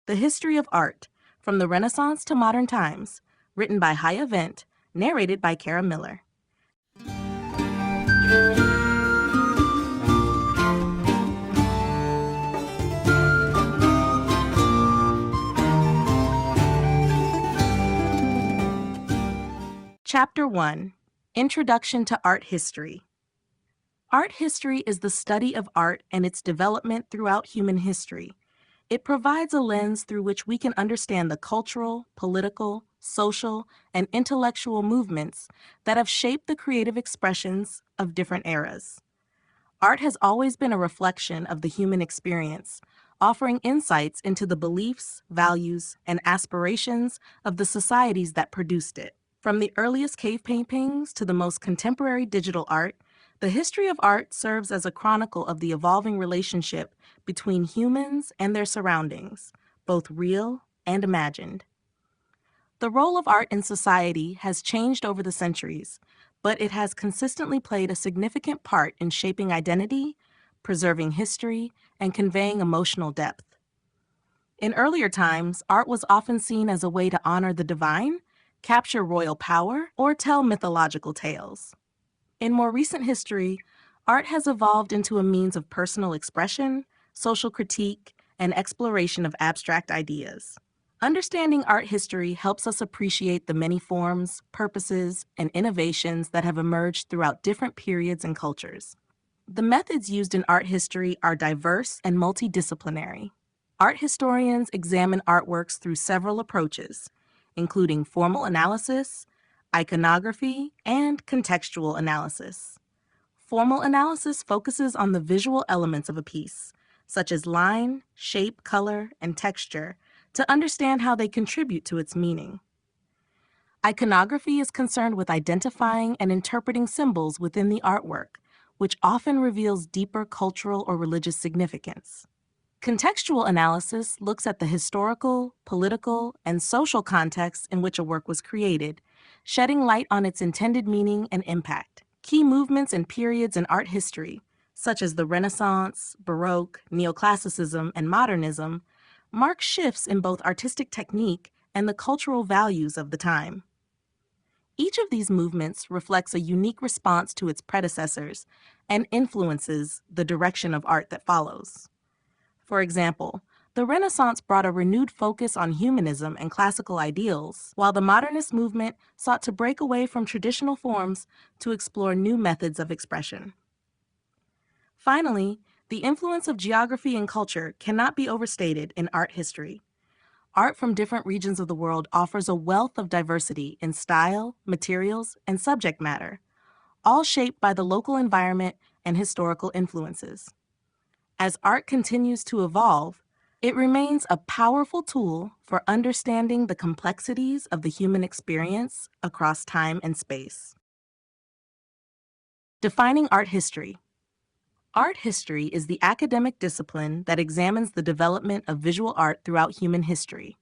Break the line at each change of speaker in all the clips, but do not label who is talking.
The History of Art, From the Renaissance to Modern Times, written by Haya Vent, narrated by Kara Miller. Chapter 1, Introduction to Art History. Art history is the study of art and its development throughout human history. It provides a lens through which we can understand the cultural, political, social, and intellectual movements that have shaped the creative expressions of different eras. Art has always been a reflection of the human experience, offering insights into the beliefs, values, and aspirations of the societies that produced it. From the earliest cave paintings to the most contemporary digital art, the history of art serves as a chronicle of the evolving relationship between humans and their surroundings, both real and imagined. The role of art in society has changed over the centuries, but it has consistently played a significant part in shaping identity, preserving history, and conveying emotional depth. In earlier times, art was often seen as a way to honor the divine, capture royal power, or tell mythological tales. In more recent history, art has evolved into a means of personal expression, social critique, and exploration of abstract ideas. Understanding art history helps us appreciate the many forms, purposes, and innovations that have emerged throughout different periods and cultures. The methods used in art history are diverse and multidisciplinary. Art historians examine artworks through several approaches, including formal analysis, iconography, and contextual analysis. Formal analysis focuses on the visual elements of a piece, such as line, shape, color, and texture, to understand how they contribute to its meaning. Iconography is concerned with identifying and interpreting symbols within the artwork, which often reveals deeper cultural or religious significance. Contextual analysis looks at the historical, political, and social context in which a work was created, shedding light on its intended meaning and impact. Key movements and periods in art history, such as the Renaissance, Baroque, Neoclassicism, and Modernism, mark shifts in both artistic technique and the cultural values of the time. Each of these movements reflects a unique response to its predecessors and influences the direction of art that follows. For example, the Renaissance brought a renewed focus on humanism and classical ideals, while the modernist movement sought to break away from traditional forms to explore new methods of expression. Finally, the influence of geography and culture cannot be overstated in art history. Art from different regions of the world offers a wealth of diversity in style, materials, and subject matter, all shaped by the local environment and historical influences. As art continues to evolve, it remains a powerful tool for understanding the complexities of the human experience across time and space. Defining art history. Art history is the academic discipline that examines the development of visual art throughout human history.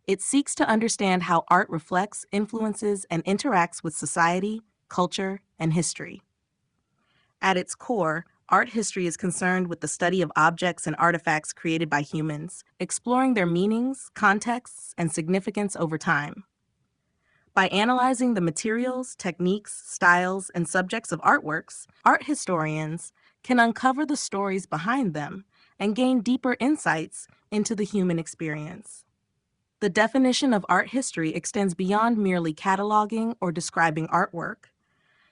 It seeks to understand how art reflects, influences, and interacts with society, culture, and history. At its core, art history is concerned with the study of objects and artifacts created by humans, exploring their meanings, contexts, and significance over time. By analyzing the materials, techniques, styles, and subjects of artworks, art historians can uncover the stories behind them and gain deeper insights into the human experience. The definition of art history extends beyond merely cataloging or describing artwork.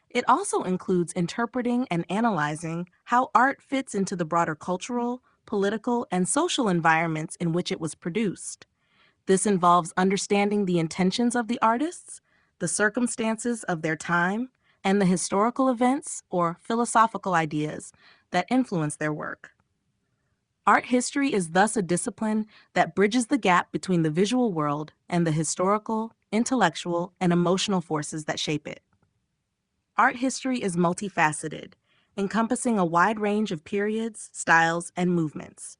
It also includes interpreting and analyzing how art fits into the broader cultural, political, and social environments in which it was produced. This involves understanding the intentions of the artists, the circumstances of their time, and the historical events or philosophical ideas that influence their work. Art history is thus a discipline that bridges the gap between the visual world and the historical, intellectual, and emotional forces that shape it. Art history is multifaceted, encompassing a wide range of periods, styles, and movements.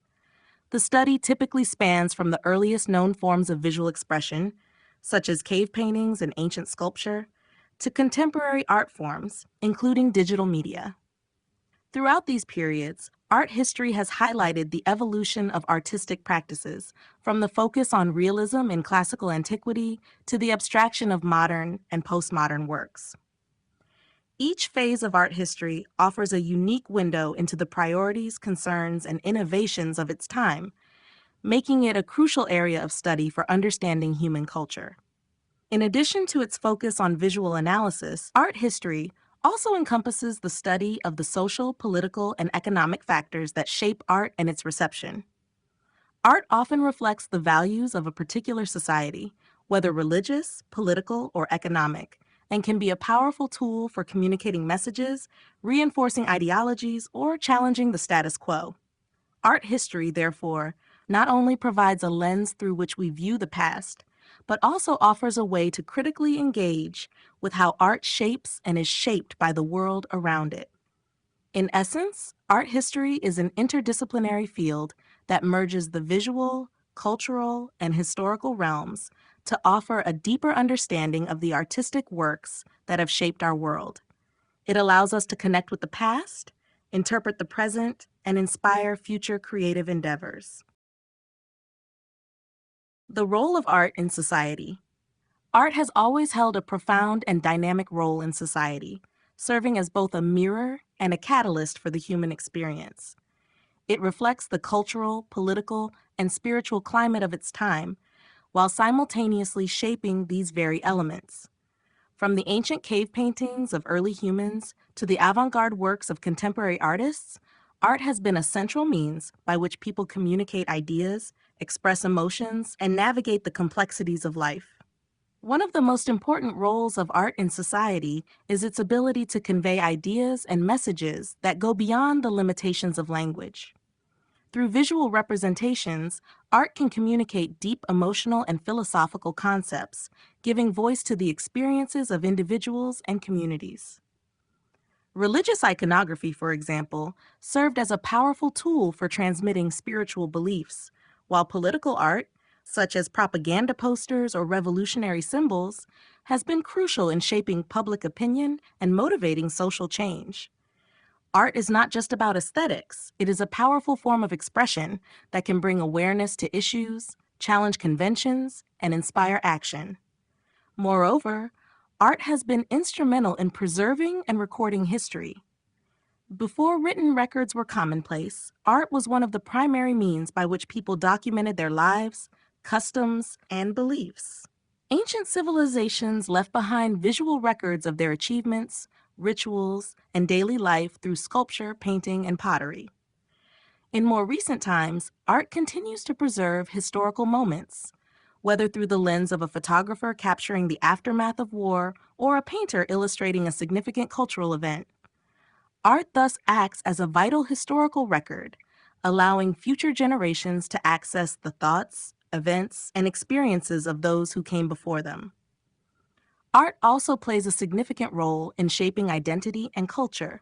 The study typically spans from the earliest known forms of visual expression, such as cave paintings and ancient sculpture, to contemporary art forms, including digital media. Throughout these periods, art history has highlighted the evolution of artistic practices, from the focus on realism in classical antiquity to the abstraction of modern and postmodern works. Each phase of art history offers a unique window into the priorities, concerns, and innovations of its time, making it a crucial area of study for understanding human culture. In addition to its focus on visual analysis, art history also encompasses the study of the social, political, and economic factors that shape art and its reception. Art often reflects the values of a particular society, whether religious, political, or economic, and can be a powerful tool for communicating messages, reinforcing ideologies, or challenging the status quo. Art history, therefore, not only provides a lens through which we view the past, but also offers a way to critically engage with how art shapes and is shaped by the world around it. In essence, art history is an interdisciplinary field that merges the visual, cultural, and historical realms to offer a deeper understanding of the artistic works that have shaped our world. It allows us to connect with the past, interpret the present, and inspire future creative endeavors. The role of art in society. Art has always held a profound and dynamic role in society, serving as both a mirror and a catalyst for the human experience. It reflects the cultural, political, and spiritual climate of its time, while simultaneously shaping these very elements. From the ancient cave paintings of early humans to the avant-garde works of contemporary artists, art has been a central means by which people communicate ideas, express emotions, and navigate the complexities of life. One of the most important roles of art in society is its ability to convey ideas and messages that go beyond the limitations of language. Through visual representations, art can communicate deep emotional and philosophical concepts, giving voice to the experiences of individuals and communities. Religious iconography, for example, served as a powerful tool for transmitting spiritual beliefs, while political art, such as propaganda posters or revolutionary symbols, has been crucial in shaping public opinion and motivating social change. Art is not just about aesthetics, it is a powerful form of expression that can bring awareness to issues, challenge conventions, and inspire action. Moreover, art has been instrumental in preserving and recording history. Before written records were commonplace, art was one of the primary means by which people documented their lives, customs, and beliefs. Ancient civilizations left behind visual records of their achievements, rituals, and daily life through sculpture, painting, and pottery. In more recent times, art continues to preserve historical moments, whether through the lens of a photographer capturing the aftermath of war or a painter illustrating a significant cultural event. Art thus acts as a vital historical record, allowing future generations to access the thoughts, events, and experiences of those who came before them. Art also plays a significant role in shaping identity and culture.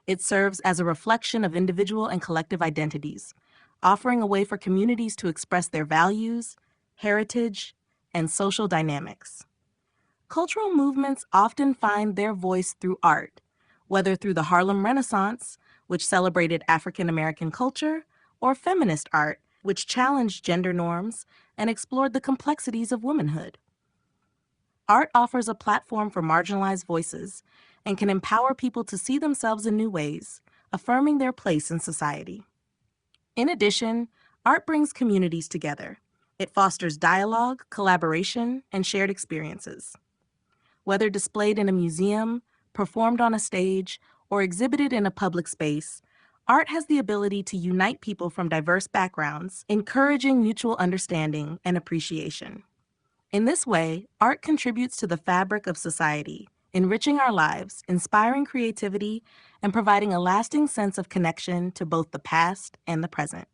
It serves as a reflection of individual and collective identities, offering a way for communities to express their values, heritage, and social dynamics. Cultural movements often find their voice through art, whether through the Harlem Renaissance, which celebrated African American culture, or feminist art, which challenged gender norms and explored the complexities of womanhood. Art offers a platform for marginalized voices and can empower people to see themselves in new ways, affirming their place in society. In addition, art brings communities together. It fosters dialogue, collaboration, and shared experiences. Whether displayed in a museum, performed on a stage, or exhibited in a public space, art has the ability to unite people from diverse backgrounds, encouraging mutual understanding and appreciation. In this way, art contributes to the fabric of society, enriching our lives, inspiring creativity, and providing a lasting sense of connection to both the past and the present.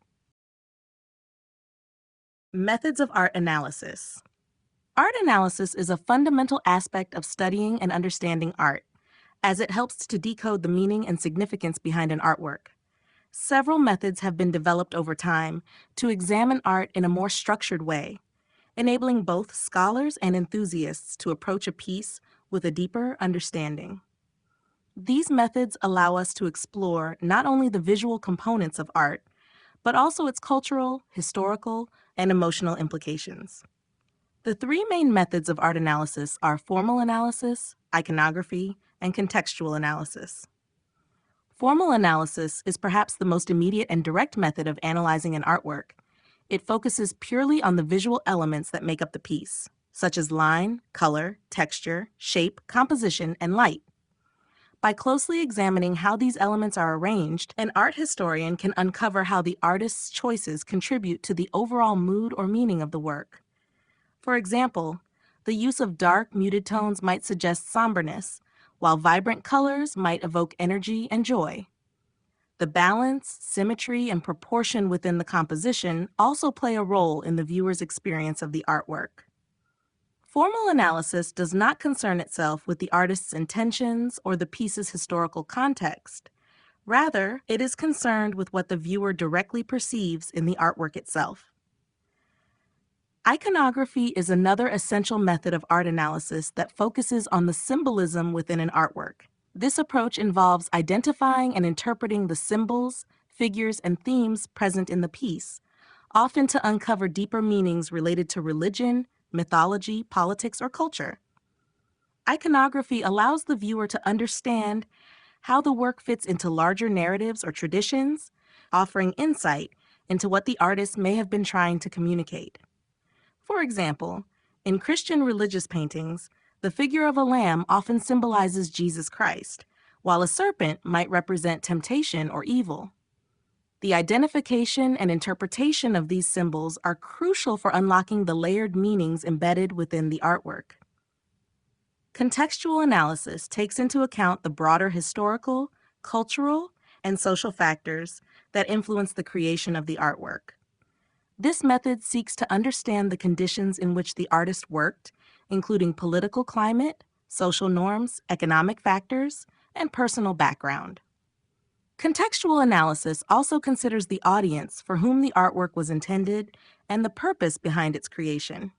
Methods of art analysis. Art analysis is a fundamental aspect of studying and understanding art, as it helps to decode the meaning and significance behind an artwork. Several methods have been developed over time to examine art in a more structured way, enabling both scholars and enthusiasts to approach a piece with a deeper understanding. These methods allow us to explore not only the visual components of art, but also its cultural, historical, and emotional implications. The three main methods of art analysis are formal analysis, iconography, and contextual analysis. Formal analysis is perhaps the most immediate and direct method of analyzing an artwork. It focuses purely on the visual elements that make up the piece, such as line, color, texture, shape, composition, and light. By closely examining how these elements are arranged, an art historian can uncover how the artist's choices contribute to the overall mood or meaning of the work. For example, the use of dark, muted tones might suggest somberness, while vibrant colors might evoke energy and joy. The balance, symmetry, and proportion within the composition also play a role in the viewer's experience of the artwork. Formal analysis does not concern itself with the artist's intentions or the piece's historical context. Rather, it is concerned with what the viewer directly perceives in the artwork itself. Iconography is another essential method of art analysis that focuses on the symbolism within an artwork. This approach involves identifying and interpreting the symbols, figures, and themes present in the piece, often to uncover deeper meanings related to religion, mythology, politics, or culture. Iconography allows the viewer to understand how the work fits into larger narratives or traditions, offering insight into what the artist may have been trying to communicate. For example, in Christian religious paintings, the figure of a lamb often symbolizes Jesus Christ, while a serpent might represent temptation or evil. The identification and interpretation of these symbols are crucial for unlocking the layered meanings embedded within the artwork. Contextual analysis takes into account the broader historical, cultural, and social factors that influence the creation of the artwork. This method seeks to understand the conditions in which the artist worked, including political climate, social norms, economic factors, and personal background. Contextual analysis also considers the audience for whom the artwork was intended and the purpose behind its creation.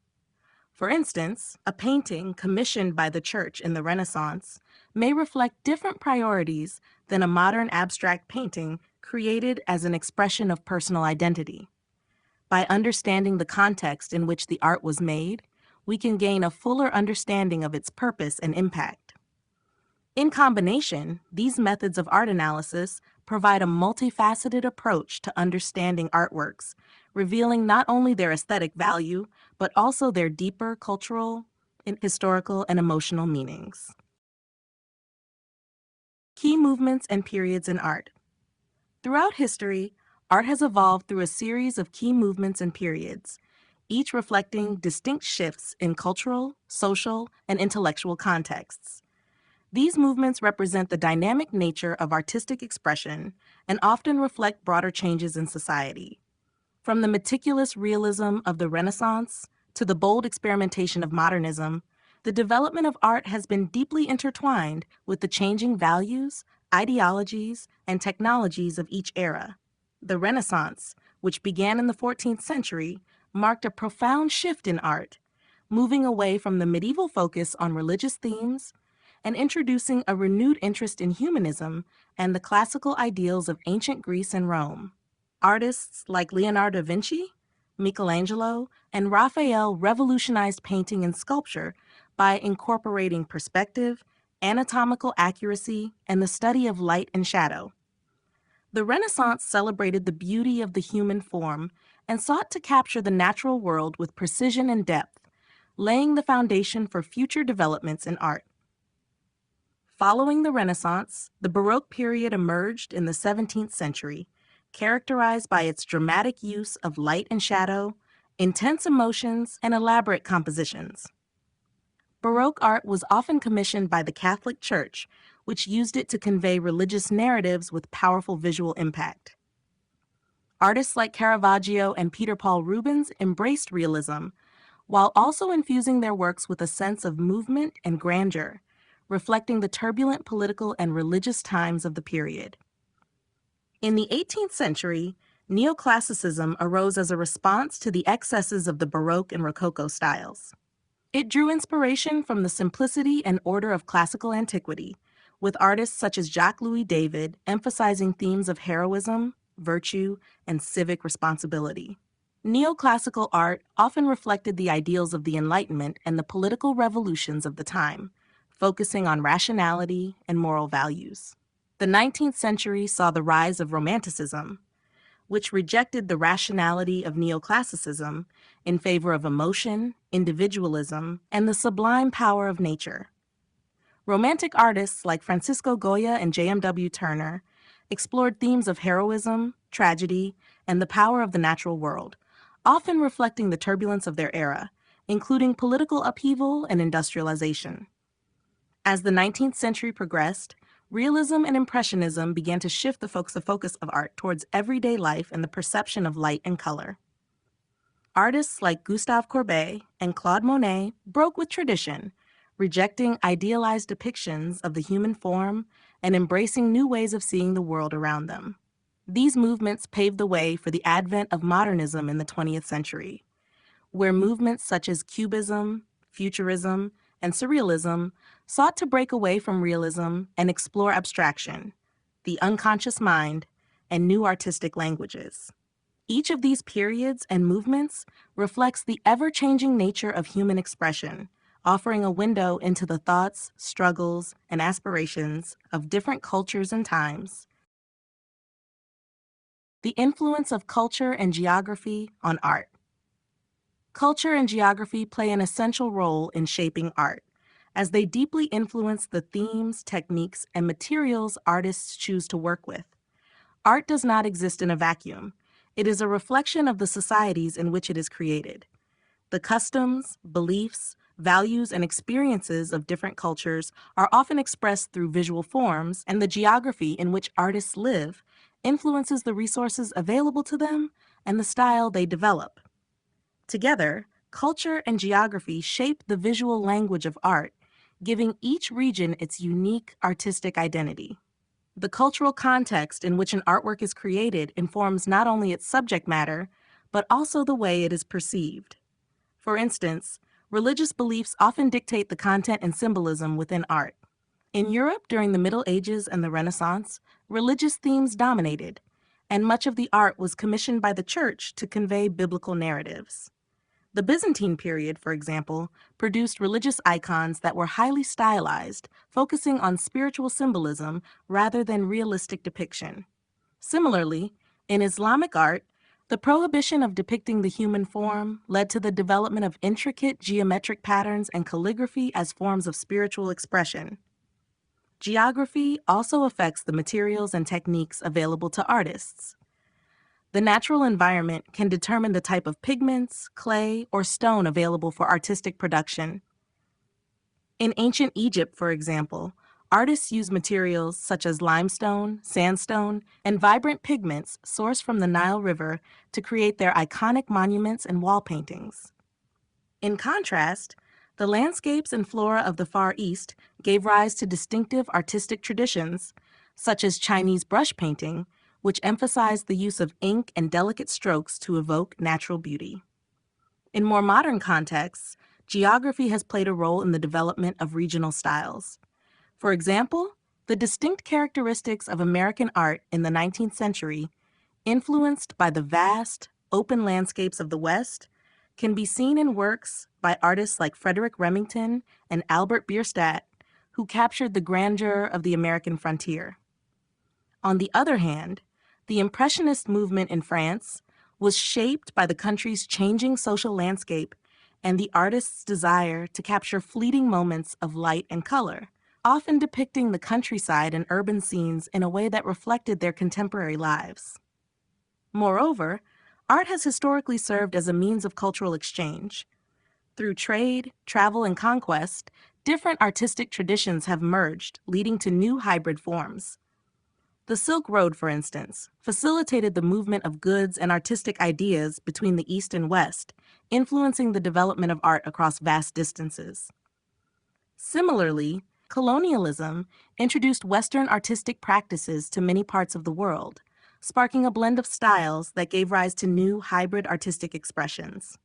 For instance, a painting commissioned by the church in the Renaissance may reflect different priorities than a modern abstract painting created as an expression of personal identity. By understanding the context in which the art was made, we can gain a fuller understanding of its purpose and impact. In combination, these methods of art analysis provide a multifaceted approach to understanding artworks, revealing not only their aesthetic value, but also their deeper cultural, historical, and emotional meanings. Key movements and periods in art. Throughout history, art has evolved through a series of key movements and periods, each reflecting distinct shifts in cultural, social, and intellectual contexts. These movements represent the dynamic nature of artistic expression and often reflect broader changes in society. From the meticulous realism of the Renaissance to the bold experimentation of modernism, the development of art has been deeply intertwined with the changing values, ideologies, and technologies of each era. The Renaissance, which began in the 14th century, marked a profound shift in art, moving away from the medieval focus on religious themes and introducing a renewed interest in humanism and the classical ideals of ancient Greece and Rome. Artists like Leonardo da Vinci, Michelangelo, and Raphael revolutionized painting and sculpture by incorporating perspective, anatomical accuracy, and the study of light and shadow. The Renaissance celebrated the beauty of the human form and sought to capture the natural world with precision and depth, laying the foundation for future developments in art. Following the Renaissance, the Baroque period emerged in the 17th century, characterized by its dramatic use of light and shadow, intense emotions, and elaborate compositions. Baroque art was often commissioned by the Catholic Church, which used it to convey religious narratives with powerful visual impact. Artists like Caravaggio and Peter Paul Rubens embraced realism, while also infusing their works with a sense of movement and grandeur, reflecting the turbulent political and religious times of the period. In the 18th century, neoclassicism arose as a response to the excesses of the Baroque and Rococo styles. It drew inspiration from the simplicity and order of classical antiquity, with artists such as Jacques-Louis David emphasizing themes of heroism, virtue, and civic responsibility. Neoclassical art often reflected the ideals of the Enlightenment and the political revolutions of the time, focusing on rationality and moral values. The 19th century saw the rise of Romanticism, which rejected the rationality of neoclassicism in favor of emotion, individualism, and the sublime power of nature. Romantic artists like Francisco Goya and J.M.W. Turner explored themes of heroism, tragedy, and the power of the natural world, often reflecting the turbulence of their era, including political upheaval and industrialization. As the 19th century progressed, realism and impressionism began to shift the focus of art towards everyday life and the perception of light and color. Artists like Gustave Courbet and Claude Monet broke with tradition, rejecting idealized depictions of the human form and embracing new ways of seeing the world around them. These movements paved the way for the advent of modernism in the 20th century, where movements such as Cubism, Futurism, and Surrealism sought to break away from realism and explore abstraction, the unconscious mind, and new artistic languages. Each of these periods and movements reflects the ever-changing nature of human expression, offering a window into the thoughts, struggles, and aspirations of different cultures and times. The influence of culture and geography on art. Culture and geography play an essential role in shaping art, as they deeply influence the themes, techniques, and materials artists choose to work with. Art does not exist in a vacuum. It is a reflection of the societies in which it is created. The customs, beliefs, values, and experiences of different cultures are often expressed through visual forms, and the geography in which artists live influences the resources available to them and the style they develop. Together, culture and geography shape the visual language of art, giving each region its unique artistic identity. The cultural context in which an artwork is created informs not only its subject matter, but also the way it is perceived. For instance, religious beliefs often dictate the content and symbolism within art. In Europe during the Middle Ages and the Renaissance, religious themes dominated, and much of the art was commissioned by the church to convey biblical narratives. The Byzantine period, for example, produced religious icons that were highly stylized, focusing on spiritual symbolism rather than realistic depiction. Similarly, in Islamic art, the prohibition of depicting the human form led to the development of intricate geometric patterns and calligraphy as forms of spiritual expression. Geography also affects the materials and techniques available to artists. The natural environment can determine the type of pigments, clay, or stone available for artistic production. In ancient Egypt, for example, artists used materials such as limestone, sandstone, and vibrant pigments sourced from the Nile River to create their iconic monuments and wall paintings. In contrast, the landscapes and flora of the Far East gave rise to distinctive artistic traditions, such as Chinese brush painting, which emphasized the use of ink and delicate strokes to evoke natural beauty. In more modern contexts, geography has played a role in the development of regional styles. For example, the distinct characteristics of American art in the 19th century, influenced by the vast, open landscapes of the West, can be seen in works by artists like Frederick Remington and Albert Bierstadt, who captured the grandeur of the American frontier. On the other hand, the Impressionist movement in France was shaped by the country's changing social landscape and the artist's desire to capture fleeting moments of light and color, often depicting the countryside and urban scenes in a way that reflected their contemporary lives. Moreover, art has historically served as a means of cultural exchange. Through trade, travel, and conquest, different artistic traditions have merged, leading to new hybrid forms. The Silk Road, for instance, facilitated the movement of goods and artistic ideas between the East and West, influencing the development of art across vast distances. Similarly, colonialism introduced Western artistic practices to many parts of the world, sparking a blend of styles that gave rise to new hybrid artistic expressions.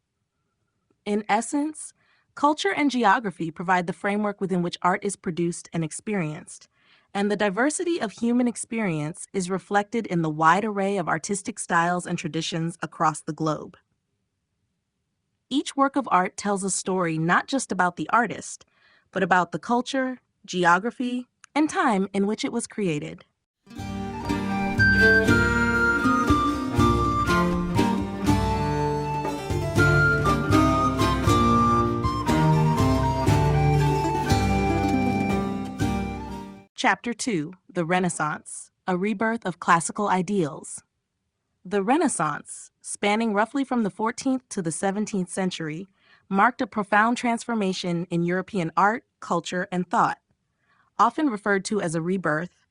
In essence, Culture and geography provide the framework within which art is produced and experienced, and the diversity of human experience is reflected in the wide array of artistic styles and traditions across the globe. Each work of art tells a story not just about the artist, but about the culture, geography, and time in which it was created. Chapter 2: The Renaissance, a Rebirth of Classical Ideals. The Renaissance, spanning roughly from the 14th to the 17th century, marked a profound transformation in European art, culture, and thought. Often referred to as a rebirth,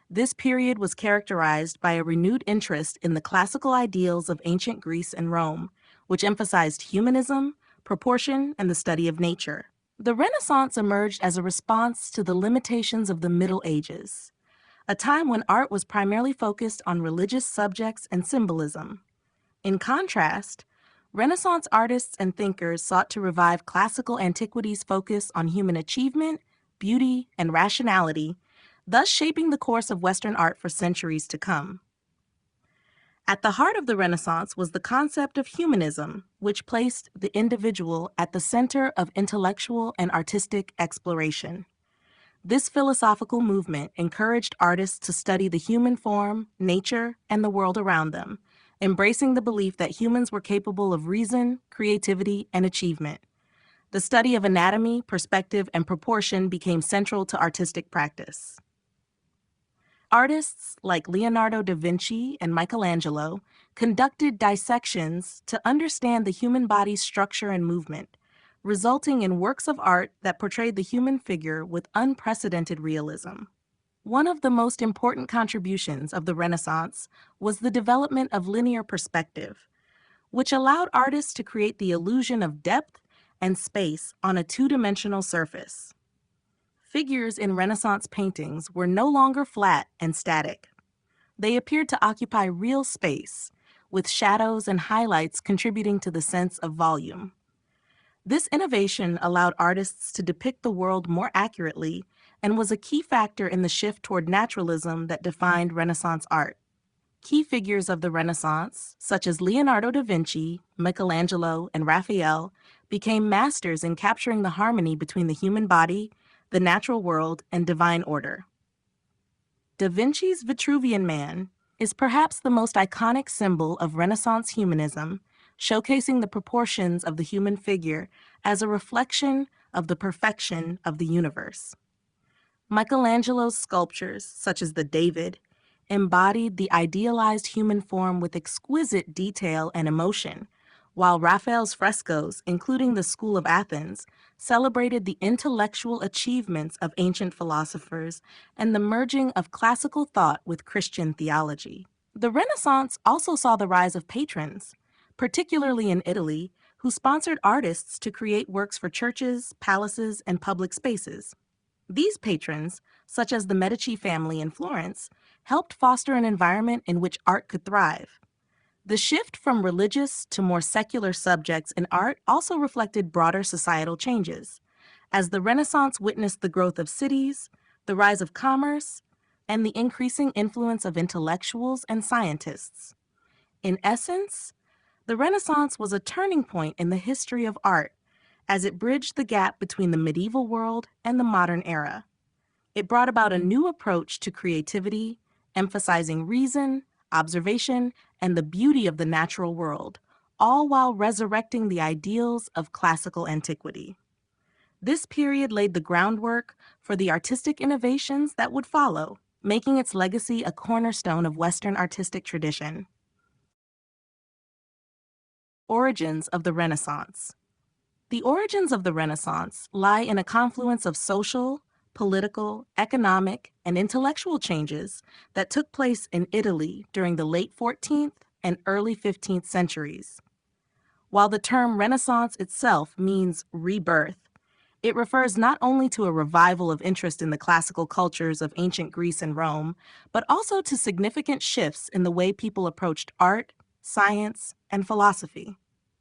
this period was characterized by a renewed interest in the classical ideals of ancient Greece and Rome, which emphasized humanism, proportion, and the study of nature. The Renaissance emerged as a response to the limitations of the Middle Ages, a time when art was primarily focused on religious subjects and symbolism. In contrast, Renaissance artists and thinkers sought to revive classical antiquity's focus on human achievement, beauty, and rationality, thus shaping the course of Western art for centuries to come. At the heart of the Renaissance was the concept of humanism, which placed the individual at the center of intellectual and artistic exploration. This philosophical movement encouraged artists to study the human form, nature, and the world around them, embracing the belief that humans were capable of reason, creativity, and achievement. The study of anatomy, perspective, and proportion became central to artistic practice. Artists like Leonardo da Vinci and Michelangelo conducted dissections to understand the human body's structure and movement, resulting in works of art that portrayed the human figure with unprecedented realism. One of the most important contributions of the Renaissance was the development of linear perspective, which allowed artists to create the illusion of depth and space on a two-dimensional surface. Figures in Renaissance paintings were no longer flat and static. They appeared to occupy real space, with shadows and highlights contributing to the sense of volume. This innovation allowed artists to depict the world more accurately and was a key factor in the shift toward naturalism that defined Renaissance art. Key figures of the Renaissance, such as Leonardo da Vinci, Michelangelo, and Raphael, became masters in capturing the harmony between the human body, the natural world, and divine order. Da Vinci's Vitruvian Man is perhaps the most iconic symbol of Renaissance humanism, showcasing the proportions of the human figure as a reflection of the perfection of the universe. Michelangelo's sculptures, such as the David, embodied the idealized human form with exquisite detail and emotion, while Raphael's frescoes, including the School of Athens, celebrated the intellectual achievements of ancient philosophers and the merging of classical thought with Christian theology. The Renaissance also saw the rise of patrons, particularly in Italy, who sponsored artists to create works for churches, palaces, and public spaces. These patrons, such as the Medici family in Florence, helped foster an environment in which art could thrive. The shift from religious to more secular subjects in art also reflected broader societal changes, as the Renaissance witnessed the growth of cities, the rise of commerce, and the increasing influence of intellectuals and scientists. In essence, the Renaissance was a turning point in the history of art, as it bridged the gap between the medieval world and the modern era. It brought about a new approach to creativity, emphasizing reason, observation, and the beauty of the natural world, all while resurrecting the ideals of classical antiquity. This period laid the groundwork for the artistic innovations that would follow, making its legacy a cornerstone of Western artistic tradition. Origins of the Renaissance. The origins of the Renaissance lie in a confluence of social, political, economic, and intellectual changes that took place in Italy during the late 14th and early 15th centuries. While the term Renaissance itself means rebirth, it refers not only to a revival of interest in the classical cultures of ancient Greece and Rome, but also to significant shifts in the way people approached art, science, and philosophy.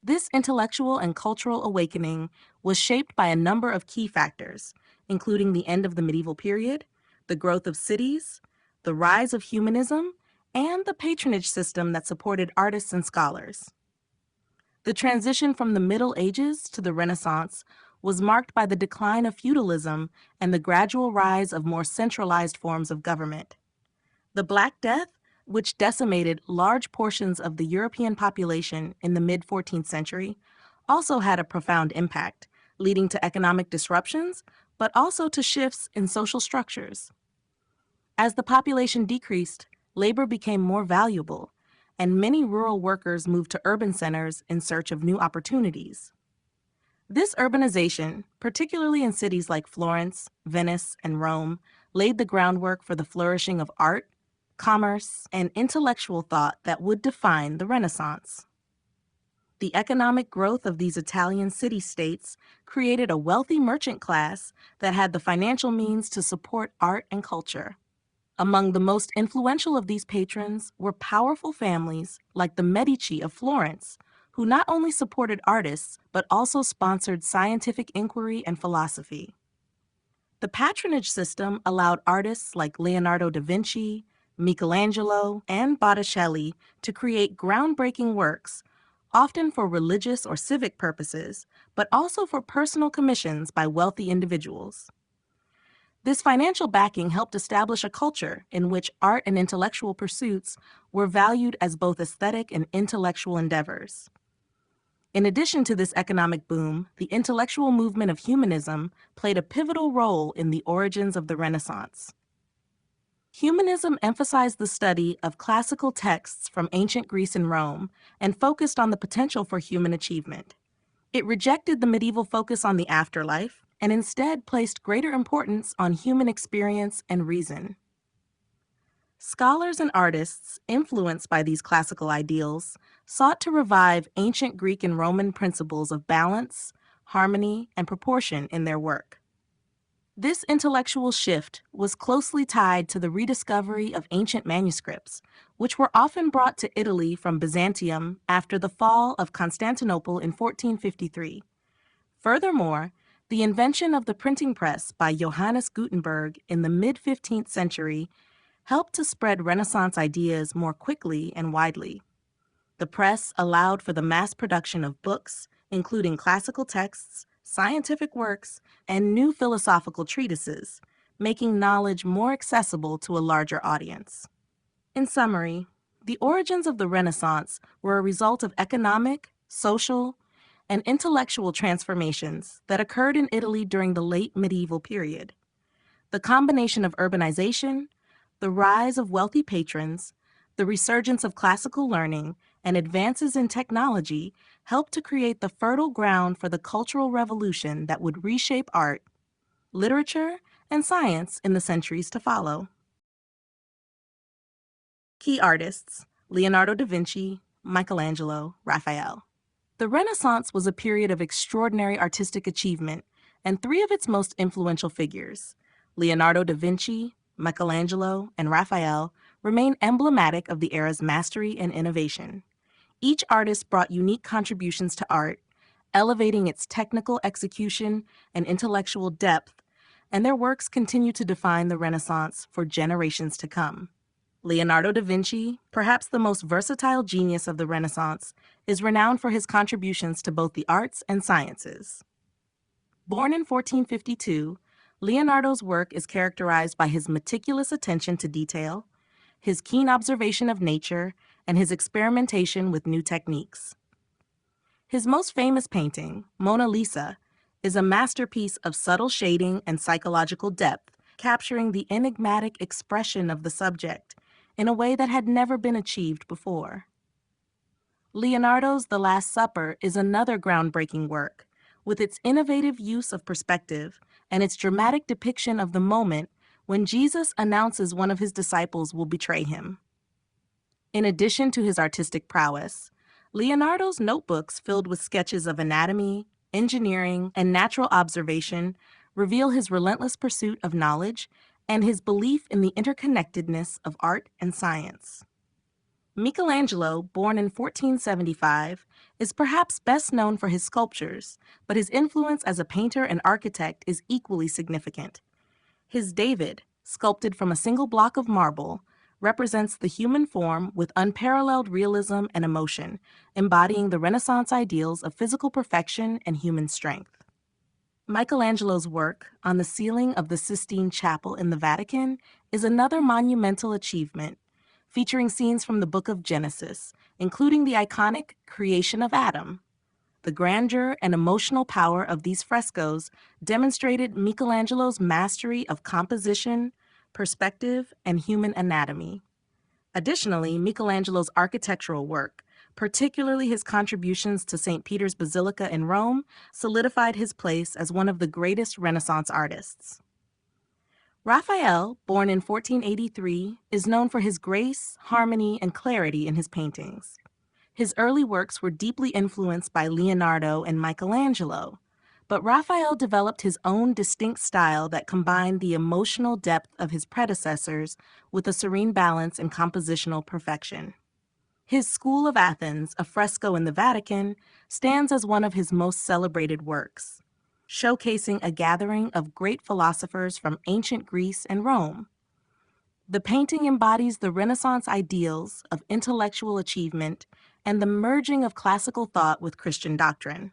This intellectual and cultural awakening was shaped by a number of key factors, including the end of the medieval period, the growth of cities, the rise of humanism, and the patronage system that supported artists and scholars. The transition from the Middle Ages to the Renaissance was marked by the decline of feudalism and the gradual rise of more centralized forms of government. The Black Death, which decimated large portions of the European population in the mid-14th century, also had a profound impact, leading to economic disruptions, but also to shifts in social structures. As the population decreased, labor became more valuable, and many rural workers moved to urban centers in search of new opportunities. This urbanization, particularly in cities like Florence, Venice, and Rome, laid the groundwork for the flourishing of art, commerce, and intellectual thought that would define the Renaissance. The economic growth of these Italian city-states created a wealthy merchant class that had the financial means to support art and culture. Among the most influential of these patrons were powerful families like the Medici of Florence, who not only supported artists but also sponsored scientific inquiry and philosophy. The patronage system allowed artists like Leonardo da Vinci, Michelangelo, and Botticelli to create groundbreaking works, often for religious or civic purposes, but also for personal commissions by wealthy individuals. This financial backing helped establish a culture in which art and intellectual pursuits were valued as both aesthetic and intellectual endeavors. In addition to this economic boom, the intellectual movement of humanism played a pivotal role in the origins of the Renaissance. Humanism emphasized the study of classical texts from ancient Greece and Rome and focused on the potential for human achievement. It rejected the medieval focus on the afterlife and instead placed greater importance on human experience and reason. Scholars and artists, influenced by these classical ideals, sought to revive ancient Greek and Roman principles of balance, harmony, and proportion in their work. This intellectual shift was closely tied to the rediscovery of ancient manuscripts, which were often brought to Italy from Byzantium after the fall of Constantinople in 1453. Furthermore, the invention of the printing press by Johannes Gutenberg in the mid-15th century helped to spread Renaissance ideas more quickly and widely. The press allowed for the mass production of books, including classical texts, scientific works, and new philosophical treatises, making knowledge more accessible to a larger audience. In summary, the origins of the Renaissance were a result of economic, social, and intellectual transformations that occurred in Italy during the late medieval period. The combination of urbanization, the rise of wealthy patrons, the resurgence of classical learning, and advances in technology helped to create the fertile ground for the cultural revolution that would reshape art, literature, and science in the centuries to follow. Key artists: Leonardo da Vinci, Michelangelo, Raphael. The Renaissance was a period of extraordinary artistic achievement, and three of its most influential figures, Leonardo da Vinci, Michelangelo, and Raphael, remain emblematic of the era's mastery and innovation. Each artist brought unique contributions to art, elevating its technical execution and intellectual depth, and their works continue to define the Renaissance for generations to come. Leonardo da Vinci, perhaps the most versatile genius of the Renaissance, is renowned for his contributions to both the arts and sciences. Born in 1452, Leonardo's work is characterized by his meticulous attention to detail, his keen observation of nature, and his experimentation with new techniques. His most famous painting, Mona Lisa, is a masterpiece of subtle shading and psychological depth, capturing the enigmatic expression of the subject in a way that had never been achieved before. Leonardo's The Last Supper is another groundbreaking work, with its innovative use of perspective and its dramatic depiction of the moment when Jesus announces one of his disciples will betray him. In addition to his artistic prowess, Leonardo's notebooks filled with sketches of anatomy, engineering, and natural observation reveal his relentless pursuit of knowledge and his belief in the interconnectedness of art and science. Michelangelo, born in 1475, is perhaps best known for his sculptures, but his influence as a painter and architect is equally significant. His David, sculpted from a single block of marble, represents the human form with unparalleled realism and emotion, embodying the Renaissance ideals of physical perfection and human strength. Michelangelo's work on the ceiling of the Sistine Chapel in the Vatican is another monumental achievement, featuring scenes from the Book of Genesis, including the iconic creation of Adam. The grandeur and emotional power of these frescoes demonstrated Michelangelo's mastery of composition, perspective, and human anatomy. Additionally, Michelangelo's architectural work, particularly his contributions to St. Peter's Basilica in Rome, solidified his place as one of the greatest Renaissance artists. Raphael, born in 1483, is known for his grace, harmony, and clarity in his paintings. His early works were deeply influenced by Leonardo and Michelangelo, but Raphael developed his own distinct style that combined the emotional depth of his predecessors with a serene balance and compositional perfection. His School of Athens, a fresco in the Vatican, stands as one of his most celebrated works, showcasing a gathering of great philosophers from ancient Greece and Rome. The painting embodies the Renaissance ideals of intellectual achievement and the merging of classical thought with Christian doctrine.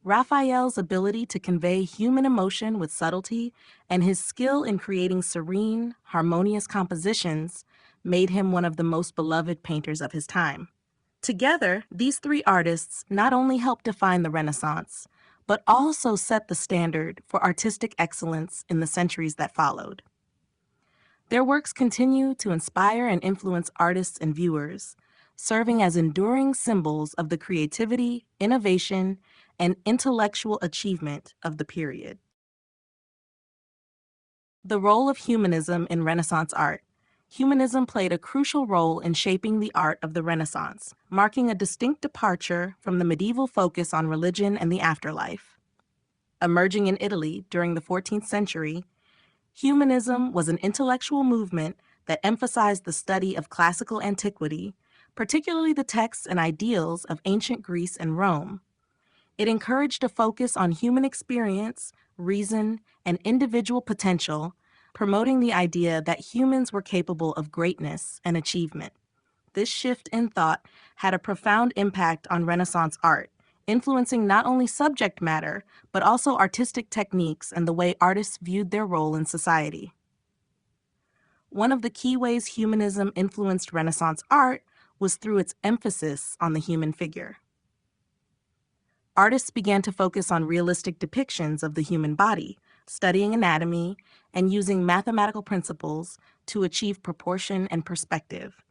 Raphael's ability to convey human emotion with subtlety and his skill in creating serene, harmonious compositions made him one of the most beloved painters of his time. Together, these three artists not only helped define the Renaissance, but also set the standard for artistic excellence in the centuries that followed. Their works continue to inspire and influence artists and viewers, serving as enduring symbols of the creativity, innovation, and intellectual achievement of the period. The role of humanism in Renaissance art. Humanism played a crucial role in shaping the art of the Renaissance, marking a distinct departure from the medieval focus on religion and the afterlife. Emerging in Italy during the 14th century, humanism was an intellectual movement that emphasized the study of classical antiquity, particularly the texts and ideals of ancient Greece and Rome. It encouraged a focus on human experience, reason, and individual potential, promoting the idea that humans were capable of greatness and achievement. This shift in thought had a profound impact on Renaissance art, influencing not only subject matter, but also artistic techniques and the way artists viewed their role in society. One of the key ways humanism influenced Renaissance art was through its emphasis on the human figure. Artists began to focus on realistic depictions of the human body, studying anatomy, and using mathematical principles to achieve proportion and perspective.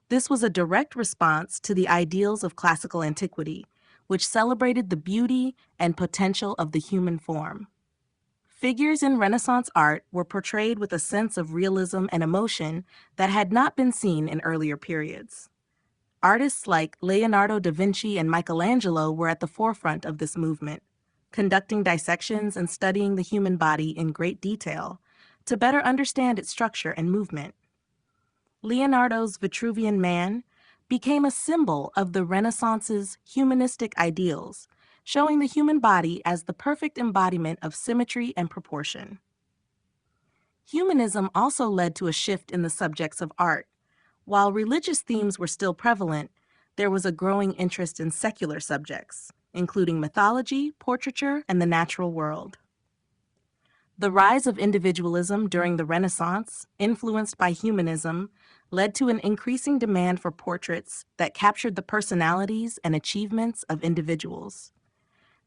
This was a direct response to the ideals of classical antiquity, which celebrated the beauty and potential of the human form. Figures in Renaissance art were portrayed with a sense of realism and emotion that had not been seen in earlier periods. Artists like Leonardo da Vinci and Michelangelo were at the forefront of this movement, conducting dissections and studying the human body in great detail to better understand its structure and movement. Leonardo's Vitruvian Man became a symbol of the Renaissance's humanistic ideals, showing the human body as the perfect embodiment of symmetry and proportion. Humanism also led to a shift in the subjects of art. While religious themes were still prevalent, there was a growing interest in secular subjects, including mythology, portraiture, and the natural world. The rise of individualism during the Renaissance, influenced by humanism, led to an increasing demand for portraits that captured the personalities and achievements of individuals.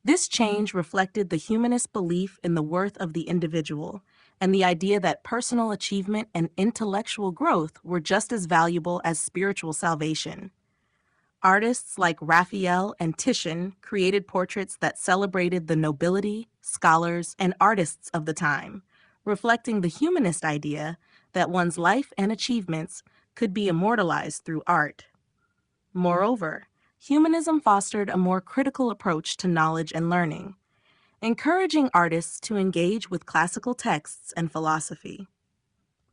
This change reflected the humanist belief in the worth of the individual and the idea that personal achievement and intellectual growth were just as valuable as spiritual salvation. Artists like Raphael and Titian created portraits that celebrated the nobility, scholars, and artists of the time, reflecting the humanist idea that one's life and achievements could be immortalized through art. Moreover, humanism fostered a more critical approach to knowledge and learning, encouraging artists to engage with classical texts and philosophy.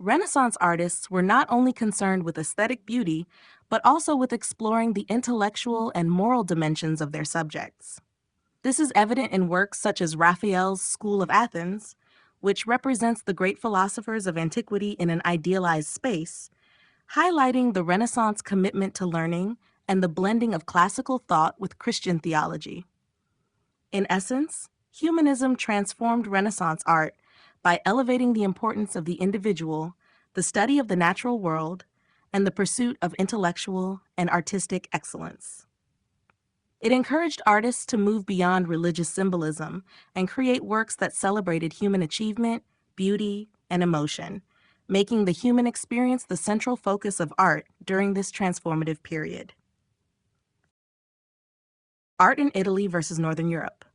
Renaissance artists were not only concerned with aesthetic beauty, but also with exploring the intellectual and moral dimensions of their subjects. This is evident in works such as Raphael's School of Athens, which represents the great philosophers of antiquity in an idealized space, highlighting the Renaissance commitment to learning and the blending of classical thought with Christian theology. In essence, humanism transformed Renaissance art by elevating the importance of the individual, the study of the natural world, and the pursuit of intellectual and artistic excellence. It encouraged artists to move beyond religious symbolism and create works that celebrated human achievement, beauty, and emotion, making the human experience the central focus of art during this transformative period. Art in Italy versus Northern Europe.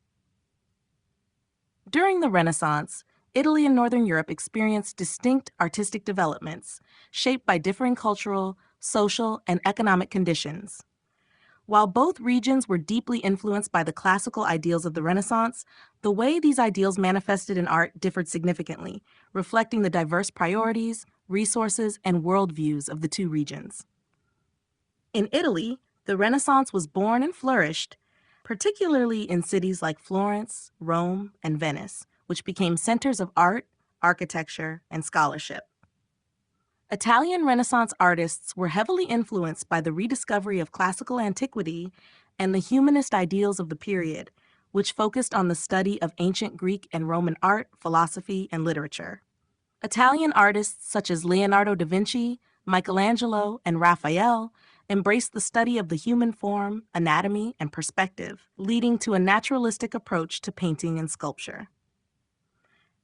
During the Renaissance, Italy and Northern Europe experienced distinct artistic developments shaped by differing cultural, social, and economic conditions. While both regions were deeply influenced by the classical ideals of the Renaissance, the way these ideals manifested in art differed significantly, reflecting the diverse priorities, resources, and worldviews of the two regions. In Italy, the Renaissance was born and flourished, particularly in cities like Florence, Rome, and Venice, which became centers of art, architecture, and scholarship. Italian Renaissance artists were heavily influenced by the rediscovery of classical antiquity and the humanist ideals of the period, which focused on the study of ancient Greek and Roman art, philosophy, and literature. Italian artists such as Leonardo da Vinci, Michelangelo, and Raphael embraced the study of the human form, anatomy, and perspective, leading to a naturalistic approach to painting and sculpture.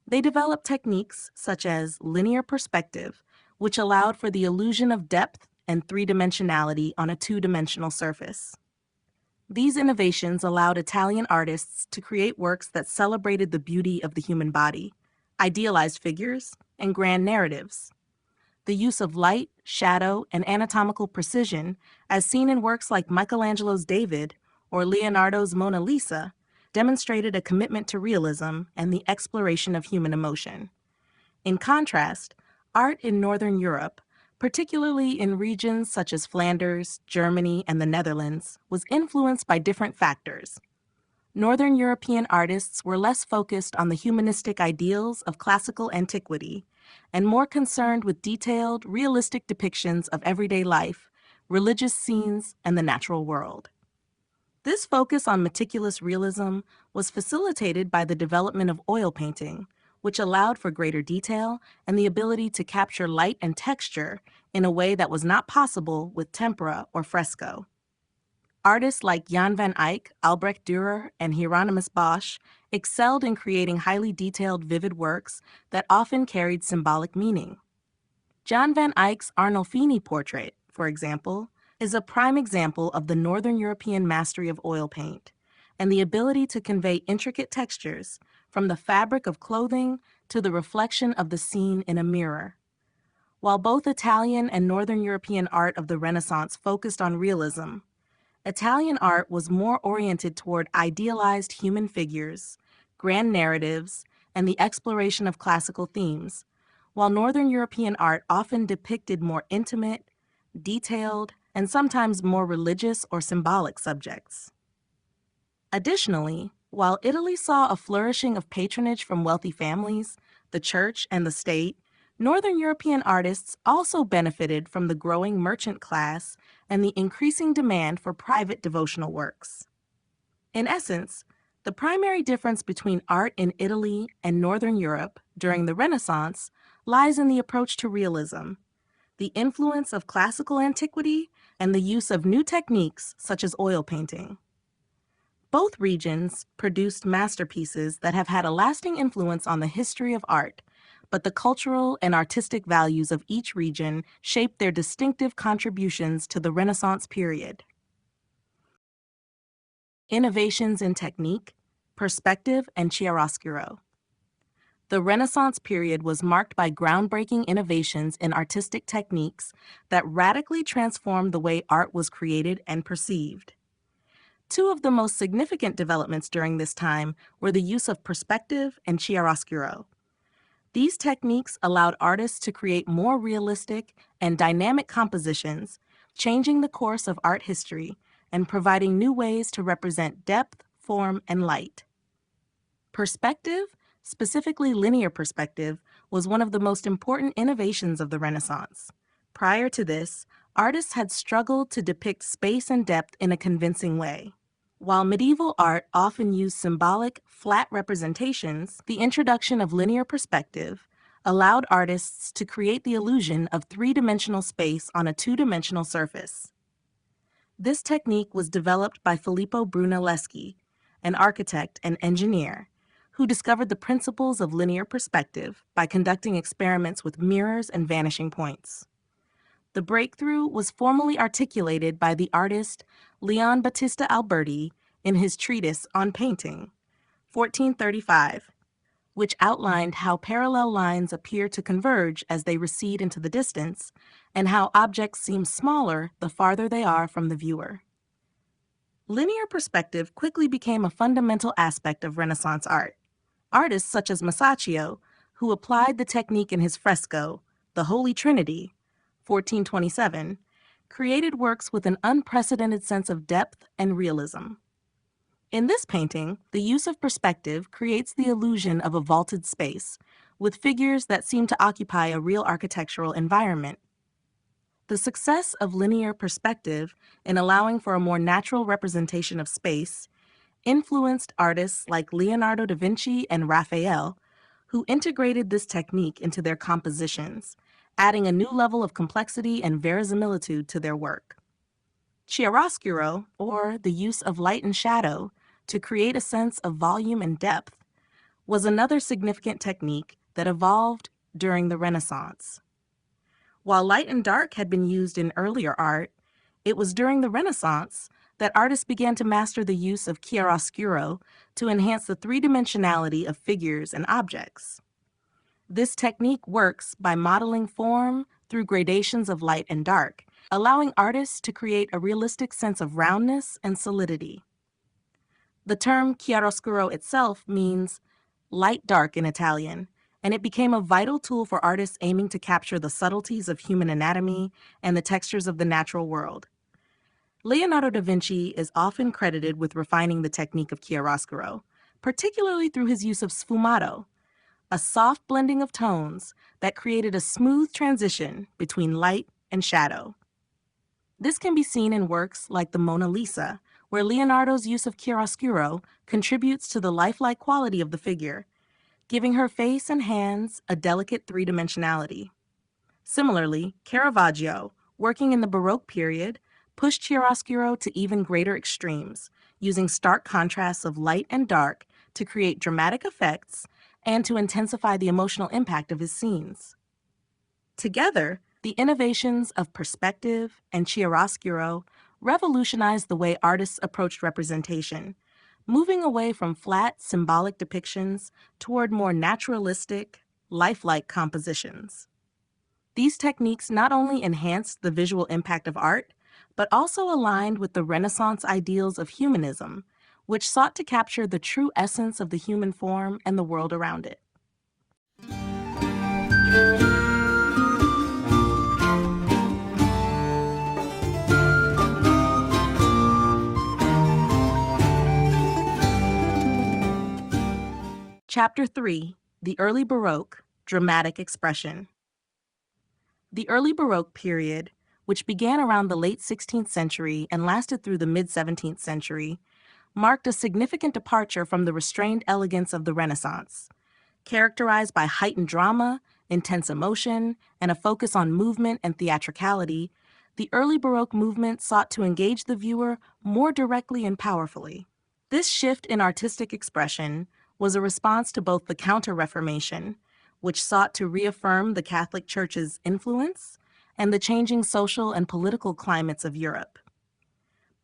They developed techniques such as linear perspective, which allowed for the illusion of depth and three-dimensionality on a two-dimensional surface. These innovations allowed Italian artists to create works that celebrated the beauty of the human body, idealized figures, and grand narratives. The use of light, shadow, and anatomical precision, as seen in works like Michelangelo's David or Leonardo's Mona Lisa, demonstrated a commitment to realism and the exploration of human emotion. In contrast, art in Northern Europe, particularly in regions such as Flanders, Germany, and the Netherlands, was influenced by different factors. Northern European artists were less focused on the humanistic ideals of classical antiquity and more concerned with detailed, realistic depictions of everyday life, religious scenes, and the natural world. This focus on meticulous realism was facilitated by the development of oil painting, which allowed for greater detail and the ability to capture light and texture in a way that was not possible with tempera or fresco. Artists like Jan van Eyck, Albrecht Dürer, and Hieronymus Bosch excelled in creating highly detailed, vivid works that often carried symbolic meaning. Jan van Eyck's Arnolfini portrait, for example, is a prime example of the Northern European mastery of oil paint and the ability to convey intricate textures from the fabric of clothing to the reflection of the scene in a mirror. While both Italian and Northern European art of the Renaissance focused on realism, Italian art was more oriented toward idealized human figures, grand narratives, and the exploration of classical themes, while Northern European art often depicted more intimate, detailed, and sometimes more religious or symbolic subjects. Additionally, while Italy saw a flourishing of patronage from wealthy families, the church, and the state, Northern European artists also benefited from the growing merchant class and the increasing demand for private devotional works. In essence, the primary difference between art in Italy and Northern Europe during the Renaissance lies in the approach to realism, the influence of classical antiquity, and the use of new techniques such as oil painting. Both regions produced masterpieces that have had a lasting influence on the history of art, but the cultural and artistic values of each region shaped their distinctive contributions to the Renaissance period. Innovations in technique, perspective, and chiaroscuro. The Renaissance period was marked by groundbreaking innovations in artistic techniques that radically transformed the way art was created and perceived. Two of the most significant developments during this time were the use of perspective and chiaroscuro. These techniques allowed artists to create more realistic and dynamic compositions, changing the course of art history and providing new ways to represent depth, form, and light. Perspective, specifically linear perspective, was one of the most important innovations of the Renaissance. Prior to this, artists had struggled to depict space and depth in a convincing way. While medieval art often used symbolic, flat representations, the introduction of linear perspective allowed artists to create the illusion of three-dimensional space on a two-dimensional surface. This technique was developed by Filippo Brunelleschi, an architect and engineer, who discovered the principles of linear perspective by conducting experiments with mirrors and vanishing points. The breakthrough was formally articulated by the artist Leon Battista Alberti in his treatise on painting, 1435, which outlined how parallel lines appear to converge as they recede into the distance, and how objects seem smaller the farther they are from the viewer. Linear perspective quickly became a fundamental aspect of Renaissance art. Artists such as Masaccio, who applied the technique in his fresco, The Holy Trinity, 1427, created works with an unprecedented sense of depth and realism. In this painting, the use of perspective creates the illusion of a vaulted space, with figures that seem to occupy a real architectural environment. The success of linear perspective in allowing for a more natural representation of space influenced artists like Leonardo da Vinci and Raphael, who integrated this technique into their compositions, adding a new level of complexity and verisimilitude to their work. Chiaroscuro, or the use of light and shadow to create a sense of volume and depth, was another significant technique that evolved during the Renaissance. While light and dark had been used in earlier art, it was during the Renaissance that artists began to master the use of chiaroscuro to enhance the three-dimensionality of figures and objects. This technique works by modeling form through gradations of light and dark, allowing artists to create a realistic sense of roundness and solidity. The term chiaroscuro itself means light-dark in Italian, and it became a vital tool for artists aiming to capture the subtleties of human anatomy and the textures of the natural world. Leonardo da Vinci is often credited with refining the technique of chiaroscuro, particularly through his use of sfumato, a soft blending of tones that created a smooth transition between light and shadow. This can be seen in works like the Mona Lisa, where Leonardo's use of chiaroscuro contributes to the lifelike quality of the figure, giving her face and hands a delicate three-dimensionality. Similarly, Caravaggio, working in the Baroque period, pushed chiaroscuro to even greater extremes, using stark contrasts of light and dark to create dramatic effects and to intensify the emotional impact of his scenes. Together, the innovations of perspective and chiaroscuro revolutionized the way artists approached representation, moving away from flat, symbolic depictions toward more naturalistic, lifelike compositions. These techniques not only enhanced the visual impact of art, but also aligned with the Renaissance ideals of humanism, which sought to capture the true essence of the human form and the world around it. Chapter 3: The Early Baroque, Dramatic Expression. The early Baroque period, which began around the late 16th century and lasted through the mid-17th century, marked a significant departure from the restrained elegance of the Renaissance. Characterized by heightened drama, intense emotion, and a focus on movement and theatricality, the early Baroque movement sought to engage the viewer more directly and powerfully. This shift in artistic expression was a response to both the Counter-Reformation, which sought to reaffirm the Catholic Church's influence, and the changing social and political climates of Europe.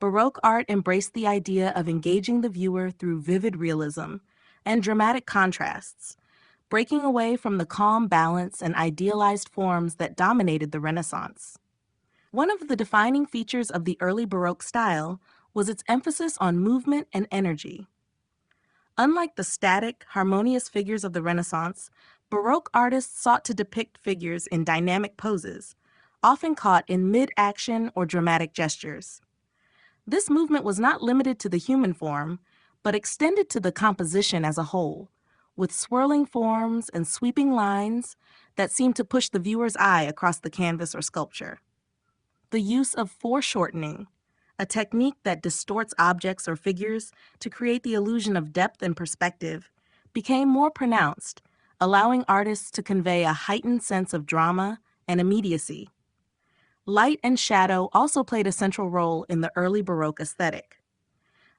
Baroque art embraced the idea of engaging the viewer through vivid realism and dramatic contrasts, breaking away from the calm balance and idealized forms that dominated the Renaissance. One of the defining features of the early Baroque style was its emphasis on movement and energy. Unlike the static, harmonious figures of the Renaissance, Baroque artists sought to depict figures in dynamic poses, often caught in mid-action or dramatic gestures. This movement was not limited to the human form, but extended to the composition as a whole, with swirling forms and sweeping lines that seemed to push the viewer's eye across the canvas or sculpture. The use of foreshortening, a technique that distorts objects or figures to create the illusion of depth and perspective, became more pronounced, allowing artists to convey a heightened sense of drama and immediacy. Light and shadow also played a central role in the early Baroque aesthetic.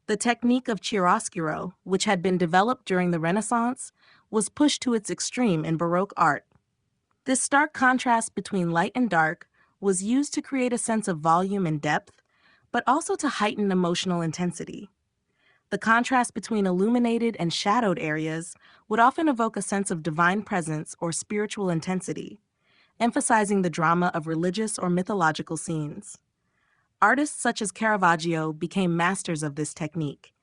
The technique of chiaroscuro, which had been developed during the Renaissance, was pushed to its extreme in Baroque art. This stark contrast between light and dark was used to create a sense of volume and depth, but also to heighten emotional intensity. The contrast between illuminated and shadowed areas would often evoke a sense of divine presence or spiritual intensity, emphasizing the drama of religious or mythological scenes. Artists such as Caravaggio became masters of this technique,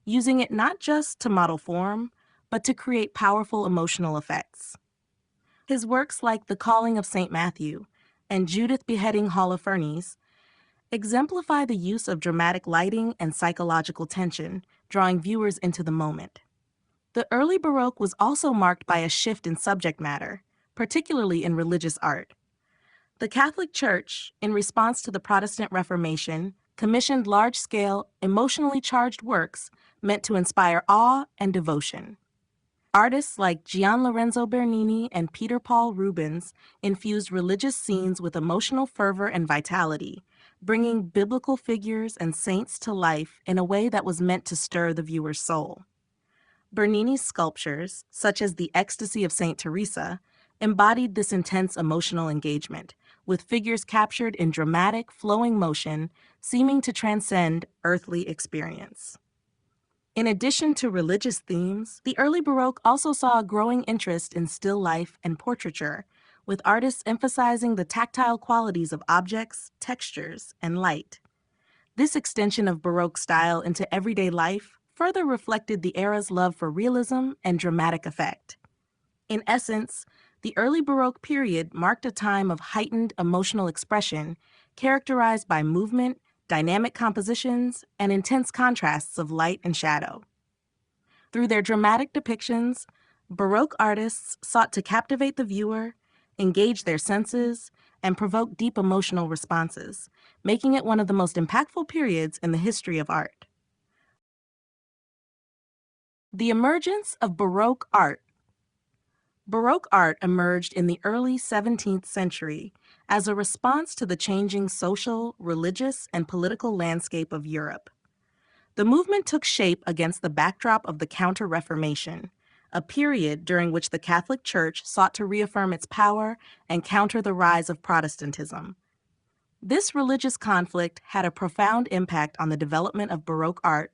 using it not just to model form, but to create powerful emotional effects. His works like The Calling of St. Matthew and Judith beheading Holofernes exemplify the use of dramatic lighting and psychological tension, drawing viewers into the moment. The early Baroque was also marked by a shift in subject matter, particularly in religious art. The Catholic Church, in response to the Protestant Reformation, commissioned large-scale, emotionally charged works meant to inspire awe and devotion. Artists like Gian Lorenzo Bernini and Peter Paul Rubens infused religious scenes with emotional fervor and vitality, bringing biblical figures and saints to life in a way that was meant to stir the viewer's soul. Bernini's sculptures, such as the Ecstasy of St. Teresa, embodied this intense emotional engagement, with figures captured in dramatic, flowing motion, seeming to transcend earthly experience. In addition to religious themes, the early Baroque also saw a growing interest in still life and portraiture, with artists emphasizing the tactile qualities of objects, textures, and light. This extension of Baroque style into everyday life further reflected the era's love for realism and dramatic effect. In essence, the early Baroque period marked a time of heightened emotional expression characterized by movement, dynamic compositions, and intense contrasts of light and shadow. Through their dramatic depictions, Baroque artists sought to captivate the viewer, engage their senses, and provoke deep emotional responses, making it one of the most impactful periods in the history of art. The emergence of Baroque art. Baroque art emerged in the early 17th century as a response to the changing social, religious, and political landscape of Europe. The movement took shape against the backdrop of the Counter-Reformation, a period during which the Catholic Church sought to reaffirm its power and counter the rise of Protestantism. This religious conflict had a profound impact on the development of Baroque art,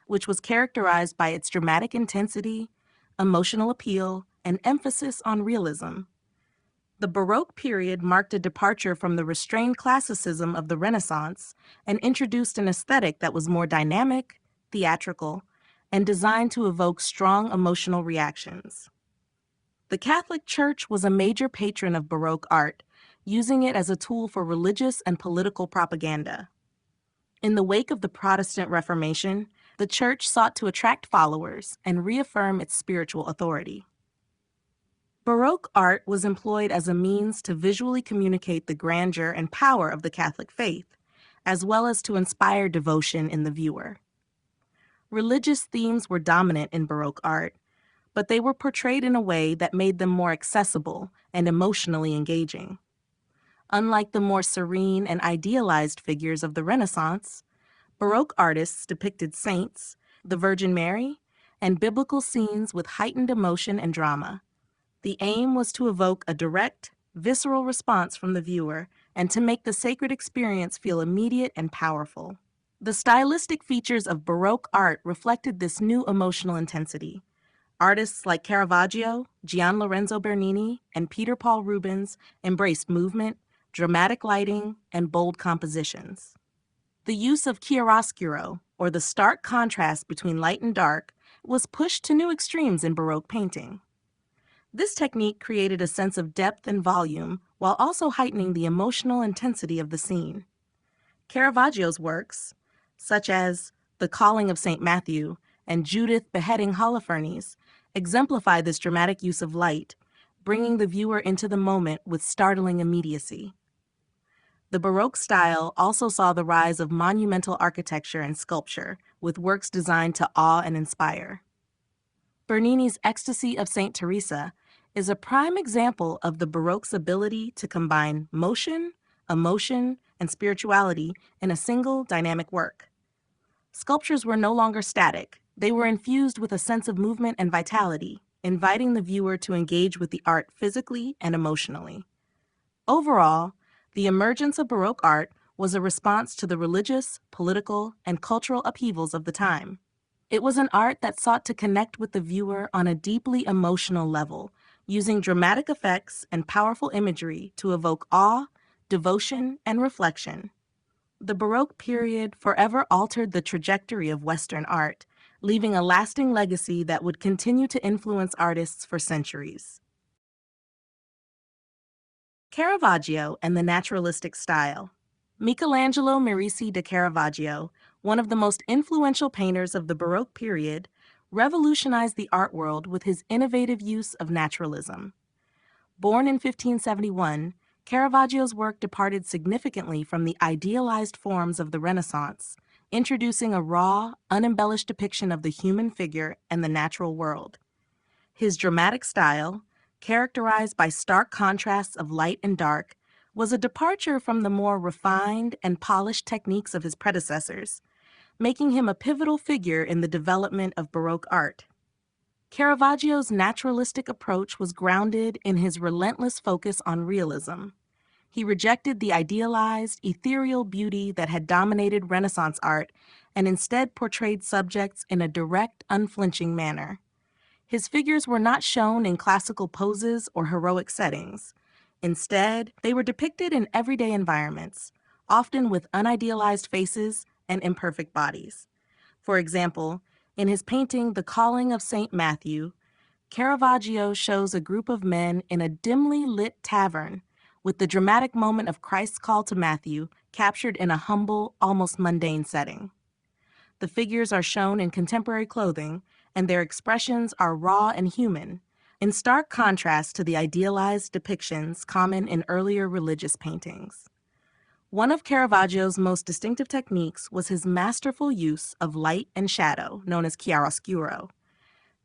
which was characterized by its dramatic intensity, emotional appeal, and emphasis on realism. The Baroque period marked a departure from the restrained classicism of the Renaissance and introduced an aesthetic that was more dynamic, theatrical, and designed to evoke strong emotional reactions. The Catholic Church was a major patron of Baroque art, using it as a tool for religious and political propaganda. In the wake of the Protestant Reformation, the Church sought to attract followers and reaffirm its spiritual authority. Baroque art was employed as a means to visually communicate the grandeur and power of the Catholic faith, as well as to inspire devotion in the viewer. Religious themes were dominant in Baroque art, but they were portrayed in a way that made them more accessible and emotionally engaging. Unlike the more serene and idealized figures of the Renaissance, Baroque artists depicted saints, the Virgin Mary, and biblical scenes with heightened emotion and drama. The aim was to evoke a direct, visceral response from the viewer and to make the sacred experience feel immediate and powerful. The stylistic features of Baroque art reflected this new emotional intensity. Artists like Caravaggio, Gian Lorenzo Bernini, and Peter Paul Rubens embraced movement, dramatic lighting, and bold compositions. The use of chiaroscuro, or the stark contrast between light and dark, was pushed to new extremes in Baroque painting. This technique created a sense of depth and volume while also heightening the emotional intensity of the scene. Caravaggio's works, such as The Calling of St. Matthew and Judith beheading Holofernes, exemplify this dramatic use of light, bringing the viewer into the moment with startling immediacy. The Baroque style also saw the rise of monumental architecture and sculpture, with works designed to awe and inspire. Bernini's Ecstasy of St. Teresa is a prime example of the Baroque's ability to combine motion, emotion, and spirituality in a single dynamic work. Sculptures were no longer static. They were infused with a sense of movement and vitality, inviting the viewer to engage with the art physically and emotionally. Overall, the emergence of Baroque art was a response to the religious, political, and cultural upheavals of the time. It was an art that sought to connect with the viewer on a deeply emotional level, using dramatic effects and powerful imagery to evoke awe, devotion, and reflection. The Baroque period forever altered the trajectory of Western art, leaving a lasting legacy that would continue to influence artists for centuries. Caravaggio and the naturalistic style. Michelangelo Merisi de Caravaggio, one of the most influential painters of the Baroque period, revolutionized the art world with his innovative use of naturalism. Born in 1571, Caravaggio's work departed significantly from the idealized forms of the Renaissance, introducing a raw, unembellished depiction of the human figure and the natural world. His dramatic style, characterized by stark contrasts of light and dark, was a departure from the more refined and polished techniques of his predecessors, making him a pivotal figure in the development of Baroque art. Caravaggio's naturalistic approach was grounded in his relentless focus on realism. He rejected the idealized, ethereal beauty that had dominated Renaissance art and instead portrayed subjects in a direct, unflinching manner. His figures were not shown in classical poses or heroic settings. Instead, they were depicted in everyday environments, often with unidealized faces and imperfect bodies. For example, in his painting The Calling of St. Matthew, Caravaggio shows a group of men in a dimly lit tavern, with the dramatic moment of Christ's call to Matthew captured in a humble, almost mundane setting. The figures are shown in contemporary clothing, and their expressions are raw and human, in stark contrast to the idealized depictions common in earlier religious paintings. One of Caravaggio's most distinctive techniques was his masterful use of light and shadow, known as chiaroscuro.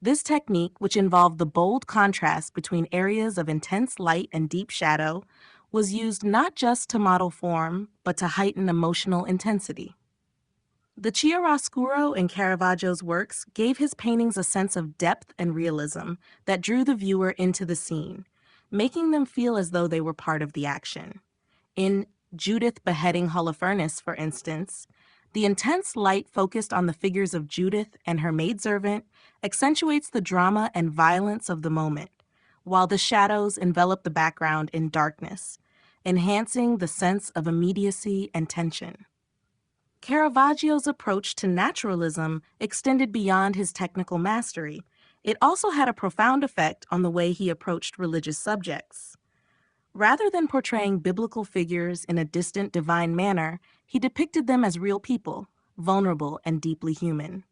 This technique, which involved the bold contrast between areas of intense light and deep shadow, was used not just to model form, but to heighten emotional intensity. The chiaroscuro in Caravaggio's works gave his paintings a sense of depth and realism that drew the viewer into the scene, making them feel as though they were part of the action. In Judith beheading Holofernes, for instance, the intense light focused on the figures of Judith and her maidservant accentuates the drama and violence of the moment, while the shadows envelop the background in darkness, enhancing the sense of immediacy and tension. Caravaggio's approach to naturalism extended beyond his technical mastery. It also had a profound effect on the way he approached religious subjects. Rather than portraying biblical figures in a distant divine manner, he depicted them as real people, vulnerable and deeply human.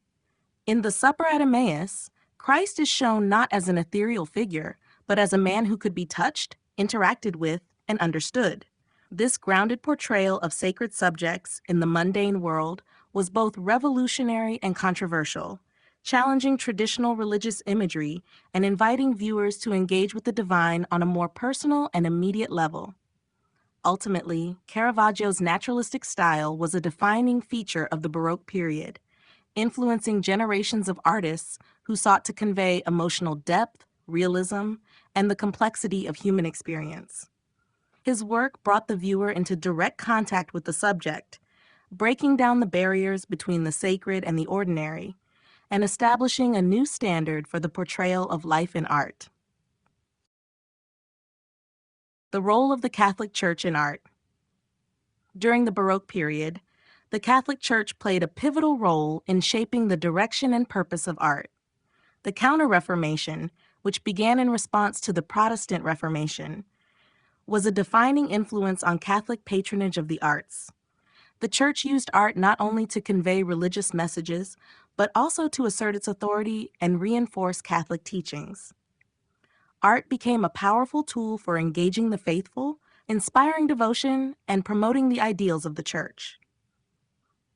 In The Supper at Emmaus, Christ is shown not as an ethereal figure, but as a man who could be touched, interacted with, and understood. This grounded portrayal of sacred subjects in the mundane world was both revolutionary and controversial, challenging traditional religious imagery and inviting viewers to engage with the divine on a more personal and immediate level. Ultimately, Caravaggio's naturalistic style was a defining feature of the Baroque period, influencing generations of artists who sought to convey emotional depth, realism, and the complexity of human experience. His work brought the viewer into direct contact with the subject, breaking down the barriers between the sacred and the ordinary, and establishing a new standard for the portrayal of life in art. The role of the Catholic Church in art. During the Baroque period, the Catholic Church played a pivotal role in shaping the direction and purpose of art. The Counter-Reformation, which began in response to the Protestant Reformation, was a defining influence on Catholic patronage of the arts. The Church used art not only to convey religious messages, but also to assert its authority and reinforce Catholic teachings. Art became a powerful tool for engaging the faithful, inspiring devotion, and promoting the ideals of the Church.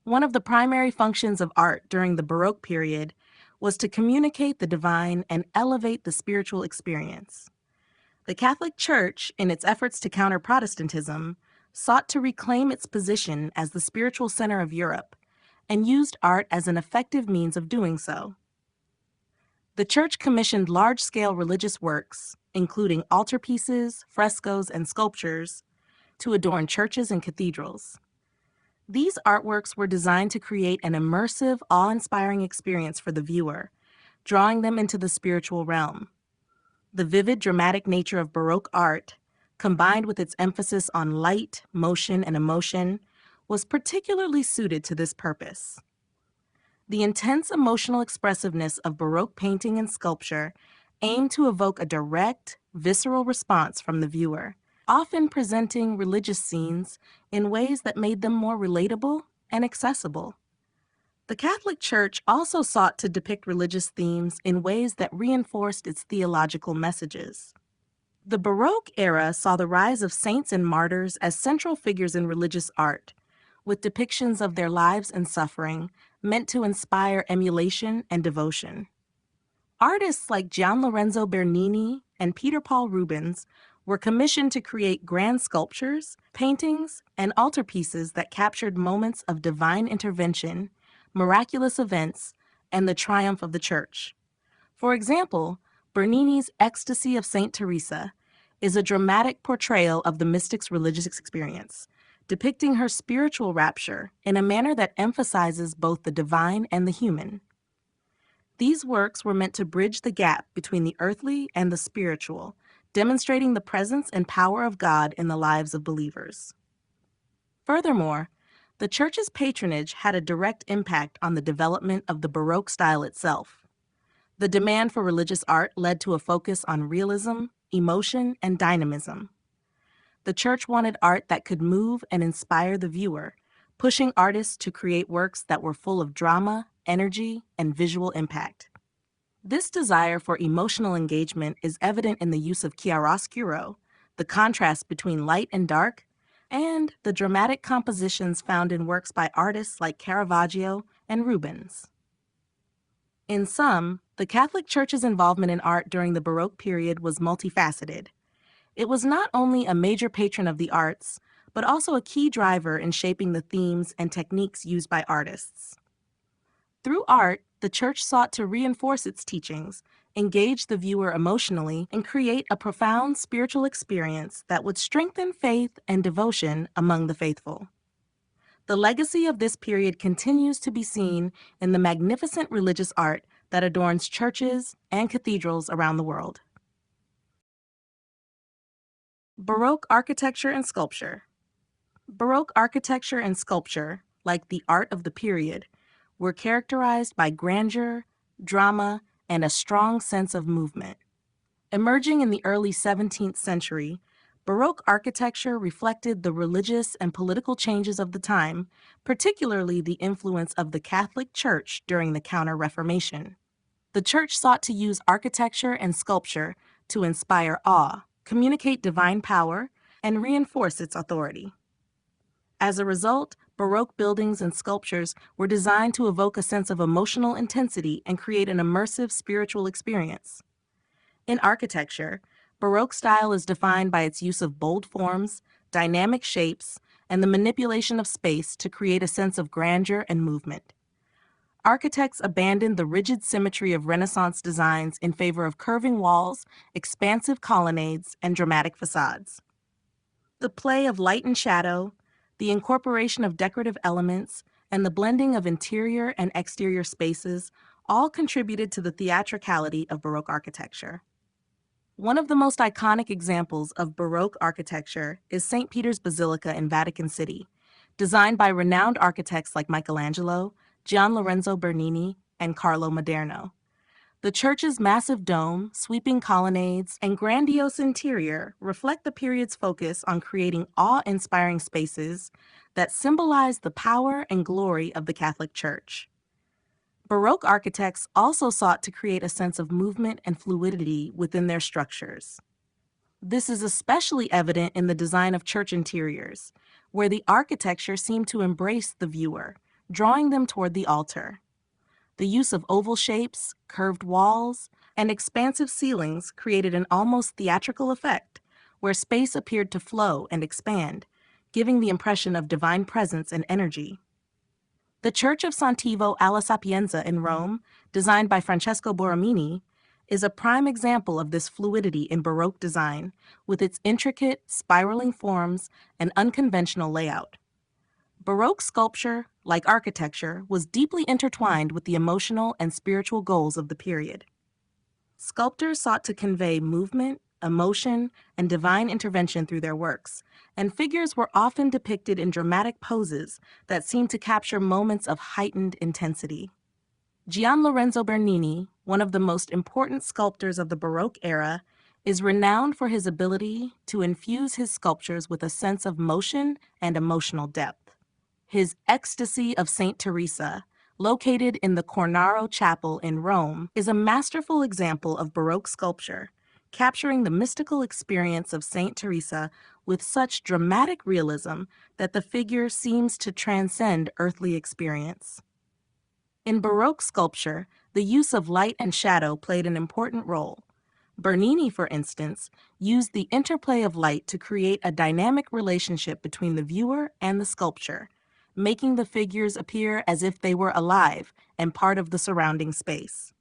One of the primary functions of art during the Baroque period was to communicate the divine and elevate the spiritual experience. The Catholic Church, in its efforts to counter Protestantism, sought to reclaim its position as the spiritual center of Europe and used art as an effective means of doing so. The Church commissioned large-scale religious works, including altarpieces, frescoes, and sculptures, to adorn churches and cathedrals. These artworks were designed to create an immersive, awe-inspiring experience for the viewer, drawing them into the spiritual realm. The vivid, dramatic nature of Baroque art, combined with its emphasis on light, motion, and emotion, was particularly suited to this purpose. The intense emotional expressiveness of Baroque painting and sculpture aimed to evoke a direct, visceral response from the viewer, often presenting religious scenes in ways that made them more relatable and accessible. The Catholic Church also sought to depict religious themes in ways that reinforced its theological messages. The Baroque era saw the rise of saints and martyrs as central figures in religious art, with depictions of their lives and suffering meant to inspire emulation and devotion. Artists like Gian Lorenzo Bernini and Peter Paul Rubens were commissioned to create grand sculptures, paintings, and altarpieces that captured moments of divine intervention, miraculous events, and the triumph of the Church. For example, Bernini's Ecstasy of Saint Teresa is a dramatic portrayal of the mystic's religious experience, depicting her spiritual rapture in a manner that emphasizes both the divine and the human. These works were meant to bridge the gap between the earthly and the spiritual, demonstrating the presence and power of God in the lives of believers. Furthermore, the Church's patronage had a direct impact on the development of the Baroque style itself. The demand for religious art led to a focus on realism, emotion, and dynamism. The Church wanted art that could move and inspire the viewer, pushing artists to create works that were full of drama, energy, and visual impact. This desire for emotional engagement is evident in the use of chiaroscuro, the contrast between light and dark, and the dramatic compositions found in works by artists like Caravaggio and Rubens. In sum, the Catholic Church's involvement in art during the Baroque period was multifaceted. It was not only a major patron of the arts, but also a key driver in shaping the themes and techniques used by artists. Through art, the Church sought to reinforce its teachings, engage the viewer emotionally, and create a profound spiritual experience that would strengthen faith and devotion among the faithful. The legacy of this period continues to be seen in the magnificent religious art that adorns churches and cathedrals around the world. Baroque architecture and sculpture. Baroque architecture and sculpture, like the art of the period, were characterized by grandeur, drama, and a strong sense of movement. Emerging in the early 17th century, Baroque architecture reflected the religious and political changes of the time, particularly the influence of the Catholic Church during the Counter-Reformation. The Church sought to use architecture and sculpture to inspire awe, communicate divine power, and reinforce its authority. As a result, Baroque buildings and sculptures were designed to evoke a sense of emotional intensity and create an immersive spiritual experience. In architecture, Baroque style is defined by its use of bold forms, dynamic shapes, and the manipulation of space to create a sense of grandeur and movement. Architects abandoned the rigid symmetry of Renaissance designs in favor of curving walls, expansive colonnades, and dramatic facades. The play of light and shadow, the incorporation of decorative elements, and the blending of interior and exterior spaces all contributed to the theatricality of Baroque architecture. One of the most iconic examples of Baroque architecture is St. Peter's Basilica in Vatican City, designed by renowned architects like Michelangelo, Gian Lorenzo Bernini, and Carlo Maderno. The church's massive dome, sweeping colonnades, and grandiose interior reflect the period's focus on creating awe-inspiring spaces that symbolize the power and glory of the Catholic Church. Baroque architects also sought to create a sense of movement and fluidity within their structures. This is especially evident in the design of church interiors, where the architecture seemed to embrace the viewer, drawing them toward the altar. The use of oval shapes, curved walls, and expansive ceilings created an almost theatrical effect, where space appeared to flow and expand, giving the impression of divine presence and energy. The Church of Santivo alla Sapienza in Rome, designed by Francesco Borromini, is a prime example of this fluidity in Baroque design, with its intricate, spiraling forms and unconventional layout. Baroque sculpture, like architecture, was deeply intertwined with the emotional and spiritual goals of the period. Sculptors sought to convey movement, emotion, and divine intervention through their works, and figures were often depicted in dramatic poses that seemed to capture moments of heightened intensity. Gian Lorenzo Bernini, one of the most important sculptors of the Baroque era, is renowned for his ability to infuse his sculptures with a sense of motion and emotional depth. His Ecstasy of Saint Teresa, located in the Cornaro Chapel in Rome, is a masterful example of Baroque sculpture, capturing the mystical experience of Saint Teresa with such dramatic realism that the figure seems to transcend earthly experience. In Baroque sculpture, the use of light and shadow played an important role. Bernini, for instance, used the interplay of light to create a dynamic relationship between the viewer and the sculpture, making the figures appear as if they were alive and part of the surrounding space.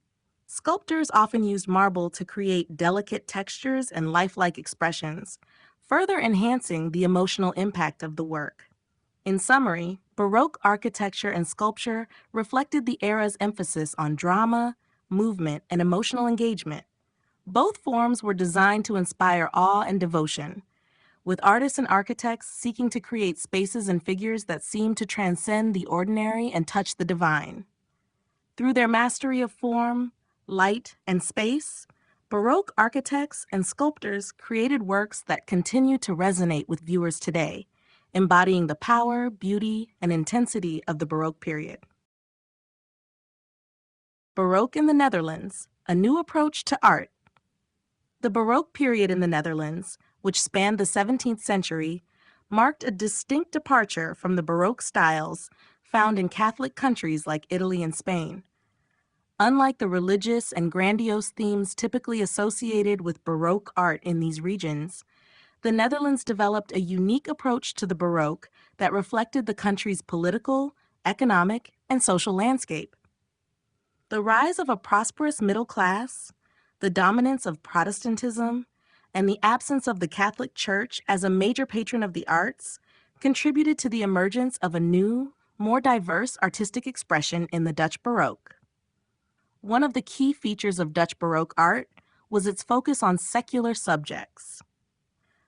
Sculptors often used marble to create delicate textures and lifelike expressions, further enhancing the emotional impact of the work. In summary, Baroque architecture and sculpture reflected the era's emphasis on drama, movement, and emotional engagement. Both forms were designed to inspire awe and devotion, with artists and architects seeking to create spaces and figures that seem to transcend the ordinary and touch the divine. Through their mastery of form, light, and space, Baroque architects and sculptors created works that continue to resonate with viewers today, embodying the power, beauty, and intensity of the Baroque period. Baroque in the Netherlands, a new approach to art. The Baroque period in the Netherlands, which spanned the 17th century, marked a distinct departure from the Baroque styles found in Catholic countries like Italy and Spain. Unlike the religious and grandiose themes typically associated with Baroque art in these regions, the Netherlands developed a unique approach to the Baroque that reflected the country's political, economic, and social landscape. The rise of a prosperous middle class, the dominance of Protestantism, and the absence of the Catholic Church as a major patron of the arts contributed to the emergence of a new, more diverse artistic expression in the Dutch Baroque. One of the key features of Dutch Baroque art was its focus on secular subjects.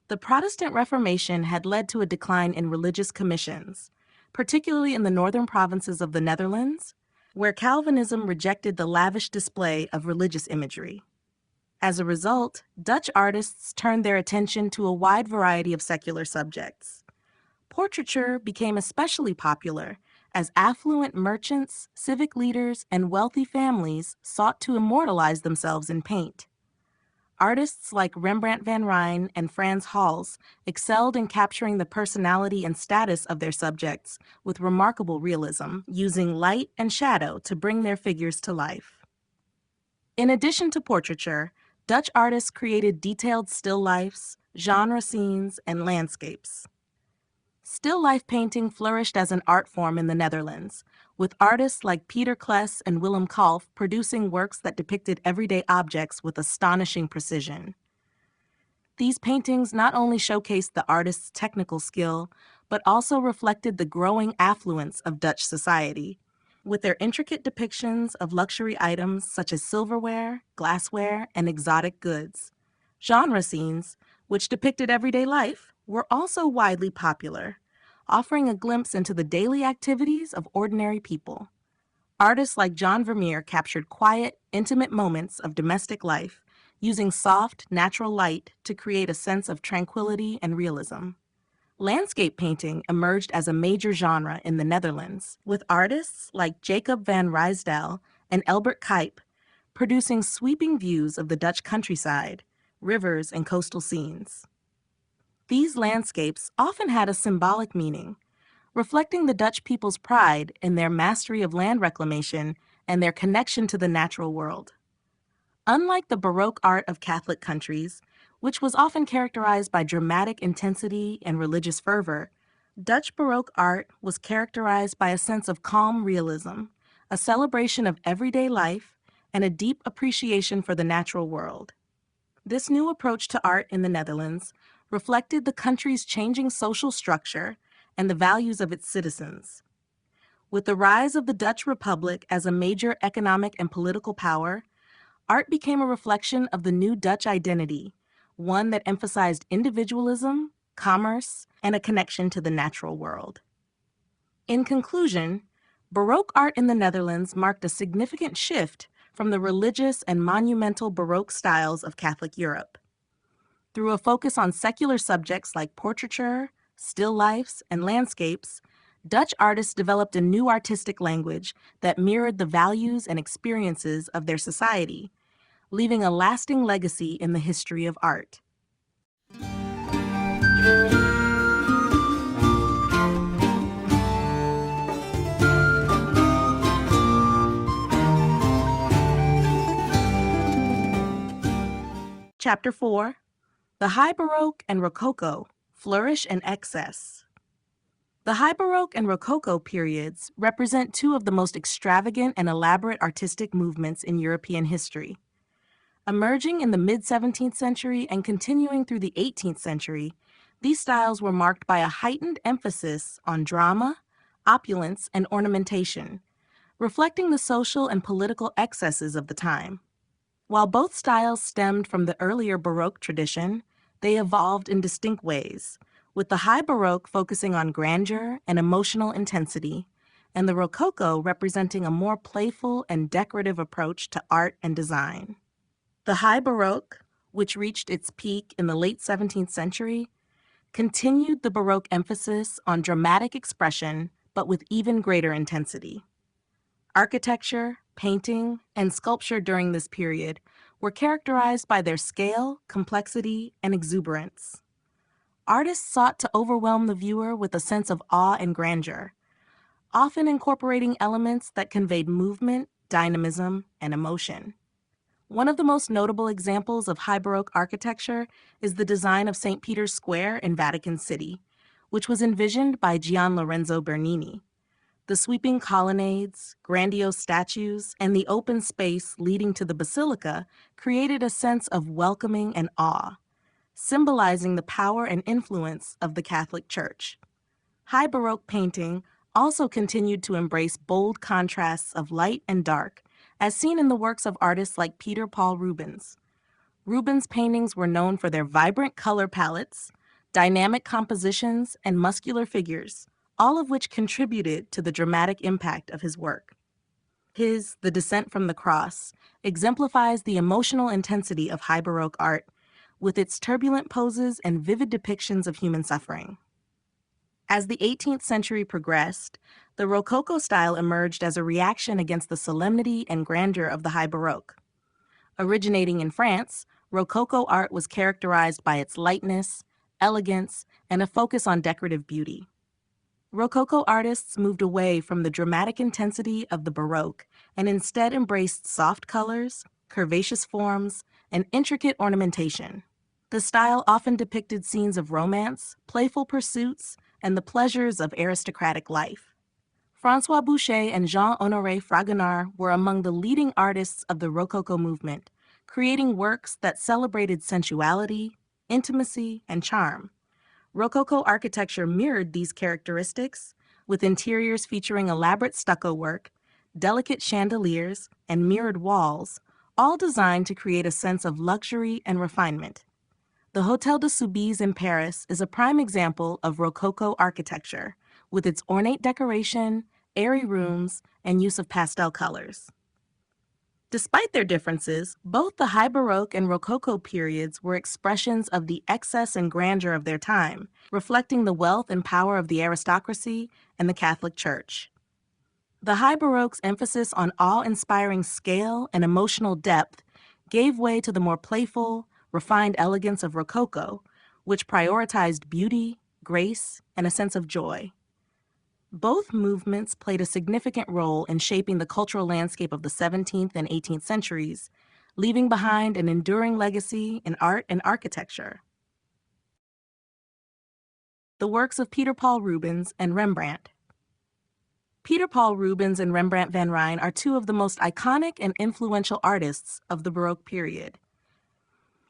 The Protestant Reformation had led to a decline in religious commissions, particularly in the northern provinces of the Netherlands, where Calvinism rejected the lavish display of religious imagery. As a result, Dutch artists turned their attention to a wide variety of secular subjects. Portraiture became especially popular as affluent merchants, civic leaders, and wealthy families sought to immortalize themselves in paint. Artists like Rembrandt van Rijn and Frans Hals excelled in capturing the personality and status of their subjects with remarkable realism, using light and shadow to bring their figures to life. In addition to portraiture, Dutch artists created detailed still lifes, genre scenes, and landscapes. Still life painting flourished as an art form in the Netherlands, with artists like Peter Kles and Willem Kalf producing works that depicted everyday objects with astonishing precision. These paintings not only showcased the artist's technical skill, but also reflected the growing affluence of Dutch society, with their intricate depictions of luxury items such as silverware, glassware, and exotic goods. Genre scenes, which depicted everyday life, were also widely popular, offering a glimpse into the daily activities of ordinary people. Artists like John Vermeer captured quiet, intimate moments of domestic life, using soft, natural light to create a sense of tranquility and realism. Landscape painting emerged as a major genre in the Netherlands, with artists like Jacob van Ruysdael and Elbert Cuyp producing sweeping views of the Dutch countryside, rivers, and coastal scenes. These landscapes often had a symbolic meaning, reflecting the Dutch people's pride in their mastery of land reclamation and their connection to the natural world. Unlike the Baroque art of Catholic countries, which was often characterized by dramatic intensity and religious fervor, Dutch Baroque art was characterized by a sense of calm realism, a celebration of everyday life, and a deep appreciation for the natural world. This new approach to art in the Netherlands reflected the country's changing social structure and the values of its citizens. With the rise of the Dutch Republic as a major economic and political power, art became a reflection of the new Dutch identity, one that emphasized individualism, commerce, and a connection to the natural world. In conclusion, Baroque art in the Netherlands marked a significant shift from the religious and monumental Baroque styles of Catholic Europe. Through a focus on secular subjects like portraiture, still lifes, and landscapes, Dutch artists developed a new artistic language that mirrored the values and experiences of their society, leaving a lasting legacy in the history of art. Chapter 4: The High Baroque and Rococo, Flourish and Excess. The High Baroque and Rococo periods represent two of the most extravagant and elaborate artistic movements in European history. Emerging in the mid-17th century and continuing through the 18th century, these styles were marked by a heightened emphasis on drama, opulence, and ornamentation, reflecting the social and political excesses of the time. While both styles stemmed from the earlier Baroque tradition, they evolved in distinct ways, with the High Baroque focusing on grandeur and emotional intensity, and the Rococo representing a more playful and decorative approach to art and design. The High Baroque, which reached its peak in the late 17th century, continued the Baroque emphasis on dramatic expression, but with even greater intensity. Architecture, painting, and sculpture during this period were characterized by their scale, complexity, and exuberance. Artists sought to overwhelm the viewer with a sense of awe and grandeur, often incorporating elements that conveyed movement, dynamism, and emotion. One of the most notable examples of High Baroque architecture is the design of St. Peter's Square in Vatican City, which was envisioned by Gian Lorenzo Bernini. The sweeping colonnades, grandiose statues, and the open space leading to the basilica created a sense of welcoming and awe, symbolizing the power and influence of the Catholic Church. High Baroque painting also continued to embrace bold contrasts of light and dark, as seen in the works of artists like Peter Paul Rubens. Rubens' paintings were known for their vibrant color palettes, dynamic compositions, and muscular figures, all of which contributed to the dramatic impact of his work. His The Descent from the Cross exemplifies the emotional intensity of High Baroque art, with its turbulent poses and vivid depictions of human suffering. As the 18th century progressed, the Rococo style emerged as a reaction against the solemnity and grandeur of the High Baroque. Originating in France, Rococo art was characterized by its lightness, elegance, and a focus on decorative beauty. Rococo artists moved away from the dramatic intensity of the Baroque and instead embraced soft colors, curvaceous forms, and intricate ornamentation. The style often depicted scenes of romance, playful pursuits, and the pleasures of aristocratic life. François Boucher and Jean-Honoré Fragonard were among the leading artists of the Rococo movement, creating works that celebrated sensuality, intimacy, and charm. Rococo architecture mirrored these characteristics, with interiors featuring elaborate stucco work, delicate chandeliers, and mirrored walls, all designed to create a sense of luxury and refinement. The Hôtel de Soubise in Paris is a prime example of Rococo architecture, with its ornate decoration, airy rooms, and use of pastel colors. Despite their differences, both the High Baroque and Rococo periods were expressions of the excess and grandeur of their time, reflecting the wealth and power of the aristocracy and the Catholic Church. The High Baroque's emphasis on awe-inspiring scale and emotional depth gave way to the more playful, refined elegance of Rococo, which prioritized beauty, grace, and a sense of joy. Both movements played a significant role in shaping the cultural landscape of the 17th and 18th centuries, leaving behind an enduring legacy in art and architecture. The works of Peter Paul Rubens and Rembrandt. Peter Paul Rubens and Rembrandt van Rijn are two of the most iconic and influential artists of the Baroque period.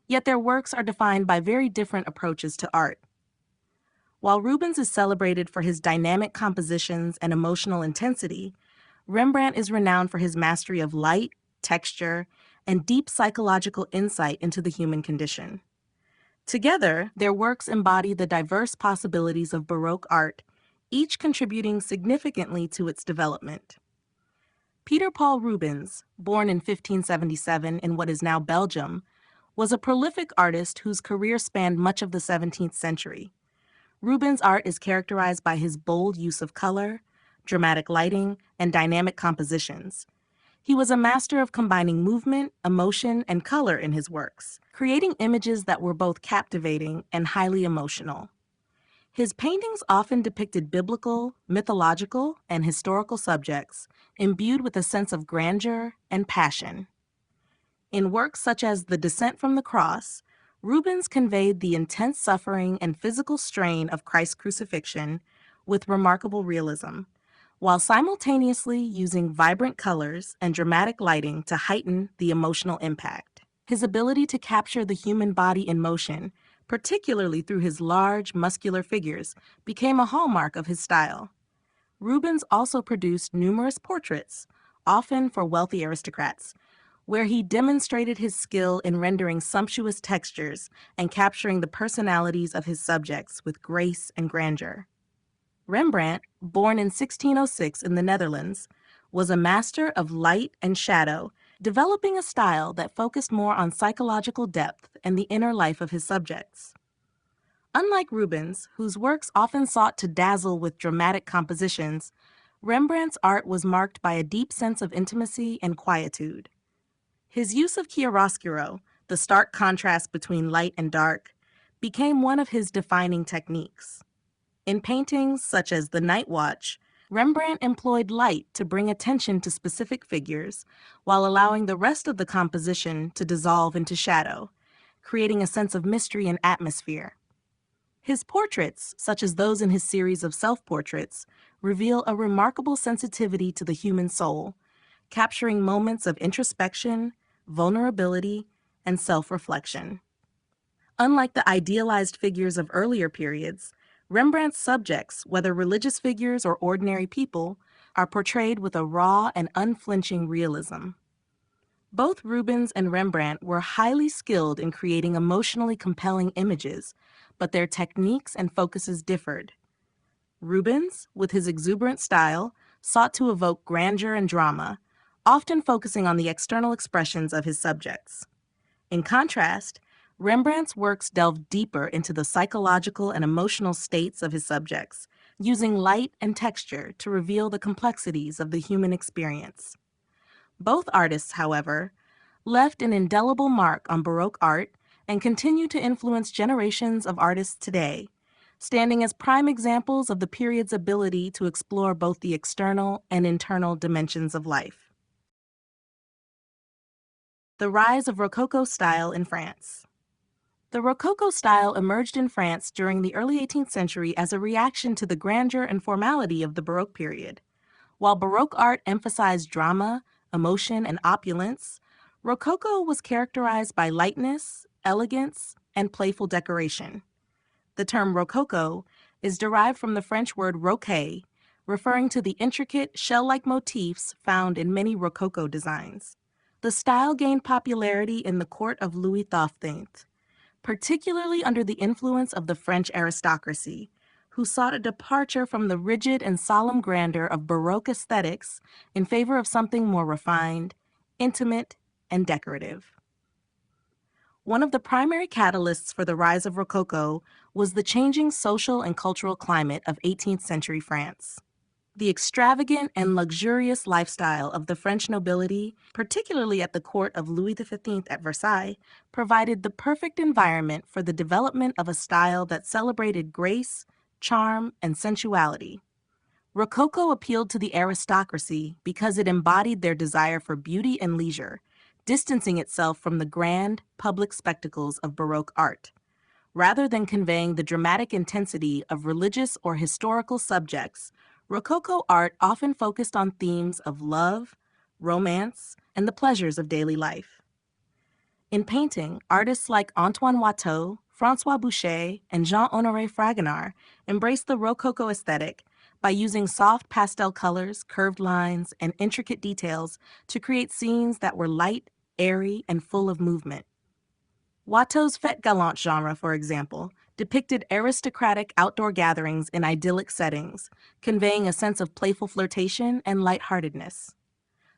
Yet their works are defined by very different approaches to art. While Rubens is celebrated for his dynamic compositions and emotional intensity, Rembrandt is renowned for his mastery of light, texture, and deep psychological insight into the human condition. Together, their works embody the diverse possibilities of Baroque art, each contributing significantly to its development. Peter Paul Rubens, born in 1577 in what is now Belgium, was a prolific artist whose career spanned much of the 17th century. Rubens' art is characterized by his bold use of color, dramatic lighting, and dynamic compositions. He was a master of combining movement, emotion, and color in his works, creating images that were both captivating and highly emotional. His paintings often depicted biblical, mythological, and historical subjects, imbued with a sense of grandeur and passion. In works such as The Descent from the Cross, Rubens conveyed the intense suffering and physical strain of Christ's crucifixion with remarkable realism, while simultaneously using vibrant colors and dramatic lighting to heighten the emotional impact. His ability to capture the human body in motion, particularly through his large, muscular figures, became a hallmark of his style. Rubens also produced numerous portraits, often for wealthy aristocrats, where he demonstrated his skill in rendering sumptuous textures and capturing the personalities of his subjects with grace and grandeur. Rembrandt, born in 1606 in the Netherlands, was a master of light and shadow, developing a style that focused more on psychological depth and the inner life of his subjects. Unlike Rubens, whose works often sought to dazzle with dramatic compositions, Rembrandt's art was marked by a deep sense of intimacy and quietude. His use of chiaroscuro, the stark contrast between light and dark, became one of his defining techniques. In paintings such as The Night Watch, Rembrandt employed light to bring attention to specific figures while allowing the rest of the composition to dissolve into shadow, creating a sense of mystery and atmosphere. His portraits, such as those in his series of self-portraits, reveal a remarkable sensitivity to the human soul, capturing moments of introspection, vulnerability, and self-reflection. Unlike the idealized figures of earlier periods, Rembrandt's subjects, whether religious figures or ordinary people, are portrayed with a raw and unflinching realism. Both Rubens and Rembrandt were highly skilled in creating emotionally compelling images, but their techniques and focuses differed. Rubens, with his exuberant style, sought to evoke grandeur and drama, often focusing on the external expressions of his subjects. In contrast, Rembrandt's works delved deeper into the psychological and emotional states of his subjects, using light and texture to reveal the complexities of the human experience. Both artists, however, left an indelible mark on Baroque art and continue to influence generations of artists today, standing as prime examples of the period's ability to explore both the external and internal dimensions of life. The rise of Rococo style in France. The Rococo style emerged in France during the early 18th century as a reaction to the grandeur and formality of the Baroque period. While Baroque art emphasized drama, emotion, and opulence, Rococo was characterized by lightness, elegance, and playful decoration. The term Rococo is derived from the French word roquet, referring to the intricate, shell-like motifs found in many Rococo designs. The style gained popularity in the court of Louis XIII, particularly under the influence of the French aristocracy, who sought a departure from the rigid and solemn grandeur of Baroque aesthetics in favor of something more refined, intimate, and decorative. One of the primary catalysts for the rise of Rococo was the changing social and cultural climate of 18th century France. The extravagant and luxurious lifestyle of the French nobility, particularly at the court of Louis XV at Versailles, provided the perfect environment for the development of a style that celebrated grace, charm, and sensuality. Rococo appealed to the aristocracy because it embodied their desire for beauty and leisure, distancing itself from the grand, public spectacles of Baroque art. Rather than conveying the dramatic intensity of religious or historical subjects, Rococo art often focused on themes of love, romance, and the pleasures of daily life. In painting, artists like Antoine Watteau, François Boucher, and Jean-Honoré Fragonard embraced the Rococo aesthetic by using soft pastel colors, curved lines, and intricate details to create scenes that were light, airy, and full of movement. Watteau's fête galante genre, for example, depicted aristocratic outdoor gatherings in idyllic settings, conveying a sense of playful flirtation and lightheartedness.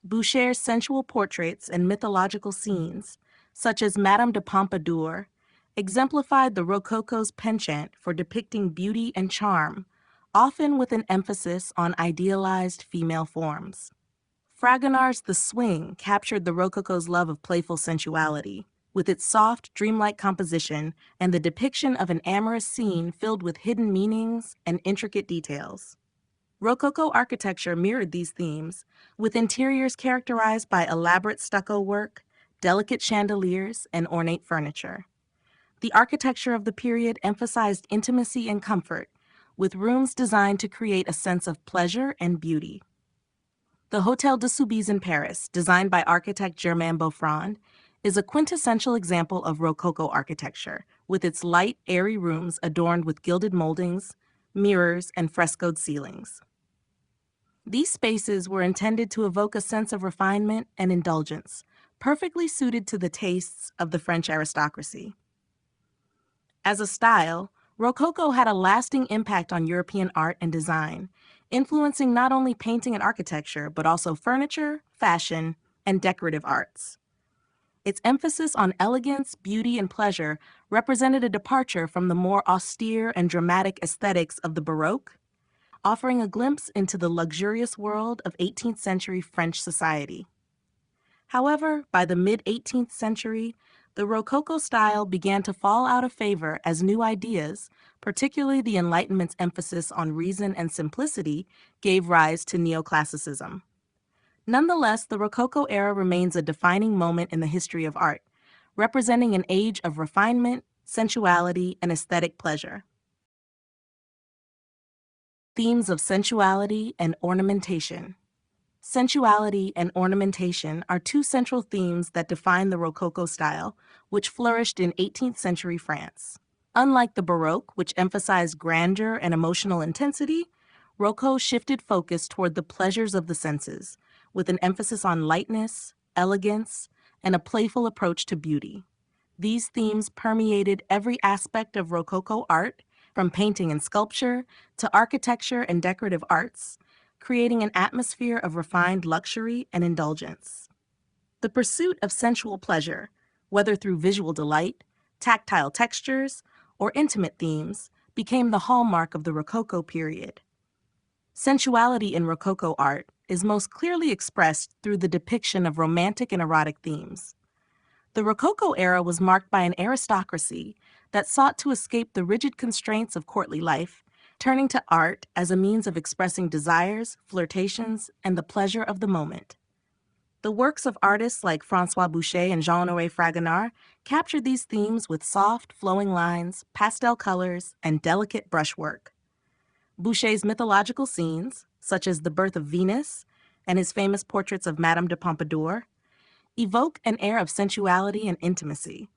Boucher's sensual portraits and mythological scenes, such as Madame de Pompadour, exemplified the Rococo's penchant for depicting beauty and charm, often with an emphasis on idealized female forms. Fragonard's The Swing captured the Rococo's love of playful sensuality, with its soft, dreamlike composition and the depiction of an amorous scene filled with hidden meanings and intricate details. Rococo architecture mirrored these themes, with interiors characterized by elaborate stucco work, delicate chandeliers, and ornate furniture. The architecture of the period emphasized intimacy and comfort, with rooms designed to create a sense of pleasure and beauty. The Hôtel de Soubise in Paris, designed by architect Germain Beaufrand, is a quintessential example of Rococo architecture, with its light, airy rooms adorned with gilded moldings, mirrors, and frescoed ceilings. These spaces were intended to evoke a sense of refinement and indulgence, perfectly suited to the tastes of the French aristocracy. As a style, Rococo had a lasting impact on European art and design, influencing not only painting and architecture, but also furniture, fashion, and decorative arts. Its emphasis on elegance, beauty, and pleasure represented a departure from the more austere and dramatic aesthetics of the Baroque, offering a glimpse into the luxurious world of 18th century French society. However, by the mid-18th century, the Rococo style began to fall out of favor as new ideas, particularly the Enlightenment's emphasis on reason and simplicity, gave rise to neoclassicism. Nonetheless, the Rococo era remains a defining moment in the history of art, representing an age of refinement, sensuality, and aesthetic pleasure. Themes of sensuality and ornamentation. Sensuality and ornamentation are two central themes that define the Rococo style, which flourished in 18th century France. Unlike the Baroque, which emphasized grandeur and emotional intensity, Rococo shifted focus toward the pleasures of the senses, with an emphasis on lightness, elegance, and a playful approach to beauty. These themes permeated every aspect of Rococo art, from painting and sculpture to architecture and decorative arts, creating an atmosphere of refined luxury and indulgence. The pursuit of sensual pleasure, whether through visual delight, tactile textures, or intimate themes, became the hallmark of the Rococo period. Sensuality in Rococo art is most clearly expressed through the depiction of romantic and erotic themes. The Rococo era was marked by an aristocracy that sought to escape the rigid constraints of courtly life, turning to art as a means of expressing desires, flirtations, and the pleasure of the moment. The works of artists like François Boucher and Jean-Honoré Fragonard captured these themes with soft, flowing lines, pastel colors, and delicate brushwork. Boucher's mythological scenes, such as The Birth of Venus and his famous portraits of Madame de Pompadour, evoke an air of sensuality and intimacy,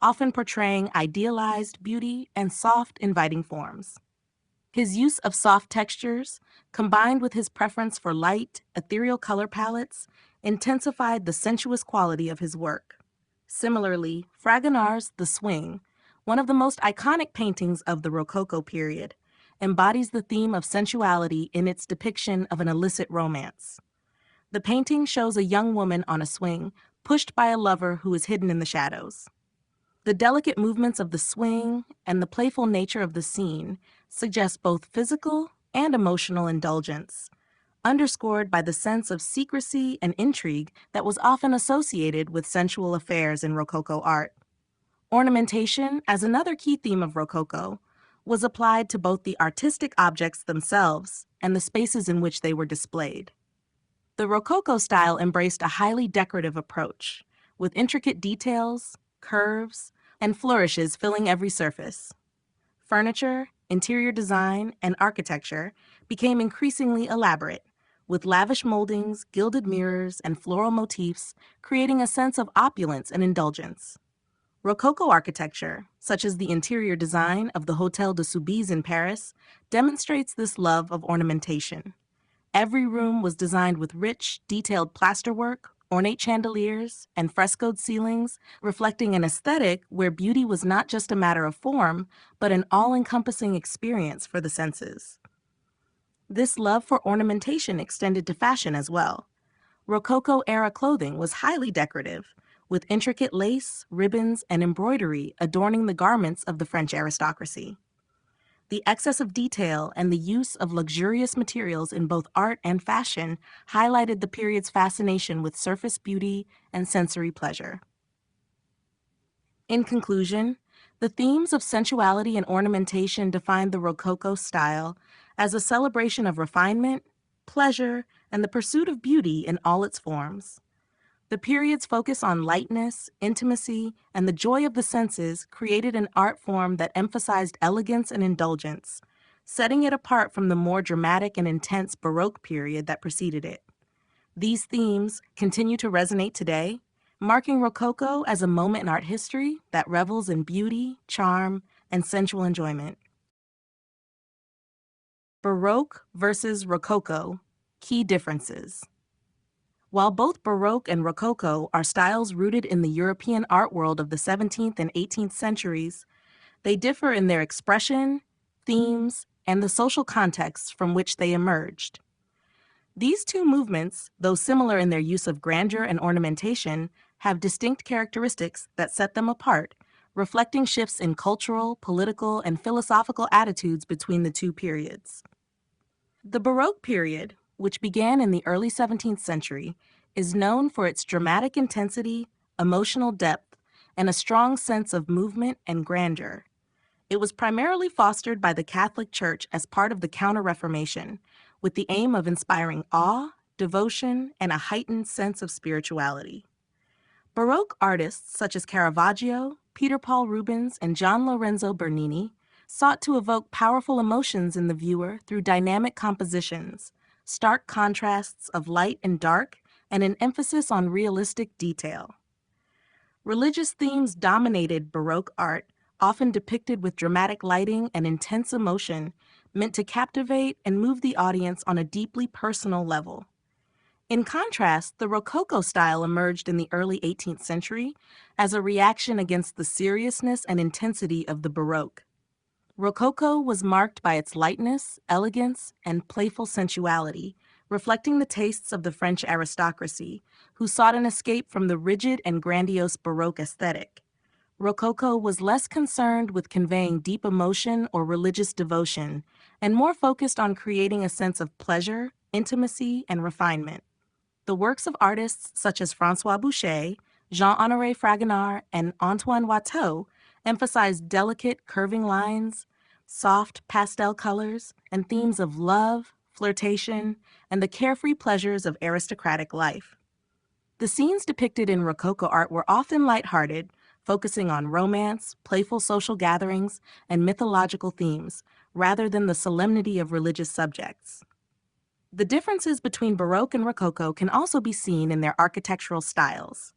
often portraying idealized beauty and soft, inviting forms. His use of soft textures, combined with his preference for light, ethereal color palettes, intensified the sensuous quality of his work. Similarly, Fragonard's The Swing, one of the most iconic paintings of the Rococo period, embodies the theme of sensuality in its depiction of an illicit romance. The painting shows a young woman on a swing, pushed by a lover who is hidden in the shadows. The delicate movements of the swing and the playful nature of the scene suggest both physical and emotional indulgence, underscored by the sense of secrecy and intrigue that was often associated with sensual affairs in Rococo art. Ornamentation, as another key theme of Rococo, was applied to both the artistic objects themselves and the spaces in which they were displayed. The Rococo style embraced a highly decorative approach, with intricate details, curves, and flourishes filling every surface. Furniture, interior design, and architecture became increasingly elaborate, with lavish moldings, gilded mirrors, and floral motifs creating a sense of opulence and indulgence. Rococo architecture, such as the interior design of the Hôtel de Soubise in Paris, demonstrates this love of ornamentation. Every room was designed with rich, detailed plasterwork, ornate chandeliers, and frescoed ceilings, reflecting an aesthetic where beauty was not just a matter of form, but an all-encompassing experience for the senses. This love for ornamentation extended to fashion as well. Rococo-era clothing was highly decorative, with intricate lace, ribbons, and embroidery adorning the garments of the French aristocracy. The excess of detail and the use of luxurious materials in both art and fashion highlighted the period's fascination with surface beauty and sensory pleasure. In conclusion, the themes of sensuality and ornamentation defined the Rococo style as a celebration of refinement, pleasure, and the pursuit of beauty in all its forms. The period's focus on lightness, intimacy, and the joy of the senses created an art form that emphasized elegance and indulgence, setting it apart from the more dramatic and intense Baroque period that preceded it. These themes continue to resonate today, marking Rococo as a moment in art history that revels in beauty, charm, and sensual enjoyment. Baroque versus Rococo, key differences. While both Baroque and Rococo are styles rooted in the European art world of the 17th and 18th centuries, they differ in their expression, themes, and the social contexts from which they emerged. These two movements, though similar in their use of grandeur and ornamentation, have distinct characteristics that set them apart, reflecting shifts in cultural, political, and philosophical attitudes between the two periods. The Baroque period, which began in the early 17th century, is known for its dramatic intensity, emotional depth, and a strong sense of movement and grandeur. It was primarily fostered by the Catholic Church as part of the Counter-Reformation, with the aim of inspiring awe, devotion, and a heightened sense of spirituality. Baroque artists such as Caravaggio, Peter Paul Rubens, and Gian Lorenzo Bernini sought to evoke powerful emotions in the viewer through dynamic compositions, stark contrasts of light and dark, and an emphasis on realistic detail. Religious themes dominated Baroque art, often depicted with dramatic lighting and intense emotion, meant to captivate and move the audience on a deeply personal level. In contrast, the Rococo style emerged in the early 18th century as a reaction against the seriousness and intensity of the Baroque. Rococo was marked by its lightness, elegance, and playful sensuality, reflecting the tastes of the French aristocracy, who sought an escape from the rigid and grandiose Baroque aesthetic. Rococo was less concerned with conveying deep emotion or religious devotion, and more focused on creating a sense of pleasure, intimacy, and refinement. The works of artists such as François Boucher, Jean-Honoré Fragonard, and Antoine Watteau emphasized delicate, curving lines, soft pastel colors, and themes of love, flirtation, and the carefree pleasures of aristocratic life. The scenes depicted in Rococo art were often lighthearted, focusing on romance, playful social gatherings, and mythological themes, rather than the solemnity of religious subjects. The differences between Baroque and Rococo can also be seen in their architectural styles.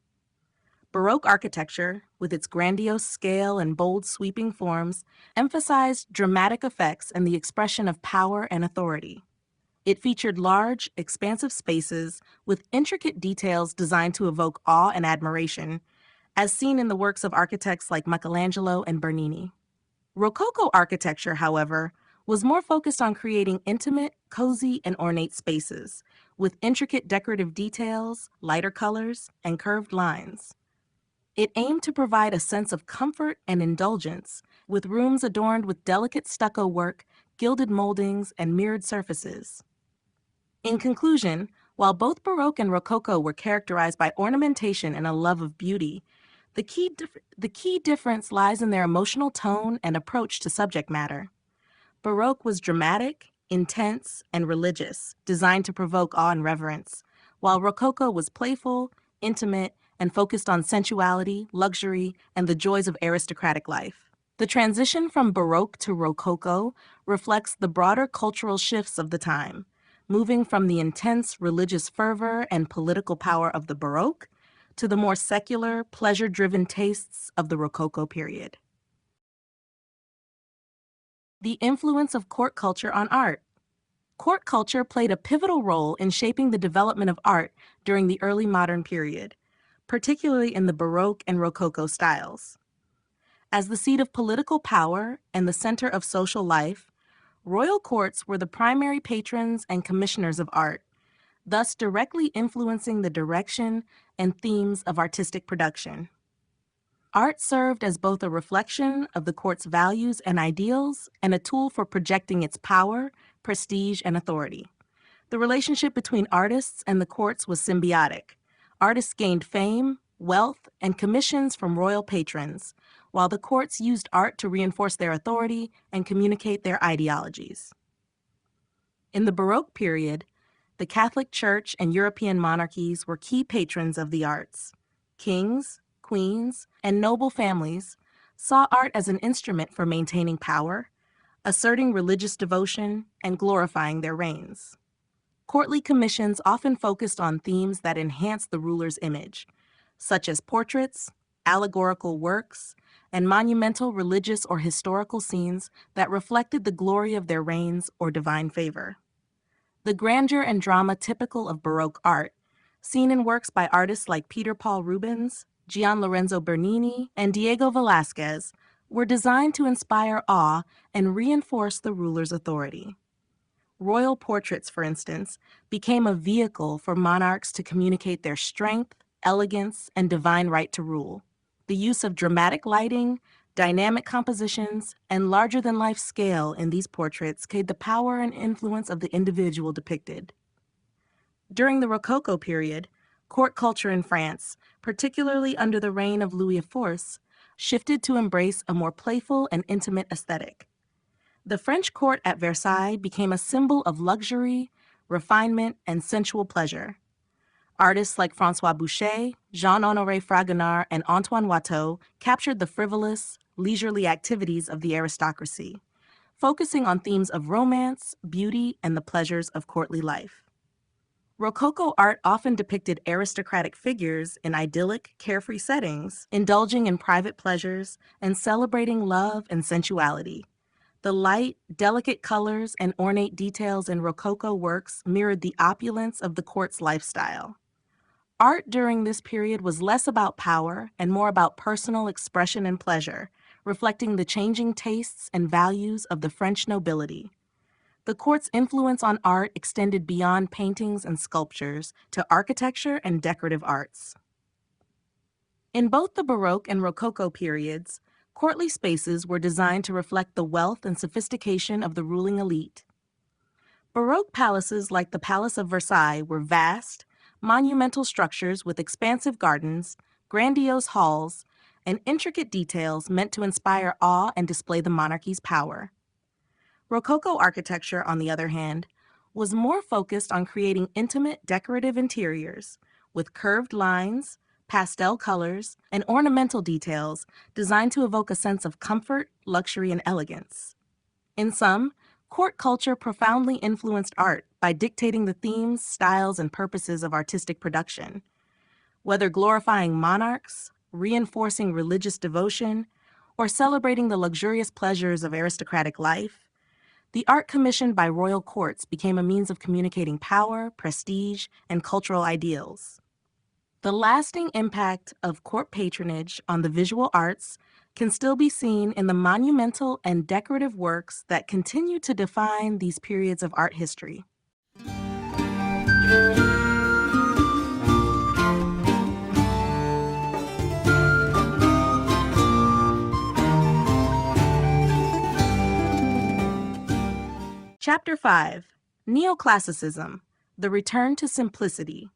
Baroque architecture, with its grandiose scale and bold sweeping forms, emphasized dramatic effects and the expression of power and authority. It featured large, expansive spaces with intricate details designed to evoke awe and admiration, as seen in the works of architects like Michelangelo and Bernini. Rococo architecture, however, was more focused on creating intimate, cozy, and ornate spaces, with intricate decorative details, lighter colors, and curved lines. It aimed to provide a sense of comfort and indulgence, with rooms adorned with delicate stucco work, gilded moldings, and mirrored surfaces. In conclusion, while both Baroque and Rococo were characterized by ornamentation and a love of beauty, the key difference lies in their emotional tone and approach to subject matter. Baroque was dramatic, intense, and religious, designed to provoke awe and reverence, while Rococo was playful, intimate, and focused on sensuality, luxury, and the joys of aristocratic life. The transition from Baroque to Rococo reflects the broader cultural shifts of the time, moving from the intense religious fervor and political power of the Baroque to the more secular, pleasure-driven tastes of the Rococo period. The influence of court culture on art. Court culture played a pivotal role in shaping the development of art during the early modern period, particularly in the Baroque and Rococo styles. As the seat of political power and the center of social life, royal courts were the primary patrons and commissioners of art, thus directly influencing the direction and themes of artistic production. Art served as both a reflection of the court's values and ideals and a tool for projecting its power, prestige, and authority. The relationship between artists and the courts was symbiotic. Artists gained fame, wealth, and commissions from royal patrons, while the courts used art to reinforce their authority and communicate their ideologies. In the Baroque period, the Catholic Church and European monarchies were key patrons of the arts. Kings, queens, and noble families saw art as an instrument for maintaining power, asserting religious devotion, and glorifying their reigns. Courtly commissions often focused on themes that enhanced the ruler's image, such as portraits, allegorical works, and monumental religious or historical scenes that reflected the glory of their reigns or divine favor. The grandeur and drama typical of Baroque art, seen in works by artists like Peter Paul Rubens, Gian Lorenzo Bernini, and Diego Velázquez, were designed to inspire awe and reinforce the ruler's authority. Royal portraits, for instance, became a vehicle for monarchs to communicate their strength, elegance, and divine right to rule. The use of dramatic lighting, dynamic compositions, and larger-than-life scale in these portraits carried the power and influence of the individual depicted. During the Rococo period, court culture in France, particularly under the reign of Louis XIV, shifted to embrace a more playful and intimate aesthetic. The French court at Versailles became a symbol of luxury, refinement, and sensual pleasure. Artists like François Boucher, Jean-Honoré Fragonard, and Antoine Watteau captured the frivolous, leisurely activities of the aristocracy, focusing on themes of romance, beauty, and the pleasures of courtly life. Rococo art often depicted aristocratic figures in idyllic, carefree settings, indulging in private pleasures and celebrating love and sensuality. The light, delicate colors and ornate details in Rococo works mirrored the opulence of the court's lifestyle. Art during this period was less about power and more about personal expression and pleasure, reflecting the changing tastes and values of the French nobility. The court's influence on art extended beyond paintings and sculptures to architecture and decorative arts. In both the Baroque and Rococo periods, courtly spaces were designed to reflect the wealth and sophistication of the ruling elite. Baroque palaces like the Palace of Versailles were vast, monumental structures with expansive gardens, grandiose halls, and intricate details meant to inspire awe and display the monarchy's power. Rococo architecture, on the other hand, was more focused on creating intimate decorative interiors with curved lines, pastel colors, and ornamental details designed to evoke a sense of comfort, luxury, and elegance. In sum, court culture profoundly influenced art by dictating the themes, styles, and purposes of artistic production. Whether glorifying monarchs, reinforcing religious devotion, or celebrating the luxurious pleasures of aristocratic life, the art commissioned by royal courts became a means of communicating power, prestige, and cultural ideals. The lasting impact of court patronage on the visual arts, can still be seen in the monumental and decorative works that continue to define these periods of art history. Chapter 5: Neoclassicism, the Return to Simplicity.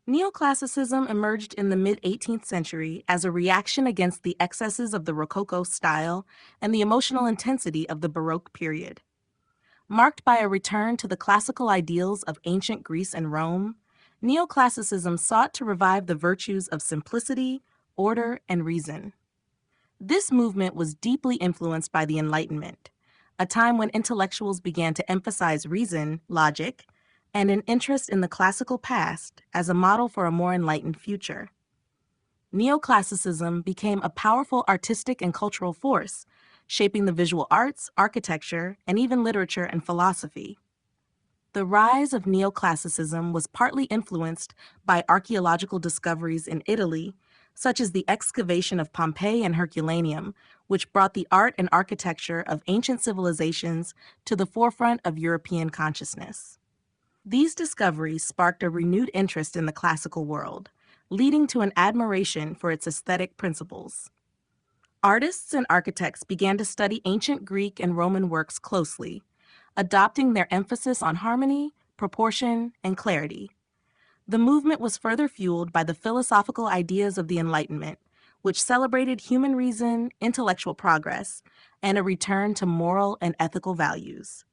Neoclassicism emerged in the mid-18th century as a reaction against the excesses of the Rococo style and the emotional intensity of the Baroque period. Marked by a return to the classical ideals of ancient Greece and Rome, Neoclassicism sought to revive the virtues of simplicity, order, and reason. This movement was deeply influenced by the Enlightenment, a time when intellectuals began to emphasize reason, logic, and an interest in the classical past as a model for a more enlightened future. Neoclassicism became a powerful artistic and cultural force, shaping the visual arts, architecture, and even literature and philosophy. The rise of neoclassicism was partly influenced by archaeological discoveries in Italy, such as the excavation of Pompeii and Herculaneum, which brought the art and architecture of ancient civilizations to the forefront of European consciousness. These discoveries sparked a renewed interest in the classical world, leading to an admiration for its aesthetic principles. Artists and architects began to study ancient Greek and Roman works closely, adopting their emphasis on harmony, proportion, and clarity. The movement was further fueled by the philosophical ideas of the Enlightenment, which celebrated human reason, intellectual progress, and a return to moral and ethical values.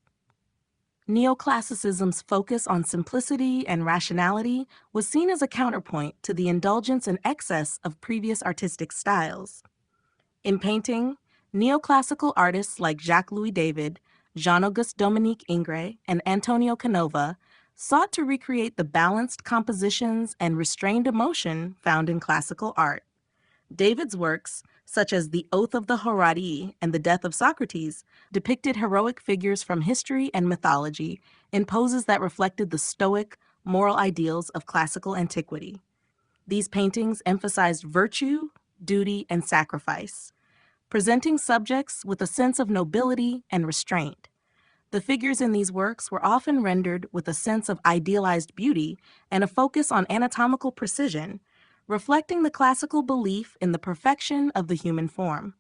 Neoclassicism's focus on simplicity and rationality was seen as a counterpoint to the indulgence and excess of previous artistic styles. In painting, neoclassical artists like Jacques-Louis David, Jean-Auguste Dominique Ingres, and Antonio Canova sought to recreate the balanced compositions and restrained emotion found in classical art. David's works, such as The Oath of the Horatii and The Death of Socrates, depicted heroic figures from history and mythology in poses that reflected the stoic, moral ideals of classical antiquity. These paintings emphasized virtue, duty, and sacrifice, presenting subjects with a sense of nobility and restraint. The figures in these works were often rendered with a sense of idealized beauty and a focus on anatomical precision, reflecting the classical belief in the perfection of the human form.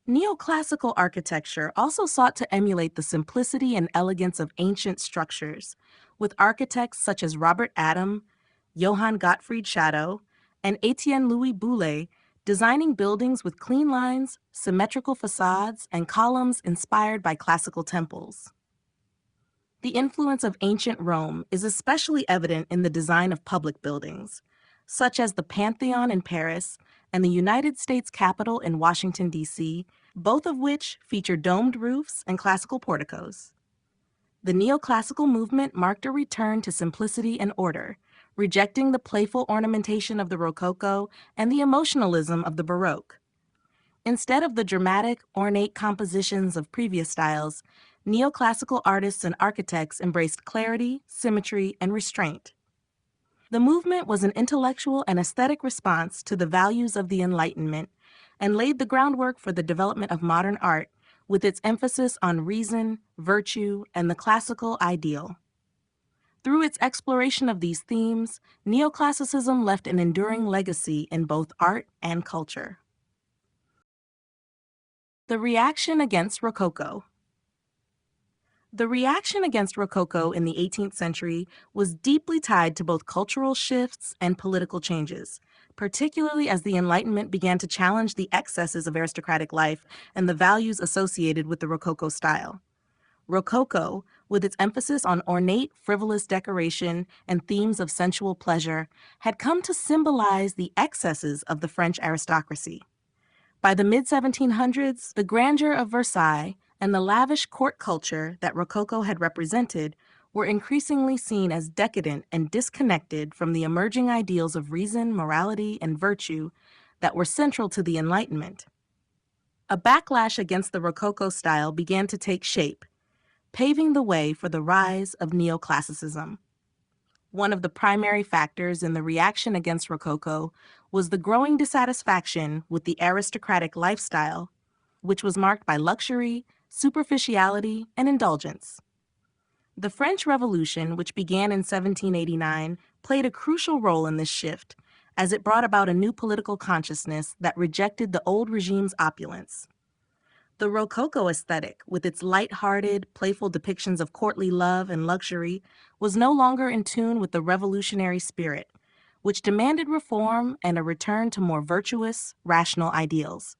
Neoclassical architecture also sought to emulate the simplicity and elegance of ancient structures, with architects such as Robert Adam, Johann Gottfried Schadow, and Étienne Louis Boulle designing buildings with clean lines, symmetrical facades, and columns inspired by classical temples. The influence of ancient Rome is especially evident in the design of public buildings, such as the Pantheon in Paris and the United States Capitol in Washington, D.C., both of which feature domed roofs and classical porticos. The neoclassical movement marked a return to simplicity and order, rejecting the playful ornamentation of the Rococo and the emotionalism of the Baroque. Instead of the dramatic, ornate compositions of previous styles, neoclassical artists and architects embraced clarity, symmetry, and restraint. The movement was an intellectual and aesthetic response to the values of the Enlightenment and laid the groundwork for the development of modern art with its emphasis on reason, virtue, and the classical ideal. Through its exploration of these themes, neoclassicism left an enduring legacy in both art and culture. The reaction against Rococo. The reaction against Rococo in the 18th century was deeply tied to both cultural shifts and political changes, particularly as the Enlightenment began to challenge the excesses of aristocratic life and the values associated with the Rococo style. Rococo, with its emphasis on ornate, frivolous decoration and themes of sensual pleasure, had come to symbolize the excesses of the French aristocracy. By the mid-1700s, the grandeur of Versailles and the lavish court culture that Rococo had represented were increasingly seen as decadent and disconnected from the emerging ideals of reason, morality, and virtue that were central to the Enlightenment. A backlash against the Rococo style began to take shape, paving the way for the rise of neoclassicism. One of the primary factors in the reaction against Rococo was the growing dissatisfaction with the aristocratic lifestyle, which was marked by luxury, superficiality, and indulgence. The French Revolution, which began in 1789, played a crucial role in this shift, as it brought about a new political consciousness that rejected the old regime's opulence. The Rococo aesthetic, with its light-hearted, playful depictions of courtly love and luxury, was no longer in tune with the revolutionary spirit, which demanded reform and a return to more virtuous, rational ideals.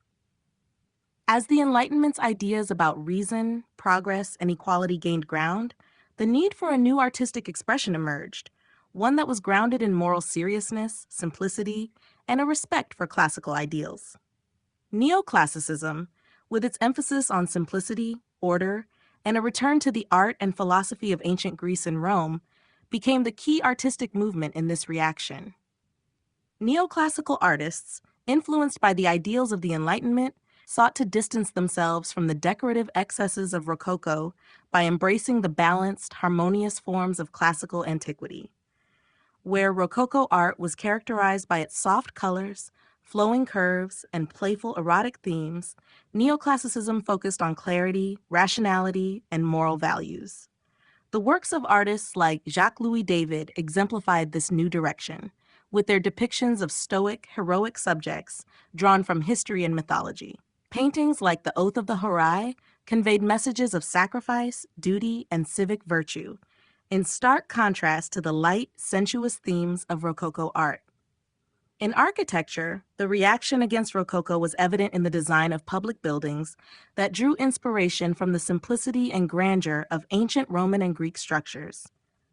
As the Enlightenment's ideas about reason, progress, and equality gained ground, the need for a new artistic expression emerged, one that was grounded in moral seriousness, simplicity, and a respect for classical ideals. Neoclassicism, with its emphasis on simplicity, order, and a return to the art and philosophy of ancient Greece and Rome, became the key artistic movement in this reaction. Neoclassical artists, influenced by the ideals of the Enlightenment, sought to distance themselves from the decorative excesses of Rococo by embracing the balanced, harmonious forms of classical antiquity. Where Rococo art was characterized by its soft colors, flowing curves, and playful erotic themes, Neoclassicism focused on clarity, rationality, and moral values. The works of artists like Jacques-Louis David exemplified this new direction, with their depictions of stoic, heroic subjects drawn from history and mythology. Paintings like The Oath of the Horai conveyed messages of sacrifice, duty, and civic virtue, in stark contrast to the light, sensuous themes of Rococo art. In architecture, the reaction against Rococo was evident in the design of public buildings that drew inspiration from the simplicity and grandeur of ancient Roman and Greek structures.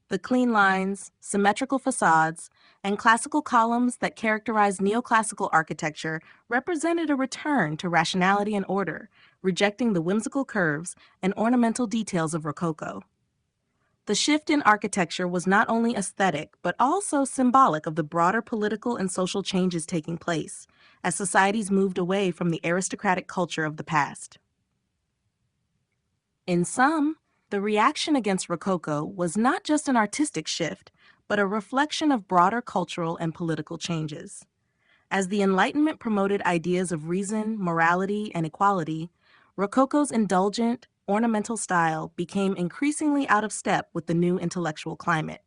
The clean lines, symmetrical facades, and classical columns that characterized neoclassical architecture represented a return to rationality and order, rejecting the whimsical curves and ornamental details of Rococo. The shift in architecture was not only aesthetic, but also symbolic of the broader political and social changes taking place, as societies moved away from the aristocratic culture of the past. In sum, the reaction against Rococo was not just an artistic shift, but a reflection of broader cultural and political changes. As the Enlightenment promoted ideas of reason, morality, and equality, Rococo's indulgent, ornamental style became increasingly out of step with the new intellectual climate.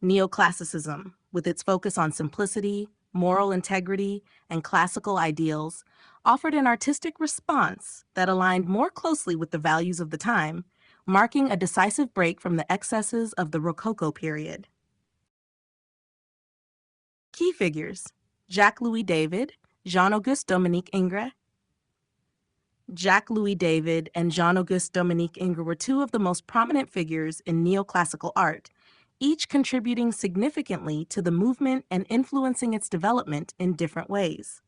Neoclassicism, with its focus on simplicity, moral integrity, and classical ideals, offered an artistic response that aligned more closely with the values of the time, marking a decisive break from the excesses of the Rococo period. Key figures: Jacques-Louis David, Jean-Auguste Dominique Ingres. Jacques-Louis David and Jean-Auguste Dominique Ingres were two of the most prominent figures in neoclassical art, each contributing significantly to the movement and influencing its development in different ways.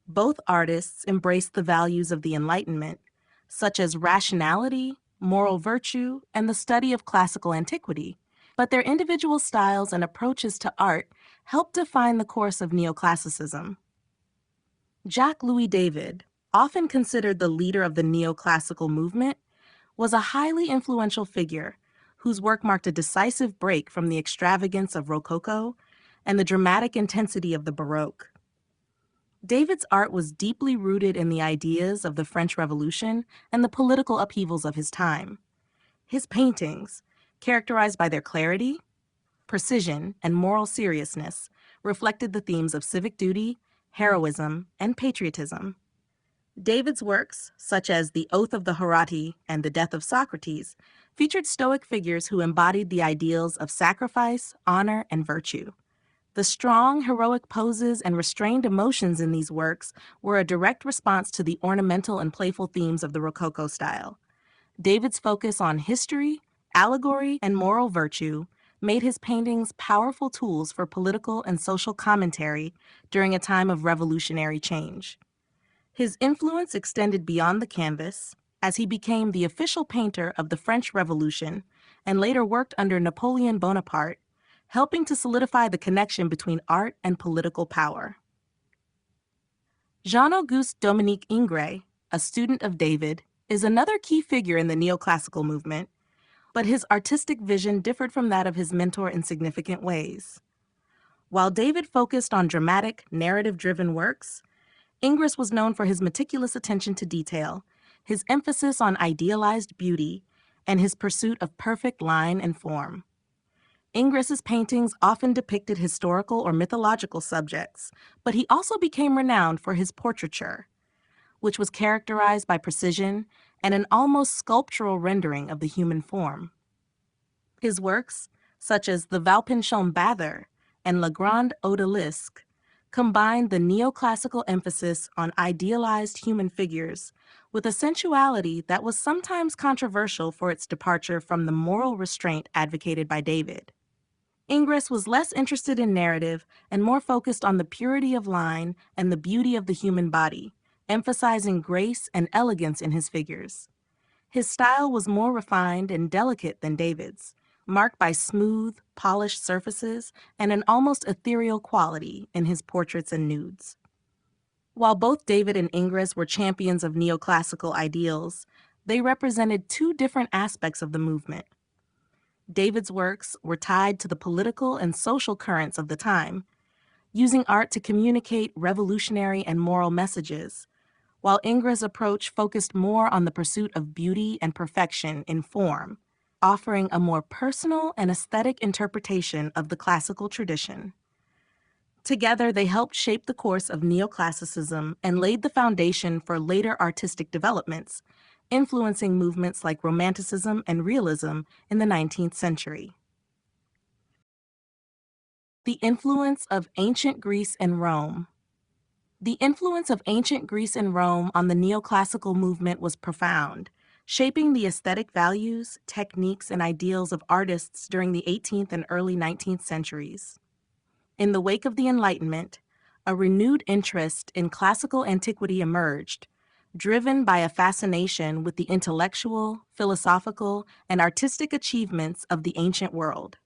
Both artists embraced the values of the Enlightenment, such as rationality, moral virtue, and the study of classical antiquity, but their individual styles and approaches to art helped define the course of neoclassicism. Jacques-Louis David, often considered the leader of the neoclassical movement, was a highly influential figure whose work marked a decisive break from the extravagance of Rococo and the dramatic intensity of the Baroque. David's art was deeply rooted in the ideas of the French Revolution and the political upheavals of his time. His paintings, characterized by their clarity, precision, and moral seriousness, reflected the themes of civic duty, heroism, and patriotism. David's works, such as The Oath of the Horai and The Death of Socrates, featured stoic figures who embodied the ideals of sacrifice, honor, and virtue. The strong, heroic poses and restrained emotions in these works were a direct response to the ornamental and playful themes of the Rococo style. David's focus on history, allegory, and moral virtue made his paintings powerful tools for political and social commentary during a time of revolutionary change. His influence extended beyond the canvas, as he became the official painter of the French Revolution and later worked under Napoleon Bonaparte, helping to solidify the connection between art and political power. Jean-Auguste Dominique Ingres, a student of David, is another key figure in the neoclassical movement. but his artistic vision differed from that of his mentor in significant ways. While David focused on dramatic, narrative-driven works, Ingres was known for his meticulous attention to detail, his emphasis on idealized beauty, and his pursuit of perfect line and form. Ingres's paintings often depicted historical or mythological subjects, but he also became renowned for his portraiture, which was characterized by precision and an almost sculptural rendering of the human form. His works, such as the Valpinchon Bather and La Grande Odalisque, combined the neoclassical emphasis on idealized human figures with a sensuality that was sometimes controversial for its departure from the moral restraint advocated by David. Ingres was less interested in narrative and more focused on the purity of line and the beauty of the human body, emphasizing grace and elegance in his figures. His style was more refined and delicate than David's, marked by smooth, polished surfaces and an almost ethereal quality in his portraits and nudes. While both David and Ingres were champions of neoclassical ideals, they represented two different aspects of the movement. David's works were tied to the political and social currents of the time, using art to communicate revolutionary and moral messages, while Ingres' approach focused more on the pursuit of beauty and perfection in form, offering a more personal and aesthetic interpretation of the classical tradition. Together, they helped shape the course of neoclassicism and laid the foundation for later artistic developments, influencing movements like Romanticism and Realism in the 19th century. The influence of ancient Greece and Rome. The influence of ancient Greece and Rome on the neoclassical movement was profound, shaping the aesthetic values, techniques, and ideals of artists during the 18th and early 19th centuries. In the wake of the Enlightenment, a renewed interest in classical antiquity emerged, driven by a fascination with the intellectual, philosophical, and artistic achievements of the ancient world.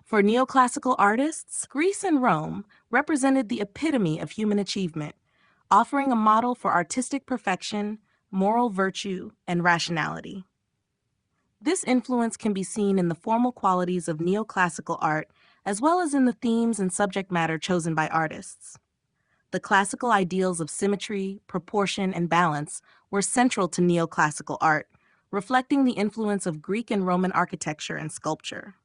For neoclassical artists, Greece and Rome represented the epitome of human achievement, offering a model for artistic perfection, moral virtue, and rationality. This influence can be seen in the formal qualities of neoclassical art, as well as in the themes and subject matter chosen by artists. The classical ideals of symmetry, proportion, and balance were central to neoclassical art, reflecting the influence of Greek and Roman architecture and sculpture.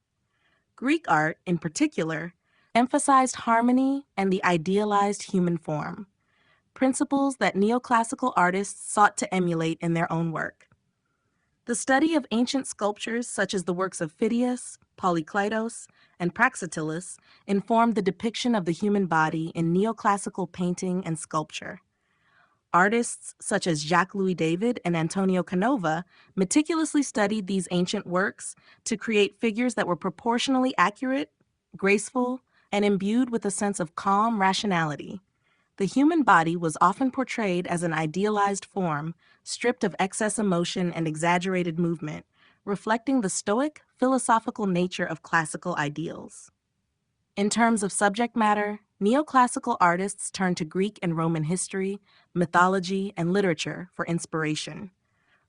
Greek art, in particular, emphasized harmony and the idealized human form, principles that neoclassical artists sought to emulate in their own work. The study of ancient sculptures such as the works of Phidias, Polykleitos, and Praxiteles informed the depiction of the human body in neoclassical painting and sculpture. Artists such as Jacques-Louis David and Antonio Canova meticulously studied these ancient works to create figures that were proportionally accurate, graceful, and imbued with a sense of calm rationality. The human body was often portrayed as an idealized form, stripped of excess emotion and exaggerated movement, reflecting the stoic, philosophical nature of classical ideals. In terms of subject matter, neoclassical artists turned to Greek and Roman history, mythology, and literature for inspiration.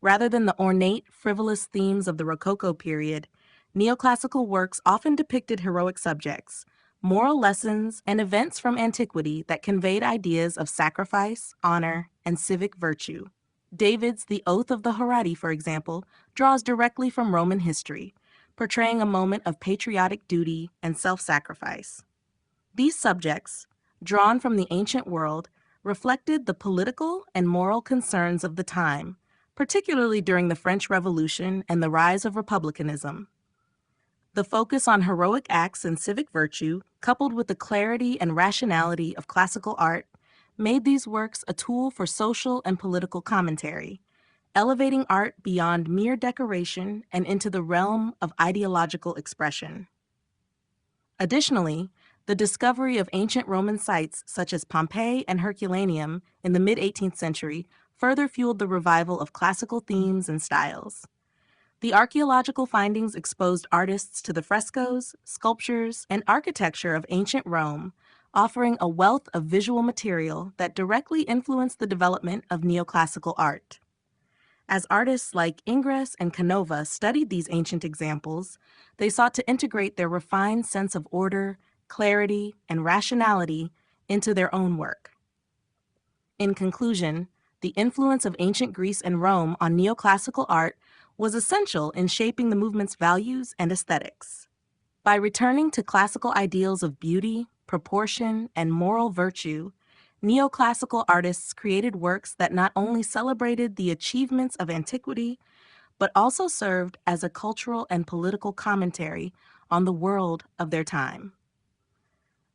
Rather than the ornate, frivolous themes of the Rococo period, neoclassical works often depicted heroic subjects, moral lessons, and events from antiquity that conveyed ideas of sacrifice, honor, and civic virtue. David's The Oath of the Horatii, for example, draws directly from Roman history, portraying a moment of patriotic duty and self-sacrifice. These subjects, drawn from the ancient world, reflected the political and moral concerns of the time, particularly during the French Revolution and the rise of republicanism. The focus on heroic acts and civic virtue, coupled with the clarity and rationality of classical art, made these works a tool for social and political commentary, elevating art beyond mere decoration and into the realm of ideological expression. Additionally, the discovery of ancient Roman sites such as Pompeii and Herculaneum in the mid-18th century further fueled the revival of classical themes and styles. The archaeological findings exposed artists to the frescoes, sculptures, and architecture of ancient Rome, offering a wealth of visual material that directly influenced the development of neoclassical art. As artists like Ingres and Canova studied these ancient examples, they sought to integrate their refined sense of order, clarity, and rationality into their own work. In conclusion, the influence of ancient Greece and Rome on neoclassical art was essential in shaping the movement's values and aesthetics. By returning to classical ideals of beauty, proportion, and moral virtue, neoclassical artists created works that not only celebrated the achievements of antiquity, but also served as a cultural and political commentary on the world of their time.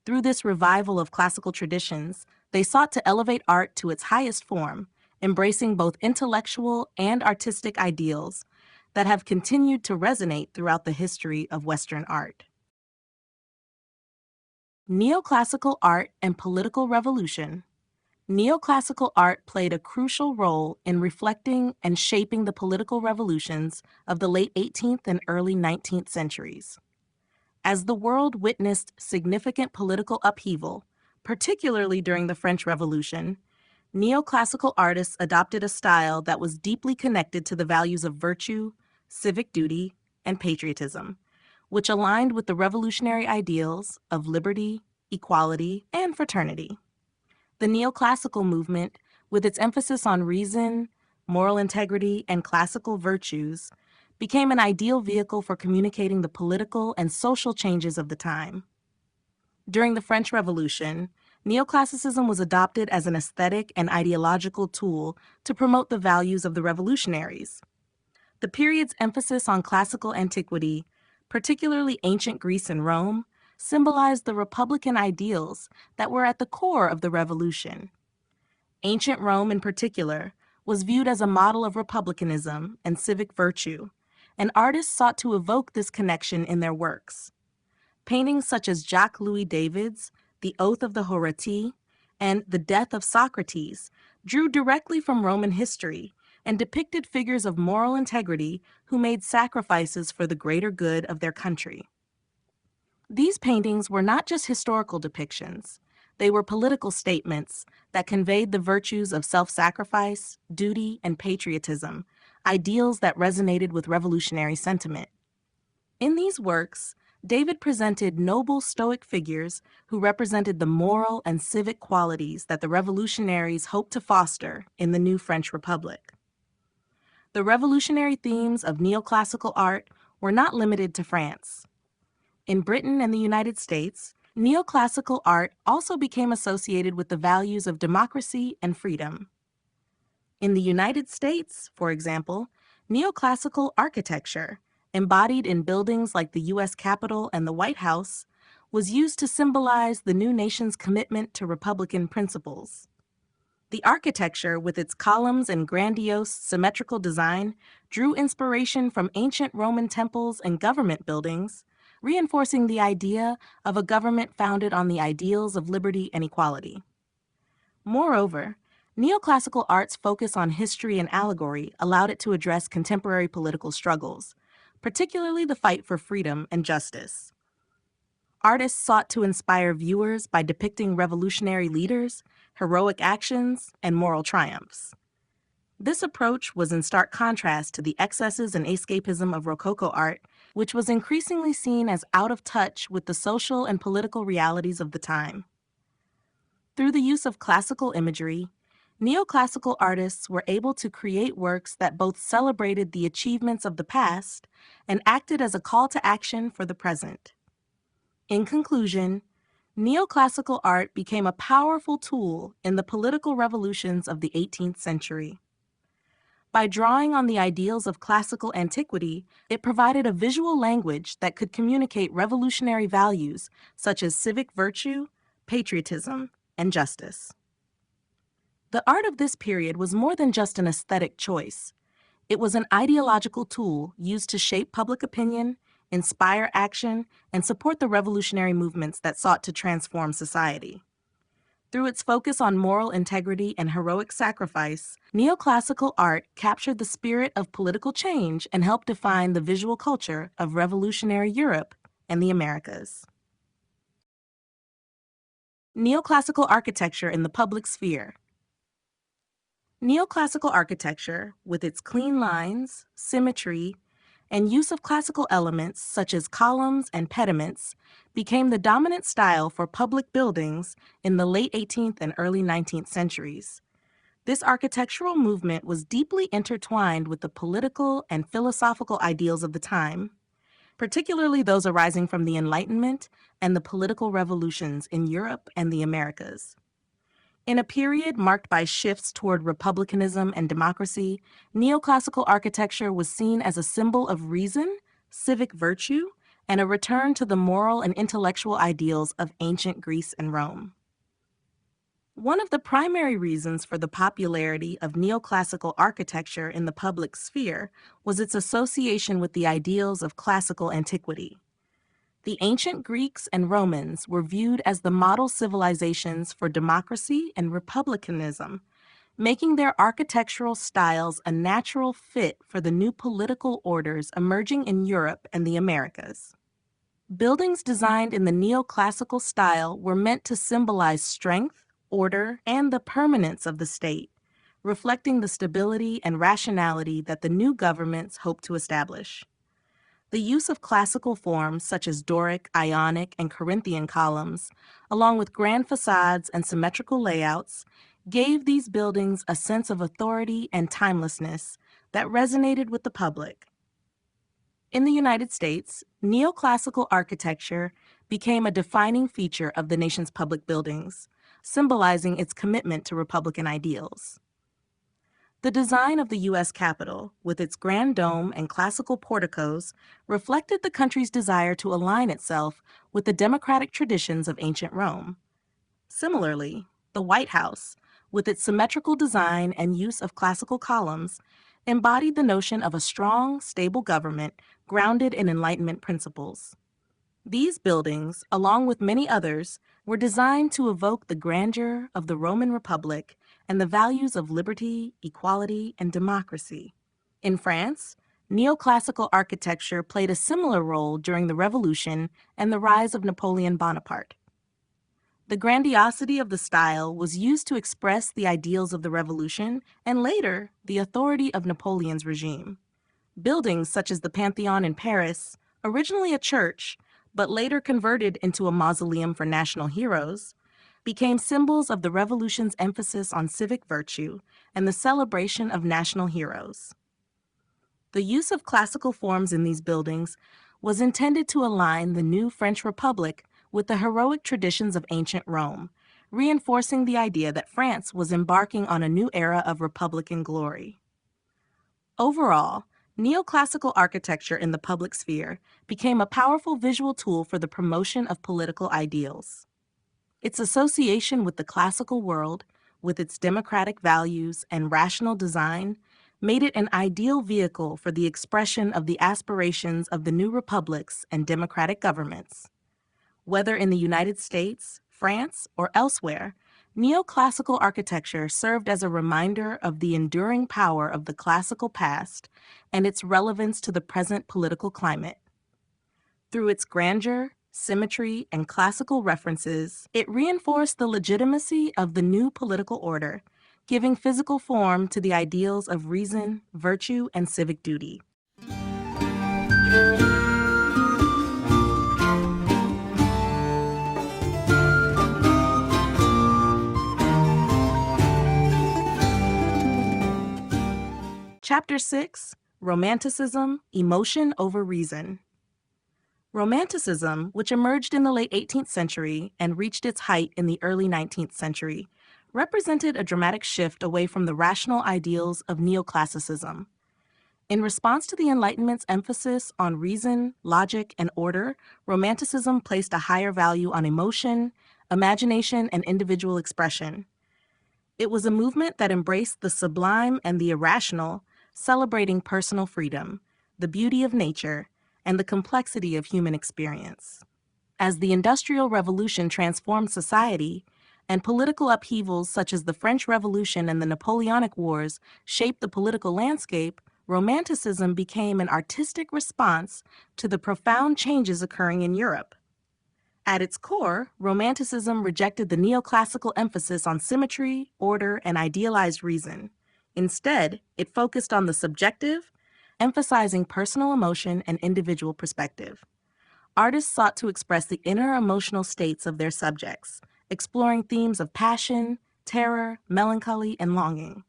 Through this revival of classical traditions, they sought to elevate art to its highest form, embracing both intellectual and artistic ideals that have continued to resonate throughout the history of Western art. Neoclassical art and political revolution. Neoclassical art played a crucial role in reflecting and shaping the political revolutions of the late 18th and early 19th centuries. As the world witnessed significant political upheaval, particularly during the French Revolution, neoclassical artists adopted a style that was deeply connected to the values of virtue, civic duty, and patriotism, which aligned with the revolutionary ideals of liberty, equality, and fraternity. The neoclassical movement, with its emphasis on reason, moral integrity, and classical virtues, became an ideal vehicle for communicating the political and social changes of the time. During the French Revolution, neoclassicism was adopted as an aesthetic and ideological tool to promote the values of the revolutionaries. The period's emphasis on classical antiquity, particularly ancient Greece and Rome, symbolized the republican ideals that were at the core of the revolution. Ancient Rome, in particular, was viewed as a model of republicanism and civic virtue, and artists sought to evoke this connection in their works. Paintings such as Jacques-Louis David's The Oath of the Horatii and The Death of Socrates drew directly from Roman history and depicted figures of moral integrity who made sacrifices for the greater good of their country. These paintings were not just historical depictions. They were political statements that conveyed the virtues of self-sacrifice, duty, and patriotism, ideals that resonated with revolutionary sentiment. In these works, David presented noble Stoic figures who represented the moral and civic qualities that the revolutionaries hoped to foster in the new French Republic. The revolutionary themes of neoclassical art were not limited to France. In Britain and the United States, neoclassical art also became associated with the values of democracy and freedom. In the United States, for example, neoclassical architecture, embodied in buildings like the U.S. Capitol and the White House, was used to symbolize the new nation's commitment to Republican principles. The architecture, with its columns and grandiose, symmetrical design, drew inspiration from ancient Roman temples and government buildings, reinforcing the idea of a government founded on the ideals of liberty and equality. Moreover, neoclassical art's focus on history and allegory allowed it to address contemporary political struggles, particularly the fight for freedom and justice. Artists sought to inspire viewers by depicting revolutionary leaders, heroic actions, and moral triumphs. This approach was in stark contrast to the excesses and escapism of Rococo art, which was increasingly seen as out of touch with the social and political realities of the time. Through the use of classical imagery, neoclassical artists were able to create works that both celebrated the achievements of the past and acted as a call to action for the present. In conclusion, neoclassical art became a powerful tool in the political revolutions of the 18th century. By drawing on the ideals of classical antiquity, it provided a visual language that could communicate revolutionary values such as civic virtue, patriotism, and justice. The art of this period was more than just an aesthetic choice. It was an ideological tool used to shape public opinion, inspire action, and support the revolutionary movements that sought to transform society. Through its focus on moral integrity and heroic sacrifice, neoclassical art captured the spirit of political change and helped define the visual culture of revolutionary Europe and the Americas. Neoclassical architecture in the public sphere. Neoclassical architecture, with its clean lines, symmetry, and use of classical elements such as columns and pediments, became the dominant style for public buildings in the late 18th and early 19th centuries. This architectural movement was deeply intertwined with the political and philosophical ideals of the time, particularly those arising from the Enlightenment and the political revolutions in Europe and the Americas. In a period marked by shifts toward republicanism and democracy, neoclassical architecture was seen as a symbol of reason, civic virtue, and a return to the moral and intellectual ideals of ancient Greece and Rome. One of the primary reasons for the popularity of neoclassical architecture in the public sphere was its association with the ideals of classical antiquity. The ancient Greeks and Romans were viewed as the model civilizations for democracy and republicanism, making their architectural styles a natural fit for the new political orders emerging in Europe and the Americas. Buildings designed in the neoclassical style were meant to symbolize strength, order, and the permanence of the state, reflecting the stability and rationality that the new governments hoped to establish. The use of classical forms such as Doric, Ionic, and Corinthian columns, along with grand facades and symmetrical layouts, gave these buildings a sense of authority and timelessness that resonated with the public. In the United States, neoclassical architecture became a defining feature of the nation's public buildings, symbolizing its commitment to Republican ideals. The design of the U.S. Capitol, with its grand dome and classical porticos, reflected the country's desire to align itself with the democratic traditions of ancient Rome. Similarly, the White House, with its symmetrical design and use of classical columns, embodied the notion of a strong, stable government grounded in Enlightenment principles. These buildings, along with many others, were designed to evoke the grandeur of the Roman Republic and the values of liberty, equality, and democracy. In France, neoclassical architecture played a similar role during the Revolution and the rise of Napoleon Bonaparte. The grandiosity of the style was used to express the ideals of the Revolution and later the authority of Napoleon's regime. Buildings such as the Pantheon in Paris, originally a church, but later converted into a mausoleum for national heroes, became symbols of the Revolution's emphasis on civic virtue and the celebration of national heroes. The use of classical forms in these buildings was intended to align the new French Republic with the heroic traditions of ancient Rome, reinforcing the idea that France was embarking on a new era of Republican glory. Overall, neoclassical architecture in the public sphere became a powerful visual tool for the promotion of political ideals. Its association with the classical world, with its democratic values and rational design, made it an ideal vehicle for the expression of the aspirations of the new republics and democratic governments. Whether in the United States, France, or elsewhere, neoclassical architecture served as a reminder of the enduring power of the classical past and its relevance to the present political climate. Through its grandeur, symmetry, and classical references, it reinforced the legitimacy of the new political order, giving physical form to the ideals of reason, virtue, and civic duty. Chapter 6: Romanticism, Emotion over Reason. Romanticism, which emerged in the late 18th century and reached its height in the early 19th century, represented a dramatic shift away from the rational ideals of neoclassicism. In response to the Enlightenment's emphasis on reason, logic, and order, Romanticism placed a higher value on emotion, imagination, and individual expression. It was a movement that embraced the sublime and the irrational, celebrating personal freedom, the beauty of nature, and the complexity of human experience. As the Industrial Revolution transformed society, and political upheavals such as the French Revolution and the Napoleonic Wars shaped the political landscape, Romanticism became an artistic response to the profound changes occurring in Europe. At its core, Romanticism rejected the neoclassical emphasis on symmetry, order, and idealized reason. Instead, it focused on the subjective, emphasizing personal emotion and individual perspective. Artists sought to express the inner emotional states of their subjects, exploring themes of passion, terror, melancholy, and longing.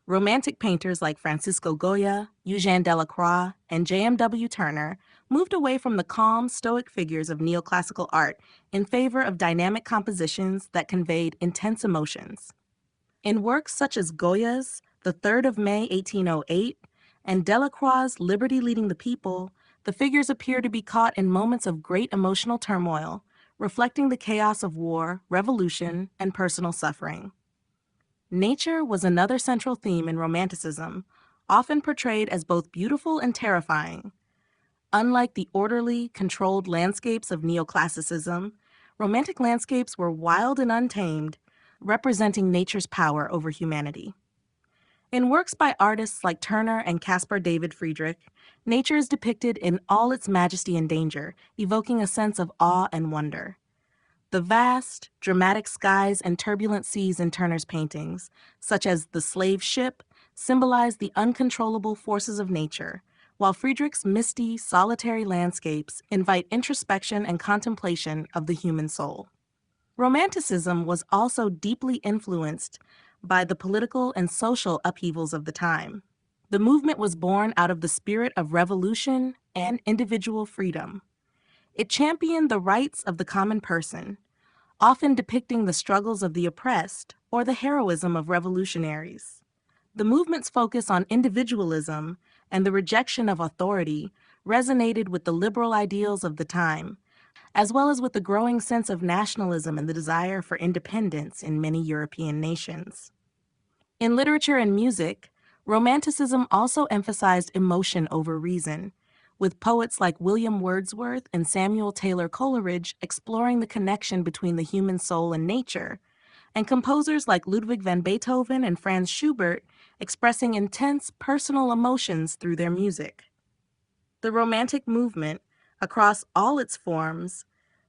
Romantic painters like Francisco Goya, Eugène Delacroix, and J.M.W. Turner moved away from the calm, stoic figures of neoclassical art in favor of dynamic compositions that conveyed intense emotions. In works such as Goya's The 3rd of May, 1808, and Delacroix's Liberty Leading the People, the figures appear to be caught in moments of great emotional turmoil, reflecting the chaos of war, revolution, and personal suffering. Nature was another central theme in Romanticism, often portrayed as both beautiful and terrifying. Unlike the orderly, controlled landscapes of neoclassicism, Romantic landscapes were wild and untamed, representing nature's power over humanity. In works by artists like Turner and Caspar David Friedrich, nature is depicted in all its majesty and danger, evoking a sense of awe and wonder. The vast, dramatic skies and turbulent seas in Turner's paintings, such as The Slave Ship, symbolize the uncontrollable forces of nature, while Friedrich's misty, solitary landscapes invite introspection and contemplation of the human soul. Romanticism was also deeply influenced by the political and social upheavals of the time. The movement was born out of the spirit of revolution and individual freedom. It championed the rights of the common person, often depicting the struggles of the oppressed or the heroism of revolutionaries. The movement's focus on individualism and the rejection of authority resonated with the liberal ideals of the time, as well as with the growing sense of nationalism and the desire for independence in many European nations. In literature and music, Romanticism also emphasized emotion over reason, with poets like William Wordsworth and Samuel Taylor Coleridge exploring the connection between the human soul and nature, and composers like Ludwig van Beethoven and Franz Schubert expressing intense personal emotions through their music. The Romantic movement, across all its forms,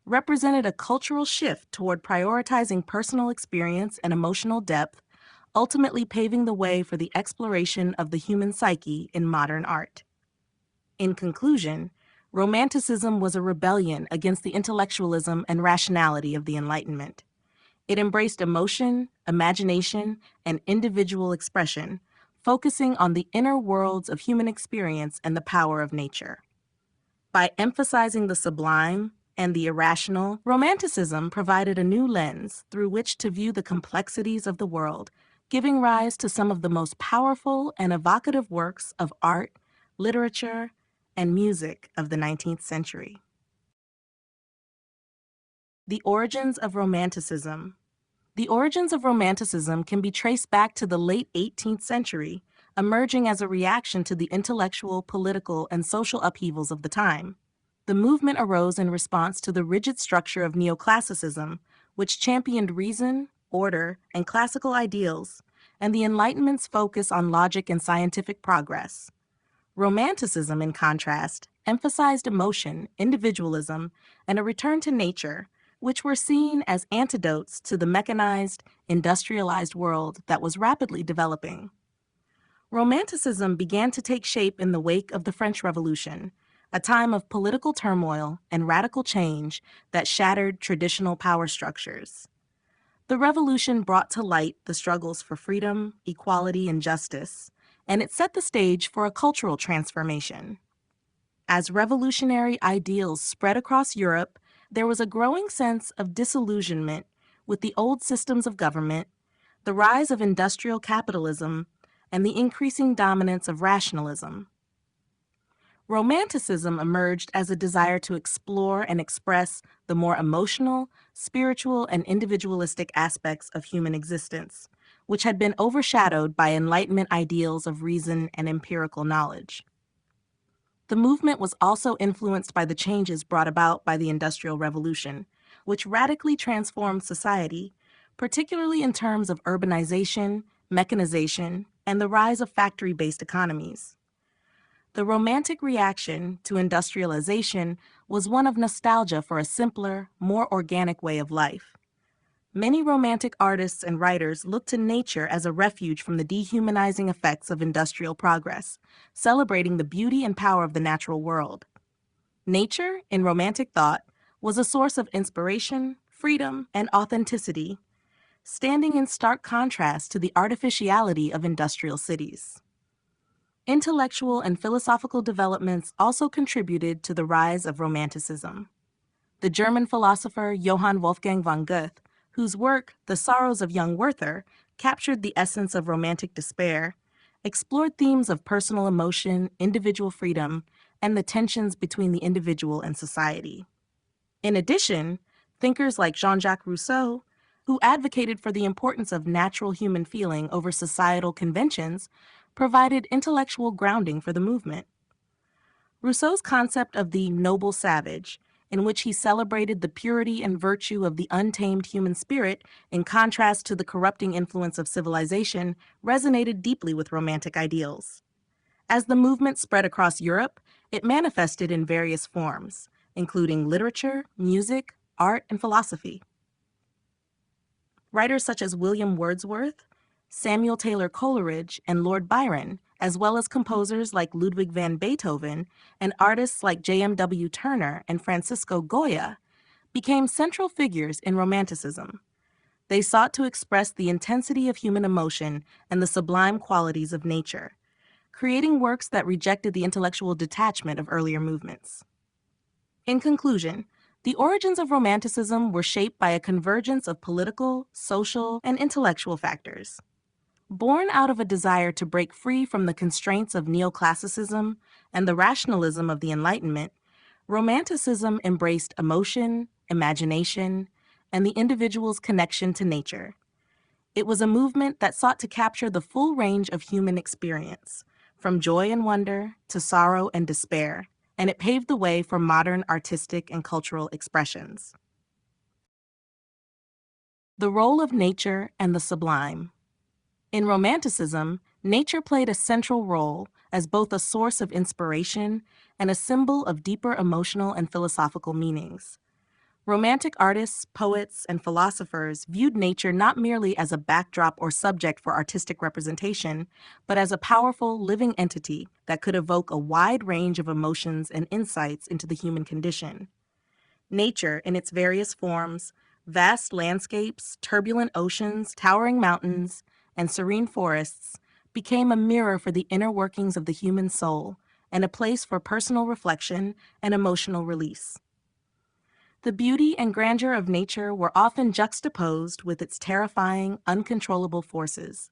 represented a cultural shift toward prioritizing personal experience and emotional depth, ultimately paving the way for the exploration of the human psyche in modern art. In conclusion, Romanticism was a rebellion against the intellectualism and rationality of the Enlightenment. It embraced emotion, imagination, and individual expression, focusing on the inner worlds of human experience and the power of nature. By emphasizing the sublime and the irrational, Romanticism provided a new lens through which to view the complexities of the world, giving rise to some of the most powerful and evocative works of art, literature, and music of the 19th century. The origins of Romanticism. The origins of Romanticism can be traced back to the late 18th century, emerging as a reaction to the intellectual, political, and social upheavals of the time. The movement arose in response to the rigid structure of neoclassicism, which championed reason, order, and classical ideals, and the Enlightenment's focus on logic and scientific progress. Romanticism, in contrast, emphasized emotion, individualism, and a return to nature, which were seen as antidotes to the mechanized, industrialized world that was rapidly developing. Romanticism began to take shape in the wake of the French Revolution, a time of political turmoil and radical change that shattered traditional power structures. The revolution brought to light the struggles for freedom, equality, and justice, and it set the stage for a cultural transformation. As revolutionary ideals spread across Europe, there was a growing sense of disillusionment with the old systems of government, the rise of industrial capitalism, and the increasing dominance of rationalism. Romanticism emerged as a desire to explore and express the more emotional, spiritual, and individualistic aspects of human existence, which had been overshadowed by Enlightenment ideals of reason and empirical knowledge. The movement was also influenced by the changes brought about by the Industrial Revolution, which radically transformed society, particularly in terms of urbanization, mechanization, and the rise of factory-based economies. The Romantic reaction to industrialization was one of nostalgia for a simpler, more organic way of life. Many Romantic artists and writers looked to nature as a refuge from the dehumanizing effects of industrial progress, celebrating the beauty and power of the natural world. Nature, in Romantic thought, was a source of inspiration, freedom, and authenticity, standing in stark contrast to the artificiality of industrial cities. Intellectual and philosophical developments also contributed to the rise of Romanticism. The German philosopher Johann Wolfgang von Goethe, whose work, The Sorrows of Young Werther, captured the essence of Romantic despair, explored themes of personal emotion, individual freedom, and the tensions between the individual and society. In addition, thinkers like Jean-Jacques Rousseau, who advocated for the importance of natural human feeling over societal conventions, provided intellectual grounding for the movement. Rousseau's concept of the noble savage, in which he celebrated the purity and virtue of the untamed human spirit in contrast to the corrupting influence of civilization, resonated deeply with Romantic ideals. As the movement spread across Europe, it manifested in various forms, including literature, music, art, and philosophy. Writers such as William Wordsworth, Samuel Taylor Coleridge, and Lord Byron, as well as composers like Ludwig van Beethoven and artists like J.M.W. Turner and Francisco Goya, became central figures in Romanticism. They sought to express the intensity of human emotion and the sublime qualities of nature, creating works that rejected the intellectual detachment of earlier movements. In conclusion, the origins of Romanticism were shaped by a convergence of political, social, and intellectual factors. Born out of a desire to break free from the constraints of neoclassicism and the rationalism of the Enlightenment, Romanticism embraced emotion, imagination, and the individual's connection to nature. It was a movement that sought to capture the full range of human experience, from joy and wonder to sorrow and despair, and it paved the way for modern artistic and cultural expressions. The role of nature and the sublime. In Romanticism, nature played a central role as both a source of inspiration and a symbol of deeper emotional and philosophical meanings. Romantic artists, poets, and philosophers viewed nature not merely as a backdrop or subject for artistic representation, but as a powerful, living entity that could evoke a wide range of emotions and insights into the human condition. Nature, in its various forms, vast landscapes, turbulent oceans, towering mountains, and serene forests, became a mirror for the inner workings of the human soul and a place for personal reflection and emotional release. The beauty and grandeur of nature were often juxtaposed with its terrifying, uncontrollable forces,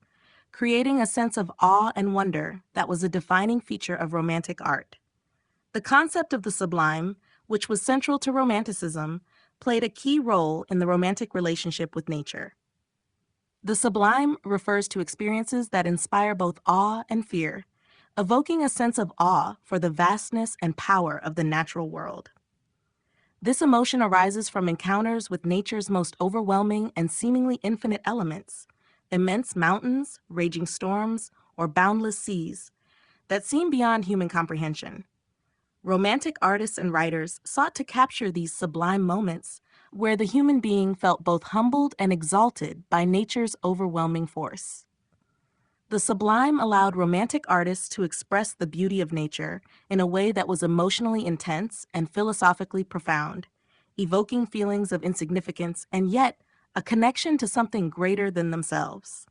creating a sense of awe and wonder that was a defining feature of Romantic art. The concept of the sublime, which was central to Romanticism, played a key role in the Romantic relationship with nature. The sublime refers to experiences that inspire both awe and fear, evoking a sense of awe for the vastness and power of the natural world. This emotion arises from encounters with nature's most overwhelming and seemingly infinite elements, immense mountains, raging storms, or boundless seas, that seem beyond human comprehension. Romantic artists and writers sought to capture these sublime moments where the human being felt both humbled and exalted by nature's overwhelming force. The sublime allowed Romantic artists to express the beauty of nature in a way that was emotionally intense and philosophically profound, evoking feelings of insignificance and yet a connection to something greater than themselves.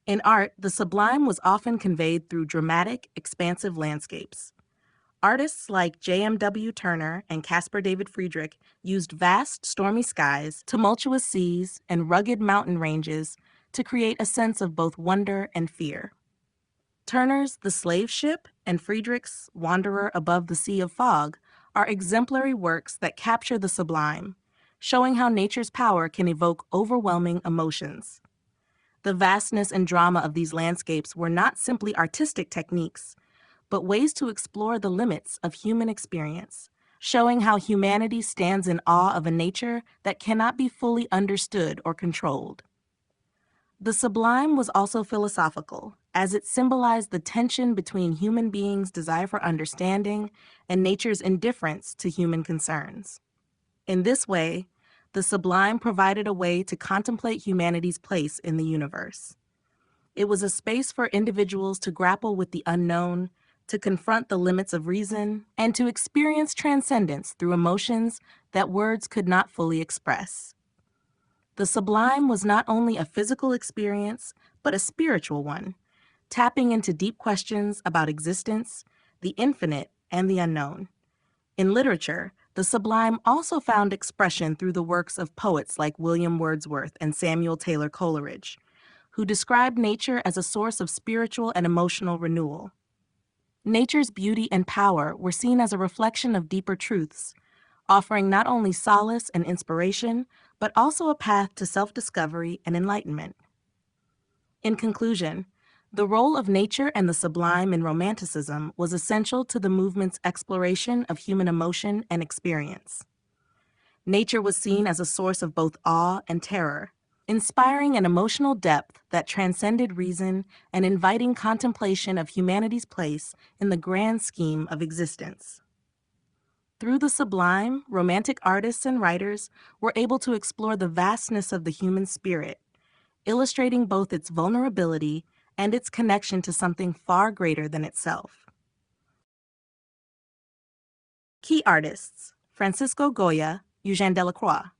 In art, the sublime was often conveyed through dramatic, expansive landscapes. Artists like J.M.W. Turner and Caspar David Friedrich used vast, stormy skies, tumultuous seas, and rugged mountain ranges to create a sense of both wonder and fear. Turner's The Slave Ship and Friedrich's Wanderer Above the Sea of Fog are exemplary works that capture the sublime, showing how nature's power can evoke overwhelming emotions. The vastness and drama of these landscapes were not simply artistic techniques, but ways to explore the limits of human experience, showing how humanity stands in awe of a nature that cannot be fully understood or controlled. The sublime was also philosophical, as it symbolized the tension between human beings' desire for understanding and nature's indifference to human concerns. In this way, the sublime provided a way to contemplate humanity's place in the universe. It was a space for individuals to grapple with the unknown, to confront the limits of reason, and to experience transcendence through emotions that words could not fully express. The sublime was not only a physical experience, but a spiritual one, tapping into deep questions about existence, the infinite, and the unknown. In literature, the sublime also found expression through the works of poets like William Wordsworth and Samuel Taylor Coleridge, who described nature as a source of spiritual and emotional renewal. Nature's beauty and power were seen as a reflection of deeper truths, offering not only solace and inspiration, but also a path to self-discovery and enlightenment. In conclusion, the role of nature and the sublime in Romanticism was essential to the movement's exploration of human emotion and experience. Nature was seen as a source of both awe and terror, inspiring an emotional depth that transcended reason and inviting contemplation of humanity's place in the grand scheme of existence. Through the sublime, Romantic artists and writers were able to explore the vastness of the human spirit, illustrating both its vulnerability and its connection to something far greater than itself. Key artists: Francisco Goya, Eugène Delacroix.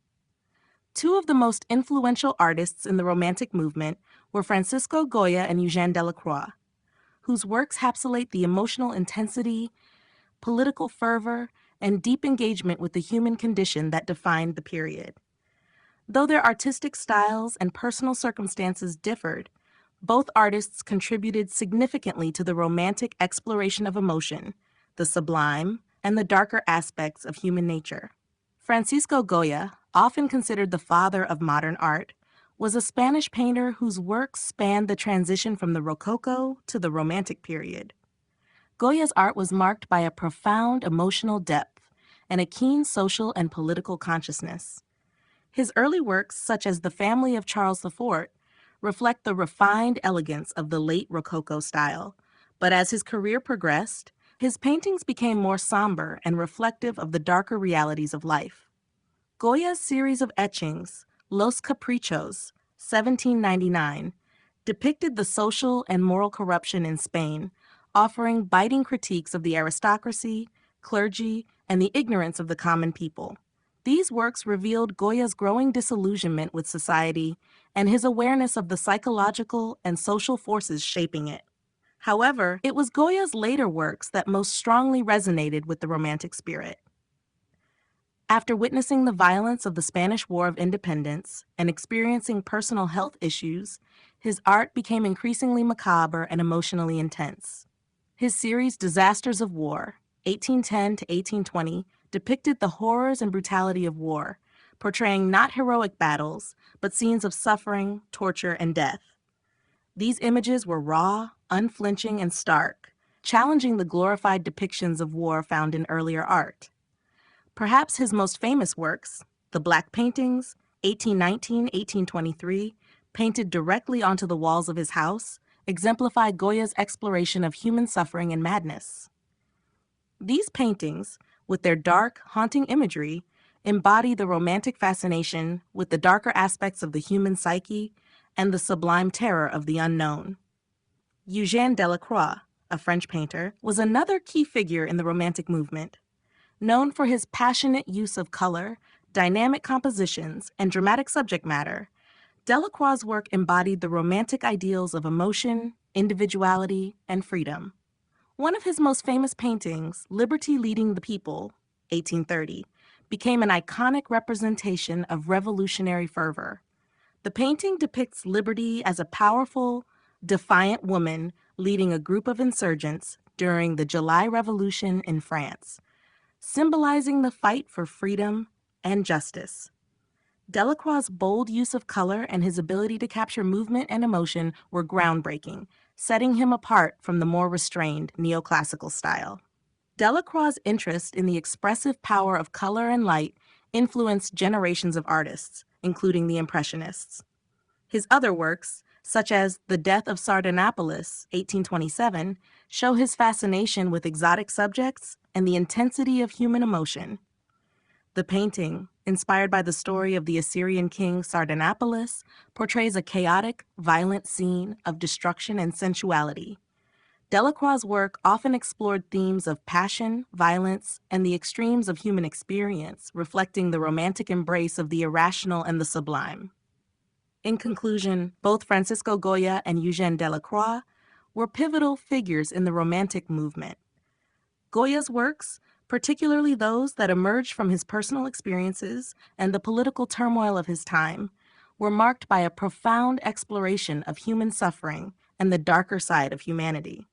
Two of the most influential artists in the Romantic movement were Francisco Goya and Eugène Delacroix, whose works encapsulate the emotional intensity, political fervor, and deep engagement with the human condition that defined the period. Though their artistic styles and personal circumstances differed, both artists contributed significantly to the Romantic exploration of emotion, the sublime, and the darker aspects of human nature. Francisco Goya, often considered the father of modern art, was a Spanish painter whose works spanned the transition from the Rococo to the Romantic period. Goya's art was marked by a profound emotional depth and a keen social and political consciousness. His early works, such as The Family of Charles IV, reflect the refined elegance of the late Rococo style, but as his career progressed, his paintings became more somber and reflective of the darker realities of life. Goya's series of etchings, Los Caprichos, 1799, depicted the social and moral corruption in Spain, offering biting critiques of the aristocracy, clergy, and the ignorance of the common people. These works revealed Goya's growing disillusionment with society and his awareness of the psychological and social forces shaping it. However, it was Goya's later works that most strongly resonated with the Romantic spirit. After witnessing the violence of the Spanish War of Independence and experiencing personal health issues, his art became increasingly macabre and emotionally intense. His series Disasters of War, 1810 to 1820, depicted the horrors and brutality of war, portraying not heroic battles, but scenes of suffering, torture, and death. These images were raw, unflinching, and stark, challenging the glorified depictions of war found in earlier art. Perhaps his most famous works, the Black Paintings, 1819-1823, painted directly onto the walls of his house, exemplify Goya's exploration of human suffering and madness. These paintings, with their dark, haunting imagery, embody the Romantic fascination with the darker aspects of the human psyche and the sublime terror of the unknown. Eugène Delacroix, a French painter, was another key figure in the Romantic movement. Known for his passionate use of color, dynamic compositions, and dramatic subject matter, Delacroix's work embodied the Romantic ideals of emotion, individuality, and freedom. One of his most famous paintings, Liberty Leading the People, 1830, became an iconic representation of revolutionary fervor. The painting depicts liberty as a powerful, defiant woman leading a group of insurgents during the July Revolution in France, symbolizing the fight for freedom and justice. Delacroix's bold use of color and his ability to capture movement and emotion were groundbreaking, setting him apart from the more restrained neoclassical style. Delacroix's interest in the expressive power of color and light influenced generations of artists, including the Impressionists. His other works, such as The Death of Sardanapalus, 1827, show his fascination with exotic subjects and the intensity of human emotion. The painting, inspired by the story of the Assyrian king Sardanapalus, portrays a chaotic, violent scene of destruction and sensuality. Delacroix's work often explored themes of passion, violence, and the extremes of human experience, reflecting the romantic embrace of the irrational and the sublime. In conclusion, both Francisco Goya and Eugène Delacroix were pivotal figures in the Romantic movement. Goya's works, particularly those that emerged from his personal experiences and the political turmoil of his time, were marked by a profound exploration of human suffering and the darker side of humanity.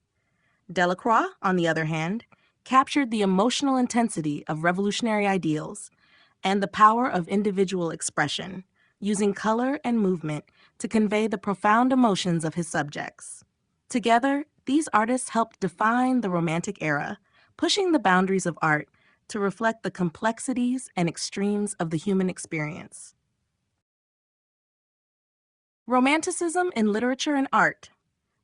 Delacroix, on the other hand, captured the emotional intensity of revolutionary ideals and the power of individual expression, using color and movement to convey the profound emotions of his subjects. Together, these artists helped define the Romantic era, pushing the boundaries of art to reflect the complexities and extremes of the human experience. Romanticism in literature and art.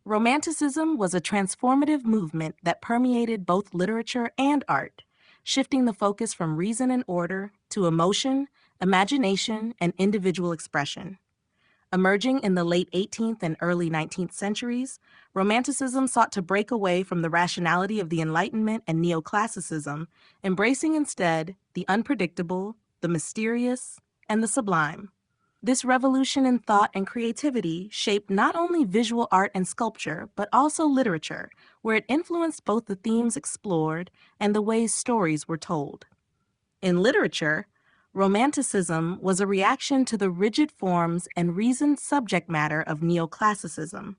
Romanticism was a transformative movement that permeated both literature and art, shifting the focus from reason and order to emotion, imagination, and individual expression. Emerging in the late 18th and early 19th centuries, Romanticism sought to break away from the rationality of the Enlightenment and Neoclassicism, embracing instead the unpredictable, the mysterious, and the sublime. This revolution in thought and creativity shaped not only visual art and sculpture, but also literature, where it influenced both the themes explored and the ways stories were told. In literature, Romanticism was a reaction to the rigid forms and reasoned subject matter of Neoclassicism.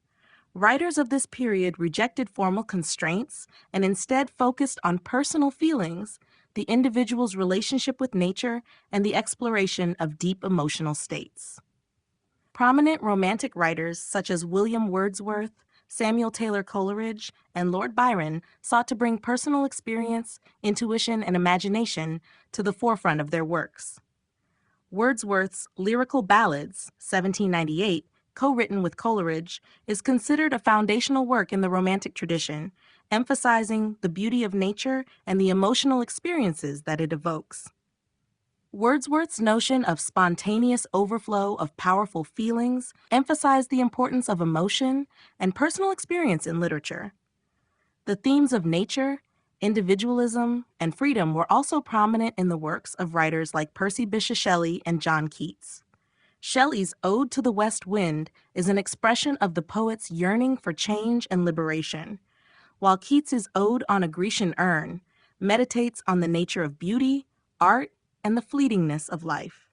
Writers of this period rejected formal constraints and instead focused on personal feelings, the individual's relationship with nature, and the exploration of deep emotional states. Prominent Romantic writers such as William Wordsworth, Samuel Taylor Coleridge, and Lord Byron sought to bring personal experience, intuition, and imagination to the forefront of their works. Wordsworth's Lyrical Ballads, 1798, co-written with Coleridge, is considered a foundational work in the Romantic tradition, emphasizing the beauty of nature and the emotional experiences that it evokes. Wordsworth's notion of spontaneous overflow of powerful feelings emphasized the importance of emotion and personal experience in literature. The themes of nature, individualism, and freedom were also prominent in the works of writers like Percy Bysshe Shelley and John Keats. Shelley's Ode to the West Wind is an expression of the poet's yearning for change and liberation, while Keats's Ode on a Grecian Urn meditates on the nature of beauty, art, and the fleetingness of life.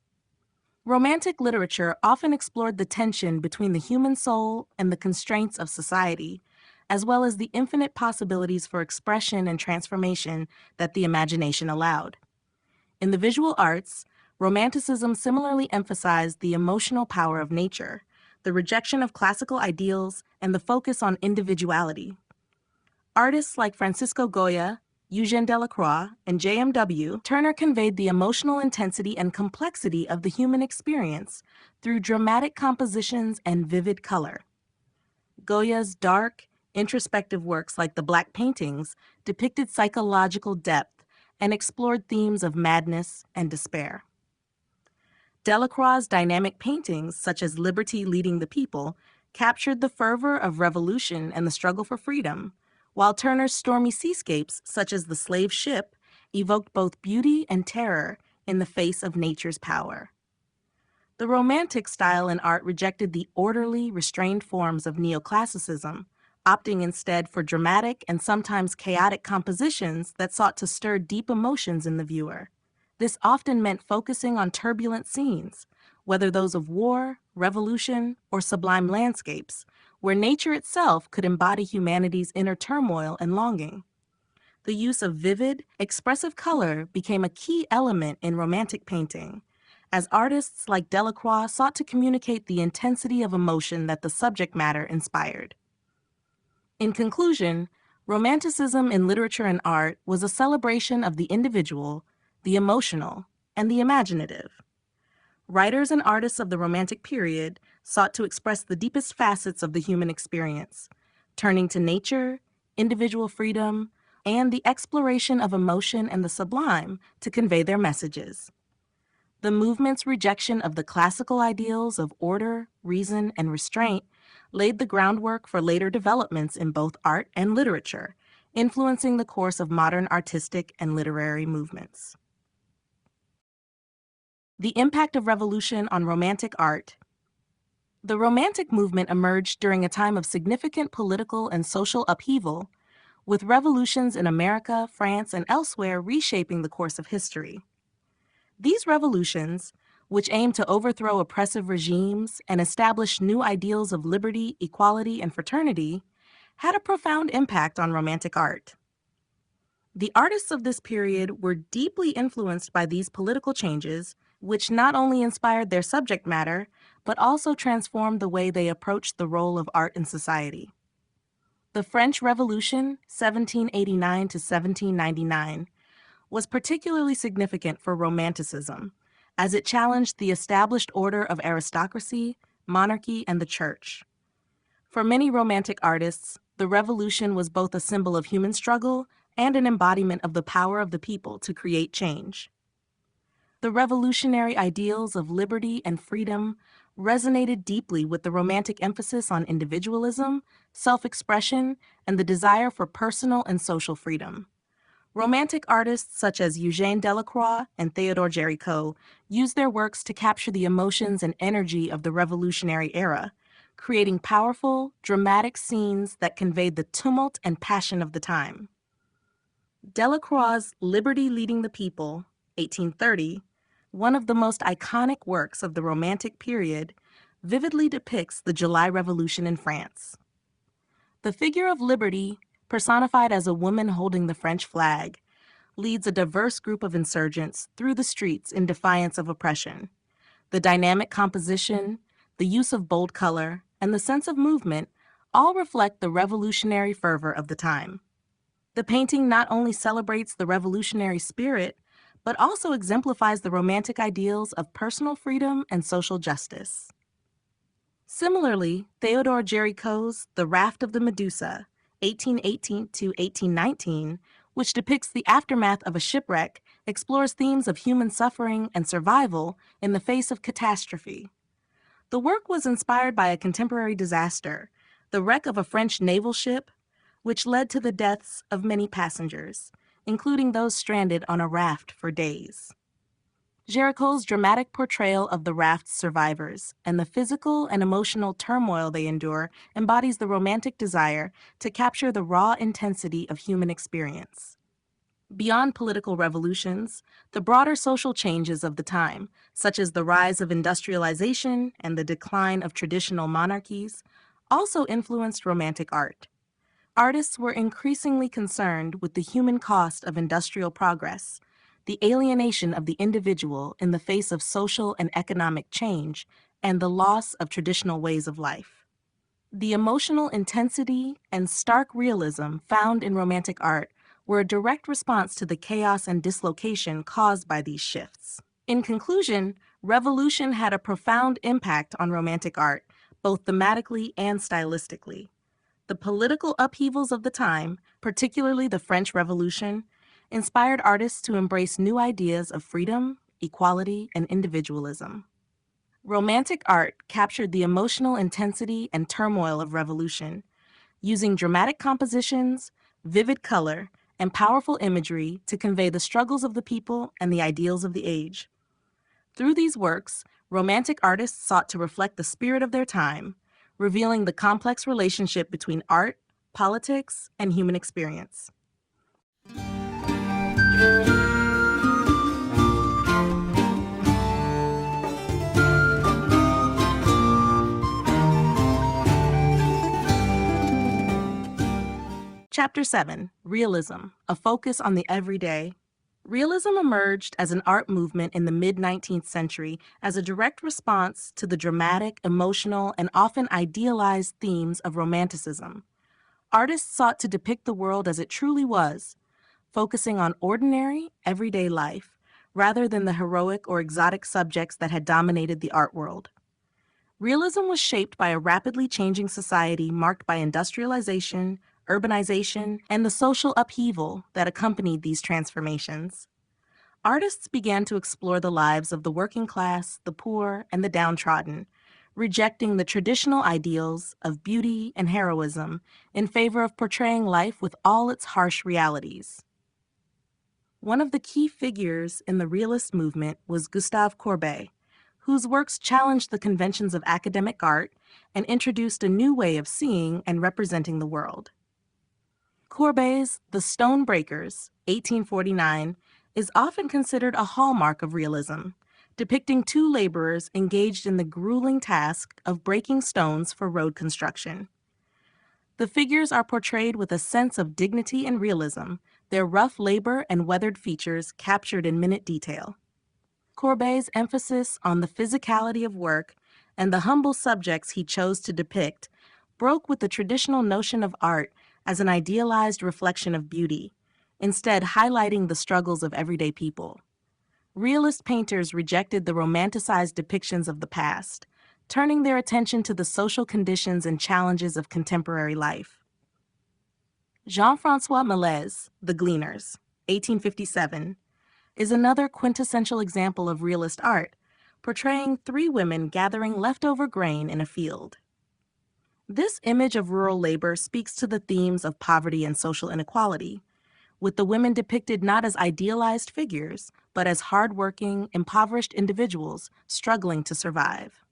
Romantic literature often explored the tension between the human soul and the constraints of society, as well as the infinite possibilities for expression and transformation that the imagination allowed. In the visual arts, Romanticism similarly emphasized the emotional power of nature, the rejection of classical ideals, and the focus on individuality. Artists like Francisco Goya, Eugène Delacroix, and J.M.W. Turner conveyed the emotional intensity and complexity of the human experience through dramatic compositions and vivid color. Goya's dark, introspective works like the Black Paintings depicted psychological depth and explored themes of madness and despair. Delacroix's dynamic paintings, such as Liberty Leading the People, captured the fervor of revolution and the struggle for freedom, while Turner's stormy seascapes, such as The Slave Ship, evoked both beauty and terror in the face of nature's power. The Romantic style in art rejected the orderly, restrained forms of neoclassicism, opting instead for dramatic and sometimes chaotic compositions that sought to stir deep emotions in the viewer. This often meant focusing on turbulent scenes, whether those of war, revolution, or sublime landscapes, where nature itself could embody humanity's inner turmoil and longing. The use of vivid, expressive color became a key element in Romantic painting, as artists like Delacroix sought to communicate the intensity of emotion that the subject matter inspired. In conclusion, Romanticism in literature and art was a celebration of the individual, the emotional, and the imaginative. Writers and artists of the Romantic period sought to express the deepest facets of the human experience, turning to nature, individual freedom, and the exploration of emotion and the sublime to convey their messages. The movement's rejection of the classical ideals of order, reason, and restraint laid the groundwork for later developments in both art and literature, influencing the course of modern artistic and literary movements. The impact of revolution on Romantic art. The Romantic movement emerged during a time of significant political and social upheaval, with revolutions in America, France, and elsewhere reshaping the course of history. These revolutions, which aimed to overthrow oppressive regimes and establish new ideals of liberty, equality, and fraternity, had a profound impact on Romantic art. The artists of this period were deeply influenced by these political changes, which not only inspired their subject matter, but also transformed the way they approached the role of art in society. The French Revolution, 1789 to 1799, was particularly significant for Romanticism, as it challenged the established order of aristocracy, monarchy, and the church. For many Romantic artists, the Revolution was both a symbol of human struggle and an embodiment of the power of the people to create change. The revolutionary ideals of liberty and freedom resonated deeply with the Romantic emphasis on individualism, self-expression, and the desire for personal and social freedom. Romantic artists such as Eugène Delacroix and Theodore Géricault used their works to capture the emotions and energy of the Revolutionary era, creating powerful, dramatic scenes that conveyed the tumult and passion of the time. Delacroix's Liberty Leading the People, 1830, one of the most iconic works of the Romantic period, vividly depicts the July Revolution in France. The figure of Liberty, personified as a woman holding the French flag, leads a diverse group of insurgents through the streets in defiance of oppression. The dynamic composition, the use of bold color, and the sense of movement all reflect the revolutionary fervor of the time. The painting not only celebrates the revolutionary spirit, but also exemplifies the Romantic ideals of personal freedom and social justice. Similarly, Theodore Géricault's The Raft of the Medusa, 1818 to 1819, which depicts the aftermath of a shipwreck, explores themes of human suffering and survival in the face of catastrophe. The work was inspired by a contemporary disaster, the wreck of a French naval ship, which led to the deaths of many passengers, including those stranded on a raft for days. Géricault's dramatic portrayal of the raft's survivors and the physical and emotional turmoil they endure embodies the Romantic desire to capture the raw intensity of human experience. Beyond political revolutions, the broader social changes of the time, such as the rise of industrialization and the decline of traditional monarchies, also influenced Romantic art. Artists were increasingly concerned with the human cost of industrial progress, the alienation of the individual in the face of social and economic change, and the loss of traditional ways of life. The emotional intensity and stark realism found in Romantic art were a direct response to the chaos and dislocation caused by these shifts. In conclusion, revolution had a profound impact on Romantic art, both thematically and stylistically. The political upheavals of the time, particularly the French Revolution, inspired artists to embrace new ideas of freedom, equality, and individualism. Romantic art captured the emotional intensity and turmoil of revolution, using dramatic compositions, vivid color, and powerful imagery to convey the struggles of the people and the ideals of the age. Through these works, Romantic artists sought to reflect the spirit of their time, revealing the complex relationship between art, politics, and human experience. Chapter 7, Realism, a focus on the everyday. Realism emerged as an art movement in the mid-19th century as a direct response to the dramatic, emotional, and often idealized themes of Romanticism. Artists sought to depict the world as it truly was, focusing on ordinary, everyday life, rather than the heroic or exotic subjects that had dominated the art world. Realism was shaped by a rapidly changing society marked by industrialization, urbanization, and the social upheaval that accompanied these transformations. Artists began to explore the lives of the working class, the poor, and the downtrodden, rejecting the traditional ideals of beauty and heroism in favor of portraying life with all its harsh realities. One of the key figures in the realist movement was Gustave Courbet, whose works challenged the conventions of academic art and introduced a new way of seeing and representing the world. Courbet's The Stone Breakers, 1849, is often considered a hallmark of realism, depicting two laborers engaged in the grueling task of breaking stones for road construction. The figures are portrayed with a sense of dignity and realism, their rough labor and weathered features captured in minute detail. Courbet's emphasis on the physicality of work and the humble subjects he chose to depict broke with the traditional notion of art as an idealized reflection of beauty, instead highlighting the struggles of everyday people. Realist painters rejected the romanticized depictions of the past, turning their attention to the social conditions and challenges of contemporary life. Jean-François Millet's The Gleaners, 1857, is another quintessential example of realist art, portraying three women gathering leftover grain in a field. This image of rural labor speaks to the themes of poverty and social inequality, with the women depicted not as idealized figures, but as hardworking, impoverished individuals struggling to survive.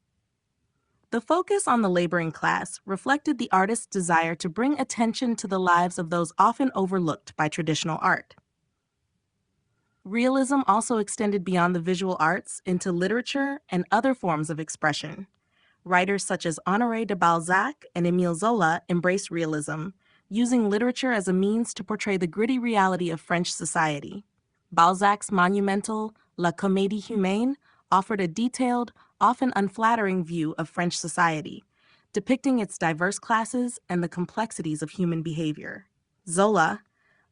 The focus on the laboring class reflected the artist's desire to bring attention to the lives of those often overlooked by traditional art. Realism also extended beyond the visual arts into literature and other forms of expression. Writers such as Honoré de Balzac and Émile Zola embraced realism, using literature as a means to portray the gritty reality of French society. Balzac's monumental La Comédie Humaine offered a detailed, often unflattering view of French society, depicting its diverse classes and the complexities of human behavior. Zola,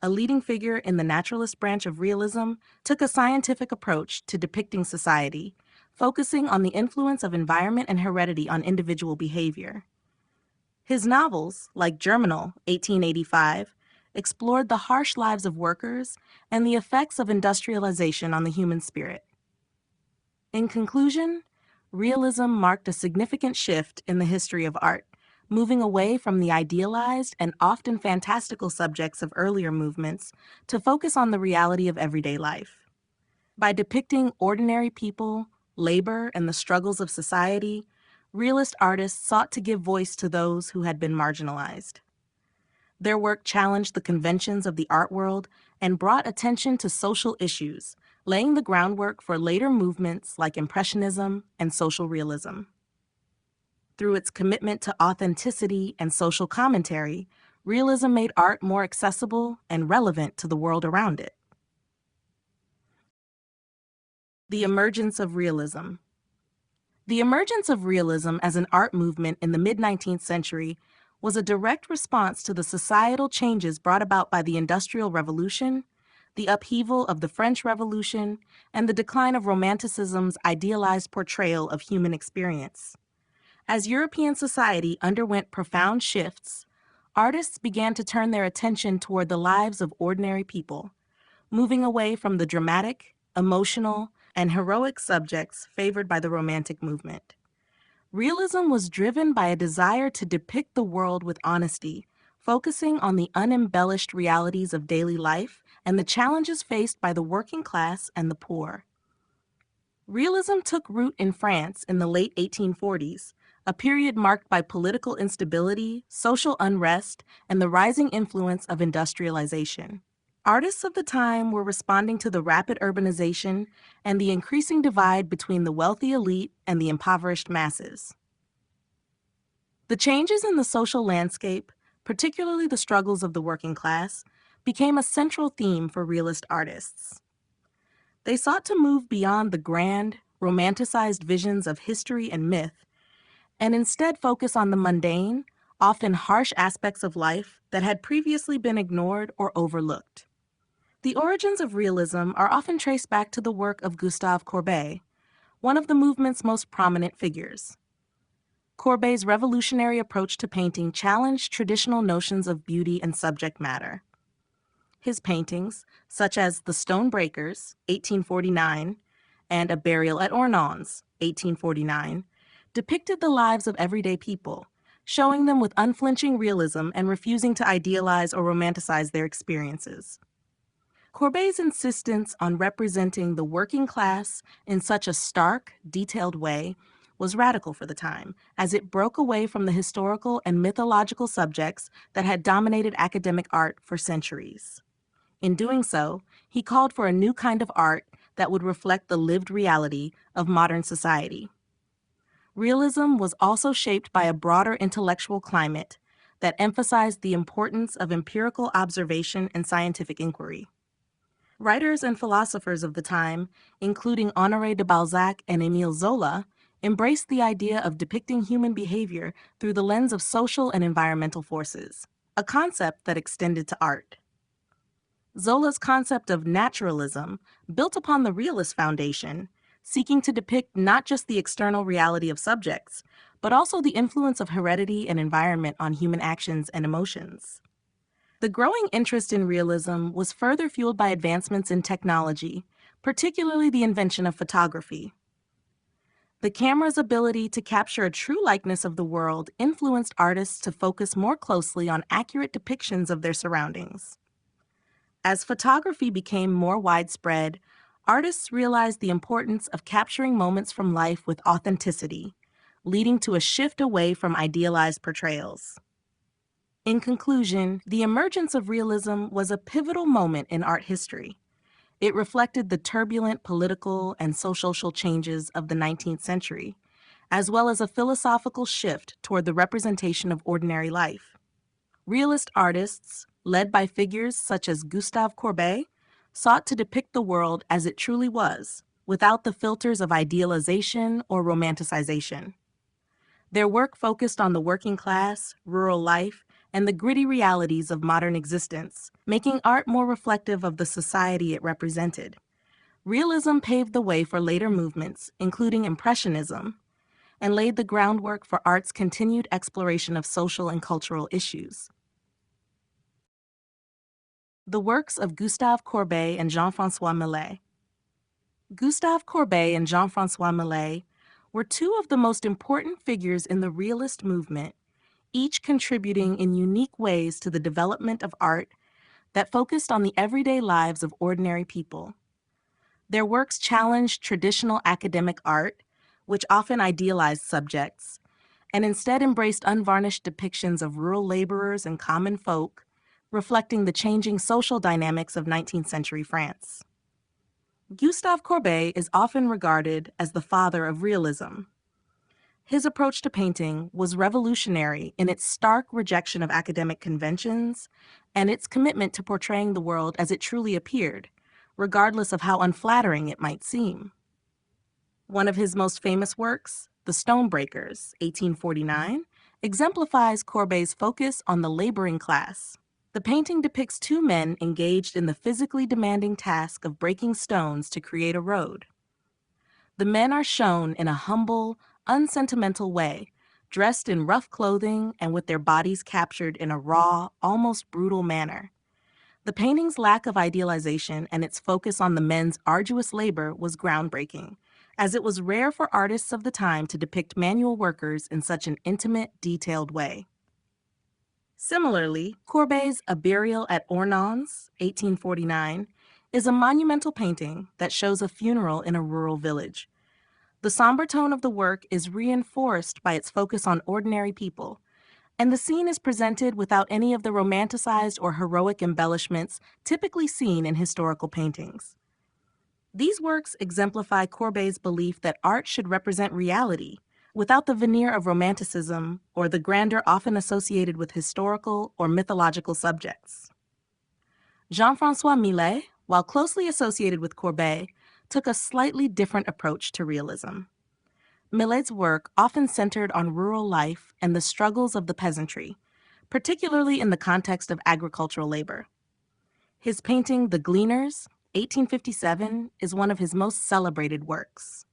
a leading figure in the naturalist branch of realism, took a scientific approach to depicting society, focusing on the influence of environment and heredity on individual behavior. His novels, like Germinal, 1885, explored the harsh lives of workers and the effects of industrialization on the human spirit. In conclusion, realism marked a significant shift in the history of art, moving away from the idealized and often fantastical subjects of earlier movements to focus on the reality of everyday life. By depicting ordinary people, labor, and the struggles of society, realist artists sought to give voice to those who had been marginalized. Their work challenged the conventions of the art world and brought attention to social issues, laying the groundwork for later movements like Impressionism and social realism. Through its commitment to authenticity and social commentary, realism made art more accessible and relevant to the world around it. The emergence of realism. The emergence of realism as an art movement in the mid-19th century was a direct response to the societal changes brought about by the Industrial Revolution, the upheaval of the French Revolution, and the decline of Romanticism's idealized portrayal of human experience. As European society underwent profound shifts, artists began to turn their attention toward the lives of ordinary people, moving away from the dramatic, emotional, and heroic subjects favored by the Romantic movement. Realism was driven by a desire to depict the world with honesty, focusing on the unembellished realities of daily life and the challenges faced by the working class and the poor. Realism took root in France in the late 1840s, a period marked by political instability, social unrest, and the rising influence of industrialization. Artists of the time were responding to the rapid urbanization and the increasing divide between the wealthy elite and the impoverished masses. The changes in the social landscape, particularly the struggles of the working class, became a central theme for realist artists. They sought to move beyond the grand, romanticized visions of history and myth, and instead focus on the mundane, often harsh aspects of life that had previously been ignored or overlooked. The origins of realism are often traced back to the work of Gustave Courbet, one of the movement's most prominent figures. Courbet's revolutionary approach to painting challenged traditional notions of beauty and subject matter. His paintings, such as The Stone Breakers, 1849, and A Burial at Ornans, 1849, depicted the lives of everyday people, showing them with unflinching realism and refusing to idealize or romanticize their experiences. Courbet's insistence on representing the working class in such a stark, detailed way was radical for the time, as it broke away from the historical and mythological subjects that had dominated academic art for centuries. In doing so, he called for a new kind of art that would reflect the lived reality of modern society. Realism was also shaped by a broader intellectual climate that emphasized the importance of empirical observation and scientific inquiry. Writers and philosophers of the time, including Honoré de Balzac and Émile Zola, embraced the idea of depicting human behavior through the lens of social and environmental forces, a concept that extended to art. Zola's concept of naturalism built upon the realist foundation, seeking to depict not just the external reality of subjects, but also the influence of heredity and environment on human actions and emotions. The growing interest in realism was further fueled by advancements in technology, particularly the invention of photography. The camera's ability to capture a true likeness of the world influenced artists to focus more closely on accurate depictions of their surroundings. As photography became more widespread, artists realized the importance of capturing moments from life with authenticity, leading to a shift away from idealized portrayals. In conclusion, the emergence of realism was a pivotal moment in art history. It reflected the turbulent political and social changes of the 19th century, as well as a philosophical shift toward the representation of ordinary life. Realist artists, led by figures such as Gustave Courbet, sought to depict the world as it truly was, without the filters of idealization or romanticization. Their work focused on the working class, rural life, and the gritty realities of modern existence, making art more reflective of the society it represented. Realism paved the way for later movements, including Impressionism, and laid the groundwork for art's continued exploration of social and cultural issues. The works of Gustave Courbet and Jean-François Millet. Gustave Courbet and Jean-François Millet were two of the most important figures in the realist movement, each contributing in unique ways to the development of art that focused on the everyday lives of ordinary people. Their works challenged traditional academic art, which often idealized subjects, and instead embraced unvarnished depictions of rural laborers and common folk, reflecting the changing social dynamics of 19th century France. Gustave Courbet is often regarded as the father of realism. His approach to painting was revolutionary in its stark rejection of academic conventions and its commitment to portraying the world as it truly appeared, regardless of how unflattering it might seem. One of his most famous works, The Stone Breakers, 1849, exemplifies Courbet's focus on the laboring class. The painting depicts two men engaged in the physically demanding task of breaking stones to create a road. The men are shown in a humble, unsentimental way, dressed in rough clothing and with their bodies captured in a raw, almost brutal manner. The painting's lack of idealization and its focus on the men's arduous labor was groundbreaking, as it was rare for artists of the time to depict manual workers in such an intimate, detailed way. Similarly, Courbet's A Burial at Ornans, 1849, is a monumental painting that shows a funeral in a rural village. The somber tone of the work is reinforced by its focus on ordinary people, and the scene is presented without any of the romanticized or heroic embellishments typically seen in historical paintings. These works exemplify Courbet's belief that art should represent reality, without the veneer of romanticism or the grandeur often associated with historical or mythological subjects. Jean-François Millet, while closely associated with Courbet, took a slightly different approach to realism. Millet's work often centered on rural life and the struggles of the peasantry, particularly in the context of agricultural labor. His painting, The Gleaners, 1857, is one of his most celebrated works.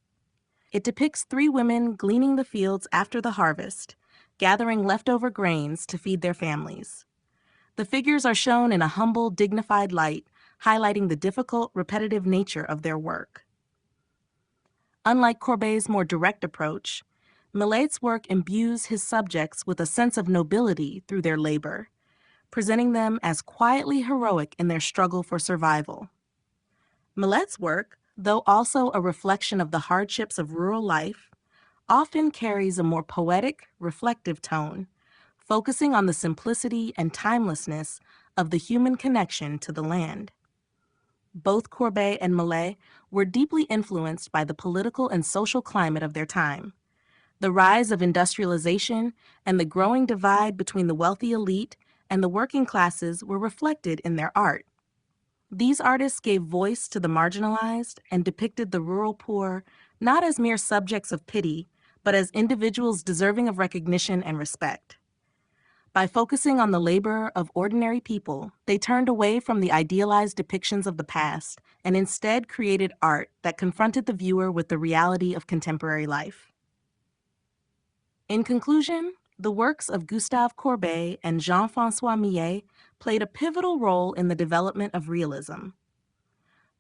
It depicts three women gleaning the fields after the harvest, gathering leftover grains to feed their families. The figures are shown in a humble, dignified light, highlighting the difficult, repetitive nature of their work. Unlike Courbet's more direct approach, Millet's work imbues his subjects with a sense of nobility through their labor, presenting them as quietly heroic in their struggle for survival. Millet's work, though also a reflection of the hardships of rural life, often carries a more poetic, reflective tone, focusing on the simplicity and timelessness of the human connection to the land. Both Courbet and Millet were deeply influenced by the political and social climate of their time. The rise of industrialization and the growing divide between the wealthy elite and the working classes were reflected in their art. These artists gave voice to the marginalized and depicted the rural poor not as mere subjects of pity, but as individuals deserving of recognition and respect. By focusing on the labor of ordinary people, they turned away from the idealized depictions of the past and instead created art that confronted the viewer with the reality of contemporary life. In conclusion, the works of Gustave Courbet and Jean-François Millet played a pivotal role in the development of realism.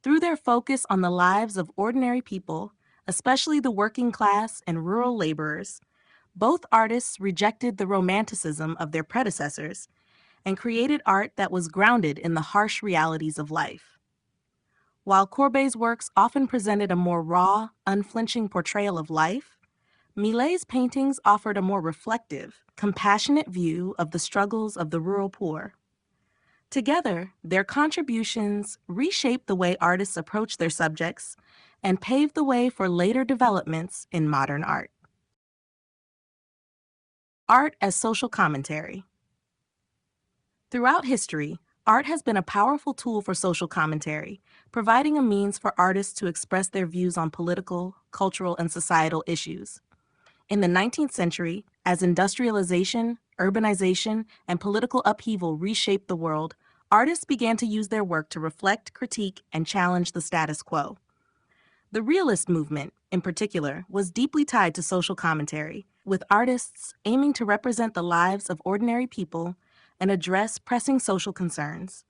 Through their focus on the lives of ordinary people, especially the working class and rural laborers, both artists rejected the romanticism of their predecessors and created art that was grounded in the harsh realities of life. While Courbet's works often presented a more raw, unflinching portrayal of life, Millet's paintings offered a more reflective, compassionate view of the struggles of the rural poor. Together, their contributions reshaped the way artists approach their subjects and paved the way for later developments in modern art. Art as social commentary. Throughout history, art has been a powerful tool for social commentary, providing a means for artists to express their views on political, cultural, and societal issues. In the 19th century, as industrialization, urbanization, and political upheaval reshaped the world, artists began to use their work to reflect, critique, and challenge the status quo. The realist movement, in particular, was deeply tied to social commentary, with artists aiming to represent the lives of ordinary people and address pressing social concerns.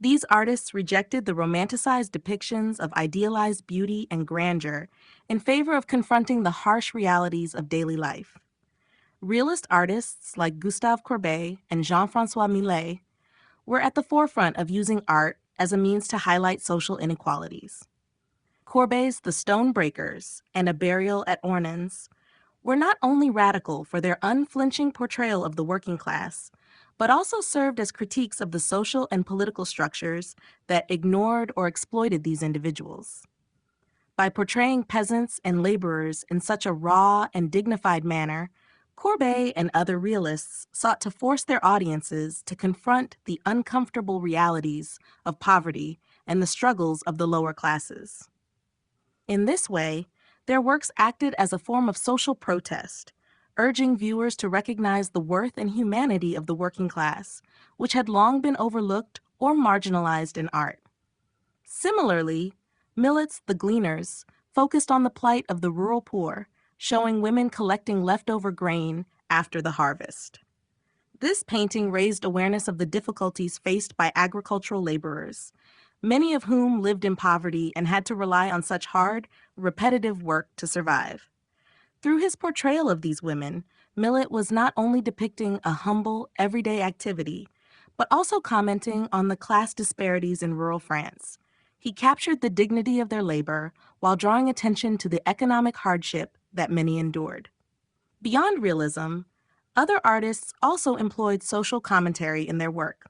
These artists rejected the romanticized depictions of idealized beauty and grandeur in favor of confronting the harsh realities of daily life. Realist artists like Gustave Courbet and Jean-François Millet were at the forefront of using art as a means to highlight social inequalities. Courbet's The Stone Breakers and A Burial at Ornans were not only radical for their unflinching portrayal of the working class, but also served as critiques of the social and political structures that ignored or exploited these individuals. By portraying peasants and laborers in such a raw and dignified manner, Courbet and other realists sought to force their audiences to confront the uncomfortable realities of poverty and the struggles of the lower classes. In this way, their works acted as a form of social protest, urging viewers to recognize the worth and humanity of the working class, which had long been overlooked or marginalized in art. Similarly, Millet's The Gleaners focused on the plight of the rural poor, showing women collecting leftover grain after the harvest. This painting raised awareness of the difficulties faced by agricultural laborers, many of whom lived in poverty and had to rely on such hard, repetitive work to survive. Through his portrayal of these women, Millet was not only depicting a humble, everyday activity, but also commenting on the class disparities in rural France. He captured the dignity of their labor while drawing attention to the economic hardship that many endured. Beyond realism, other artists also employed social commentary in their work.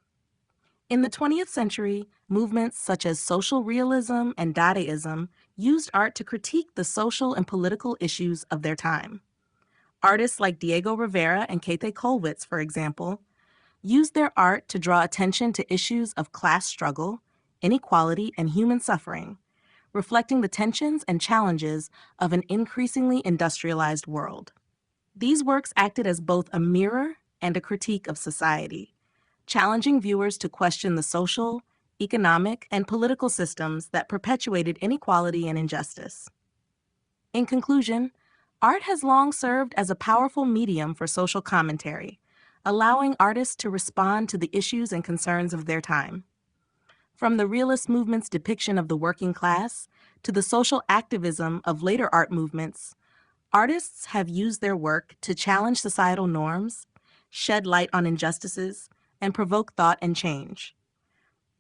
In the 20th century, movements such as social realism and Dadaism used art to critique the social and political issues of their time. Artists like Diego Rivera and Kate Kollwitz, for example, used their art to draw attention to issues of class struggle, inequality, and human suffering, reflecting the tensions and challenges of an increasingly industrialized world. These works acted as both a mirror and a critique of society, challenging viewers to question the social, economic, and political systems that perpetuated inequality and injustice. In conclusion, art has long served as a powerful medium for social commentary, allowing artists to respond to the issues and concerns of their time. From the realist movement's depiction of the working class to the social activism of later art movements, artists have used their work to challenge societal norms, shed light on injustices, and provoke thought and change.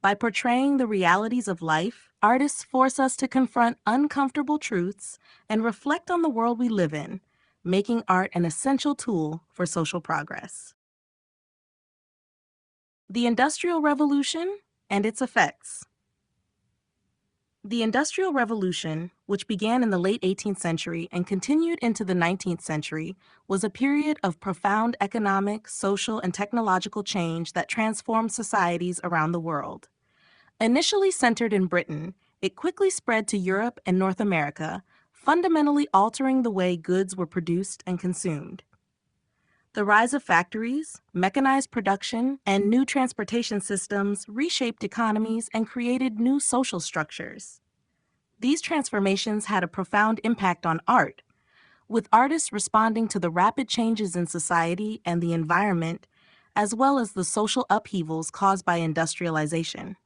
By portraying the realities of life, artists force us to confront uncomfortable truths and reflect on the world we live in, making art an essential tool for social progress. The Industrial Revolution and its effects. The Industrial Revolution, which began in the late 18th century and continued into the 19th century, was a period of profound economic, social, and technological change that transformed societies around the world. Initially centered in Britain, it quickly spread to Europe and North America, fundamentally altering the way goods were produced and consumed. The rise of factories, mechanized production, and new transportation systems reshaped economies and created new social structures. These transformations had a profound impact on art, with artists responding to the rapid changes in society and the environment, as well as the social upheavals caused by industrialization.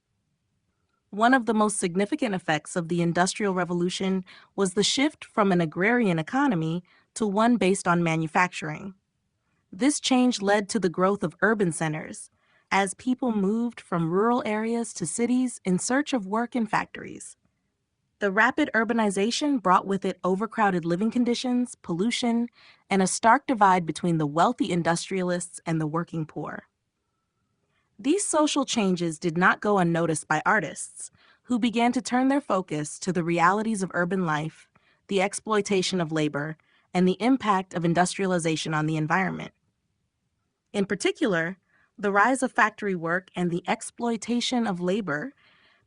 One of the most significant effects of the Industrial Revolution was the shift from an agrarian economy to one based on manufacturing. This change led to the growth of urban centers, as people moved from rural areas to cities in search of work and factories. The rapid urbanization brought with it overcrowded living conditions, pollution, and a stark divide between the wealthy industrialists and the working poor. These social changes did not go unnoticed by artists, who began to turn their focus to the realities of urban life, the exploitation of labor, and the impact of industrialization on the environment. In particular, the rise of factory work and the exploitation of labor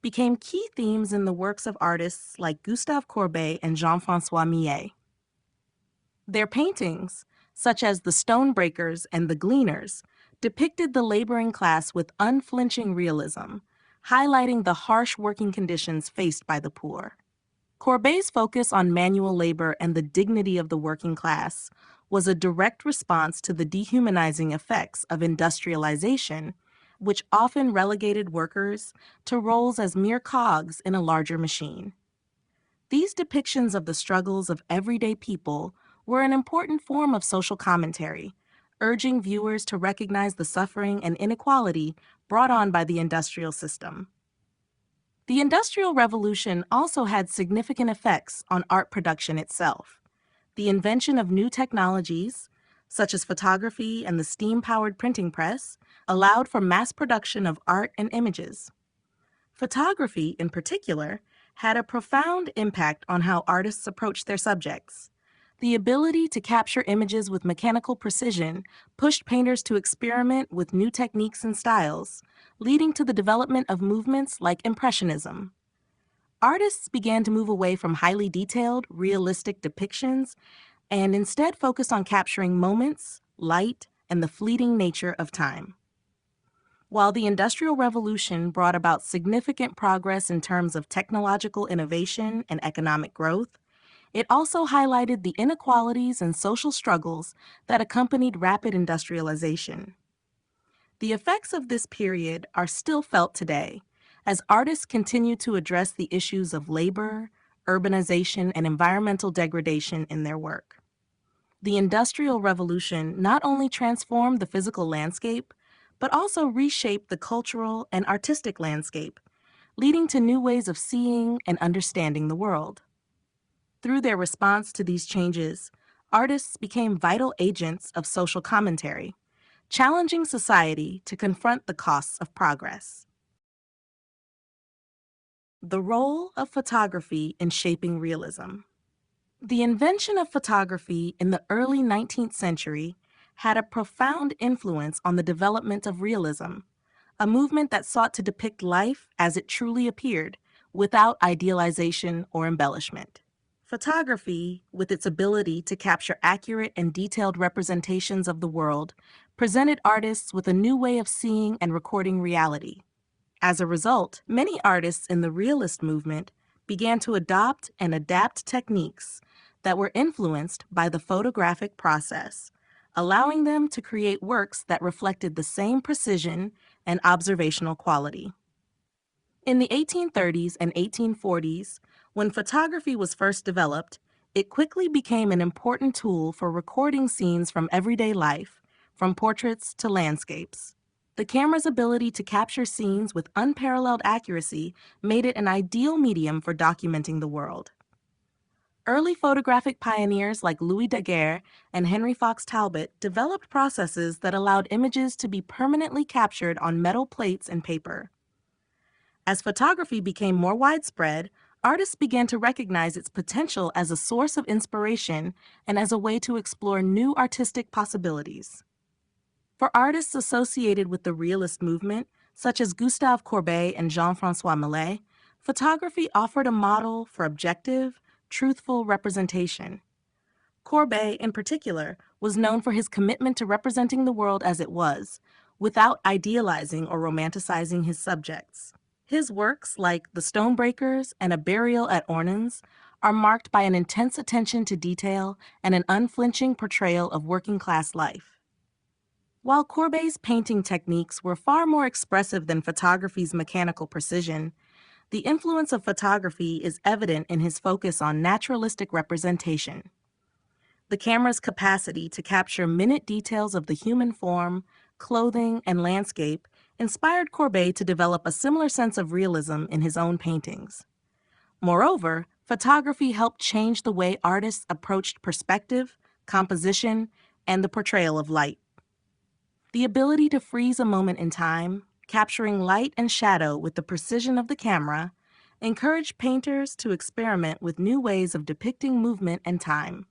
became key themes in the works of artists like Gustave Courbet and Jean-François Millet. Their paintings, such as The Stonebreakers and The Gleaners, depicted the laboring class with unflinching realism, highlighting the harsh working conditions faced by the poor. Courbet's focus on manual labor and the dignity of the working class was a direct response to the dehumanizing effects of industrialization, which often relegated workers to roles as mere cogs in a larger machine. These depictions of the struggles of everyday people were an important form of social commentary, urging viewers to recognize the suffering and inequality brought on by the industrial system. The Industrial Revolution also had significant effects on art production itself. The invention of new technologies, such as photography and the steam-powered printing press, allowed for mass production of art and images. Photography, in particular, had a profound impact on how artists approached their subjects. The ability to capture images with mechanical precision pushed painters to experiment with new techniques and styles, leading to the development of movements like Impressionism. Artists began to move away from highly detailed, realistic depictions and instead focus on capturing moments, light, and the fleeting nature of time. While the Industrial Revolution brought about significant progress in terms of technological innovation and economic growth, it also highlighted the inequalities and social struggles that accompanied rapid industrialization. The effects of this period are still felt today, as artists continue to address the issues of labor, urbanization, and environmental degradation in their work. The Industrial Revolution not only transformed the physical landscape, but also reshaped the cultural and artistic landscape, leading to new ways of seeing and understanding the world. Through their response to these changes, artists became vital agents of social commentary, challenging society to confront the costs of progress. The role of photography in shaping realism. The invention of photography in the early 19th century had a profound influence on the development of realism, a movement that sought to depict life as it truly appeared, without idealization or embellishment. Photography, with its ability to capture accurate and detailed representations of the world, presented artists with a new way of seeing and recording reality. As a result, many artists in the realist movement began to adopt and adapt techniques that were influenced by the photographic process, allowing them to create works that reflected the same precision and observational quality. In the 1830s and 1840s, when photography was first developed, it quickly became an important tool for recording scenes from everyday life, from portraits to landscapes. The camera's ability to capture scenes with unparalleled accuracy made it an ideal medium for documenting the world. Early photographic pioneers like Louis Daguerre and Henry Fox Talbot developed processes that allowed images to be permanently captured on metal plates and paper. As photography became more widespread, artists began to recognize its potential as a source of inspiration and as a way to explore new artistic possibilities. For artists associated with the realist movement, such as Gustave Courbet and Jean-François Millet, photography offered a model for objective, truthful representation. Courbet, in particular, was known for his commitment to representing the world as it was, without idealizing or romanticizing his subjects. His works, like The Stonebreakers and A Burial at Ornans, are marked by an intense attention to detail and an unflinching portrayal of working-class life. While Courbet's painting techniques were far more expressive than photography's mechanical precision, the influence of photography is evident in his focus on naturalistic representation. The camera's capacity to capture minute details of the human form, clothing, and landscape inspired Courbet to develop a similar sense of realism in his own paintings. Moreover, photography helped change the way artists approached perspective, composition, and the portrayal of light. The ability to freeze a moment in time, capturing light and shadow with the precision of the camera, encouraged painters to experiment with new ways of depicting movement and time.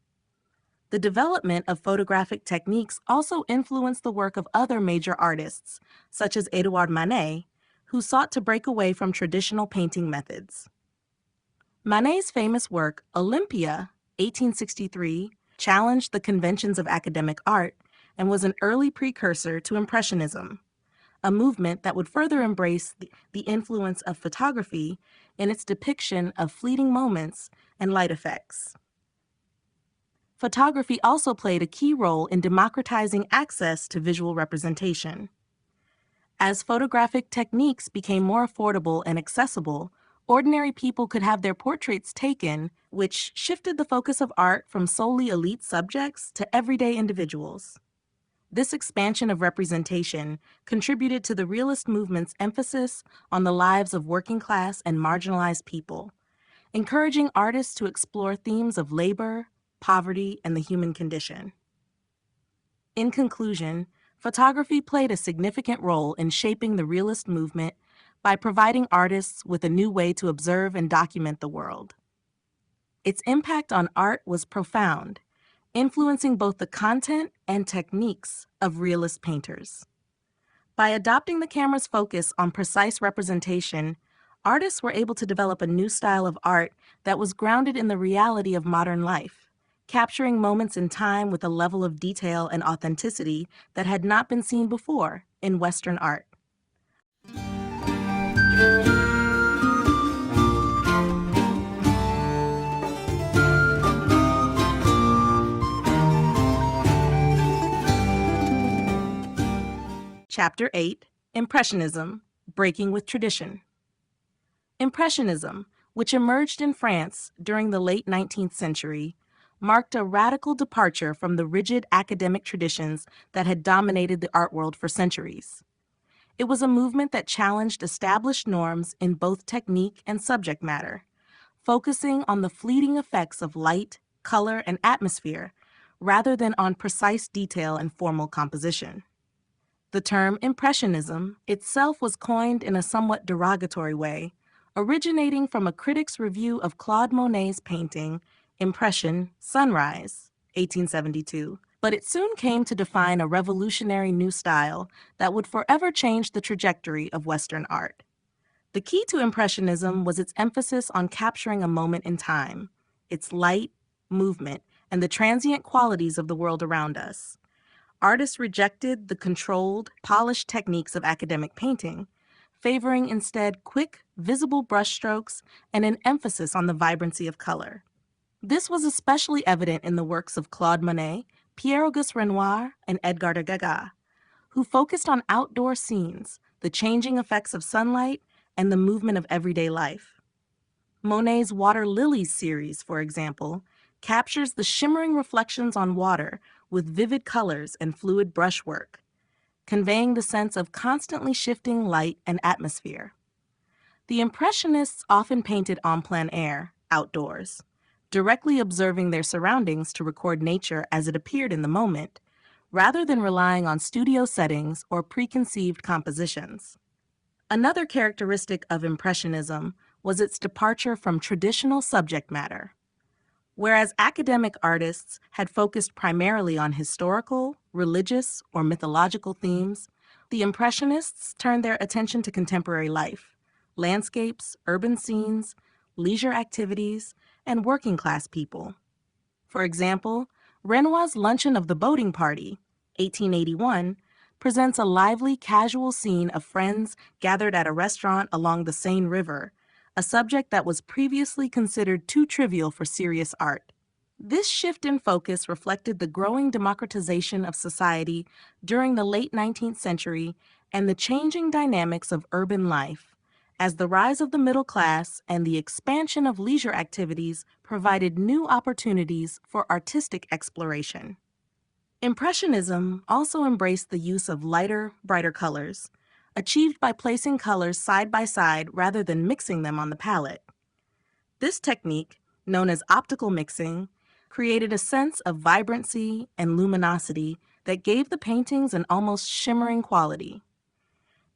The development of photographic techniques also influenced the work of other major artists, such as Edouard Manet, who sought to break away from traditional painting methods. Manet's famous work, Olympia, 1863, challenged the conventions of academic art and was an early precursor to Impressionism, a movement that would further embrace the influence of photography in its depiction of fleeting moments and light effects. Photography also played a key role in democratizing access to visual representation. As photographic techniques became more affordable and accessible, ordinary people could have their portraits taken, which shifted the focus of art from solely elite subjects to everyday individuals. This expansion of representation contributed to the realist movement's emphasis on the lives of working-class and marginalized people, encouraging artists to explore themes of labor, poverty, and the human condition. In conclusion, photography played a significant role in shaping the realist movement by providing artists with a new way to observe and document the world. Its impact on art was profound, influencing both the content and techniques of realist painters. By adopting the camera's focus on precise representation, artists were able to develop a new style of art that was grounded in the reality of modern life, capturing moments in time with a level of detail and authenticity that had not been seen before in Western art. Chapter 8, Impressionism, Breaking with Tradition. Impressionism, which emerged in France during the late 19th century, marked a radical departure from the rigid academic traditions that had dominated the art world for centuries. It was a movement that challenged established norms in both technique and subject matter, focusing on the fleeting effects of light, color, and atmosphere, rather than on precise detail and formal composition. The term Impressionism itself was coined in a somewhat derogatory way, originating from a critic's review of Claude Monet's painting, Impression, Sunrise, 1872, but it soon came to define a revolutionary new style that would forever change the trajectory of Western art. The key to Impressionism was its emphasis on capturing a moment in time, its light, movement, and the transient qualities of the world around us. Artists rejected the controlled, polished techniques of academic painting, favoring instead quick, visible brushstrokes and an emphasis on the vibrancy of color. This was especially evident in the works of Claude Monet, Pierre-Auguste Renoir, and Edgar Degas, who focused on outdoor scenes, the changing effects of sunlight, and the movement of everyday life. Monet's Water Lilies series, for example, captures the shimmering reflections on water with vivid colors and fluid brushwork, conveying the sense of constantly shifting light and atmosphere. The Impressionists often painted en plein air, outdoors, directly observing their surroundings to record nature as it appeared in the moment, rather than relying on studio settings or preconceived compositions. Another characteristic of Impressionism was its departure from traditional subject matter. Whereas academic artists had focused primarily on historical, religious, or mythological themes, the Impressionists turned their attention to contemporary life, landscapes, urban scenes, leisure activities, and working class people. For example, Renoir's Luncheon of the Boating Party, 1881, presents a lively, casual scene of friends gathered at a restaurant along the Seine River, a subject that was previously considered too trivial for serious art. This shift in focus reflected the growing democratization of society during the late 19th century and the changing dynamics of urban life, as the rise of the middle class and the expansion of leisure activities provided new opportunities for artistic exploration. Impressionism also embraced the use of lighter, brighter colors, achieved by placing colors side by side rather than mixing them on the palette. This technique, known as optical mixing, created a sense of vibrancy and luminosity that gave the paintings an almost shimmering quality.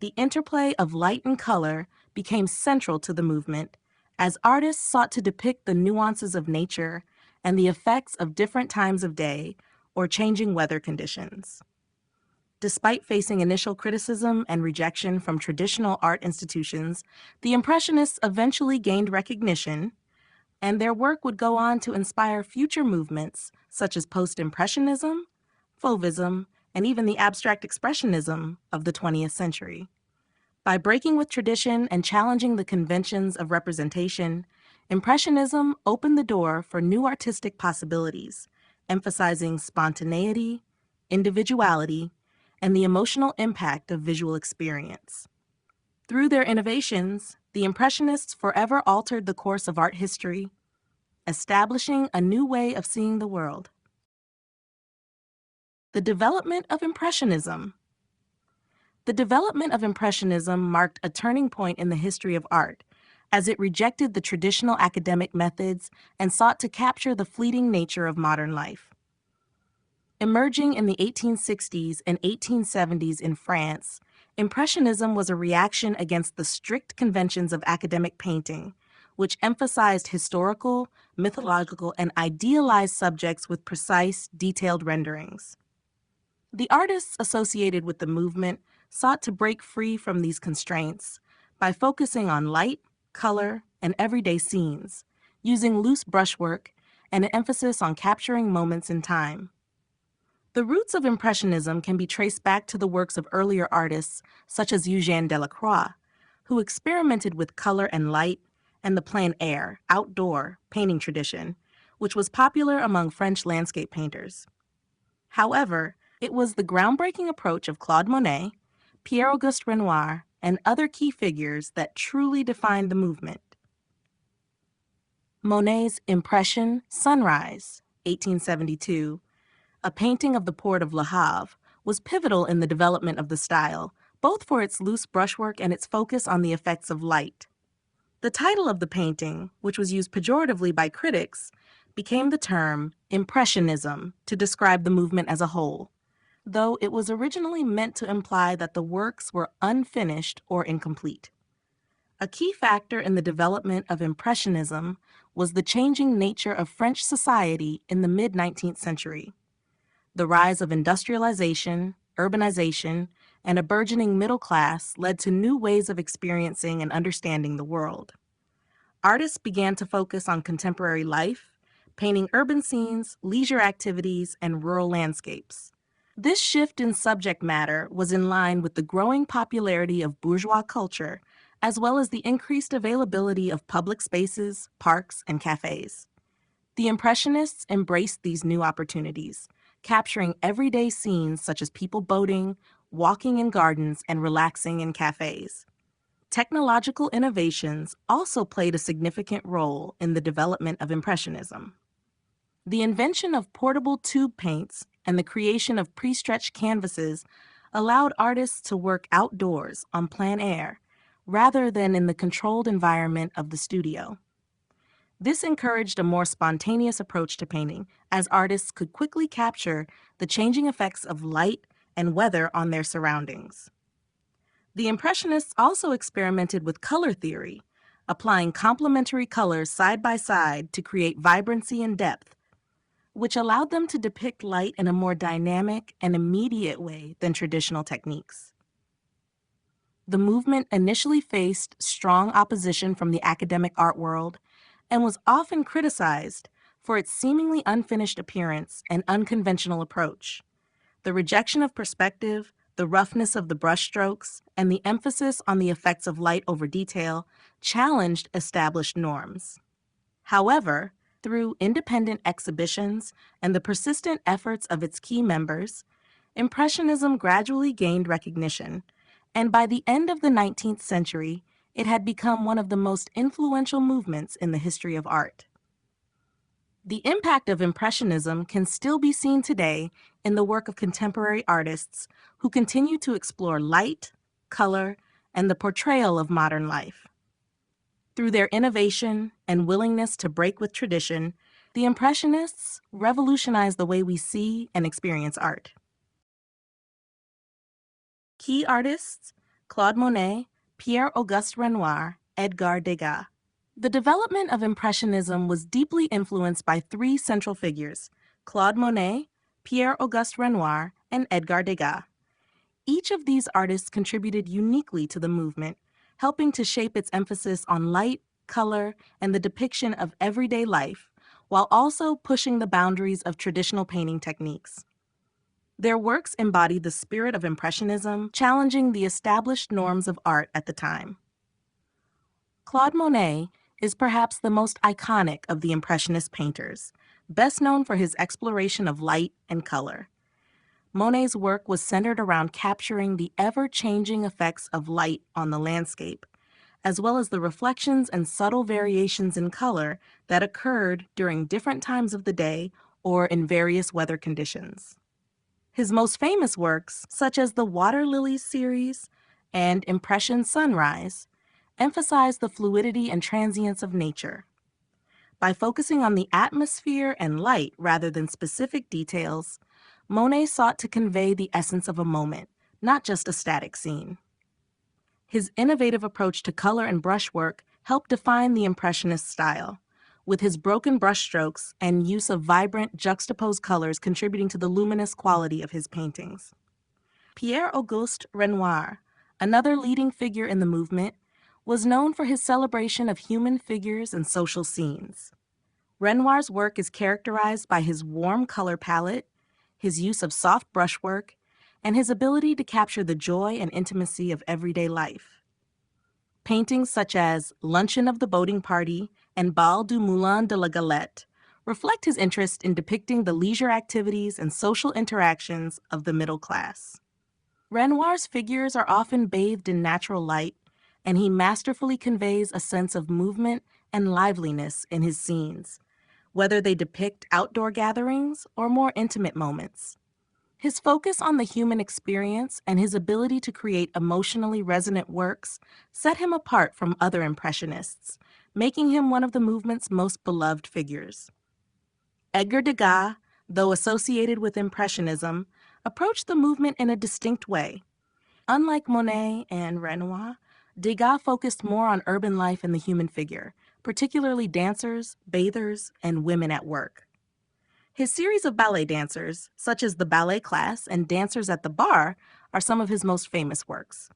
The interplay of light and color became central to the movement as artists sought to depict the nuances of nature and the effects of different times of day or changing weather conditions. Despite facing initial criticism and rejection from traditional art institutions, the Impressionists eventually gained recognition, and their work would go on to inspire future movements such as post-impressionism, fauvism, and even the abstract expressionism of the 20th century. By breaking with tradition and challenging the conventions of representation, Impressionism opened the door for new artistic possibilities, emphasizing spontaneity, individuality, and the emotional impact of visual experience. Through their innovations, the Impressionists forever altered the course of art history, establishing a new way of seeing the world. The development of Impressionism. The development of Impressionism marked a turning point in the history of art, as it rejected the traditional academic methods and sought to capture the fleeting nature of modern life. Emerging in the 1860s and 1870s in France, Impressionism was a reaction against the strict conventions of academic painting, which emphasized historical, mythological, and idealized subjects with precise, detailed renderings. The artists associated with the movement sought to break free from these constraints by focusing on light, color, and everyday scenes, using loose brushwork and an emphasis on capturing moments in time. The roots of Impressionism can be traced back to the works of earlier artists such as Eugène Delacroix, who experimented with color and light and the plein air, outdoor, painting tradition, which was popular among French landscape painters. However, it was the groundbreaking approach of Claude Monet, Pierre-Auguste Renoir, and other key figures that truly defined the movement. Monet's Impression Sunrise, 1872, a painting of the port of Le Havre, was pivotal in the development of the style, both for its loose brushwork and its focus on the effects of light. The title of the painting, which was used pejoratively by critics, became the term Impressionism to describe the movement as a whole, though it was originally meant to imply that the works were unfinished or incomplete. A key factor in the development of Impressionism was the changing nature of French society in the mid-19th century. The rise of industrialization, urbanization, and a burgeoning middle class led to new ways of experiencing and understanding the world. Artists began to focus on contemporary life, painting urban scenes, leisure activities, and rural landscapes. This shift in subject matter was in line with the growing popularity of bourgeois culture, as well as the increased availability of public spaces, parks, and cafes. The Impressionists embraced these new opportunities, capturing everyday scenes such as people boating, walking in gardens, and relaxing in cafes. Technological innovations also played a significant role in the development of Impressionism. The invention of portable tube paints and the creation of pre-stretched canvases allowed artists to work outdoors on plein air rather than in the controlled environment of the studio. This encouraged a more spontaneous approach to painting, as artists could quickly capture the changing effects of light and weather on their surroundings. The Impressionists also experimented with color theory, applying complementary colors side by side to create vibrancy and depth, which allowed them to depict light in a more dynamic and immediate way than traditional techniques. The movement initially faced strong opposition from the academic art world and was often criticized for its seemingly unfinished appearance and unconventional approach. The rejection of perspective, the roughness of the brushstrokes, and the emphasis on the effects of light over detail challenged established norms. However, through independent exhibitions and the persistent efforts of its key members, Impressionism gradually gained recognition, and by the end of the 19th century, it had become one of the most influential movements in the history of art. The impact of Impressionism can still be seen today in the work of contemporary artists who continue to explore light, color, and the portrayal of modern life. Through their innovation and willingness to break with tradition, the Impressionists revolutionized the way we see and experience art. Key artists: Claude Monet, Pierre-Auguste Renoir, Edgar Degas. The development of Impressionism was deeply influenced by three central figures: Claude Monet, Pierre-Auguste Renoir, and Edgar Degas. Each of these artists contributed uniquely to the movement, helping to shape its emphasis on light, color, and the depiction of everyday life, while also pushing the boundaries of traditional painting techniques. Their works embodied the spirit of Impressionism, challenging the established norms of art at the time. Claude Monet is perhaps the most iconic of the Impressionist painters, best known for his exploration of light and color. Monet's work was centered around capturing the ever-changing effects of light on the landscape, as well as the reflections and subtle variations in color that occurred during different times of the day or in various weather conditions. His most famous works, such as the Water Lilies series and Impression Sunrise, emphasize the fluidity and transience of nature. By focusing on the atmosphere and light rather than specific details, Monet sought to convey the essence of a moment, not just a static scene. His innovative approach to color and brushwork helped define the Impressionist style, with his broken brushstrokes and use of vibrant, juxtaposed colors contributing to the luminous quality of his paintings. Pierre-Auguste Renoir, another leading figure in the movement, was known for his celebration of human figures and social scenes. Renoir's work is characterized by his warm color palette, his use of soft brushwork, and his ability to capture the joy and intimacy of everyday life. Paintings such as Luncheon of the Boating Party and Bal du Moulin de la Galette reflect his interest in depicting the leisure activities and social interactions of the middle class. Renoir's figures are often bathed in natural light, and he masterfully conveys a sense of movement and liveliness in his scenes, whether they depict outdoor gatherings or more intimate moments. His focus on the human experience and his ability to create emotionally resonant works set him apart from other Impressionists, making him one of the movement's most beloved figures. Edgar Degas, though associated with Impressionism, approached the movement in a distinct way. Unlike Monet and Renoir, Degas focused more on urban life and the human figure, particularly dancers, bathers, and women at work. His series of ballet dancers, such as the Ballet Class and Dancers at the Bar, are some of his most famous works.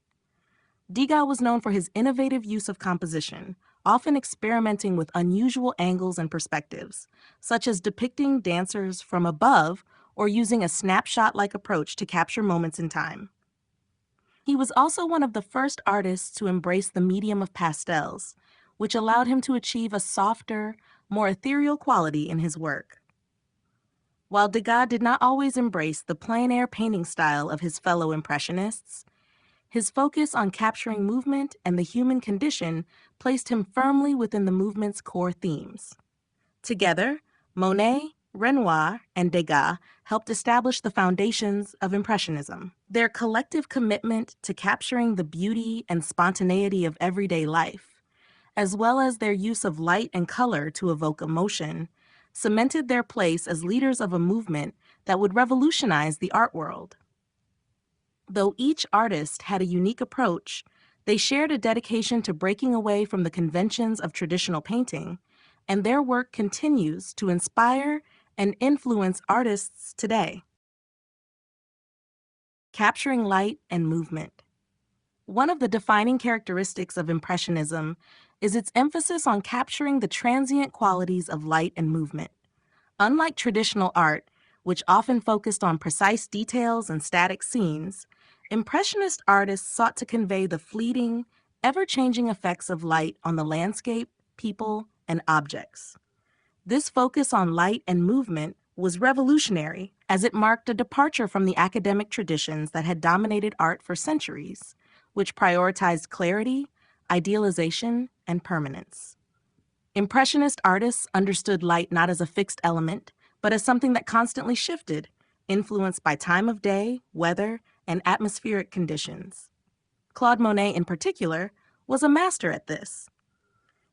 Degas was known for his innovative use of composition, often experimenting with unusual angles and perspectives, such as depicting dancers from above or using a snapshot-like approach to capture moments in time. He was also one of the first artists to embrace the medium of pastels, which allowed him to achieve a softer, more ethereal quality in his work. While Degas did not always embrace the plein air painting style of his fellow Impressionists, his focus on capturing movement and the human condition placed him firmly within the movement's core themes. Together, Monet, Renoir, and Degas helped establish the foundations of Impressionism. Their collective commitment to capturing the beauty and spontaneity of everyday life, as well as their use of light and color to evoke emotion, cemented their place as leaders of a movement that would revolutionize the art world. Though each artist had a unique approach, they shared a dedication to breaking away from the conventions of traditional painting, and their work continues to inspire and influence artists today. Capturing light and movement. One of the defining characteristics of Impressionism is its emphasis on capturing the transient qualities of light and movement. Unlike traditional art, which often focused on precise details and static scenes, Impressionist artists sought to convey the fleeting, ever-changing effects of light on the landscape, people, and objects. This focus on light and movement was revolutionary, as it marked a departure from the academic traditions that had dominated art for centuries, which prioritized clarity, idealization, and permanence. Impressionist artists understood light not as a fixed element, but as something that constantly shifted, influenced by time of day, weather, and atmospheric conditions. Claude Monet, in particular, was a master at this.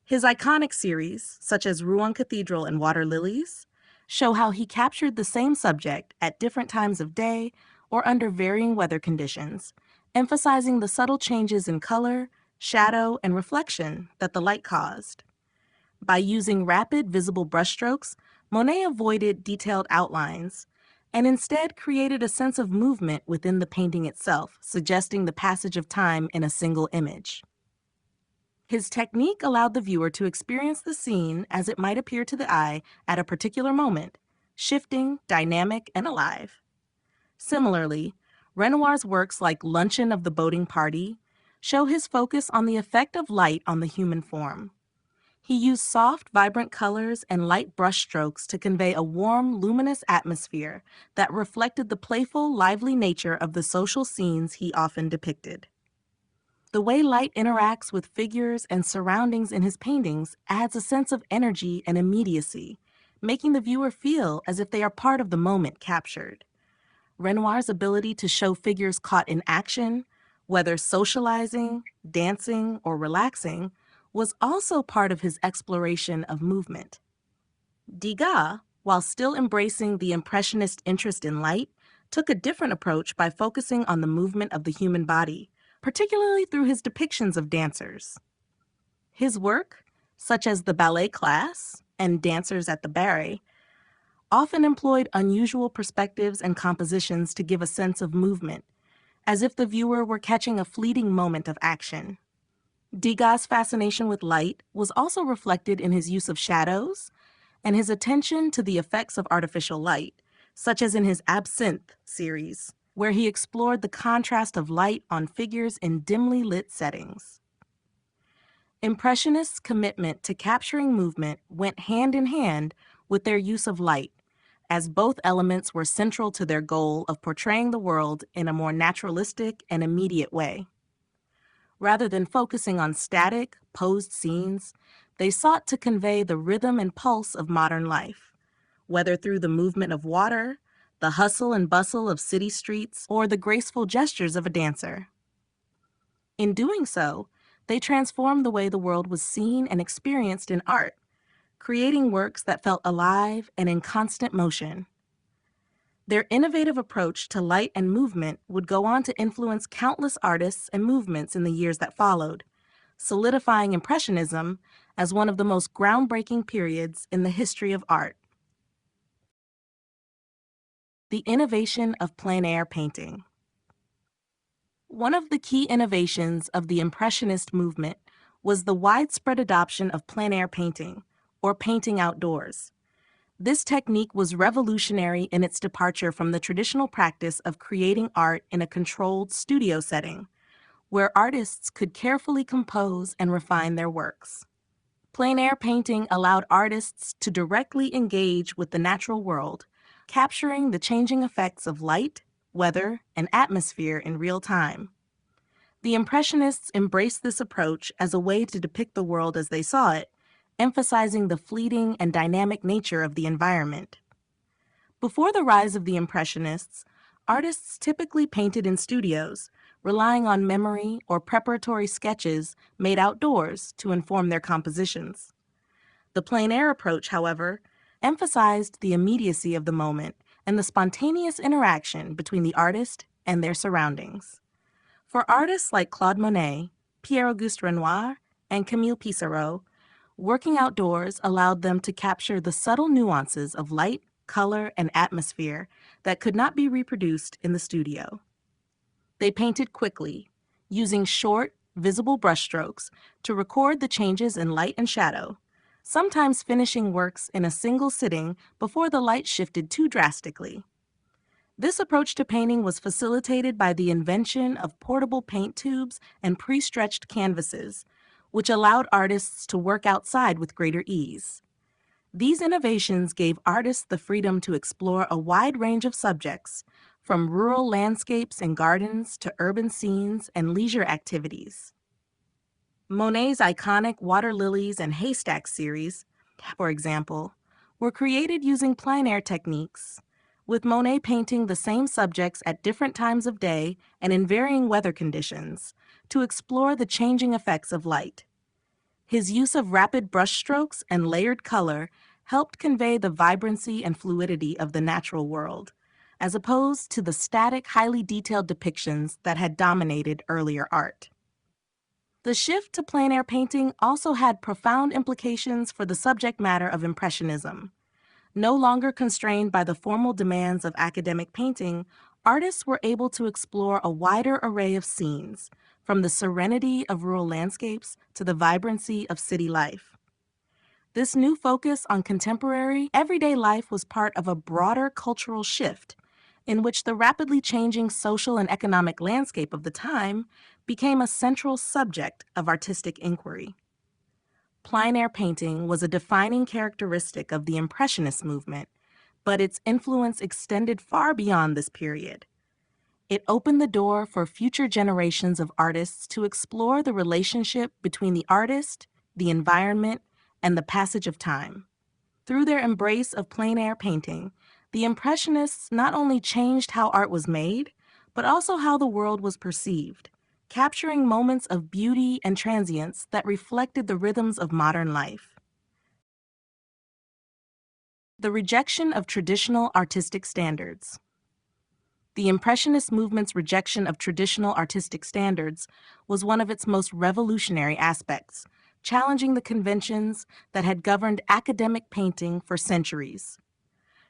His iconic series, such as Rouen Cathedral and Water Lilies, show how he captured the same subject at different times of day or under varying weather conditions, emphasizing the subtle changes in color, shadow, and reflection that the light caused. By using rapid, visible brushstrokes, Monet avoided detailed outlines and instead created a sense of movement within the painting itself, suggesting the passage of time in a single image. His technique allowed the viewer to experience the scene as it might appear to the eye at a particular moment, shifting, dynamic, and alive. Similarly, Renoir's works like Luncheon of the Boating Party show his focus on the effect of light on the human form. He used soft, vibrant colors and light brushstrokes to convey a warm, luminous atmosphere that reflected the playful, lively nature of the social scenes he often depicted. The way light interacts with figures and surroundings in his paintings adds a sense of energy and immediacy, making the viewer feel as if they are part of the moment captured. Renoir's ability to show figures caught in action, whether socializing, dancing, or relaxing, was also part of his exploration of movement. Degas, while still embracing the Impressionist interest in light, took a different approach by focusing on the movement of the human body, particularly through his depictions of dancers. His work, such as the ballet class and Dancers at the Barre, often employed unusual perspectives and compositions to give a sense of movement, as if the viewer were catching a fleeting moment of action. Degas' fascination with light was also reflected in his use of shadows and his attention to the effects of artificial light, such as in his Absinthe series, where he explored the contrast of light on figures in dimly lit settings. Impressionists' commitment to capturing movement went hand in hand with their use of light, as both elements were central to their goal of portraying the world in a more naturalistic and immediate way. Rather than focusing on static, posed scenes, they sought to convey the rhythm and pulse of modern life, whether through the movement of water, the hustle and bustle of city streets, or the graceful gestures of a dancer. In doing so, they transformed the way the world was seen and experienced in art, creating works that felt alive and in constant motion. Their innovative approach to light and movement would go on to influence countless artists and movements in the years that followed, solidifying Impressionism as one of the most groundbreaking periods in the history of art. The innovation of plein air painting. One of the key innovations of the Impressionist movement was the widespread adoption of plein air painting, or painting outdoors. This technique was revolutionary in its departure from the traditional practice of creating art in a controlled studio setting, where artists could carefully compose and refine their works. Plein air painting allowed artists to directly engage with the natural world, capturing the changing effects of light, weather, and atmosphere in real time. The Impressionists embraced this approach as a way to depict the world as they saw it, emphasizing the fleeting and dynamic nature of the environment. Before the rise of the Impressionists, artists typically painted in studios, relying on memory or preparatory sketches made outdoors to inform their compositions. The plein air approach, however, emphasized the immediacy of the moment and the spontaneous interaction between the artist and their surroundings. For artists like Claude Monet, Pierre-Auguste Renoir, and Camille Pissarro, working outdoors allowed them to capture the subtle nuances of light, color, and atmosphere that could not be reproduced in the studio. They painted quickly, using short, visible brushstrokes to record the changes in light and shadow, sometimes finishing works in a single sitting before the light shifted too drastically. This approach to painting was facilitated by the invention of portable paint tubes and pre-stretched canvases, which allowed artists to work outside with greater ease. These innovations gave artists the freedom to explore a wide range of subjects, from rural landscapes and gardens to urban scenes and leisure activities. Monet's iconic Water Lilies and Haystacks series, for example, were created using plein air techniques, with Monet painting the same subjects at different times of day and in varying weather conditions to explore the changing effects of light. His use of rapid brushstrokes and layered color helped convey the vibrancy and fluidity of the natural world, as opposed to the static, highly detailed depictions that had dominated earlier art. The shift to plein air painting also had profound implications for the subject matter of Impressionism. No longer constrained by the formal demands of academic painting, artists were able to explore a wider array of scenes, from the serenity of rural landscapes to the vibrancy of city life. This new focus on contemporary, everyday life was part of a broader cultural shift in which the rapidly changing social and economic landscape of the time became a central subject of artistic inquiry. Plein air painting was a defining characteristic of the Impressionist movement, but its influence extended far beyond this period. It opened the door for future generations of artists to explore the relationship between the artist, the environment, and the passage of time. Through their embrace of plein air painting, the Impressionists not only changed how art was made, but also how the world was perceived, capturing moments of beauty and transience that reflected the rhythms of modern life. The rejection of traditional artistic standards. The Impressionist movement's rejection of traditional artistic standards was one of its most revolutionary aspects, challenging the conventions that had governed academic painting for centuries.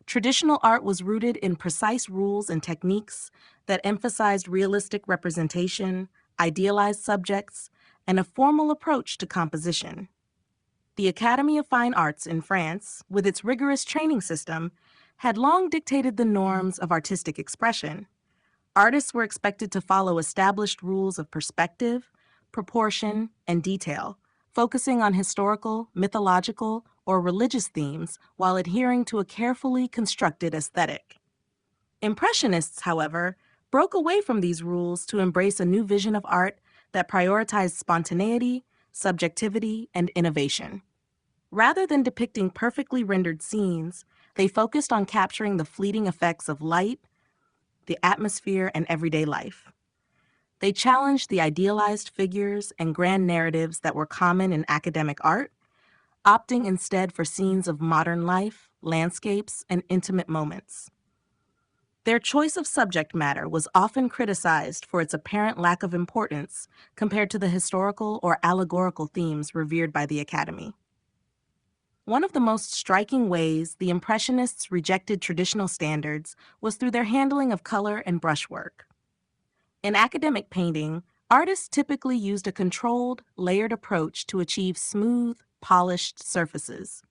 Traditional art was rooted in precise rules and techniques that emphasized realistic representation, idealized subjects, and a formal approach to composition. The Academy of Fine Arts in France, with its rigorous training system, had long dictated the norms of artistic expression. Artists were expected to follow established rules of perspective, proportion, and detail, focusing on historical, mythological, or religious themes while adhering to a carefully constructed aesthetic. Impressionists, however, broke away from these rules to embrace a new vision of art that prioritized spontaneity, subjectivity, and innovation. Rather than depicting perfectly rendered scenes, they focused on capturing the fleeting effects of light, the atmosphere, and everyday life. They challenged the idealized figures and grand narratives that were common in academic art, opting instead for scenes of modern life, landscapes, and intimate moments. Their choice of subject matter was often criticized for its apparent lack of importance compared to the historical or allegorical themes revered by the Academy. One of the most striking ways the Impressionists rejected traditional standards was through their handling of color and brushwork. In academic painting, artists typically used a controlled, layered approach to achieve smooth, polished surfaces.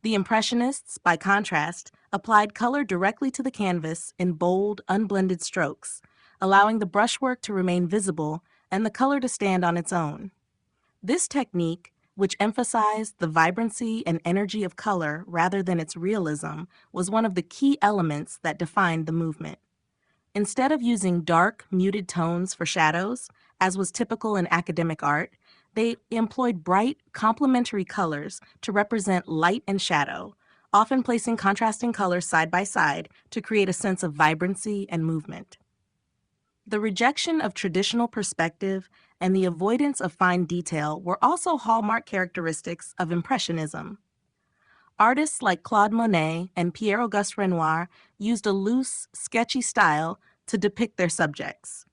The Impressionists, by contrast, applied color directly to the canvas in bold, unblended strokes, allowing the brushwork to remain visible and the color to stand on its own. This technique, which emphasized the vibrancy and energy of color rather than its realism, was one of the key elements that defined the movement. Instead of using dark, muted tones for shadows, as was typical in academic art, they employed bright, complementary colors to represent light and shadow, often placing contrasting colors side by side to create a sense of vibrancy and movement. The rejection of traditional perspective and the avoidance of fine detail were also hallmark characteristics of Impressionism. Artists like Claude Monet and Pierre-Auguste Renoir used a loose, sketchy style to depict their subjects.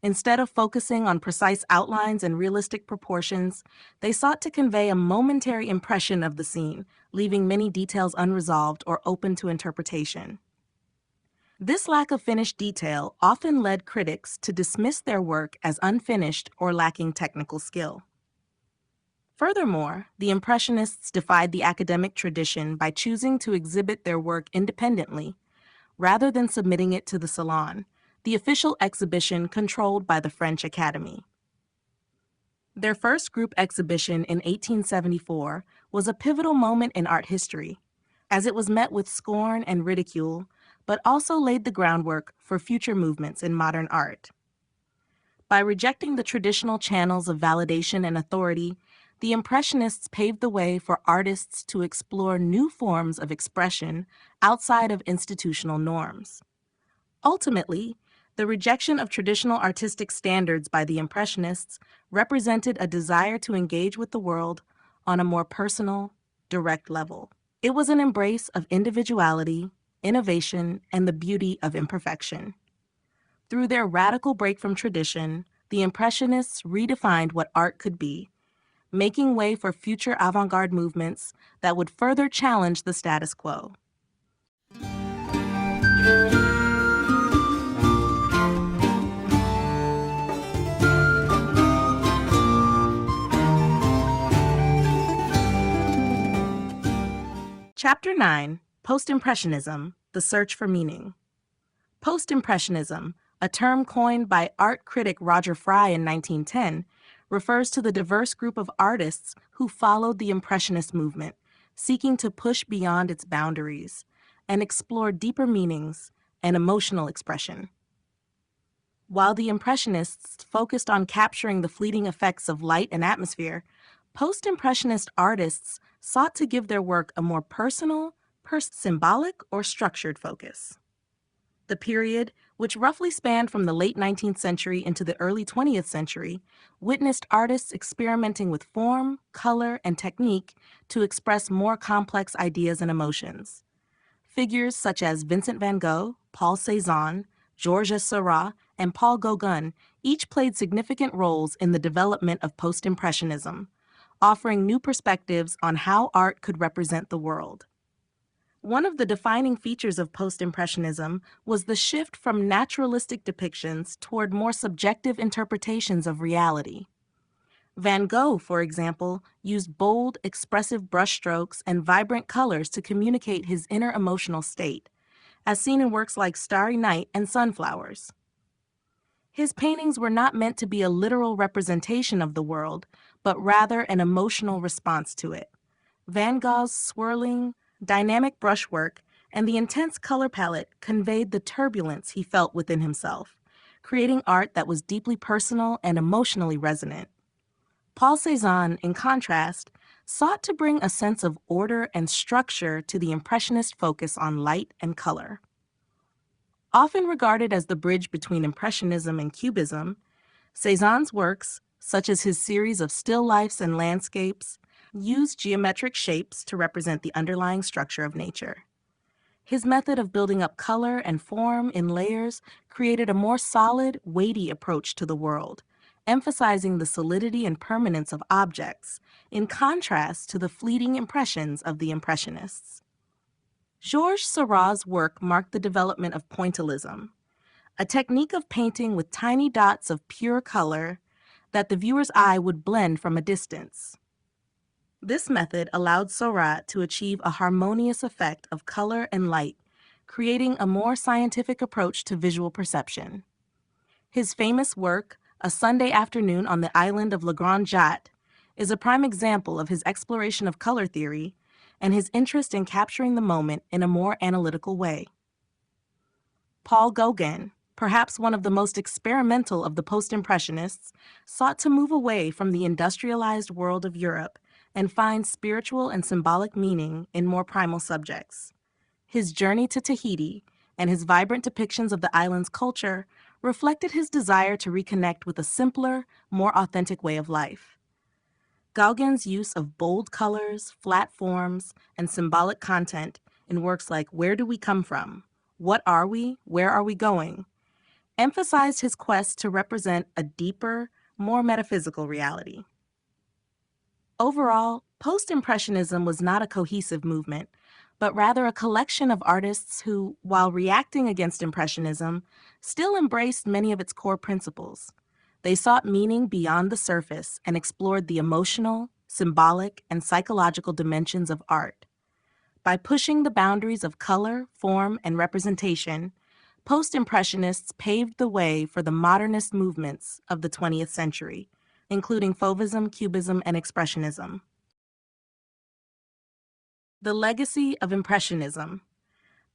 Instead of focusing on precise outlines and realistic proportions, they sought to convey a momentary impression of the scene, leaving many details unresolved or open to interpretation. This lack of finished detail often led critics to dismiss their work as unfinished or lacking technical skill. Furthermore, the Impressionists defied the academic tradition by choosing to exhibit their work independently, rather than submitting it to the Salon, the official exhibition controlled by the French Academy. Their first group exhibition in 1874 was a pivotal moment in art history, as it was met with scorn and ridicule, but also laid the groundwork for future movements in modern art. By rejecting the traditional channels of validation and authority, the Impressionists paved the way for artists to explore new forms of expression outside of institutional norms. Ultimately, the rejection of traditional artistic standards by the Impressionists represented a desire to engage with the world on a more personal, direct level. It was an embrace of individuality, innovation, and the beauty of imperfection. Through their radical break from tradition, the Impressionists redefined what art could be, making way for future avant-garde movements that would further challenge the status quo. Chapter 9, Post-Impressionism, The Search for Meaning. Post-Impressionism, a term coined by art critic Roger Fry in 1910, refers to the diverse group of artists who followed the Impressionist movement, seeking to push beyond its boundaries and explore deeper meanings and emotional expression. While the Impressionists focused on capturing the fleeting effects of light and atmosphere, post-Impressionist artists sought to give their work a more personal, symbolic, or structured focus. The period, which roughly spanned from the late 19th century into the early 20th century, witnessed artists experimenting with form, color, and technique to express more complex ideas and emotions. Figures such as Vincent van Gogh, Paul Cézanne, Georges Seurat, and Paul Gauguin each played significant roles in the development of post-impressionism, offering new perspectives on how art could represent the world. One of the defining features of post-impressionism was the shift from naturalistic depictions toward more subjective interpretations of reality. Van Gogh, for example, used bold, expressive brushstrokes and vibrant colors to communicate his inner emotional state, as seen in works like Starry Night and Sunflowers. His paintings were not meant to be a literal representation of the world, but rather an emotional response to it. Van Gogh's swirling, dynamic brushwork and the intense color palette conveyed the turbulence he felt within himself, creating art that was deeply personal and emotionally resonant. Paul Cézanne, in contrast, sought to bring a sense of order and structure to the Impressionist focus on light and color. Often regarded as the bridge between Impressionism and Cubism, Cézanne's works, such as his series of still lifes and landscapes, used geometric shapes to represent the underlying structure of nature. His method of building up color and form in layers created a more solid, weighty approach to the world, emphasizing the solidity and permanence of objects, in contrast to the fleeting impressions of the Impressionists. Georges Seurat's work marked the development of pointillism, a technique of painting with tiny dots of pure color that the viewer's eye would blend from a distance. This method allowed Seurat to achieve a harmonious effect of color and light, creating a more scientific approach to visual perception. His famous work, A Sunday Afternoon on the Island of La Grande Jatte, is a prime example of his exploration of color theory and his interest in capturing the moment in a more analytical way. Paul Gauguin, perhaps one of the most experimental of the post-impressionists, sought to move away from the industrialized world of Europe and find spiritual and symbolic meaning in more primal subjects. His journey to Tahiti and his vibrant depictions of the island's culture reflected his desire to reconnect with a simpler, more authentic way of life. Gauguin's use of bold colors, flat forms, and symbolic content in works like Where Do We Come From? What Are We? Where Are We Going? Emphasized his quest to represent a deeper, more metaphysical reality. Overall, post-impressionism was not a cohesive movement, but rather a collection of artists who, while reacting against impressionism, still embraced many of its core principles. They sought meaning beyond the surface and explored the emotional, symbolic, and psychological dimensions of art. By pushing the boundaries of color, form, and representation, post-impressionists paved the way for the modernist movements of the 20th century, including Fauvism, Cubism, and Expressionism. The legacy of Impressionism.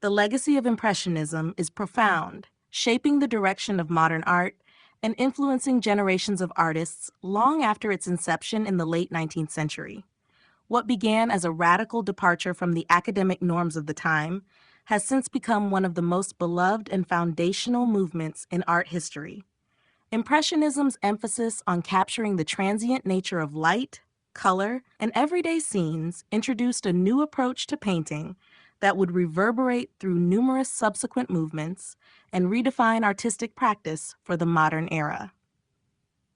The legacy of Impressionism is profound, shaping the direction of modern art and influencing generations of artists long after its inception in the late 19th century. What began as a radical departure from the academic norms of the time has since become one of the most beloved and foundational movements in art history. Impressionism's emphasis on capturing the transient nature of light, color, and everyday scenes introduced a new approach to painting that would reverberate through numerous subsequent movements and redefine artistic practice for the modern era.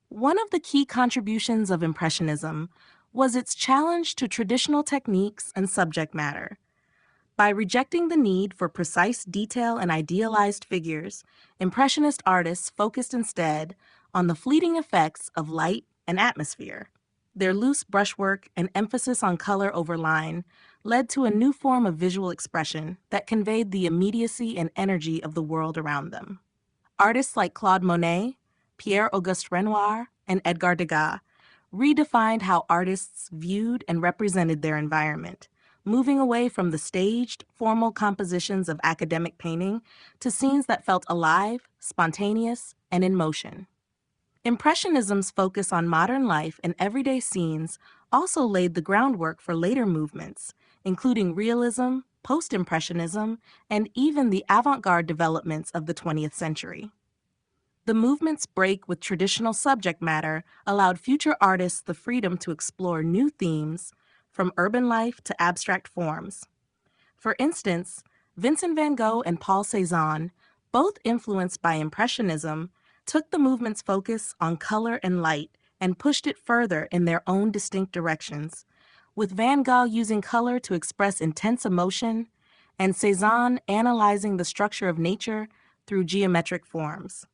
One of the key contributions of Impressionism was its challenge to traditional techniques and subject matter. By rejecting the need for precise detail and idealized figures, Impressionist artists focused instead on the fleeting effects of light and atmosphere. Their loose brushwork and emphasis on color over line led to a new form of visual expression that conveyed the immediacy and energy of the world around them. Artists like Claude Monet, Pierre-Auguste Renoir, and Edgar Degas redefined how artists viewed and represented their environment, moving away from the staged, formal compositions of academic painting to scenes that felt alive, spontaneous, and in motion. Impressionism's focus on modern life and everyday scenes also laid the groundwork for later movements, including realism, post-impressionism, and even the avant-garde developments of the 20th century. The movement's break with traditional subject matter allowed future artists the freedom to explore new themes, from urban life to abstract forms. For instance, Vincent van Gogh and Paul Cézanne, both influenced by Impressionism, took the movement's focus on color and light and pushed it further in their own distinct directions, with Van Gogh using color to express intense emotion and Cézanne analyzing the structure of nature through geometric forms.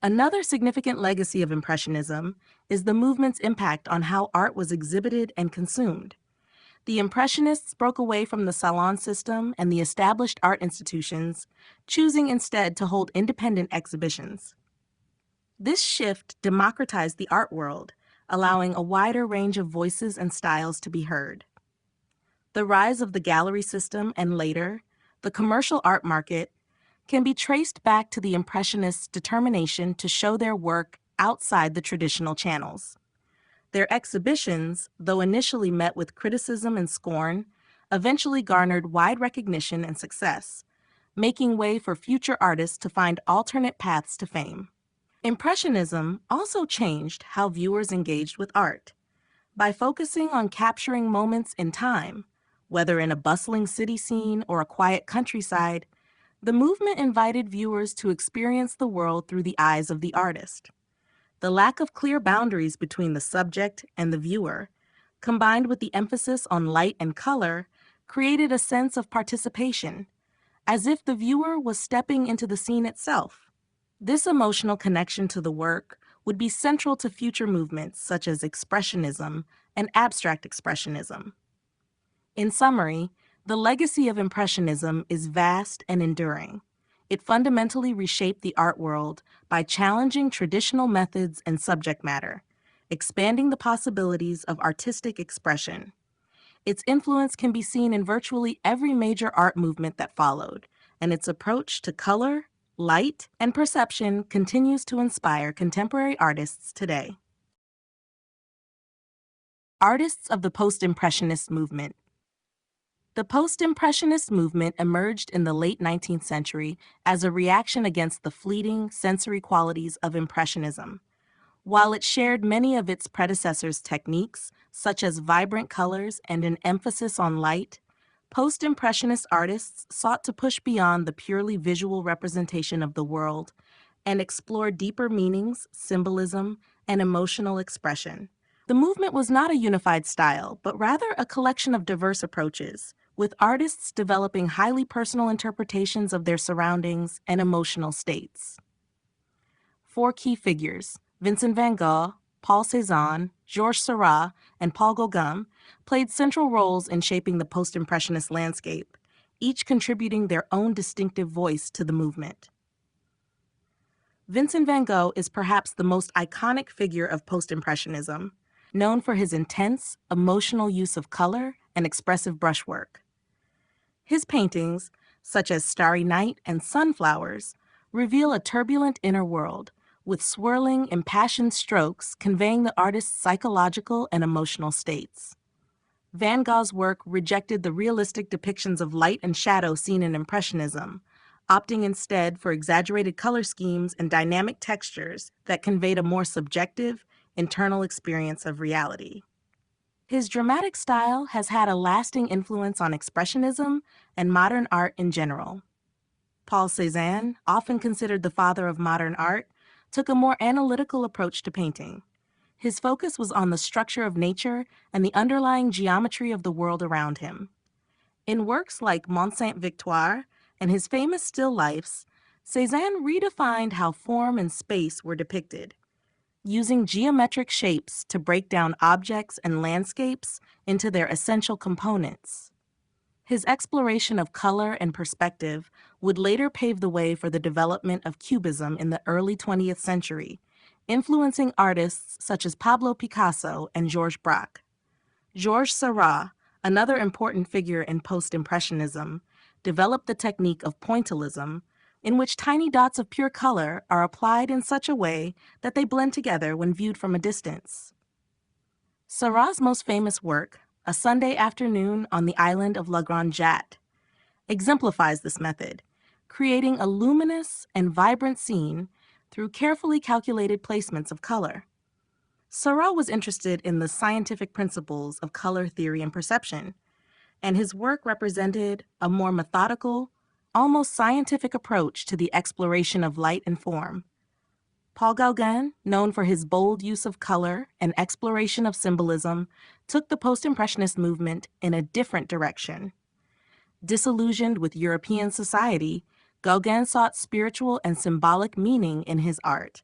Another significant legacy of Impressionism is the movement's impact on how art was exhibited and consumed. The Impressionists broke away from the salon system and the established art institutions, choosing instead to hold independent exhibitions. This shift democratized the art world, allowing a wider range of voices and styles to be heard. The rise of the gallery system and later, the commercial art market, can be traced back to the Impressionists' determination to show their work outside the traditional channels. Their exhibitions, though initially met with criticism and scorn, eventually garnered wide recognition and success, making way for future artists to find alternate paths to fame. Impressionism also changed how viewers engaged with art. By focusing on capturing moments in time, whether in a bustling city scene or a quiet countryside, the movement invited viewers to experience the world through the eyes of the artist. The lack of clear boundaries between the subject and the viewer, combined with the emphasis on light and color, created a sense of participation, as if the viewer was stepping into the scene itself. This emotional connection to the work would be central to future movements such as Expressionism and Abstract Expressionism. In summary, the legacy of Impressionism is vast and enduring. It fundamentally reshaped the art world by challenging traditional methods and subject matter, expanding the possibilities of artistic expression. Its influence can be seen in virtually every major art movement that followed, and its approach to color, light, and perception continues to inspire contemporary artists today. Artists of the Post-Impressionist movement. The Post-Impressionist movement emerged in the late 19th century as a reaction against the fleeting sensory qualities of Impressionism. While it shared many of its predecessors' techniques, such as vibrant colors and an emphasis on light, post-impressionist artists sought to push beyond the purely visual representation of the world and explore deeper meanings, symbolism, and emotional expression. The movement was not a unified style, but rather a collection of diverse approaches, with artists developing highly personal interpretations of their surroundings and emotional states. Four key figures, Vincent van Gogh, Paul Cézanne, Georges Seurat, and Paul Gauguin, played central roles in shaping the post-impressionist landscape, each contributing their own distinctive voice to the movement. Vincent van Gogh is perhaps the most iconic figure of post-impressionism, known for his intense, emotional use of color and expressive brushwork. His paintings, such as Starry Night and Sunflowers, reveal a turbulent inner world, with swirling, impassioned strokes conveying the artist's psychological and emotional states. Van Gogh's work rejected the realistic depictions of light and shadow seen in Impressionism, opting instead for exaggerated color schemes and dynamic textures that conveyed a more subjective, internal experience of reality. His dramatic style has had a lasting influence on Expressionism and modern art in general. Paul Cézanne, often considered the father of modern art, took a more analytical approach to painting. His focus was on the structure of nature and the underlying geometry of the world around him. In works like Mont Sainte-Victoire and his famous still lifes, Cézanne redefined how form and space were depicted, using geometric shapes to break down objects and landscapes into their essential components. His exploration of color and perspective would later pave the way for the development of Cubism in the early 20th century, influencing artists such as Pablo Picasso and Georges Braque. Georges Seurat, another important figure in post-impressionism, developed the technique of pointillism, in which tiny dots of pure color are applied in such a way that they blend together when viewed from a distance. Seurat's most famous work, A Sunday Afternoon on the Island of La Grande Jatte, exemplifies this method, creating a luminous and vibrant scene through carefully calculated placements of color. Seurat was interested in the scientific principles of color theory and perception, and his work represented a more methodical, almost scientific approach to the exploration of light and form. Paul Gauguin, known for his bold use of color and exploration of symbolism, took the post-impressionist movement in a different direction. Disillusioned with European society, Gauguin sought spiritual and symbolic meaning in his art.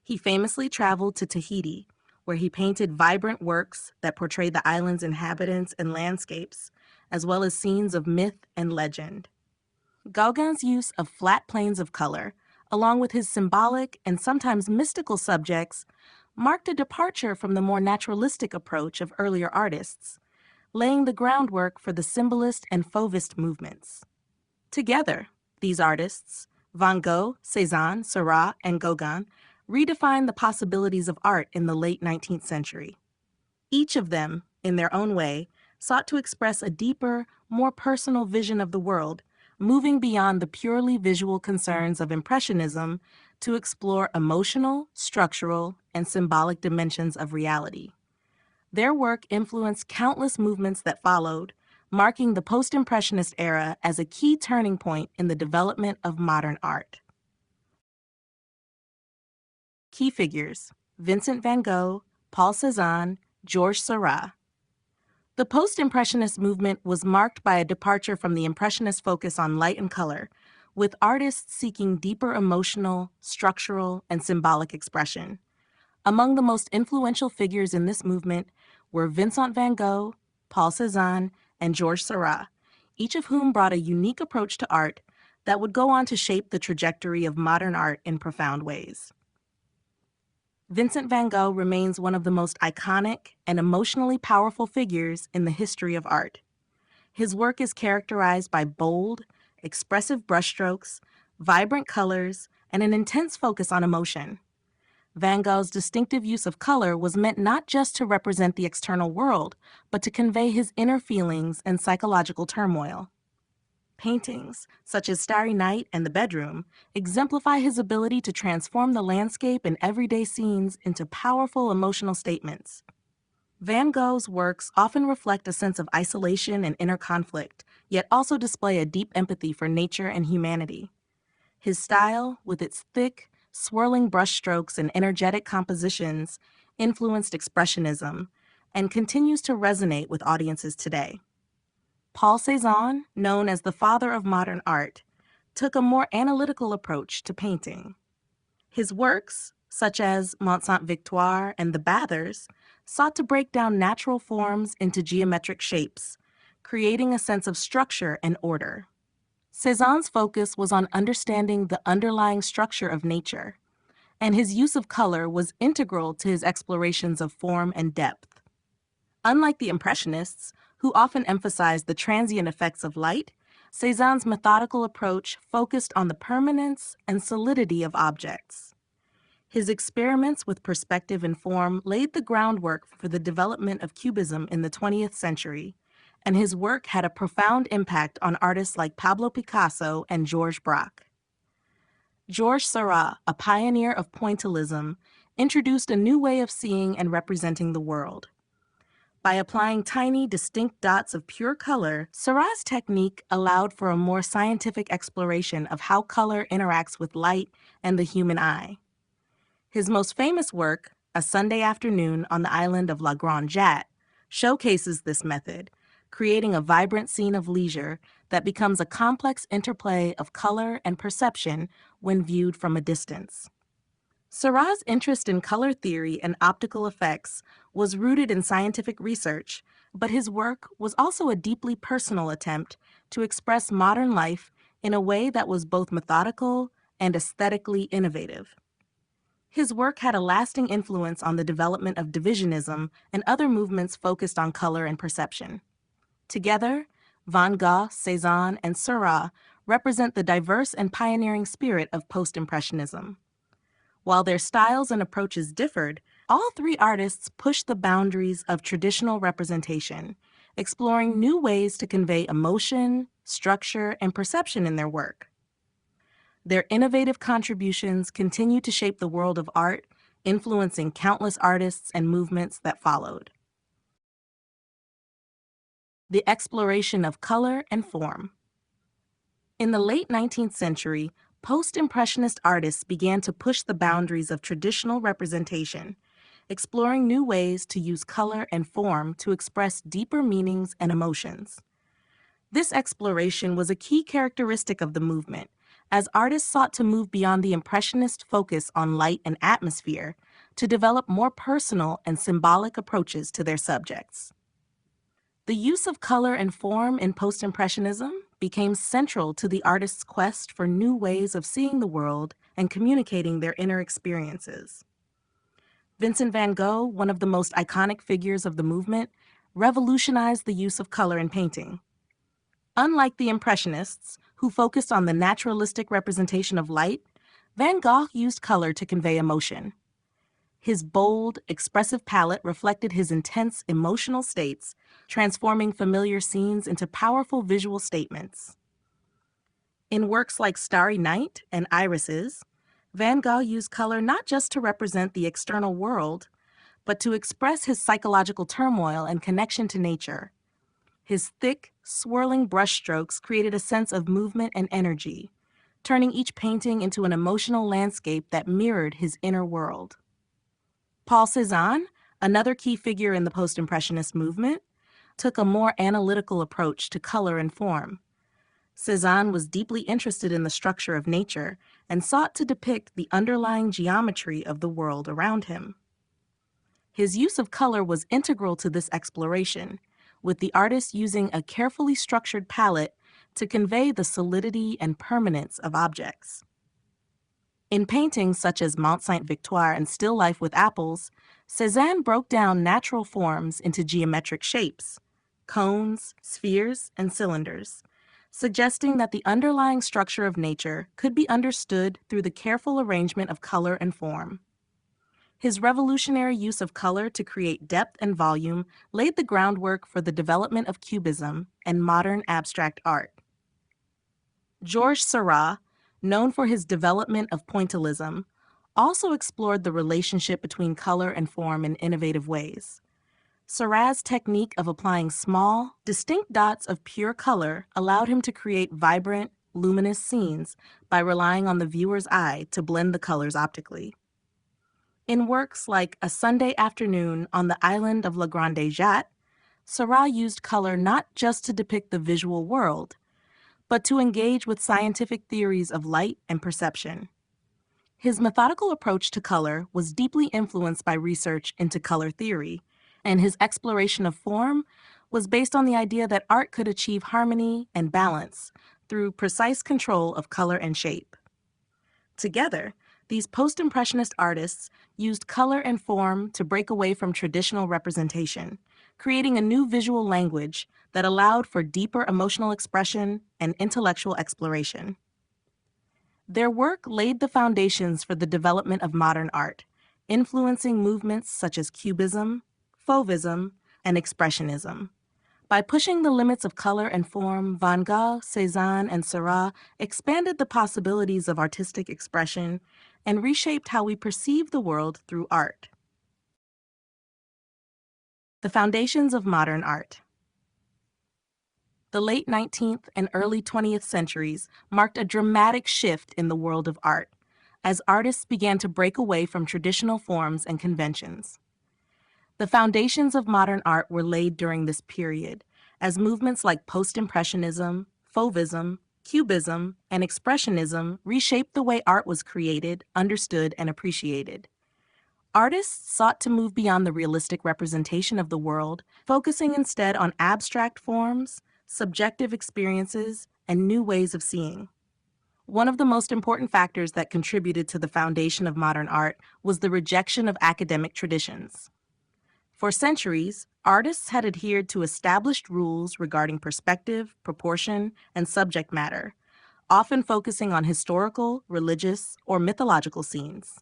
He famously traveled to Tahiti, where he painted vibrant works that portrayed the island's inhabitants and landscapes, as well as scenes of myth and legend. Gauguin's use of flat planes of color, along with his symbolic and sometimes mystical subjects, marked a departure from the more naturalistic approach of earlier artists, laying the groundwork for the symbolist and fauvist movements. Together, these artists, Van Gogh, Cézanne, Seurat, and Gauguin, redefined the possibilities of art in the late 19th century. Each of them, in their own way, sought to express a deeper, more personal vision of the world, moving beyond the purely visual concerns of Impressionism to explore emotional, structural, and symbolic dimensions of reality. Their work influenced countless movements that followed, marking the post-impressionist era as a key turning point in the development of modern art. Key figures: Vincent van Gogh, Paul Cézanne, Georges Seurat. The post-impressionist movement was marked by a departure from the impressionist focus on light and color, with artists seeking deeper emotional, structural, and symbolic expression. Among the most influential figures in this movement were Vincent van Gogh, Paul Cézanne, and Georges Seurat, each of whom brought a unique approach to art that would go on to shape the trajectory of modern art in profound ways. Vincent van Gogh remains one of the most iconic and emotionally powerful figures in the history of art. His work is characterized by bold, expressive brushstrokes, vibrant colors, and an intense focus on emotion. Van Gogh's distinctive use of color was meant not just to represent the external world, but to convey his inner feelings and psychological turmoil. Paintings, such as Starry Night and The Bedroom, exemplify his ability to transform the landscape and everyday scenes into powerful emotional statements. Van Gogh's works often reflect a sense of isolation and inner conflict, yet also display a deep empathy for nature and humanity. His style, with its thick, swirling brushstrokes and energetic compositions, influenced Expressionism and continues to resonate with audiences today. Paul Cézanne, known as the father of modern art, took a more analytical approach to painting. His works, such as Mont Sainte-Victoire and The Bathers, sought to break down natural forms into geometric shapes, creating a sense of structure and order. Cézanne's focus was on understanding the underlying structure of nature, and his use of color was integral to his explorations of form and depth. Unlike the Impressionists, who often emphasized the transient effects of light, Cézanne's methodical approach focused on the permanence and solidity of objects. His experiments with perspective and form laid the groundwork for the development of Cubism in the 20th century, and his work had a profound impact on artists like Pablo Picasso and Georges Braque. Georges Seurat, a pioneer of pointillism, introduced a new way of seeing and representing the world. By applying tiny, distinct dots of pure color, Seurat's technique allowed for a more scientific exploration of how color interacts with light and the human eye. His most famous work, A Sunday Afternoon on the Island of La Grande Jatte, showcases this method, creating a vibrant scene of leisure that becomes a complex interplay of color and perception when viewed from a distance. Seurat's interest in color theory and optical effects was rooted in scientific research, but his work was also a deeply personal attempt to express modern life in a way that was both methodical and aesthetically innovative. His work had a lasting influence on the development of Divisionism and other movements focused on color and perception. Together, Van Gogh, Cézanne, and Seurat represent the diverse and pioneering spirit of post-impressionism. While their styles and approaches differed, all three artists pushed the boundaries of traditional representation, exploring new ways to convey emotion, structure, and perception in their work. Their innovative contributions continue to shape the world of art, influencing countless artists and movements that followed. The exploration of color and form. In the late 19th century, post-impressionist artists began to push the boundaries of traditional representation, exploring new ways to use color and form to express deeper meanings and emotions. This exploration was a key characteristic of the movement, as artists sought to move beyond the impressionist focus on light and atmosphere to develop more personal and symbolic approaches to their subjects. The use of color and form in post-impressionism became central to the artists' quest for new ways of seeing the world and communicating their inner experiences. Vincent van Gogh, one of the most iconic figures of the movement, revolutionized the use of color in painting. Unlike the Impressionists, who focused on the naturalistic representation of light, Van Gogh used color to convey emotion. His bold, expressive palette reflected his intense emotional states, transforming familiar scenes into powerful visual statements. In works like Starry Night and Irises, Van Gogh used color not just to represent the external world, but to express his psychological turmoil and connection to nature. His thick, swirling brushstrokes created a sense of movement and energy, turning each painting into an emotional landscape that mirrored his inner world. Paul Cézanne, another key figure in the post-impressionist movement, took a more analytical approach to color and form. Cézanne was deeply interested in the structure of nature and sought to depict the underlying geometry of the world around him. His use of color was integral to this exploration, with the artist using a carefully structured palette to convey the solidity and permanence of objects. In paintings such as Mont Saint Victoire and Still Life with Apples, Cézanne broke down natural forms into geometric shapes, cones, spheres, and cylinders, suggesting that the underlying structure of nature could be understood through the careful arrangement of color and form. His revolutionary use of color to create depth and volume laid the groundwork for the development of Cubism and modern abstract art. Georges Seurat, known for his development of pointillism, also explored the relationship between color and form in innovative ways. Seurat's technique of applying small, distinct dots of pure color allowed him to create vibrant, luminous scenes by relying on the viewer's eye to blend the colors optically. In works like A Sunday Afternoon on the Island of La Grande Jatte, Seurat used color not just to depict the visual world, but to engage with scientific theories of light and perception. His methodical approach to color was deeply influenced by research into color theory, and his exploration of form was based on the idea that art could achieve harmony and balance through precise control of color and shape. Together, these post-impressionist artists used color and form to break away from traditional representation, creating a new visual language that allowed for deeper emotional expression and intellectual exploration. Their work laid the foundations for the development of modern art, influencing movements such as Cubism, Fauvism, and Expressionism. By pushing the limits of color and form, Van Gogh, Cézanne, and Seurat expanded the possibilities of artistic expression and reshaped how we perceive the world through art. The foundations of modern art. The late 19th and early 20th centuries marked a dramatic shift in the world of art, as artists began to break away from traditional forms and conventions. The foundations of modern art were laid during this period, as movements like post-impressionism, Fauvism, Cubism, and Expressionism reshaped the way art was created, understood, and appreciated. Artists sought to move beyond the realistic representation of the world, focusing instead on abstract forms, subjective experiences, and new ways of seeing. One of the most important factors that contributed to the foundation of modern art was the rejection of academic traditions. For centuries, artists had adhered to established rules regarding perspective, proportion, and subject matter, often focusing on historical, religious, or mythological scenes.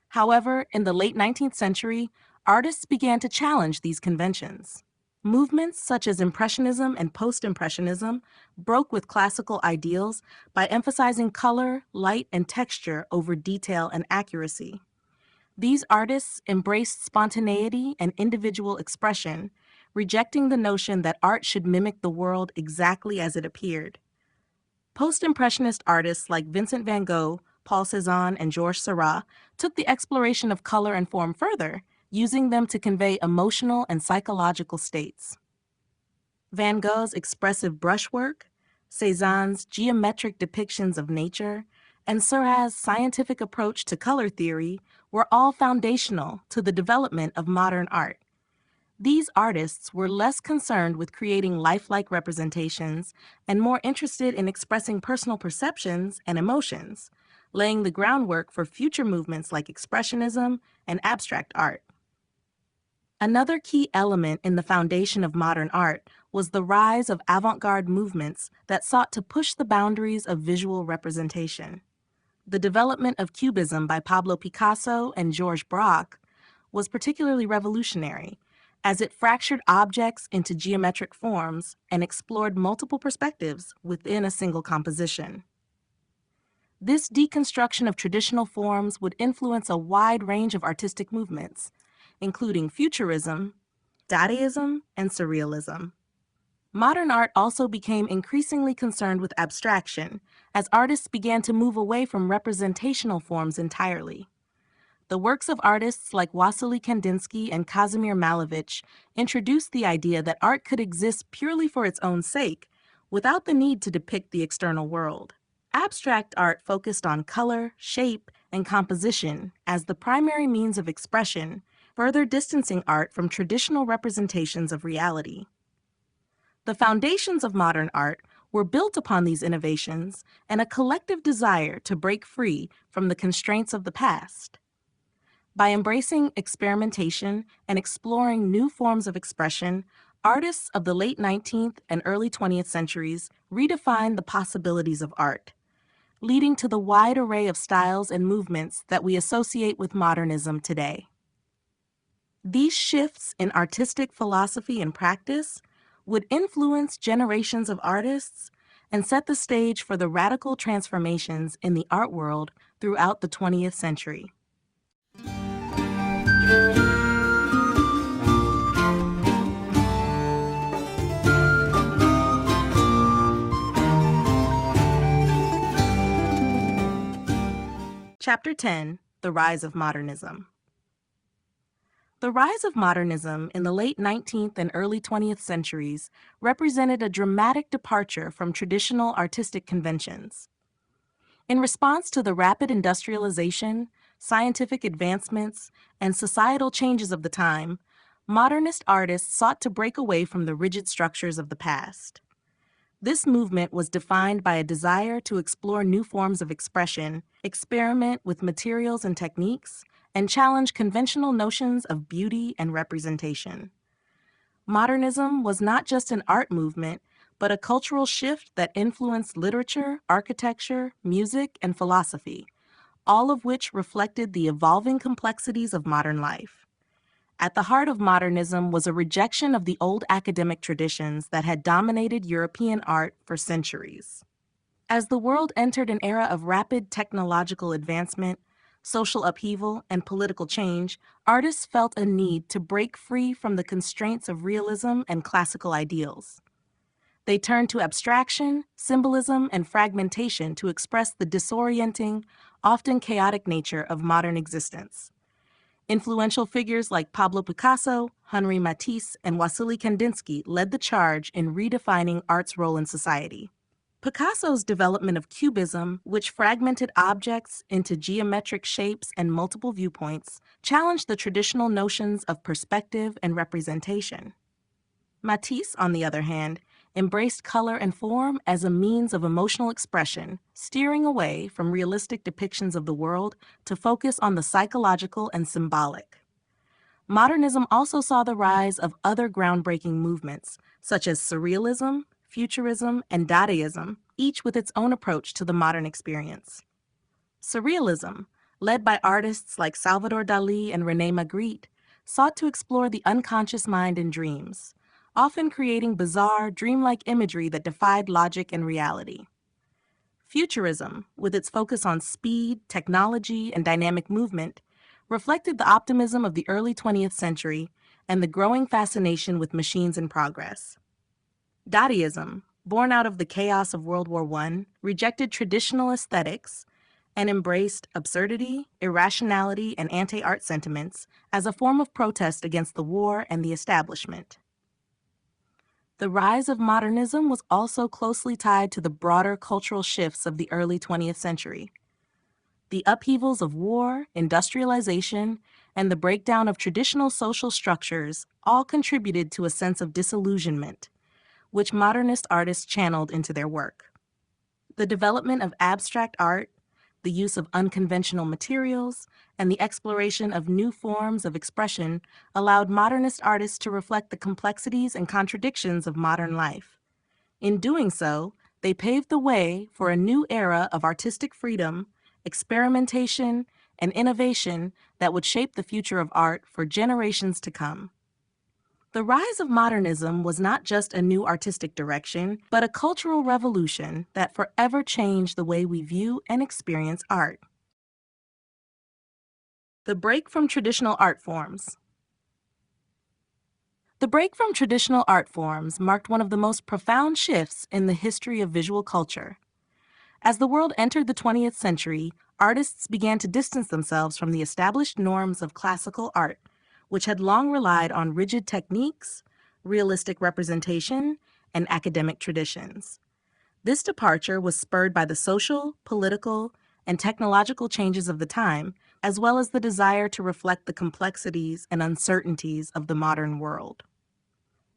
However, in the late 19th century, artists began to challenge these conventions. Movements such as Impressionism and Post-Impressionism broke with classical ideals by emphasizing color, light, and texture over detail and accuracy. These artists embraced spontaneity and individual expression, rejecting the notion that art should mimic the world exactly as it appeared. Post-Impressionist artists like Vincent van Gogh, Paul Cézanne, and Georges Seurat took the exploration of color and form further, using them to convey emotional and psychological states. Van Gogh's expressive brushwork, Cézanne's geometric depictions of nature, and Seurat's scientific approach to color theory were all foundational to the development of modern art. These artists were less concerned with creating lifelike representations and more interested in expressing personal perceptions and emotions, laying the groundwork for future movements like Expressionism and abstract art. Another key element in the foundation of modern art was the rise of avant-garde movements that sought to push the boundaries of visual representation. The development of Cubism by Pablo Picasso and Georges Braque was particularly revolutionary, as it fractured objects into geometric forms and explored multiple perspectives within a single composition. This deconstruction of traditional forms would influence a wide range of artistic movements, including Futurism, Dadaism, and Surrealism. Modern art also became increasingly concerned with abstraction, as artists began to move away from representational forms entirely. The works of artists like Wassily Kandinsky and Kazimir Malevich introduced the idea that art could exist purely for its own sake, without the need to depict the external world. Abstract art focused on color, shape, and composition as the primary means of expression, further distancing art from traditional representations of reality. The foundations of modern art were built upon these innovations and a collective desire to break free from the constraints of the past. By embracing experimentation and exploring new forms of expression, artists of the late 19th and early 20th centuries redefined the possibilities of art, leading to the wide array of styles and movements that we associate with modernism today. These shifts in artistic philosophy and practice would influence generations of artists and set the stage for the radical transformations in the art world throughout the 20th century. Chapter 10: The Rise of Modernism. The rise of modernism in the late 19th and early 20th centuries represented a dramatic departure from traditional artistic conventions. In response to the rapid industrialization, scientific advancements, and societal changes of the time, modernist artists sought to break away from the rigid structures of the past. This movement was defined by a desire to explore new forms of expression, experiment with materials and techniques, and challenge conventional notions of beauty and representation. Modernism was not just an art movement, but a cultural shift that influenced literature, architecture, music, and philosophy, all of which reflected the evolving complexities of modern life. At the heart of modernism was a rejection of the old academic traditions that had dominated European art for centuries. As the world entered an era of rapid technological advancement, social upheaval, and political change, artists felt a need to break free from the constraints of realism and classical ideals. They turned to abstraction, symbolism, and fragmentation to express the disorienting, often chaotic nature of modern existence. Influential figures like Pablo Picasso, Henri Matisse, and Wassily Kandinsky led the charge in redefining art's role in society. Picasso's development of Cubism, which fragmented objects into geometric shapes and multiple viewpoints, challenged the traditional notions of perspective and representation. Matisse, on the other hand, embraced color and form as a means of emotional expression, steering away from realistic depictions of the world to focus on the psychological and symbolic. Modernism also saw the rise of other groundbreaking movements, such as Surrealism, Futurism, and Dadaism, each with its own approach to the modern experience. Surrealism, led by artists like Salvador Dali and René Magritte, sought to explore the unconscious mind and dreams, often creating bizarre, dreamlike imagery that defied logic and reality. Futurism, with its focus on speed, technology, and dynamic movement, reflected the optimism of the early 20th century and the growing fascination with machines and progress. Dadaism, born out of the chaos of World War I, rejected traditional aesthetics and embraced absurdity, irrationality, and anti-art sentiments as a form of protest against the war and the establishment. The rise of modernism was also closely tied to the broader cultural shifts of the early 20th century. The upheavals of war, industrialization, and the breakdown of traditional social structures all contributed to a sense of disillusionment, which modernist artists channeled into their work. The development of abstract art, the use of unconventional materials, and the exploration of new forms of expression allowed modernist artists to reflect the complexities and contradictions of modern life. In doing so, they paved the way for a new era of artistic freedom, experimentation, and innovation that would shape the future of art for generations to come. The rise of modernism was not just a new artistic direction, but a cultural revolution that forever changed the way we view and experience art. The break from traditional art forms. The break from traditional art forms marked one of the most profound shifts in the history of visual culture. As the world entered the 20th century, artists began to distance themselves from the established norms of classical art, which had long relied on rigid techniques, realistic representation, and academic traditions. This departure was spurred by the social, political, and technological changes of the time, as well as the desire to reflect the complexities and uncertainties of the modern world.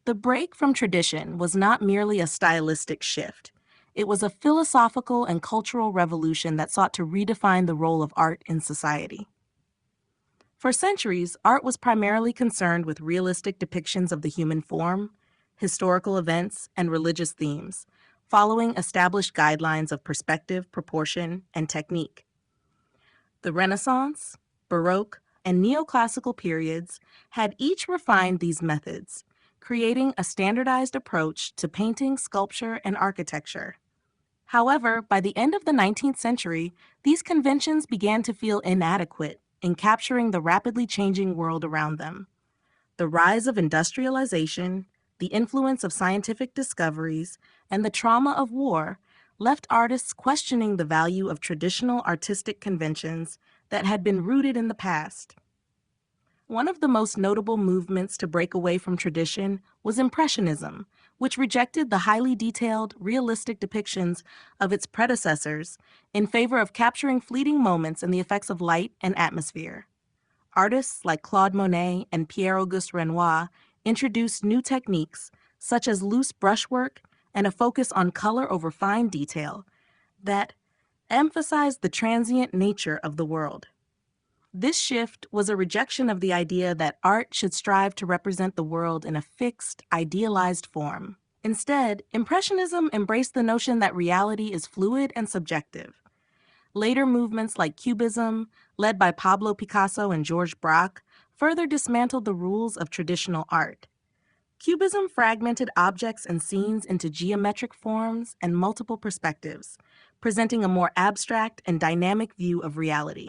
The break from tradition was not merely a stylistic shift. It was a philosophical and cultural revolution that sought to redefine the role of art in society. For centuries, art was primarily concerned with realistic depictions of the human form, historical events, and religious themes, following established guidelines of perspective, proportion, and technique. The Renaissance, Baroque, and Neoclassical periods had each refined these methods, creating a standardized approach to painting, sculpture, and architecture. However, by the end of the 19th century, these conventions began to feel inadequate in capturing the rapidly changing world around them. The rise of industrialization, the influence of scientific discoveries, and the trauma of war left artists questioning the value of traditional artistic conventions that had been rooted in the past. One of the most notable movements to break away from tradition was Impressionism, which rejected the highly detailed, realistic depictions of its predecessors in favor of capturing fleeting moments and the effects of light and atmosphere. Artists like Claude Monet and Pierre-Auguste Renoir introduced new techniques, such as loose brushwork and a focus on color over fine detail, that emphasized the transient nature of the world. This shift was a rejection of the idea that art should strive to represent the world in a fixed, idealized form. Instead, Impressionism embraced the notion that reality is fluid and subjective. Later movements like Cubism, led by Pablo Picasso and Georges Braque, further dismantled the rules of traditional art. Cubism fragmented objects and scenes into geometric forms and multiple perspectives, presenting a more abstract and dynamic view of reality.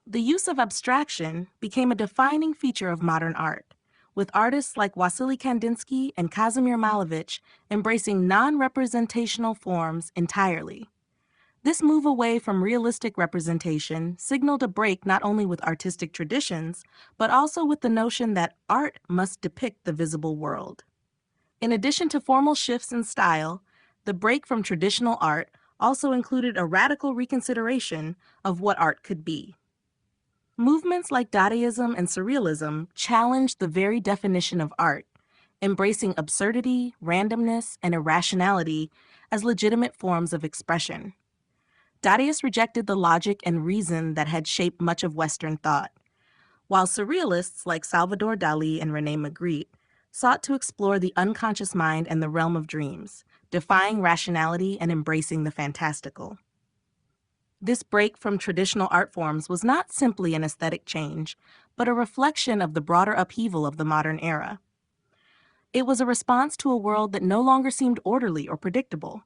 The use of abstraction became a defining feature of modern art, with artists like Wassily Kandinsky and Kazimir Malevich embracing non-representational forms entirely. This move away from realistic representation signaled a break not only with artistic traditions, but also with the notion that art must depict the visible world. In addition to formal shifts in style, the break from traditional art also included a radical reconsideration of what art could be. Movements like Dadaism and Surrealism challenged the very definition of art, embracing absurdity, randomness, and irrationality as legitimate forms of expression. Dadaist rejected the logic and reason that had shaped much of Western thought, while surrealists like Salvador Dali and René Magritte sought to explore the unconscious mind and the realm of dreams, defying rationality and embracing the fantastical. This break from traditional art forms was not simply an aesthetic change, but a reflection of the broader upheaval of the modern era. It was a response to a world that no longer seemed orderly or predictable.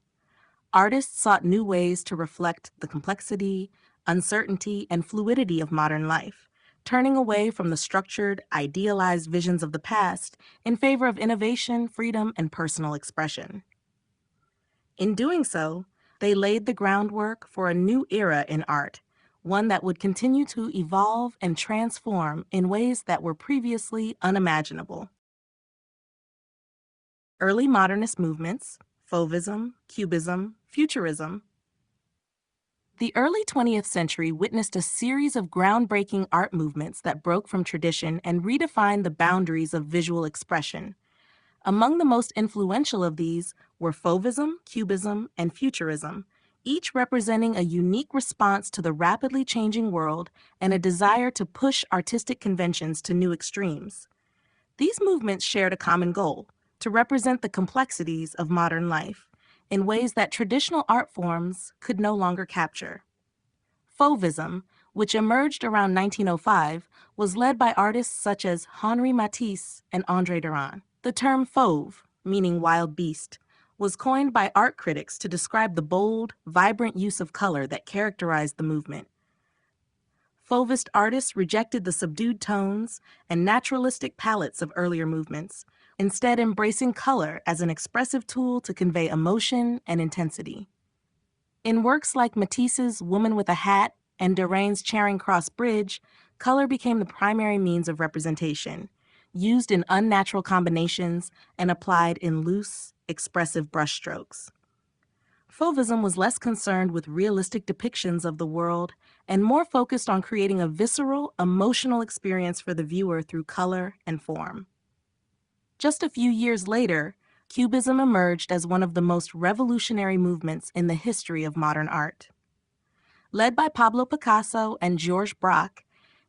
Artists sought new ways to reflect the complexity, uncertainty, and fluidity of modern life, turning away from the structured, idealized visions of the past in favor of innovation, freedom, and personal expression. In doing so, they laid the groundwork for a new era in art, one that would continue to evolve and transform in ways that were previously unimaginable. Early modernist movements, Fauvism, Cubism, Futurism. The early 20th century witnessed a series of groundbreaking art movements that broke from tradition and redefined the boundaries of visual expression. Among the most influential of these were Fauvism, Cubism, and Futurism, each representing a unique response to the rapidly changing world and a desire to push artistic conventions to new extremes. These movements shared a common goal: to represent the complexities of modern life in ways that traditional art forms could no longer capture. Fauvism, which emerged around 1905, was led by artists such as Henri Matisse and André Derain. The term fauve, meaning wild beast, was coined by art critics to describe the bold, vibrant use of color that characterized the movement. Fauvist artists rejected the subdued tones and naturalistic palettes of earlier movements, instead embracing color as an expressive tool to convey emotion and intensity. In works like Matisse's Woman with a Hat and Derain's Charing Cross Bridge, color became the primary means of representation, used in unnatural combinations and applied in loose, expressive brushstrokes. Fauvism was less concerned with realistic depictions of the world and more focused on creating a visceral, emotional experience for the viewer through color and form. Just a few years later, Cubism emerged as one of the most revolutionary movements in the history of modern art. Led by Pablo Picasso and Georges Braque,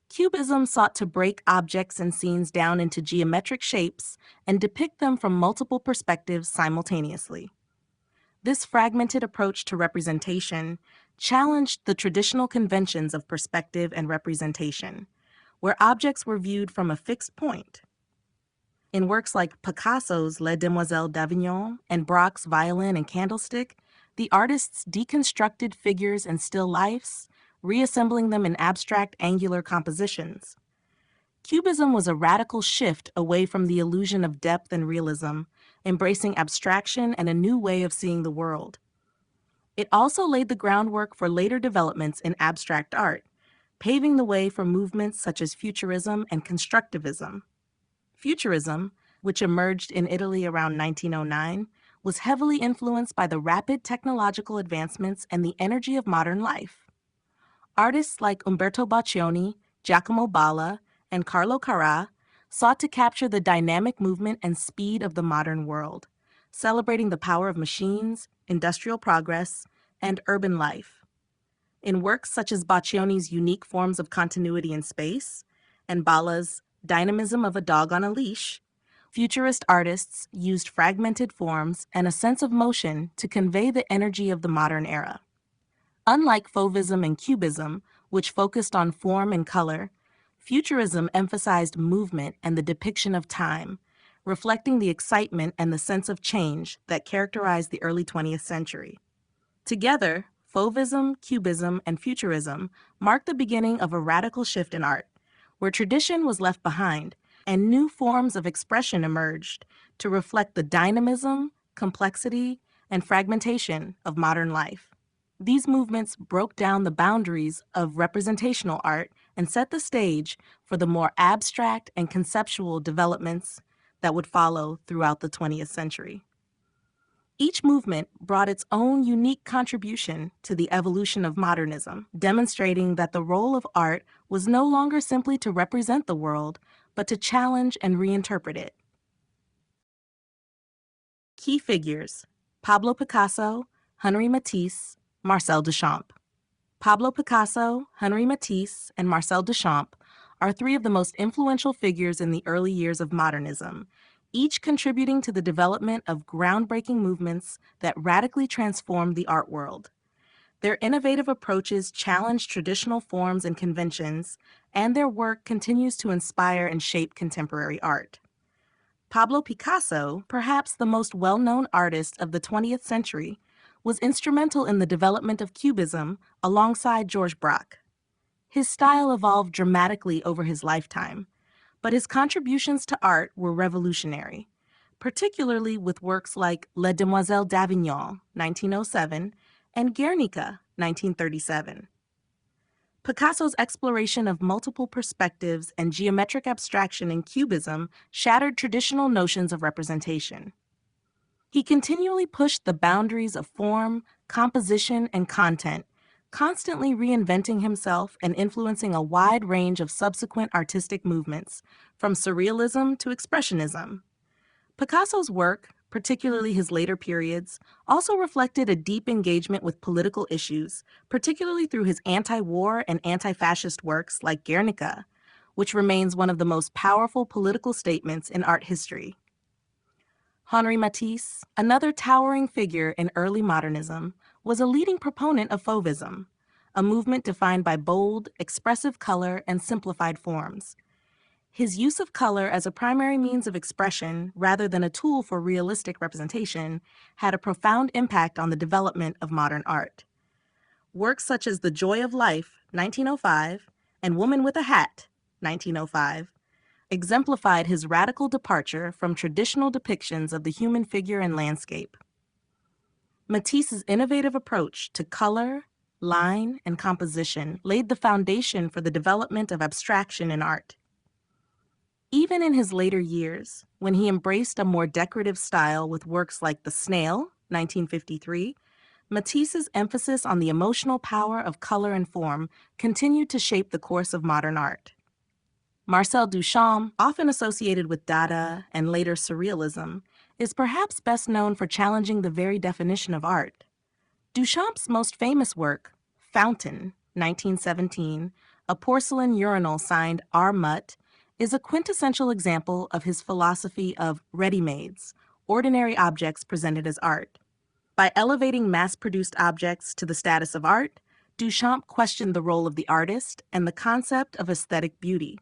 Cubism sought to break objects and scenes down into geometric shapes and depict them from multiple perspectives simultaneously. This fragmented approach to representation challenged the traditional conventions of perspective and representation, where objects were viewed from a fixed point. In works like Picasso's Les Demoiselles d'Avignon and Braque's Violin and Candlestick, the artists deconstructed figures and still lifes, reassembling them in abstract angular compositions. Cubism was a radical shift away from the illusion of depth and realism, embracing abstraction and a new way of seeing the world. It also laid the groundwork for later developments in abstract art, paving the way for movements such as Futurism and Constructivism. Futurism, which emerged in Italy around 1909, was heavily influenced by the rapid technological advancements and the energy of modern life. Artists like Umberto Boccioni, Giacomo Balla, and Carlo Carrà sought to capture the dynamic movement and speed of the modern world, celebrating the power of machines, industrial progress, and urban life. In works such as Boccioni's unique forms of continuity in space and Balla's dynamism of a dog on a leash, futurist artists used fragmented forms and a sense of motion to convey the energy of the modern era. Unlike Fauvism and Cubism, which focused on form and color, Futurism emphasized movement and the depiction of time, reflecting the excitement and the sense of change that characterized the early 20th century. Together, Fauvism, Cubism, and Futurism marked the beginning of a radical shift in art, where tradition was left behind and new forms of expression emerged to reflect the dynamism, complexity, and fragmentation of modern life. These movements broke down the boundaries of representational art and set the stage for the more abstract and conceptual developments that would follow throughout the 20th century. Each movement brought its own unique contribution to the evolution of modernism, demonstrating that the role of art was no longer simply to represent the world, but to challenge and reinterpret it. Key figures: Pablo Picasso, Henri Matisse, Marcel Duchamp. Pablo Picasso, Henri Matisse, and Marcel Duchamp are three of the most influential figures in the early years of modernism, each contributing to the development of groundbreaking movements that radically transformed the art world. Their innovative approaches challenge traditional forms and conventions, and their work continues to inspire and shape contemporary art. Pablo Picasso, perhaps the most well-known artist of the 20th century, was instrumental in the development of Cubism alongside Georges Braque. His style evolved dramatically over his lifetime, but his contributions to art were revolutionary, particularly with works like Les Demoiselles d'Avignon, 1907, and Guernica, 1937. Picasso's exploration of multiple perspectives and geometric abstraction in Cubism shattered traditional notions of representation. He continually pushed the boundaries of form, composition, and content, constantly reinventing himself and influencing a wide range of subsequent artistic movements, from surrealism to expressionism. Picasso's work, particularly his later periods, also reflected a deep engagement with political issues, particularly through his anti-war and anti-fascist works like Guernica, which remains one of the most powerful political statements in art history. Henri Matisse, another towering figure in early modernism, was a leading proponent of Fauvism, a movement defined by bold, expressive color and simplified forms. His use of color as a primary means of expression rather than a tool for realistic representation had a profound impact on the development of modern art. Works such as The Joy of Life, 1905, and Woman with a Hat, 1905, exemplified his radical departure from traditional depictions of the human figure and landscape. Matisse's innovative approach to color, line, and composition laid the foundation for the development of abstraction in art. Even in his later years, when he embraced a more decorative style with works like The Snail, 1953, Matisse's emphasis on the emotional power of color and form continued to shape the course of modern art. Marcel Duchamp, often associated with Dada and later Surrealism, is perhaps best known for challenging the very definition of art. Duchamp's most famous work, Fountain, 1917, a porcelain urinal signed R. Mutt, is a quintessential example of his philosophy of ready-mades, ordinary objects presented as art. By elevating mass-produced objects to the status of art, Duchamp questioned the role of the artist and the concept of aesthetic beauty.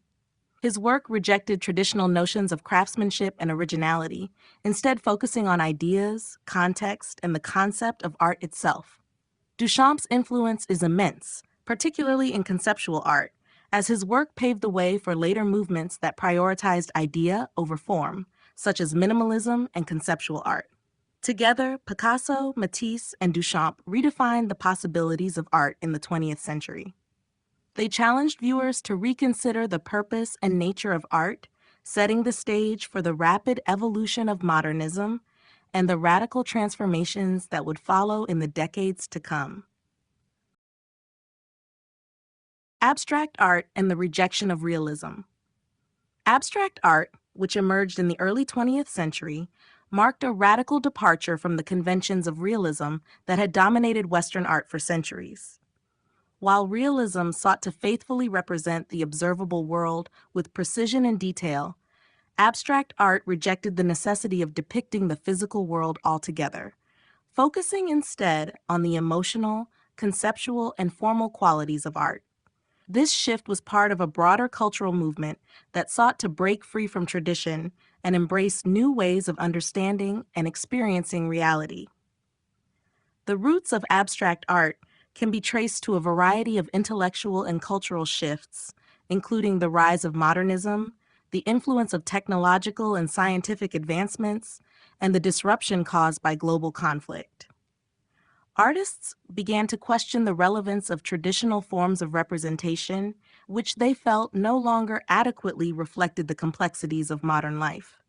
His work rejected traditional notions of craftsmanship and originality, instead focusing on ideas, context, and the concept of art itself. Duchamp's influence is immense, particularly in conceptual art, as his work paved the way for later movements that prioritized idea over form, such as minimalism and conceptual art. Together, Picasso, Matisse, and Duchamp redefined the possibilities of art in the 20th century. They challenged viewers to reconsider the purpose and nature of art, setting the stage for the rapid evolution of modernism and the radical transformations that would follow in the decades to come. Abstract art and the rejection of realism. Abstract art, which emerged in the early 20th century, marked a radical departure from the conventions of realism that had dominated Western art for centuries. While realism sought to faithfully represent the observable world with precision and detail, abstract art rejected the necessity of depicting the physical world altogether, focusing instead on the emotional, conceptual, and formal qualities of art. This shift was part of a broader cultural movement that sought to break free from tradition and embrace new ways of understanding and experiencing reality. The roots of abstract art can be traced to a variety of intellectual and cultural shifts, including the rise of modernism, the influence of technological and scientific advancements, and the disruption caused by global conflict. Artists began to question the relevance of traditional forms of representation, which they felt no longer adequately reflected the complexities of modern life.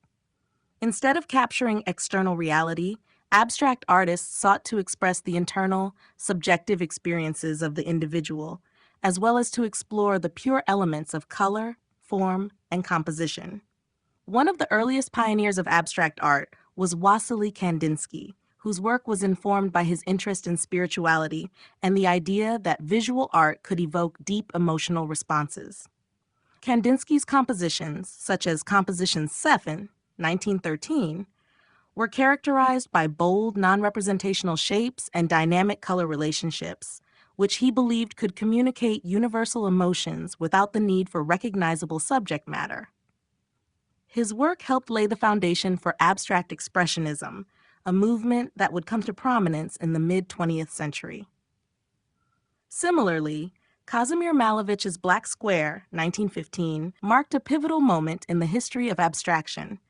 Instead of capturing external reality, abstract artists sought to express the internal, subjective experiences of the individual, as well as to explore the pure elements of color, form, and composition. One of the earliest pioneers of abstract art was Wassily Kandinsky, whose work was informed by his interest in spirituality and the idea that visual art could evoke deep emotional responses. Kandinsky's compositions, such as Composition 7, 1913, were characterized by bold, non-representational shapes and dynamic color relationships, which he believed could communicate universal emotions without the need for recognizable subject matter. His work helped lay the foundation for abstract expressionism, a movement that would come to prominence in the mid-20th century. Similarly, Kazimir Malevich's Black Square, 1915, marked a pivotal moment in the history of abstraction,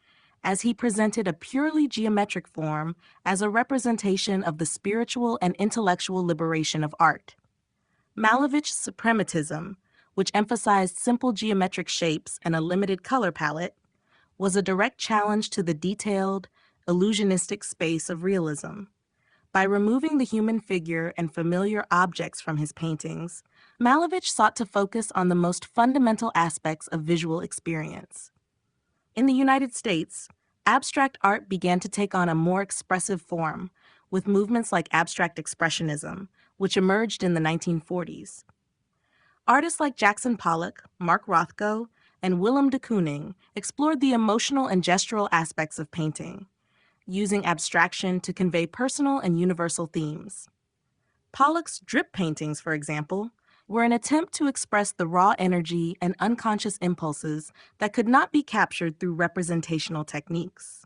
as he presented a purely geometric form as a representation of the spiritual and intellectual liberation of art. Malevich's suprematism, which emphasized simple geometric shapes and a limited color palette, was a direct challenge to the detailed, illusionistic space of realism. By removing the human figure and familiar objects from his paintings, Malevich sought to focus on the most fundamental aspects of visual experience. In the United States, abstract art began to take on a more expressive form, with movements like abstract expressionism, which emerged in the 1940s. Artists like Jackson Pollock, Mark Rothko, and Willem de Kooning explored the emotional and gestural aspects of painting, using abstraction to convey personal and universal themes. Pollock's drip paintings, for example, were an attempt to express the raw energy and unconscious impulses that could not be captured through representational techniques.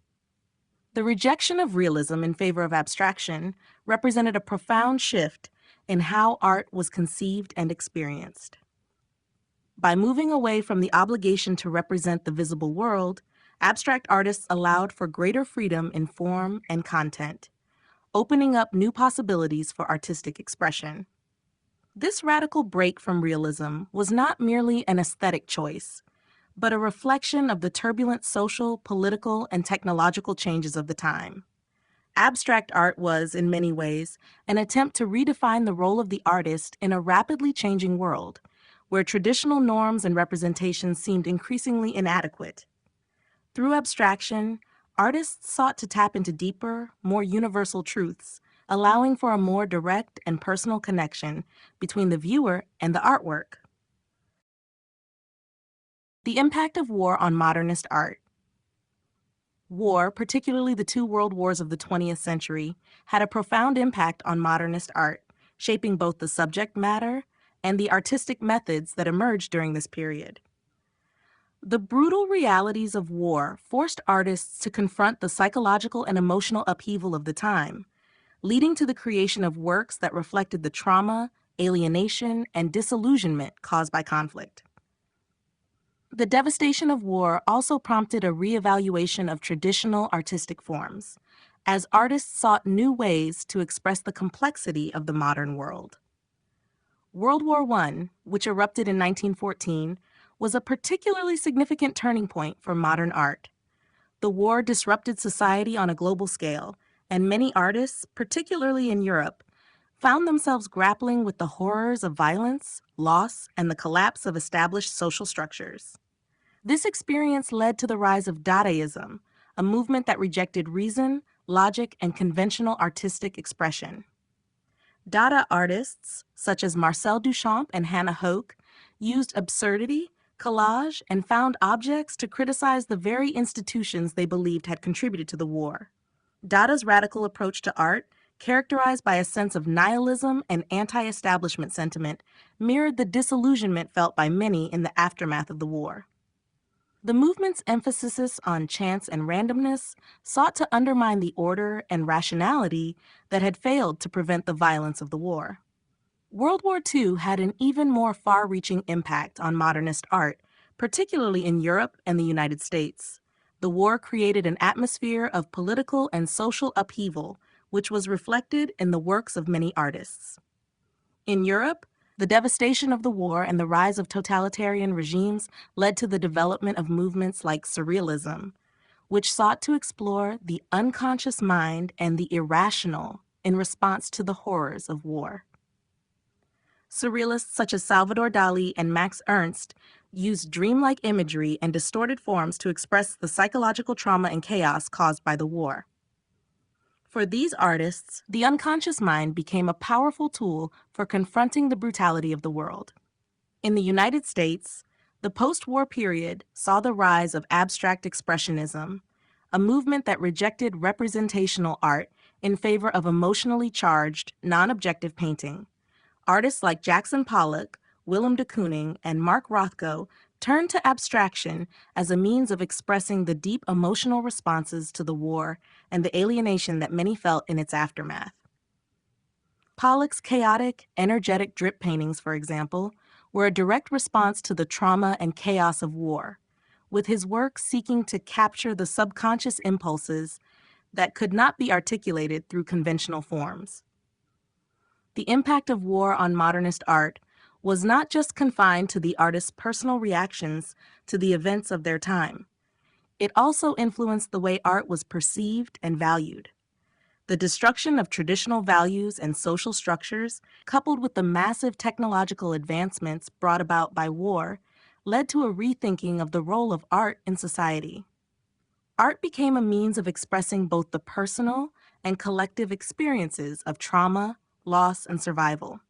The rejection of realism in favor of abstraction represented a profound shift in how art was conceived and experienced. By moving away from the obligation to represent the visible world, abstract artists allowed for greater freedom in form and content, opening up new possibilities for artistic expression. This radical break from realism was not merely an aesthetic choice, but a reflection of the turbulent social, political, and technological changes of the time. Abstract art was, in many ways, an attempt to redefine the role of the artist in a rapidly changing world, where traditional norms and representations seemed increasingly inadequate. Through abstraction, artists sought to tap into deeper, more universal truths, allowing for a more direct and personal connection between the viewer and the artwork. The impact of war on modernist art. War, particularly the two world wars of the 20th century, had a profound impact on modernist art, shaping both the subject matter and the artistic methods that emerged during this period. The brutal realities of war forced artists to confront the psychological and emotional upheaval of the time, leading to the creation of works that reflected the trauma, alienation, and disillusionment caused by conflict. The devastation of war also prompted a reevaluation of traditional artistic forms, as artists sought new ways to express the complexity of the modern world. World War I, which erupted in 1914, was a particularly significant turning point for modern art. The war disrupted society on a global scale, and many artists, particularly in Europe, found themselves grappling with the horrors of violence, loss, and the collapse of established social structures. This experience led to the rise of Dadaism, a movement that rejected reason, logic, and conventional artistic expression. Dada artists, such as Marcel Duchamp and Hannah Hoke, used absurdity, collage, and found objects to criticize the very institutions they believed had contributed to the war. Dada's radical approach to art, characterized by a sense of nihilism and anti-establishment sentiment, mirrored the disillusionment felt by many in the aftermath of the war. The movement's emphasis on chance and randomness sought to undermine the order and rationality that had failed to prevent the violence of the war. World War II had an even more far-reaching impact on modernist art, particularly in Europe and the United States. The war created an atmosphere of political and social upheaval, which was reflected in the works of many artists. In Europe, the devastation of the war and the rise of totalitarian regimes led to the development of movements like Surrealism, which sought to explore the unconscious mind and the irrational in response to the horrors of war. Surrealists such as Salvador Dali and Max Ernst used dreamlike imagery and distorted forms to express the psychological trauma and chaos caused by the war. For these artists, the unconscious mind became a powerful tool for confronting the brutality of the world. In the United States, the post-war period saw the rise of abstract expressionism, a movement that rejected representational art in favor of emotionally charged, non-objective painting. Artists like Jackson Pollock, Willem de Kooning, and Mark Rothko turned to abstraction as a means of expressing the deep emotional responses to the war and the alienation that many felt in its aftermath. Pollock's chaotic, energetic drip paintings, for example, were a direct response to the trauma and chaos of war, with his work seeking to capture the subconscious impulses that could not be articulated through conventional forms. The impact of war on modernist art was not just confined to the artist's personal reactions to the events of their time. It also influenced the way art was perceived and valued. The destruction of traditional values and social structures, coupled with the massive technological advancements brought about by war, led to a rethinking of the role of art in society. Art became a means of expressing both the personal and collective experiences of trauma, loss, and survival.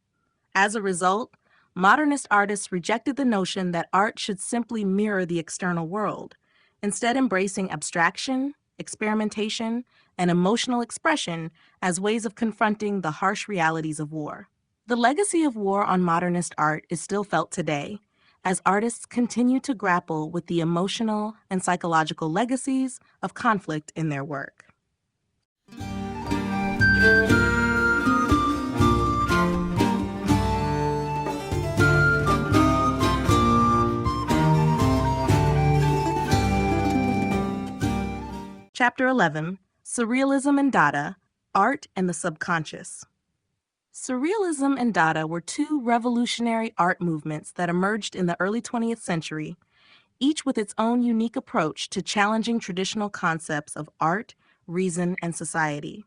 As a result, modernist artists rejected the notion that art should simply mirror the external world, instead embracing abstraction, experimentation, and emotional expression as ways of confronting the harsh realities of war. The legacy of war on modernist art is still felt today, as artists continue to grapple with the emotional and psychological legacies of conflict in their work. Chapter 11, Surrealism and Dada, Art and the Subconscious. Surrealism and Dada were two revolutionary art movements that emerged in the early 20th century, each with its own unique approach to challenging traditional concepts of art, reason, and society.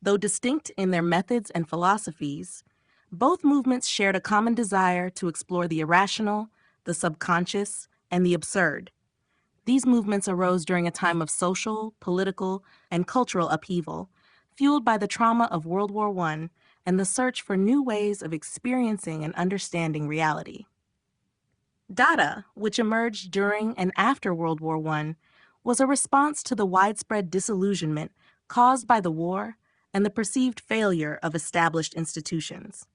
Though distinct in their methods and philosophies, both movements shared a common desire to explore the irrational, the subconscious, and the absurd. These movements arose during a time of social, political, and cultural upheaval, fueled by the trauma of World War I and the search for new ways of experiencing and understanding reality. Dada, which emerged during and after World War I, was a response to the widespread disillusionment caused by the war and the perceived failure of established institutions.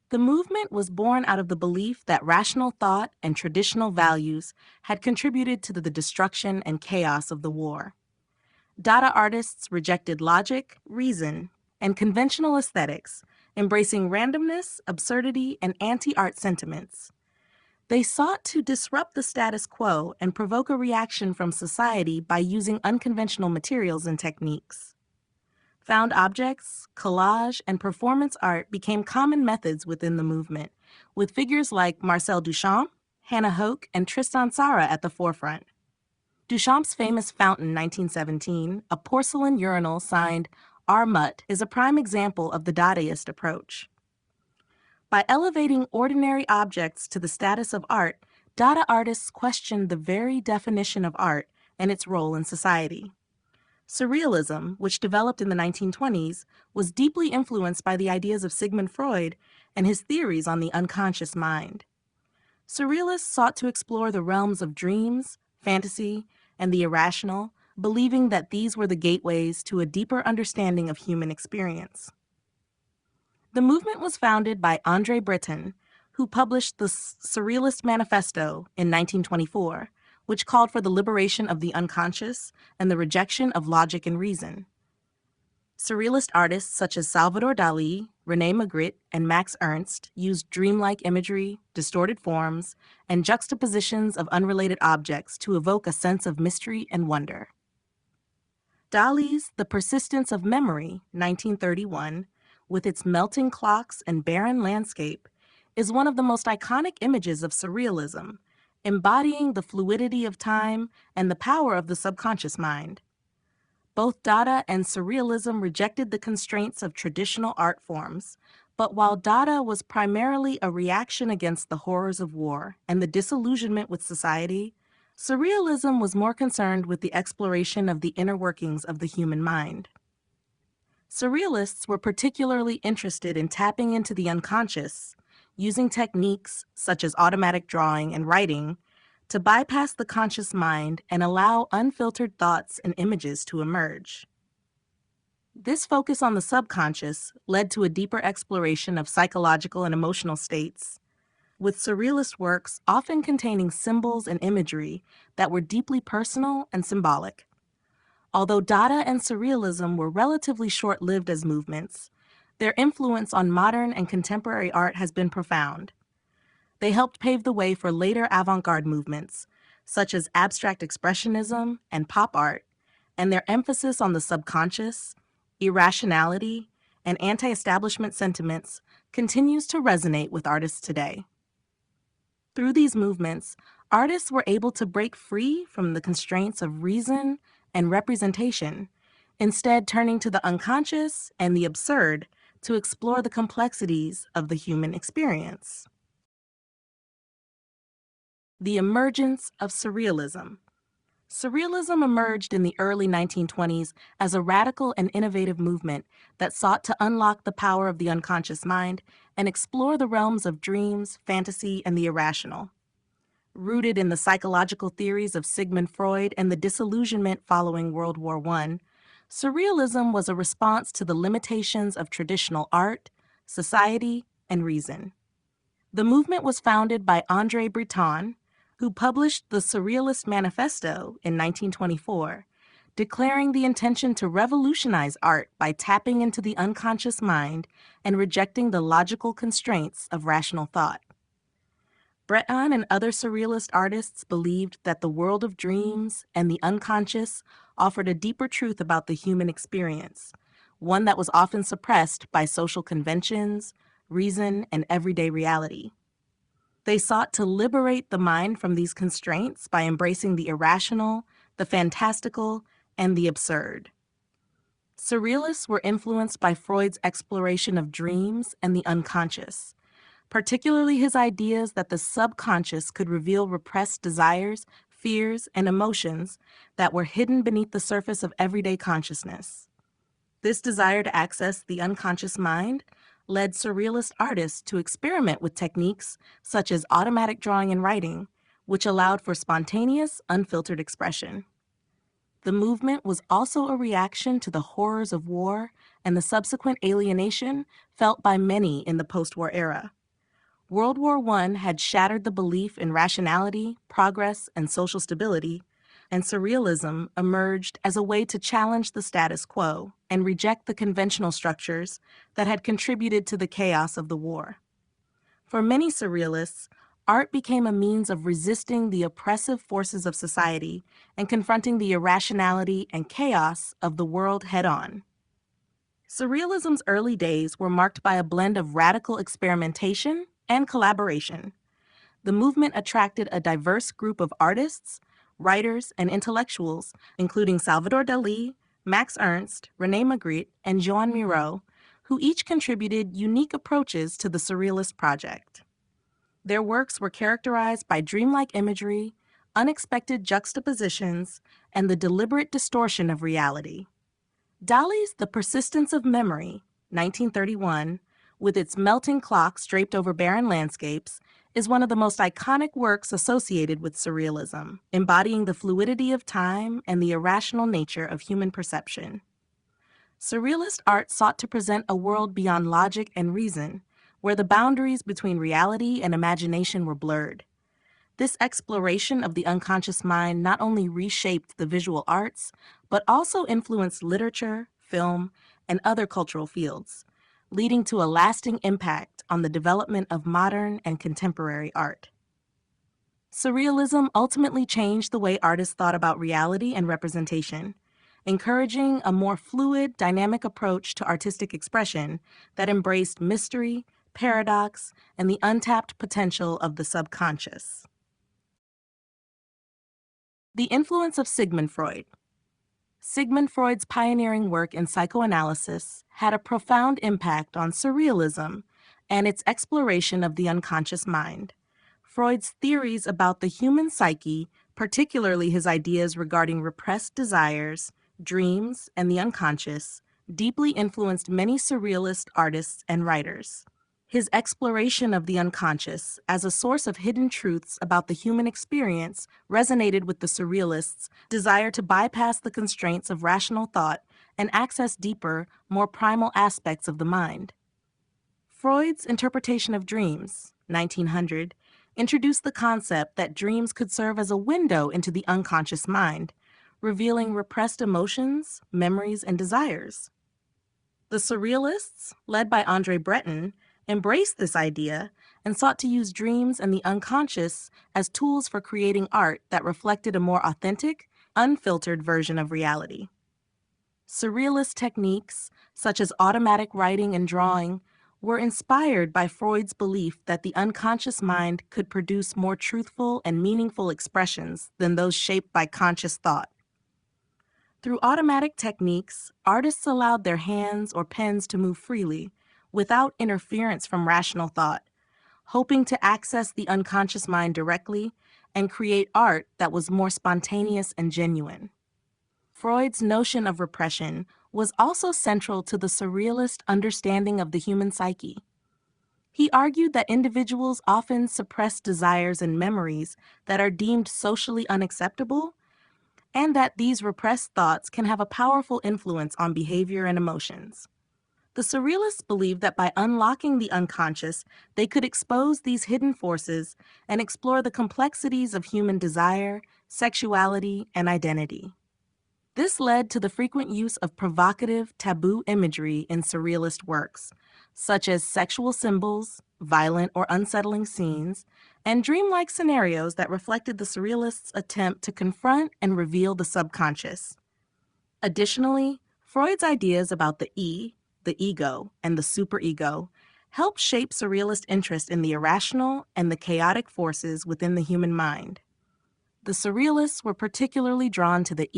The movement was born out of the belief that rational thought and traditional values had contributed to the destruction and chaos of the war. Dada artists rejected logic, reason, and conventional aesthetics, embracing randomness, absurdity, and anti-art sentiments. They sought to disrupt the status quo and provoke a reaction from society by using unconventional materials and techniques. Found objects, collage, and performance art became common methods within the movement, with figures like Marcel Duchamp, Hannah Hoke, and Tristan Tzara at the forefront. Duchamp's famous fountain 1917, a porcelain urinal signed R. Mutt, is a prime example of the Dadaist approach. By elevating ordinary objects to the status of art, Dada artists questioned the very definition of art and its role in society. Surrealism, which developed in the 1920s, was deeply influenced by the ideas of Sigmund Freud and his theories on the unconscious mind. Surrealists sought to explore the realms of dreams, fantasy, and the irrational, believing that these were the gateways to a deeper understanding of human experience. The movement was founded by André Breton, who published the Surrealist Manifesto in 1924, which called for the liberation of the unconscious and the rejection of logic and reason. Surrealist artists such as Salvador Dali, René Magritte, and Max Ernst used dreamlike imagery, distorted forms, and juxtapositions of unrelated objects to evoke a sense of mystery and wonder. Dali's The Persistence of Memory, 1931, with its melting clocks and barren landscape, is one of the most iconic images of surrealism, embodying the fluidity of time and the power of the subconscious mind. Both Dada and Surrealism rejected the constraints of traditional art forms, but while Dada was primarily a reaction against the horrors of war and the disillusionment with society, Surrealism was more concerned with the exploration of the inner workings of the human mind. Surrealists were particularly interested in tapping into the unconscious, using techniques such as automatic drawing and writing to bypass the conscious mind and allow unfiltered thoughts and images to emerge. This focus on the subconscious led to a deeper exploration of psychological and emotional states, with surrealist works often containing symbols and imagery that were deeply personal and symbolic. Although Dada and Surrealism were relatively short-lived as movements, their influence on modern and contemporary art has been profound. They helped pave the way for later avant-garde movements, such as abstract expressionism and pop art, and their emphasis on the subconscious, irrationality, and anti-establishment sentiments continues to resonate with artists today. Through these movements, artists were able to break free from the constraints of reason and representation, instead turning to the unconscious and the absurd to explore the complexities of the human experience. The emergence of Surrealism. Surrealism emerged in the early 1920s as a radical and innovative movement that sought to unlock the power of the unconscious mind and explore the realms of dreams, fantasy, and the irrational. Rooted in the psychological theories of Sigmund Freud and the disillusionment following World War I, Surrealism was a response to the limitations of traditional art, society, and reason. The movement was founded by André Breton, who published the Surrealist Manifesto in 1924, declaring the intention to revolutionize art by tapping into the unconscious mind and rejecting the logical constraints of rational thought. Breton and other surrealist artists believed that the world of dreams and the unconscious offered a deeper truth about the human experience, one that was often suppressed by social conventions, reason, and everyday reality. They sought to liberate the mind from these constraints by embracing the irrational, the fantastical, and the absurd. Surrealists were influenced by Freud's exploration of dreams and the unconscious, particularly his ideas that the subconscious could reveal repressed desires, fears, and emotions that were hidden beneath the surface of everyday consciousness. This desire to access the unconscious mind led Surrealist artists to experiment with techniques such as automatic drawing and writing, which allowed for spontaneous, unfiltered expression. The movement was also a reaction to the horrors of war and the subsequent alienation felt by many in the post-war era. World War I had shattered the belief in rationality, progress, and social stability, and Surrealism emerged as a way to challenge the status quo and reject the conventional structures that had contributed to the chaos of the war. For many Surrealists, art became a means of resisting the oppressive forces of society and confronting the irrationality and chaos of the world head-on. Surrealism's early days were marked by a blend of radical experimentation and collaboration. The movement attracted a diverse group of artists, writers, and intellectuals, including Salvador Dalí, Max Ernst, René Magritte, and Joan Miró, who each contributed unique approaches to the Surrealist project. Their works were characterized by dreamlike imagery, unexpected juxtapositions, and the deliberate distortion of reality. Dali's The Persistence of Memory, 1931, with its melting clocks draped over barren landscapes, is one of the most iconic works associated with Surrealism, embodying the fluidity of time and the irrational nature of human perception. Surrealist art sought to present a world beyond logic and reason, where the boundaries between reality and imagination were blurred. This exploration of the unconscious mind not only reshaped the visual arts, but also influenced literature, film, and other cultural fields, leading to a lasting impact on the development of modern and contemporary art. Surrealism ultimately changed the way artists thought about reality and representation, encouraging a more fluid, dynamic approach to artistic expression that embraced mystery, paradox, and the untapped potential of the subconscious. The influence of Sigmund Freud. Sigmund Freud's pioneering work in psychoanalysis had a profound impact on Surrealism and its exploration of the unconscious mind. Freud's theories about the human psyche, particularly his ideas regarding repressed desires, dreams, and the unconscious, deeply influenced many Surrealist artists and writers. His exploration of the unconscious as a source of hidden truths about the human experience resonated with the Surrealists' desire to bypass the constraints of rational thought and access deeper, more primal aspects of the mind. Freud's interpretation of dreams, 1900, introduced the concept that dreams could serve as a window into the unconscious mind, revealing repressed emotions, memories, and desires. The Surrealists, led by Andre Breton, embraced this idea and sought to use dreams and the unconscious as tools for creating art that reflected a more authentic, unfiltered version of reality. Surrealist techniques, such as automatic writing and drawing, were inspired by Freud's belief that the unconscious mind could produce more truthful and meaningful expressions than those shaped by conscious thought. Through automatic techniques, artists allowed their hands or pens to move freely, without interference from rational thought, hoping to access the unconscious mind directly and create art that was more spontaneous and genuine. Freud's notion of repression was also central to the Surrealist understanding of the human psyche. He argued that individuals often suppress desires and memories that are deemed socially unacceptable, and that these repressed thoughts can have a powerful influence on behavior and emotions. The Surrealists believed that by unlocking the unconscious, they could expose these hidden forces and explore the complexities of human desire, sexuality, and identity. This led to the frequent use of provocative, taboo imagery in Surrealist works, such as sexual symbols, violent or unsettling scenes, and dreamlike scenarios that reflected the Surrealists' attempt to confront and reveal the subconscious. Additionally, Freud's ideas about the ego, and the superego helped shape Surrealist interest in the irrational and the chaotic forces within the human mind. The Surrealists were particularly drawn to the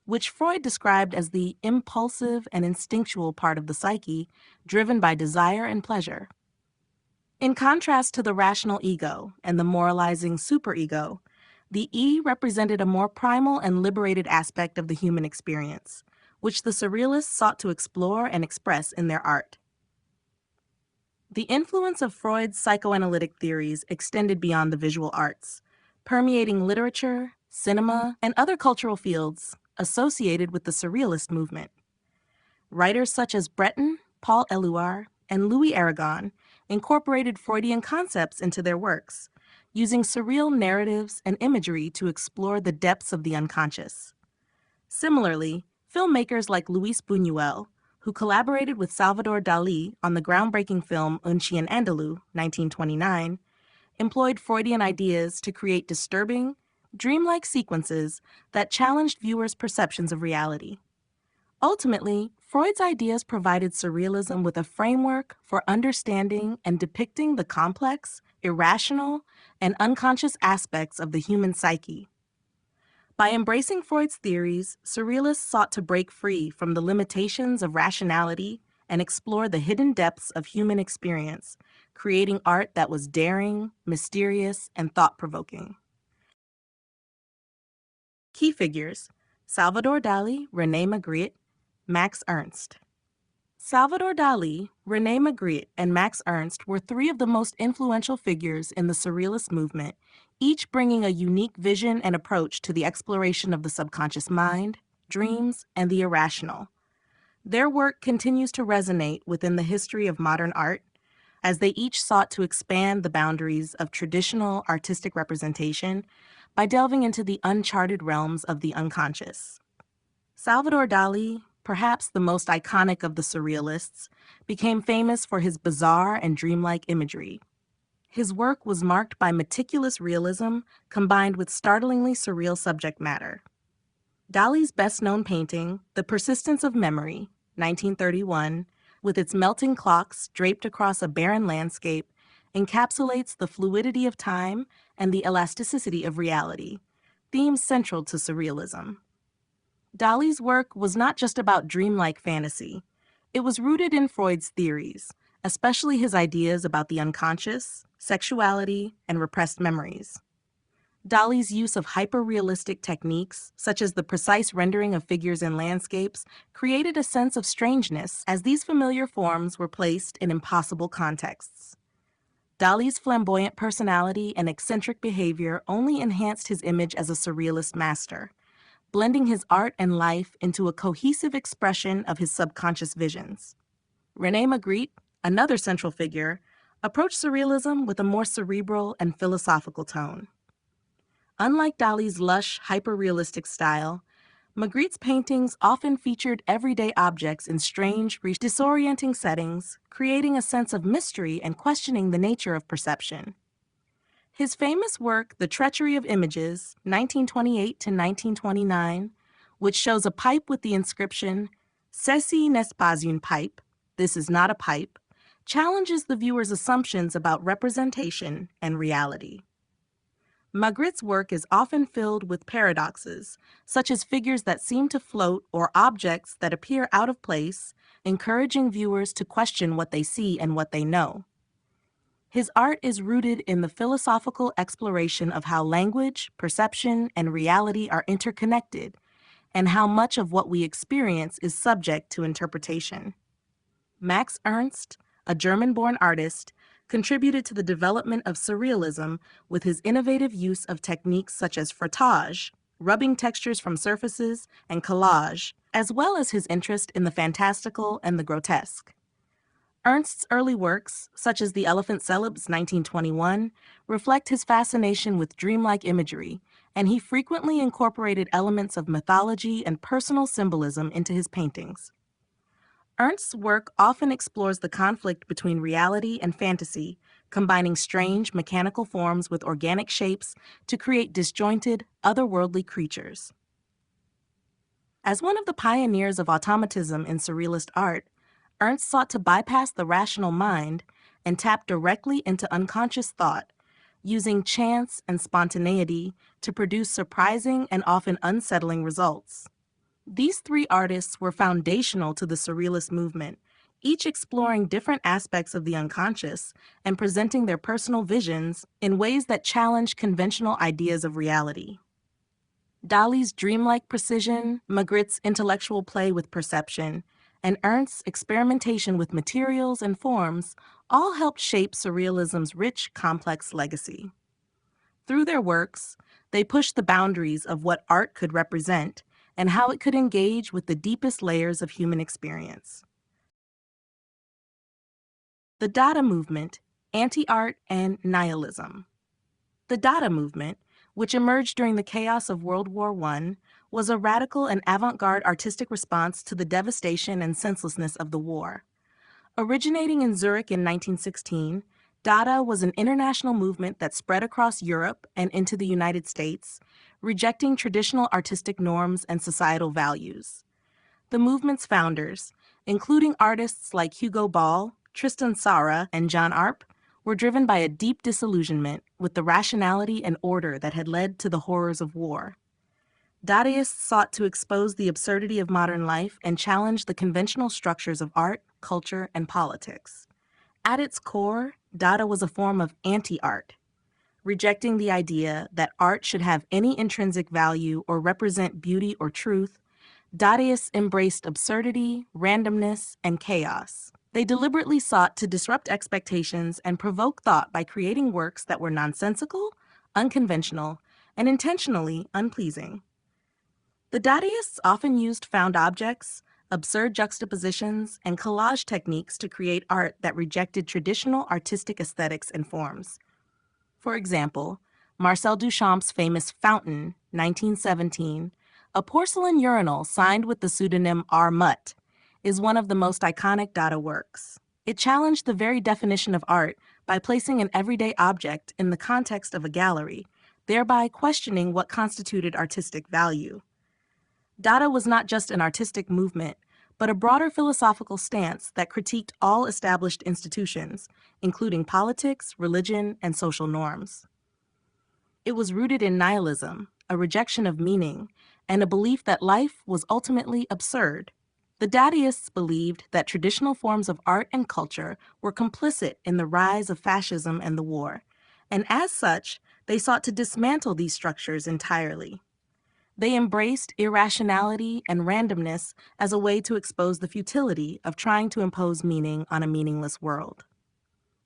which Freud described as the impulsive and instinctual part of the psyche driven by desire and pleasure. In contrast to the rational ego and the moralizing superego, The E represented a more primal and liberated aspect of the human experience, which the Surrealists sought to explore and express in their art. The influence of Freud's psychoanalytic theories extended beyond the visual arts, permeating literature, cinema, and other cultural fields associated with the Surrealist movement. Writers such as Breton, Paul Éluard, and Louis Aragon incorporated Freudian concepts into their works, using surreal narratives and imagery to explore the depths of the unconscious. Similarly, filmmakers like Luis Buñuel, who collaborated with Salvador Dalí on the groundbreaking film Un Chien Andalou, 1929, employed Freudian ideas to create disturbing, dreamlike sequences that challenged viewers' perceptions of reality. Ultimately, Freud's ideas provided surrealism with a framework for understanding and depicting the complex, irrational, and unconscious aspects of the human psyche. By embracing Freud's theories, surrealists sought to break free from the limitations of rationality and explore the hidden depths of human experience, creating art that was daring, mysterious, and thought-provoking. Key figures: Salvador Dali, René Magritte, Max Ernst. Salvador Dali, René Magritte, and Max Ernst were three of the most influential figures in the Surrealist movement, each bringing a unique vision and approach to the exploration of the subconscious mind, dreams, and the irrational. Their work continues to resonate within the history of modern art, as they each sought to expand the boundaries of traditional artistic representation by delving into the uncharted realms of the unconscious. Salvador Dali, perhaps the most iconic of the Surrealists, became famous for his bizarre and dreamlike imagery. His work was marked by meticulous realism combined with startlingly surreal subject matter. Dali's best-known painting, The Persistence of Memory, 1931, with its melting clocks draped across a barren landscape, encapsulates the fluidity of time and the elasticity of reality, themes central to surrealism. Dali's work was not just about dreamlike fantasy. It was rooted in Freud's theories, especially his ideas about the unconscious, sexuality, and repressed memories. Dali's use of hyper-realistic techniques, such as the precise rendering of figures in landscapes, created a sense of strangeness as these familiar forms were placed in impossible contexts. Dali's flamboyant personality and eccentric behavior only enhanced his image as a surrealist master, blending his art and life into a cohesive expression of his subconscious visions. René Magritte, another central figure, approached surrealism with a more cerebral and philosophical tone. Unlike Dali's lush, hyper-realistic style, Magritte's paintings often featured everyday objects in strange, disorienting settings, creating a sense of mystery and questioning the nature of perception. His famous work, The Treachery of Images, 1928 to 1929, which shows a pipe with the inscription, Ceci n'est pas une pipe, this is not a pipe, challenges the viewer's assumptions about representation and reality. Magritte's work is often filled with paradoxes, such as figures that seem to float or objects that appear out of place, encouraging viewers to question what they see and what they know. His art is rooted in the philosophical exploration of how language, perception, and reality are interconnected, and how much of what we experience is subject to interpretation. Max Ernst, a German-born artist, contributed to the development of surrealism with his innovative use of techniques such as frottage, rubbing textures from surfaces, and collage, as well as his interest in the fantastical and the grotesque. Ernst's early works, such as The Elephant Celebes, 1921, reflect his fascination with dreamlike imagery, and he frequently incorporated elements of mythology and personal symbolism into his paintings. Ernst's work often explores the conflict between reality and fantasy, combining strange mechanical forms with organic shapes to create disjointed, otherworldly creatures. As one of the pioneers of automatism in surrealist art, Ernst sought to bypass the rational mind and tap directly into unconscious thought, using chance and spontaneity to produce surprising and often unsettling results. These three artists were foundational to the surrealist movement, each exploring different aspects of the unconscious and presenting their personal visions in ways that challenge conventional ideas of reality. Dali's dreamlike precision, Magritte's intellectual play with perception, and Ernst's experimentation with materials and forms all helped shape Surrealism's rich, complex legacy. Through their works, they pushed the boundaries of what art could represent and how it could engage with the deepest layers of human experience. The Dada movement, anti-art and nihilism. The Dada movement, which emerged during the chaos of World War I, was a radical and avant-garde artistic response to the devastation and senselessness of the war. Originating in Zurich in 1916, Dada was an international movement that spread across Europe and into the United States, rejecting traditional artistic norms and societal values. The movement's founders, including artists like Hugo Ball, Tristan Tzara, and John Arp, were driven by a deep disillusionment with the rationality and order that had led to the horrors of war. Dadaists sought to expose the absurdity of modern life and challenge the conventional structures of art, culture, and politics. At its core, Dada was a form of anti-art, rejecting the idea that art should have any intrinsic value or represent beauty or truth. Dadaists embraced absurdity, randomness, and chaos. They deliberately sought to disrupt expectations and provoke thought by creating works that were nonsensical, unconventional, and intentionally unpleasing. The Dadaists often used found objects, absurd juxtapositions, and collage techniques to create art that rejected traditional artistic aesthetics and forms. For example, Marcel Duchamp's famous Fountain, 1917, a porcelain urinal signed with the pseudonym R. Mutt, is one of the most iconic Dada works. It challenged the very definition of art by placing an everyday object in the context of a gallery, thereby questioning what constituted artistic value. Dada was not just an artistic movement, but a broader philosophical stance that critiqued all established institutions, including politics, religion, and social norms. It was rooted in nihilism, a rejection of meaning, and a belief that life was ultimately absurd. The Dadaists believed that traditional forms of art and culture were complicit in the rise of fascism and the war, and as such, they sought to dismantle these structures entirely. They embraced irrationality and randomness as a way to expose the futility of trying to impose meaning on a meaningless world.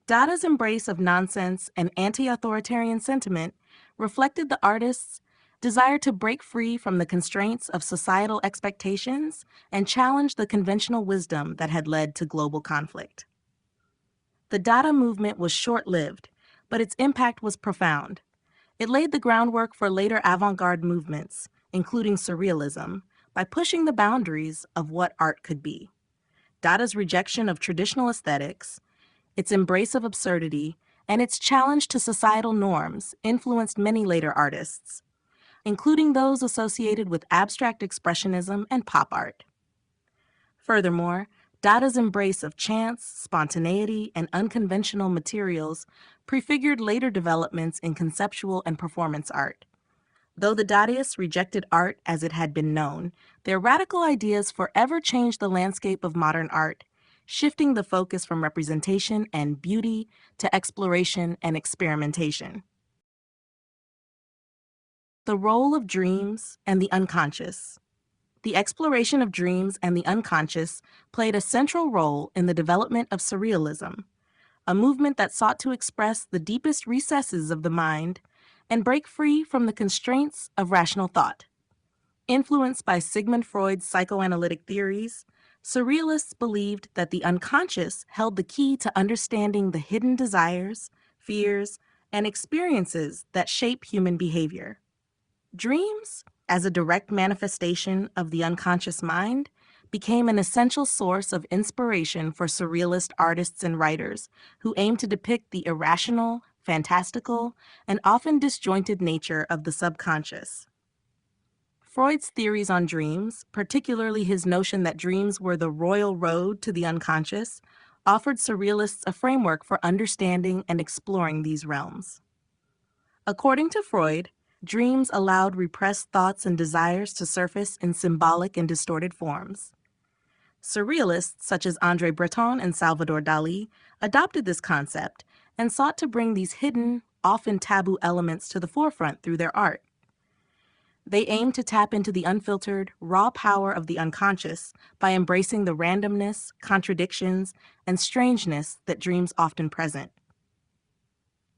Dada's embrace of nonsense and anti-authoritarian sentiment reflected the artist's desire to break free from the constraints of societal expectations and challenge the conventional wisdom that had led to global conflict. The Dada movement was short-lived, but its impact was profound. It laid the groundwork for later avant-garde movements, including Surrealism, by pushing the boundaries of what art could be. Dada's rejection of traditional aesthetics, its embrace of absurdity, and its challenge to societal norms influenced many later artists, including those associated with abstract expressionism and pop art. Furthermore, Dada's embrace of chance, spontaneity, and unconventional materials prefigured later developments in conceptual and performance art. Though the Dadaists rejected art as it had been known, their radical ideas forever changed the landscape of modern art, shifting the focus from representation and beauty to exploration and experimentation. The role of dreams and the unconscious. The exploration of dreams and the unconscious played a central role in the development of Surrealism, a movement that sought to express the deepest recesses of the mind and break free from the constraints of rational thought. Influenced by Sigmund Freud's psychoanalytic theories, Surrealists believed that the unconscious held the key to understanding the hidden desires, fears, and experiences that shape human behavior. Dreams, as a direct manifestation of the unconscious mind, became an essential source of inspiration for Surrealist artists and writers who aimed to depict the irrational, fantastical, and often disjointed nature of the subconscious. Freud's theories on dreams, particularly his notion that dreams were the royal road to the unconscious, offered Surrealists a framework for understanding and exploring these realms. According to Freud, dreams allowed repressed thoughts and desires to surface in symbolic and distorted forms. Surrealists such as André Breton and Salvador Dali adopted this concept and sought to bring these hidden, often taboo elements to the forefront through their art. They aimed to tap into the unfiltered, raw power of the unconscious by embracing the randomness, contradictions, and strangeness that dreams often present.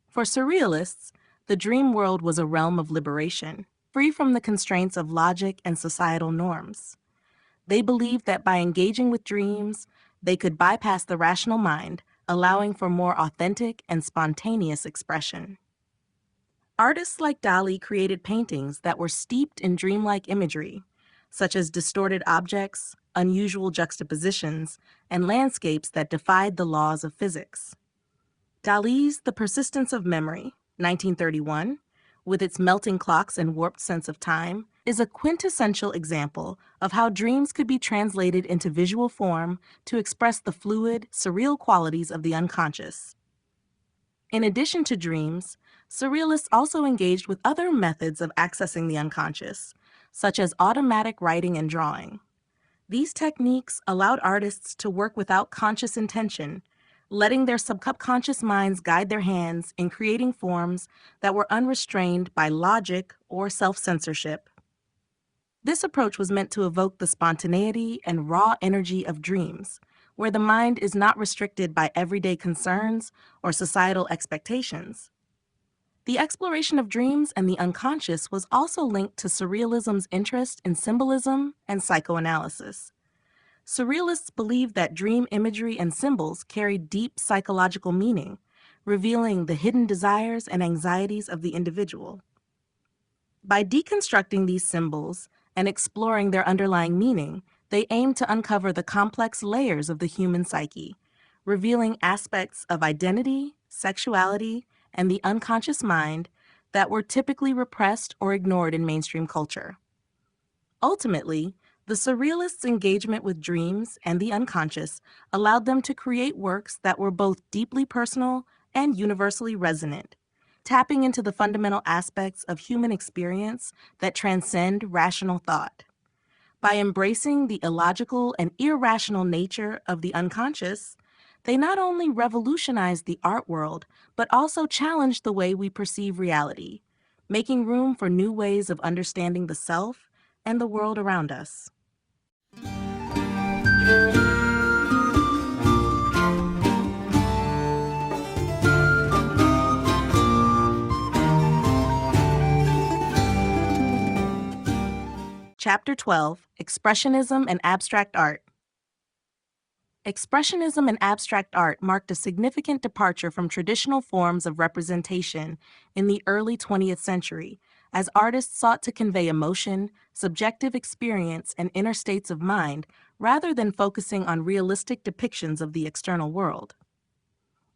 For surrealists, the dream world was a realm of liberation, free from the constraints of logic and societal norms. They believed that by engaging with dreams, they could bypass the rational mind, allowing for more authentic and spontaneous expression. Artists like Dali created paintings that were steeped in dreamlike imagery, such as distorted objects, unusual juxtapositions, and landscapes that defied the laws of physics. Dali's The Persistence of Memory, 1931, with its melting clocks and warped sense of time, is a quintessential example of how dreams could be translated into visual form to express the fluid, surreal qualities of the unconscious. In addition to dreams, surrealists also engaged with other methods of accessing the unconscious, such as automatic writing and drawing. These techniques allowed artists to work without conscious intention, letting their subconscious minds guide their hands in creating forms that were unrestrained by logic or self-censorship. This approach was meant to evoke the spontaneity and raw energy of dreams, where the mind is not restricted by everyday concerns or societal expectations. The exploration of dreams and the unconscious was also linked to surrealism's interest in symbolism and psychoanalysis. Surrealists believed that dream imagery and symbols carried deep psychological meaning, revealing the hidden desires and anxieties of the individual. By deconstructing these symbols and exploring their underlying meaning, they aimed to uncover the complex layers of the human psyche, revealing aspects of identity, sexuality, and the unconscious mind that were typically repressed or ignored in mainstream culture. Ultimately, the surrealists' engagement with dreams and the unconscious allowed them to create works that were both deeply personal and universally resonant, tapping into the fundamental aspects of human experience that transcend rational thought. By embracing the illogical and irrational nature of the unconscious, they not only revolutionized the art world, but also challenged the way we perceive reality, making room for new ways of understanding the self and the world around us. Chapter 12, Expressionism and Abstract Art. Expressionism and abstract art marked a significant departure from traditional forms of representation in the early 20th century, as artists sought to convey emotion, subjective experience, and inner states of mind rather than focusing on realistic depictions of the external world.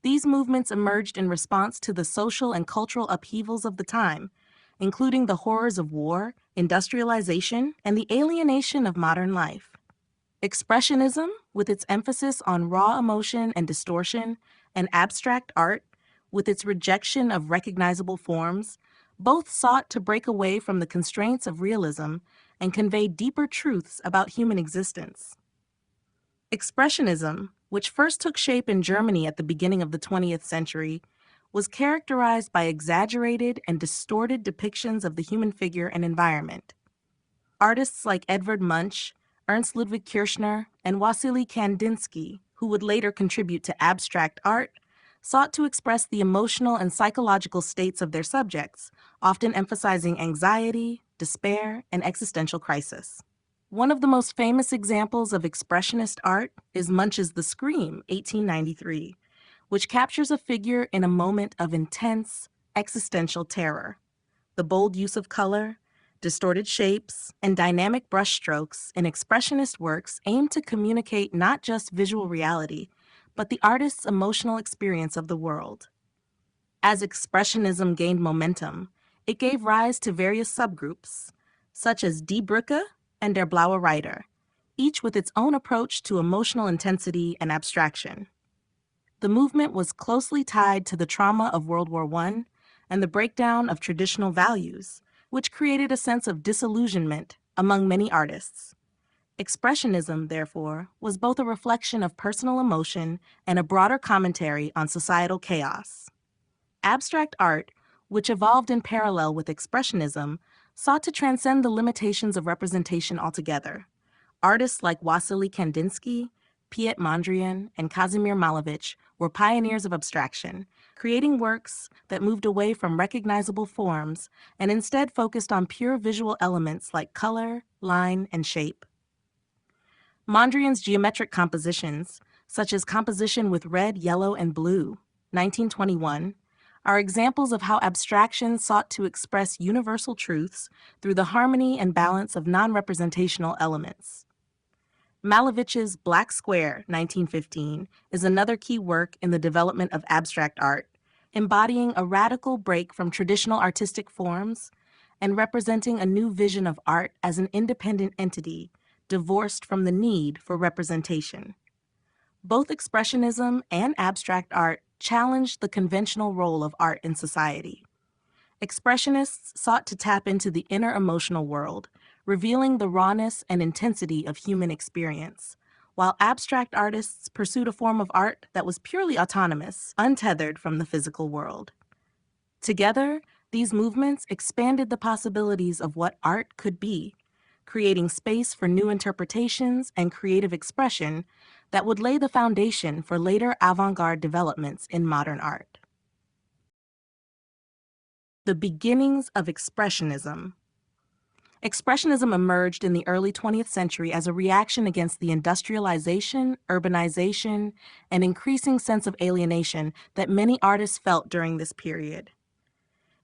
These movements emerged in response to the social and cultural upheavals of the time, including the horrors of war, industrialization, and the alienation of modern life. Expressionism, with its emphasis on raw emotion and distortion, and abstract art, with its rejection of recognizable forms, both sought to break away from the constraints of realism and convey deeper truths about human existence. Expressionism, which first took shape in Germany at the beginning of the 20th century, was characterized by exaggerated and distorted depictions of the human figure and environment. Artists like Edvard Munch, Ernst Ludwig Kirchner, and Wassily Kandinsky, who would later contribute to abstract art, sought to express the emotional and psychological states of their subjects, often emphasizing anxiety, despair, and existential crisis. One of the most famous examples of expressionist art is Munch's The Scream, 1893, which captures a figure in a moment of intense, existential terror. The bold use of color, distorted shapes, and dynamic brushstrokes in expressionist works aim to communicate not just visual reality, but the artist's emotional experience of the world. As expressionism gained momentum, it gave rise to various subgroups, such as Die Brücke and Der Blaue Reiter, each with its own approach to emotional intensity and abstraction. The movement was closely tied to the trauma of World War I and the breakdown of traditional values, which created a sense of disillusionment among many artists. Expressionism, therefore, was both a reflection of personal emotion and a broader commentary on societal chaos. Abstract art, which evolved in parallel with Expressionism, sought to transcend the limitations of representation altogether. Artists like Wassily Kandinsky, Piet Mondrian, and Kazimir Malevich were pioneers of abstraction, creating works that moved away from recognizable forms and instead focused on pure visual elements like color, line, and shape. Mondrian's geometric compositions, such as composition with red, yellow, and blue, 1921, are examples of how abstraction sought to express universal truths through the harmony and balance of non-representational elements. Malevich's Black Square, 1915, is another key work in the development of abstract art, embodying a radical break from traditional artistic forms and representing a new vision of art as an independent entity divorced from the need for representation. Both Expressionism and abstract art challenged the conventional role of art in society. Expressionists sought to tap into the inner emotional world, revealing the rawness and intensity of human experience, while abstract artists pursued a form of art that was purely autonomous, untethered from the physical world. Together, these movements expanded the possibilities of what art could be, creating space for new interpretations and creative expression that would lay the foundation for later avant-garde developments in modern art. The beginnings of Expressionism. Expressionism emerged in the early 20th century as a reaction against the industrialization, urbanization, and increasing sense of alienation that many artists felt during this period.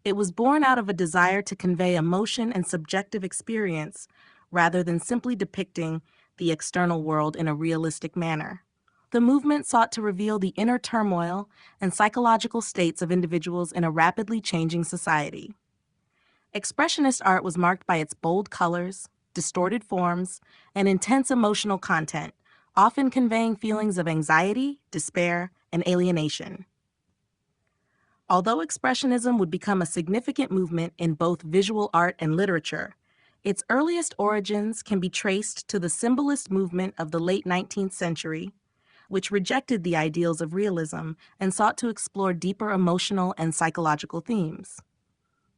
It was born out of a desire to convey emotion and subjective experience rather than simply depicting the external world in a realistic manner. The movement sought to reveal the inner turmoil and psychological states of individuals in a rapidly changing society. Expressionist art was marked by its bold colors, distorted forms, and intense emotional content, often conveying feelings of anxiety, despair, and alienation. Although Expressionism would become a significant movement in both visual art and literature, its earliest origins can be traced to the symbolist movement of the late 19th century, which rejected the ideals of realism and sought to explore deeper emotional and psychological themes.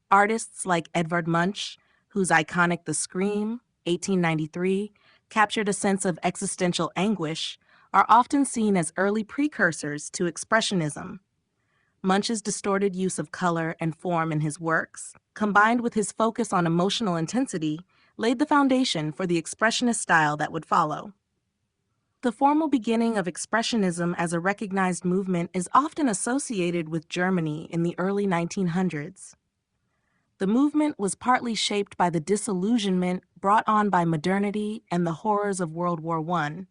Artists like Edvard Munch, whose iconic The Scream, 1893, captured a sense of existential anguish, are often seen as early precursors to Expressionism. Munch's distorted use of color and form in his works, combined with his focus on emotional intensity, laid the foundation for the expressionist style that would follow. The formal beginning of Expressionism as a recognized movement is often associated with Germany in the early 1900s. The movement was partly shaped by the disillusionment brought on by modernity and the horrors of World War I.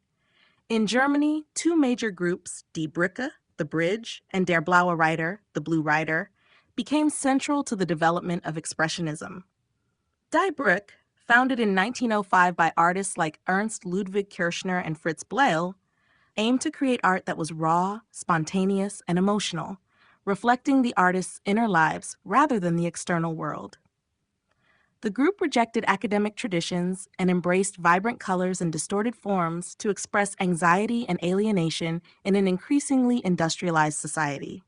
In Germany, two major groups, Die Brücke, the Bridge, and Der Blaue Reiter, the Blue Rider, became central to the development of Expressionism. Die Brücke, founded in 1905 by artists like Ernst Ludwig Kirchner and Fritz Bleyl, aimed to create art that was raw, spontaneous, and emotional, reflecting the artist's inner lives rather than the external world. The group rejected academic traditions and embraced vibrant colors and distorted forms to express anxiety and alienation in an increasingly industrialized society.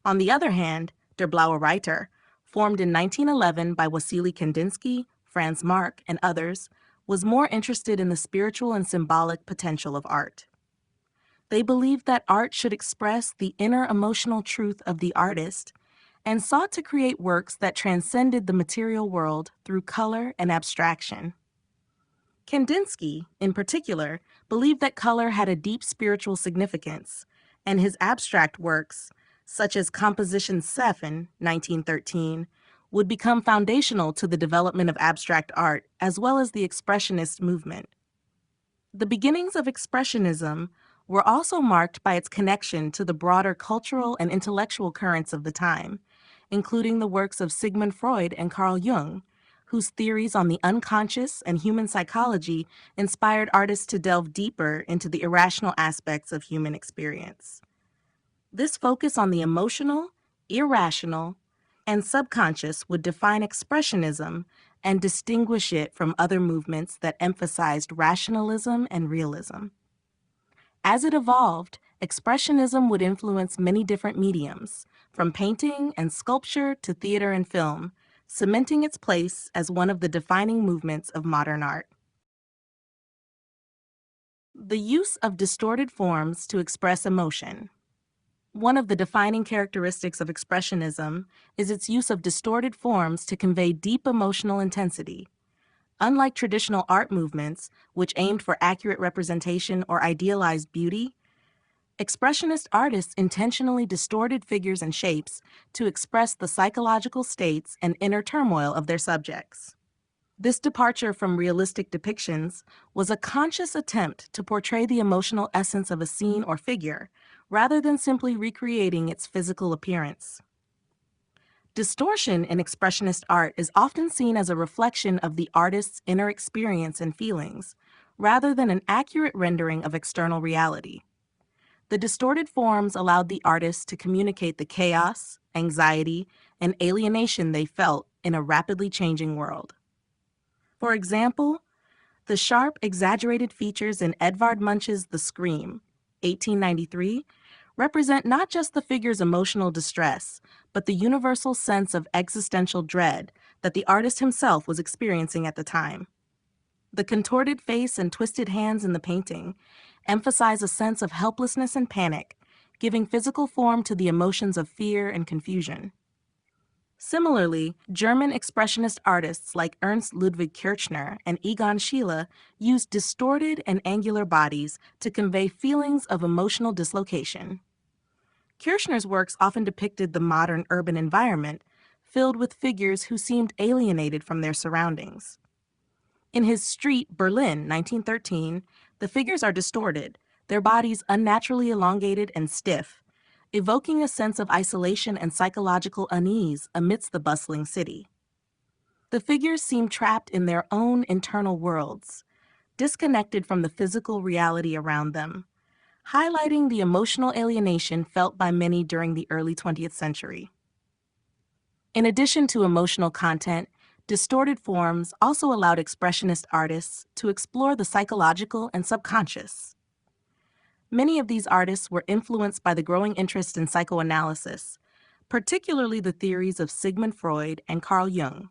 On the other hand, Der Blaue Reiter, formed in 1911 by Wassily Kandinsky, Franz Marc, and others, was more interested in the spiritual and symbolic potential of art. They believed that art should express the inner emotional truth of the artist and sought to create works that transcended the material world through color and abstraction. Kandinsky, in particular, believed that color had a deep spiritual significance, and his abstract works, such as Composition 7, 1913, would become foundational to the development of abstract art as well as the Expressionist movement. The beginnings of Expressionism were also marked by its connection to the broader cultural and intellectual currents of the time, including the works of Sigmund Freud and Carl Jung, whose theories on the unconscious and human psychology inspired artists to delve deeper into the irrational aspects of human experience. This focus on the emotional, irrational, and subconscious would define Expressionism and distinguish it from other movements that emphasized rationalism and realism. As it evolved, Expressionism would influence many different mediums, from painting and sculpture to theater and film, cementing its place as one of the defining movements of modern art. The use of distorted forms to express emotion. One of the defining characteristics of Expressionism is its use of distorted forms to convey deep emotional intensity. Unlike traditional art movements, which aimed for accurate representation or idealized beauty, Expressionist artists intentionally distorted figures and shapes to express the psychological states and inner turmoil of their subjects. This departure from realistic depictions was a conscious attempt to portray the emotional essence of a scene or figure, rather than simply recreating its physical appearance. Distortion in Expressionist art is often seen as a reflection of the artist's inner experience and feelings, rather than an accurate rendering of external reality. The distorted forms allowed the artists to communicate the chaos, anxiety, and alienation they felt in a rapidly changing world. For example, the sharp, exaggerated features in Edvard Munch's The Scream, 1893, represent not just the figure's emotional distress, but the universal sense of existential dread that the artist himself was experiencing at the time. The contorted face and twisted hands in the painting emphasize a sense of helplessness and panic, giving physical form to the emotions of fear and confusion. Similarly, German expressionist artists like Ernst Ludwig Kirchner and Egon Schiele used distorted and angular bodies to convey feelings of emotional dislocation. Kirchner's works often depicted the modern urban environment, filled with figures who seemed alienated from their surroundings. In his Street, Berlin, 1913, the figures are distorted, their bodies unnaturally elongated and stiff, evoking a sense of isolation and psychological unease amidst the bustling city. The figures seem trapped in their own internal worlds, disconnected from the physical reality around them, highlighting the emotional alienation felt by many during the early 20th century. In addition to emotional content, distorted forms also allowed Expressionist artists to explore the psychological and subconscious. Many of these artists were influenced by the growing interest in psychoanalysis, particularly the theories of Sigmund Freud and Carl Jung.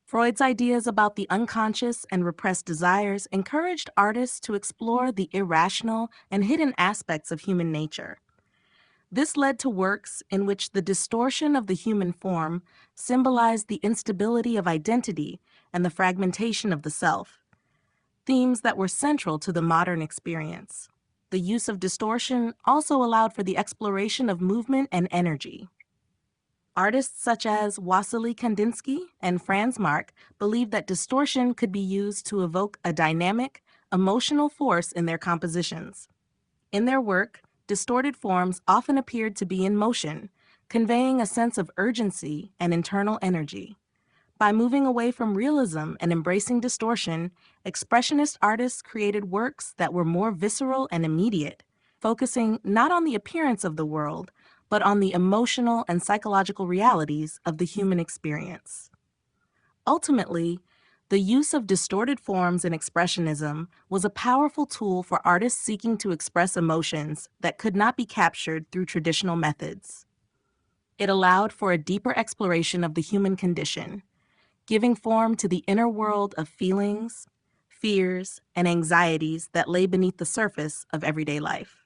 Freud's ideas about the unconscious and repressed desires encouraged artists to explore the irrational and hidden aspects of human nature. This led to works in which the distortion of the human form symbolized the instability of identity and the fragmentation of the self, themes that were central to the modern experience. The use of distortion also allowed for the exploration of movement and energy. Artists such as Wassily Kandinsky and Franz Marc believed that distortion could be used to evoke a dynamic, emotional force in their compositions. In their work, distorted forms often appeared to be in motion, conveying a sense of urgency and internal energy. By moving away from realism and embracing distortion, Expressionist artists created works that were more visceral and immediate, focusing not on the appearance of the world, but on the emotional and psychological realities of the human experience. Ultimately, the use of distorted forms in Expressionism was a powerful tool for artists seeking to express emotions that could not be captured through traditional methods. It allowed for a deeper exploration of the human condition, giving form to the inner world of feelings, fears, and anxieties that lay beneath the surface of everyday life.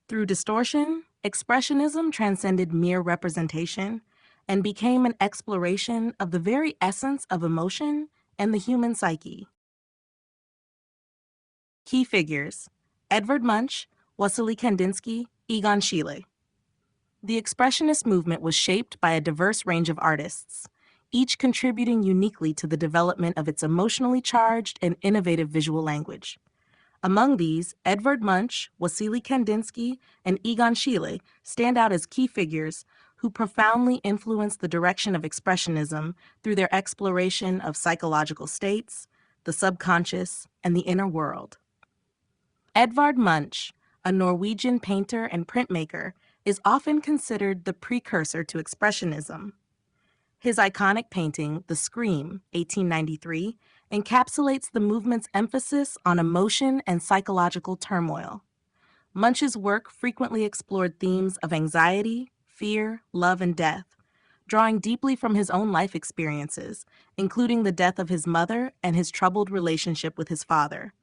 Through distortion, Expressionism transcended mere representation and became an exploration of the very essence of emotion and the human psyche. Key figures: Edvard Munch, Wassily Kandinsky, Egon Schiele. The Expressionist movement was shaped by a diverse range of artists, each contributing uniquely to the development of its emotionally charged and innovative visual language. Among these, Edvard Munch, Wassily Kandinsky, and Egon Schiele stand out as key figures who profoundly influenced the direction of Expressionism through their exploration of psychological states, the subconscious, and the inner world. Edvard Munch, a Norwegian painter and printmaker, is often considered the precursor to Expressionism. His iconic painting, The Scream, 1893, encapsulates the movement's emphasis on emotion and psychological turmoil. Munch's work frequently explored themes of anxiety, fear, love, and death, drawing deeply from his own life experiences, including the death of his mother and his troubled relationship with his father.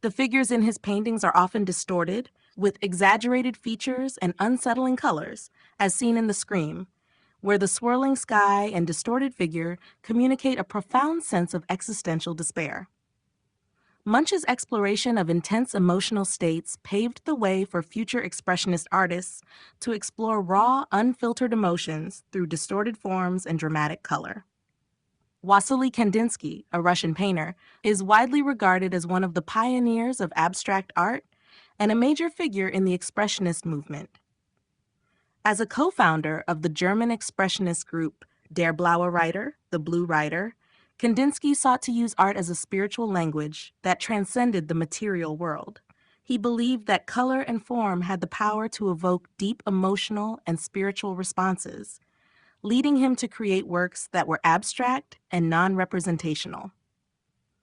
The figures in his paintings are often distorted, with exaggerated features and unsettling colors, as seen in The Scream, where the swirling sky and distorted figure communicate a profound sense of existential despair. Munch's exploration of intense emotional states paved the way for future expressionist artists to explore raw, unfiltered emotions through distorted forms and dramatic color. Wassily Kandinsky, a Russian painter, is widely regarded as one of the pioneers of abstract art and a major figure in the Expressionist movement. As a co-founder of the German expressionist group Der Blaue Reiter, the Blue Rider, Kandinsky sought to use art as a spiritual language that transcended the material world. He believed that color and form had the power to evoke deep emotional and spiritual responses, leading him to create works that were abstract and non-representational.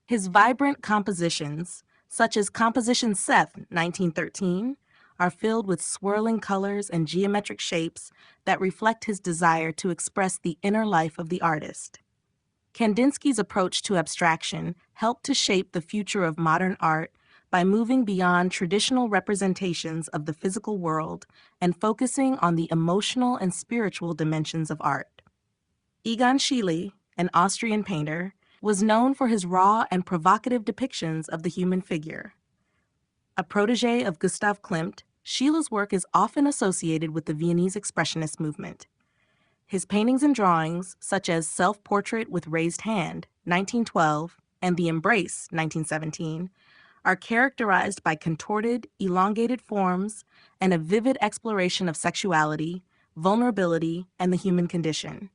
His vibrant compositions, such as Composition Seth, 1913, are filled with swirling colors and geometric shapes that reflect his desire to express the inner life of the artist. Kandinsky's approach to abstraction helped to shape the future of modern art by moving beyond traditional representations of the physical world and focusing on the emotional and spiritual dimensions of art. Egon Schiele, an Austrian painter, was known for his raw and provocative depictions of the human figure. A protege of Gustav Klimt, Schiele's work is often associated with the Viennese Expressionist movement. His paintings and drawings, such as Self-Portrait with Raised Hand, 1912, and The Embrace, 1917, are characterized by contorted, elongated forms and a vivid exploration of sexuality, vulnerability, and the human condition.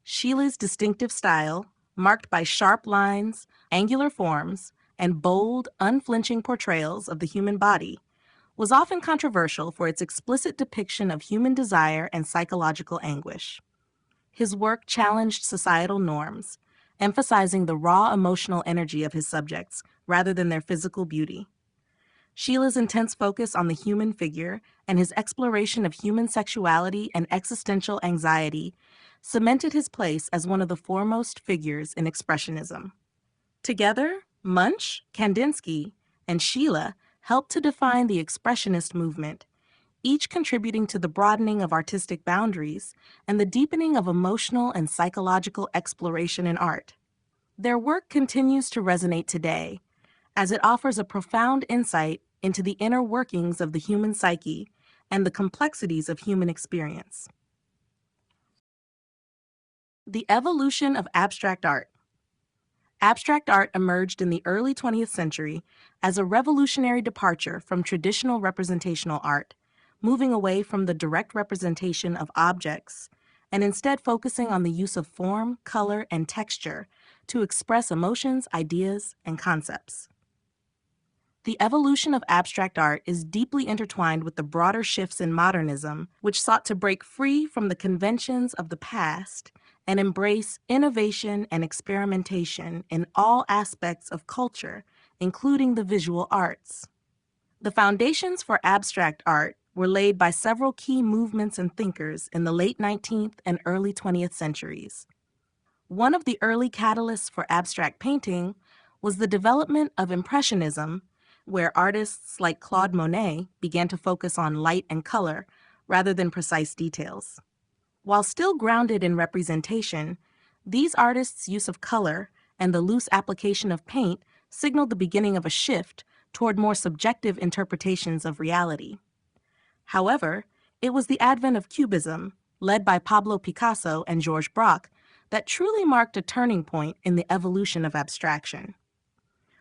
Schiele's distinctive style, marked by sharp lines, angular forms, and bold, unflinching portrayals of the human body, was often controversial for its explicit depiction of human desire and psychological anguish. His work challenged societal norms, emphasizing the raw emotional energy of his subjects rather than their physical beauty. Schiele's intense focus on the human figure and his exploration of human sexuality and existential anxiety cemented his place as one of the foremost figures in Expressionism. Together, Munch, Kandinsky, and Schiele helped to define the Expressionist movement, each contributing to the broadening of artistic boundaries and the deepening of emotional and psychological exploration in art. Their work continues to resonate today, as it offers a profound insight into the inner workings of the human psyche and the complexities of human experience. The evolution of abstract art. Abstract art emerged in the early 20th century as a revolutionary departure from traditional representational art, moving away from the direct representation of objects and instead focusing on the use of form, color, and texture to express emotions, ideas, and concepts. The evolution of abstract art is deeply intertwined with the broader shifts in modernism, which sought to break free from the conventions of the past and embrace innovation and experimentation in all aspects of culture, including the visual arts. The foundations for abstract art were laid by several key movements and thinkers in the late 19th and early 20th centuries. One of the early catalysts for abstract painting was the development of Impressionism, where artists like Claude Monet began to focus on light and color rather than precise details. While still grounded in representation, these artists' use of color and the loose application of paint signaled the beginning of a shift toward more subjective interpretations of reality. However, it was the advent of Cubism, led by Pablo Picasso and Georges Braque, that truly marked a turning point in the evolution of abstraction.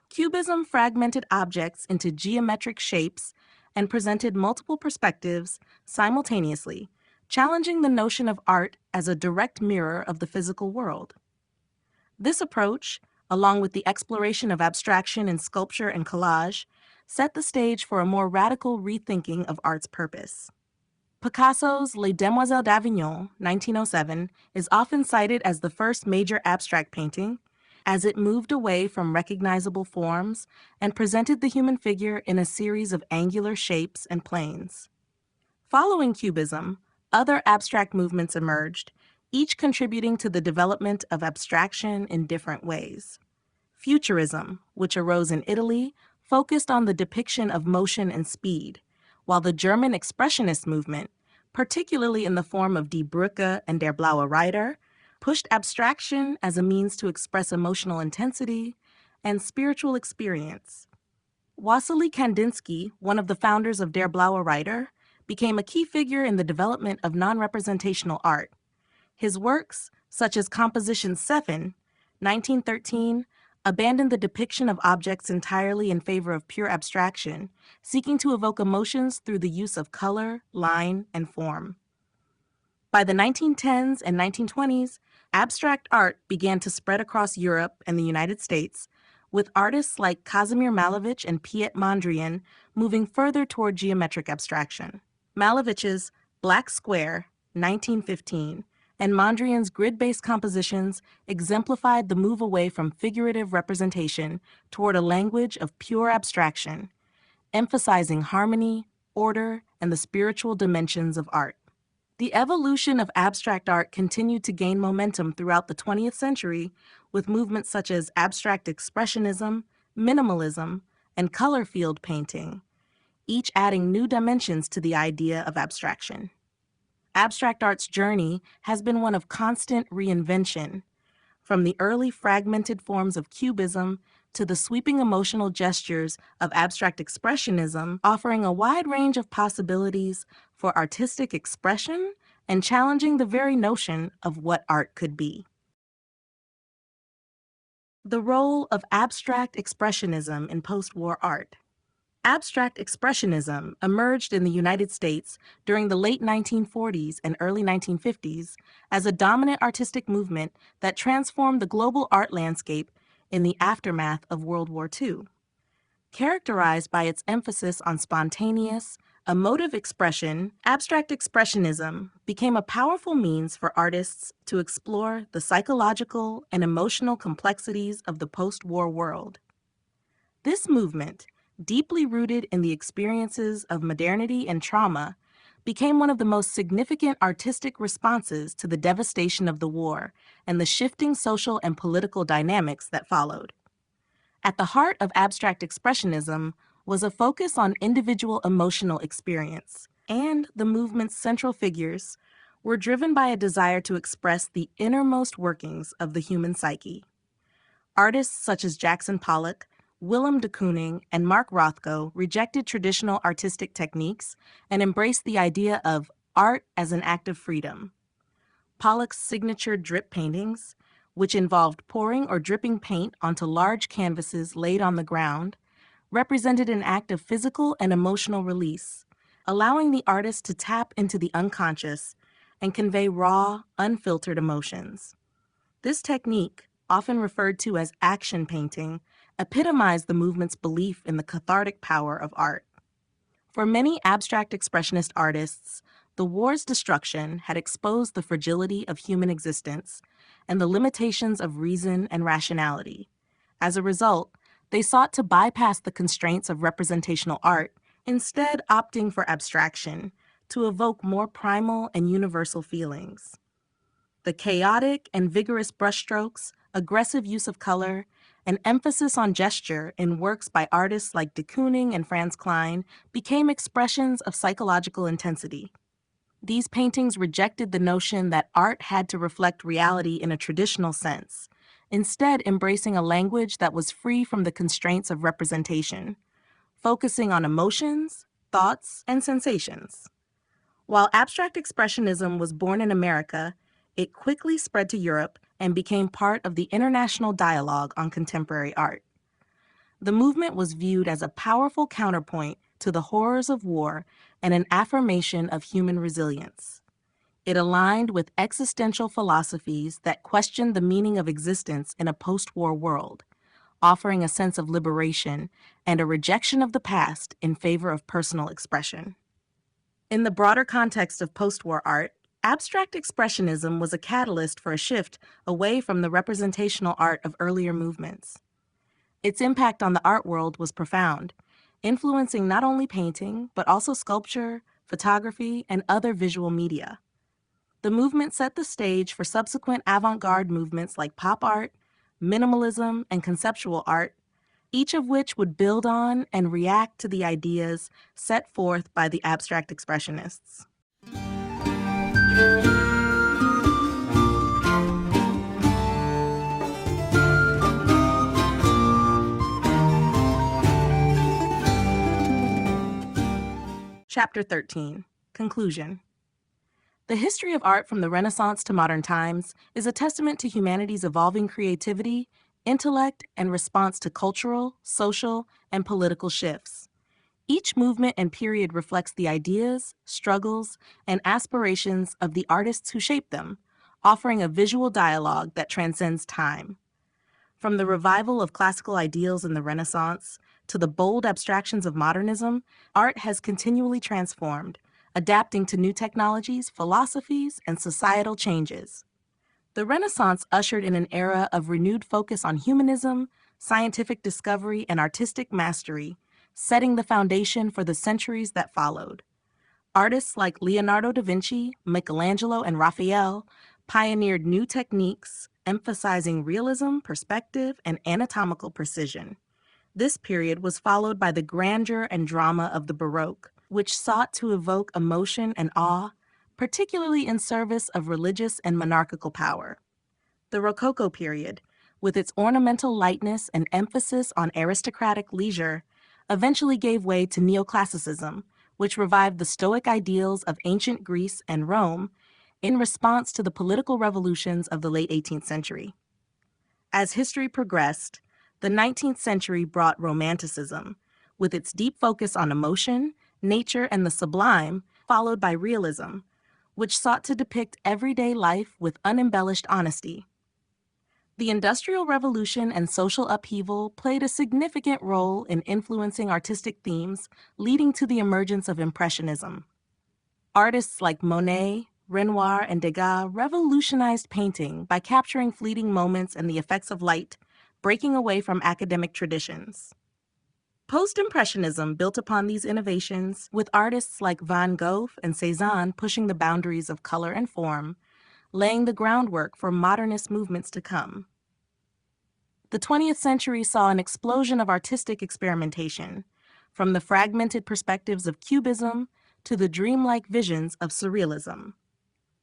Cubism fragmented objects into geometric shapes and presented multiple perspectives simultaneously, challenging the notion of art as a direct mirror of the physical world. This approach, along with the exploration of abstraction in sculpture and collage, set the stage for a more radical rethinking of art's purpose. Picasso's Les Demoiselles d'Avignon, 1907, is often cited as the first major abstract painting, as it moved away from recognizable forms and presented the human figure in a series of angular shapes and planes. Following Cubism, other abstract movements emerged, each contributing to the development of abstraction in different ways. Futurism, which arose in Italy, focused on the depiction of motion and speed, while the German Expressionist movement, particularly in the form of Die Brücke and Der Blaue Reiter, pushed abstraction as a means to express emotional intensity and spiritual experience. Wassily Kandinsky, one of the founders of Der Blaue Reiter, became a key figure in the development of non-representational art. His works, such as Composition 7, 1913, abandoned the depiction of objects entirely in favor of pure abstraction, seeking to evoke emotions through the use of color, line, and form. By the 1910s and 1920s, abstract art began to spread across Europe and the United States, with artists like Kazimir Malevich and Piet Mondrian moving further toward geometric abstraction. Malevich's Black Square, 1915, and Mondrian's grid-based compositions exemplified the move away from figurative representation toward a language of pure abstraction, emphasizing harmony, order, and the spiritual dimensions of art. The evolution of abstract art continued to gain momentum throughout the 20th century with movements such as abstract expressionism, minimalism, and color field painting, each adding new dimensions to the idea of abstraction. Abstract art's journey has been one of constant reinvention, from the early fragmented forms of Cubism to the sweeping emotional gestures of abstract expressionism, offering a wide range of possibilities for artistic expression and challenging the very notion of what art could be. The role of abstract expressionism in post-war art. Abstract expressionism emerged in the United States during the late 1940s and early 1950s as a dominant artistic movement that transformed the global art landscape in the aftermath of World War II. Characterized by its emphasis on spontaneous, emotive expression, abstract expressionism became a powerful means for artists to explore the psychological and emotional complexities of the post-war world. This movement, deeply rooted in the experiences of modernity and trauma, became one of the most significant artistic responses to the devastation of the war and the shifting social and political dynamics that followed. At the heart of abstract expressionism was a focus on individual emotional experience, and the movement's central figures were driven by a desire to express the innermost workings of the human psyche. Artists such as Jackson Pollock, Willem de Kooning, and Mark Rothko rejected traditional artistic techniques and embraced the idea of art as an act of freedom. Pollock's signature drip paintings, which involved pouring or dripping paint onto large canvases laid on the ground, represented an act of physical and emotional release, allowing the artist to tap into the unconscious and convey raw, unfiltered emotions. This technique, often referred to as action painting, epitomized the movement's belief in the cathartic power of art. For many abstract expressionist artists, the war's destruction had exposed the fragility of human existence and the limitations of reason and rationality. As a result, they sought to bypass the constraints of representational art, instead opting for abstraction to evoke more primal and universal feelings. The chaotic and vigorous brushstrokes, aggressive use of color, and emphasis on gesture in works by artists like de Kooning and Franz Kline became expressions of psychological intensity. These paintings rejected the notion that art had to reflect reality in a traditional sense, instead embracing a language that was free from the constraints of representation, focusing on emotions, thoughts, and sensations. While abstract expressionism was born in America, it quickly spread to Europe and became part of the international dialogue on contemporary art. The movement was viewed as a powerful counterpoint to the horrors of war and an affirmation of human resilience. It aligned with existential philosophies that questioned the meaning of existence in a post-war world, offering a sense of liberation and a rejection of the past in favor of personal expression. In the broader context of post-war art, abstract expressionism was a catalyst for a shift away from the representational art of earlier movements. Its impact on the art world was profound, influencing not only painting, but also sculpture, photography, and other visual media. The movement set the stage for subsequent avant-garde movements like pop art, minimalism, and conceptual art, each of which would build on and react to the ideas set forth by the abstract expressionists. Chapter 13. Conclusion. The history of art from the Renaissance to modern times is a testament to humanity's evolving creativity, intellect, and response to cultural, social, and political shifts. Each movement and period reflects the ideas, struggles, and aspirations of the artists who shaped them, offering a visual dialogue that transcends time. From the revival of classical ideals in the Renaissance to the bold abstractions of modernism, art has continually transformed, adapting to new technologies, philosophies, and societal changes. The Renaissance ushered in an era of renewed focus on humanism, scientific discovery, and artistic mastery, setting the foundation for the centuries that followed. Artists like Leonardo da Vinci, Michelangelo, and Raphael pioneered new techniques, emphasizing realism, perspective, and anatomical precision. This period was followed by the grandeur and drama of the Baroque, which sought to evoke emotion and awe, particularly in service of religious and monarchical power. The Rococo period, with its ornamental lightness and emphasis on aristocratic leisure, eventually gave way to neoclassicism, which revived the Stoic ideals of ancient Greece and Rome in response to the political revolutions of the late 18th century. As history progressed, the 19th century brought Romanticism, with its deep focus on emotion, nature, and the sublime, followed by realism, which sought to depict everyday life with unembellished honesty. The Industrial Revolution and social upheaval played a significant role in influencing artistic themes, leading to the emergence of Impressionism. Artists like Monet, Renoir, and Degas revolutionized painting by capturing fleeting moments and the effects of light, breaking away from academic traditions. Post-Impressionism built upon these innovations, with artists like Van Gogh and Cézanne pushing the boundaries of color and form, laying the groundwork for modernist movements to come. The 20th century saw an explosion of artistic experimentation, from the fragmented perspectives of Cubism to the dreamlike visions of Surrealism.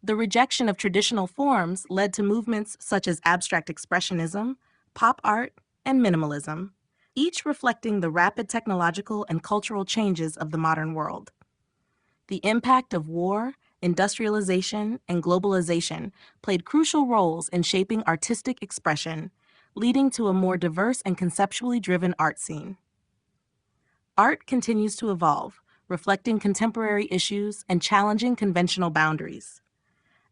The rejection of traditional forms led to movements such as abstract expressionism, pop art, and minimalism, each reflecting the rapid technological and cultural changes of the modern world. The impact of war, industrialization, and globalization played crucial roles in shaping artistic expression, leading to a more diverse and conceptually driven art scene. Art continues to evolve, reflecting contemporary issues and challenging conventional boundaries.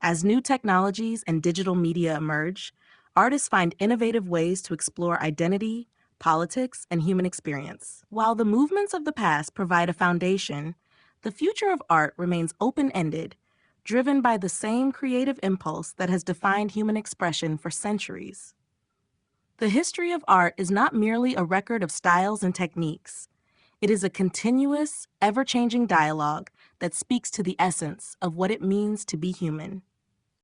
As new technologies and digital media emerge, artists find innovative ways to explore identity, politics, and human experience. While the movements of the past provide a foundation, the future of art remains open-ended, driven by the same creative impulse that has defined human expression for centuries. The history of art is not merely a record of styles and techniques. It is a continuous, ever-changing dialogue that speaks to the essence of what it means to be human.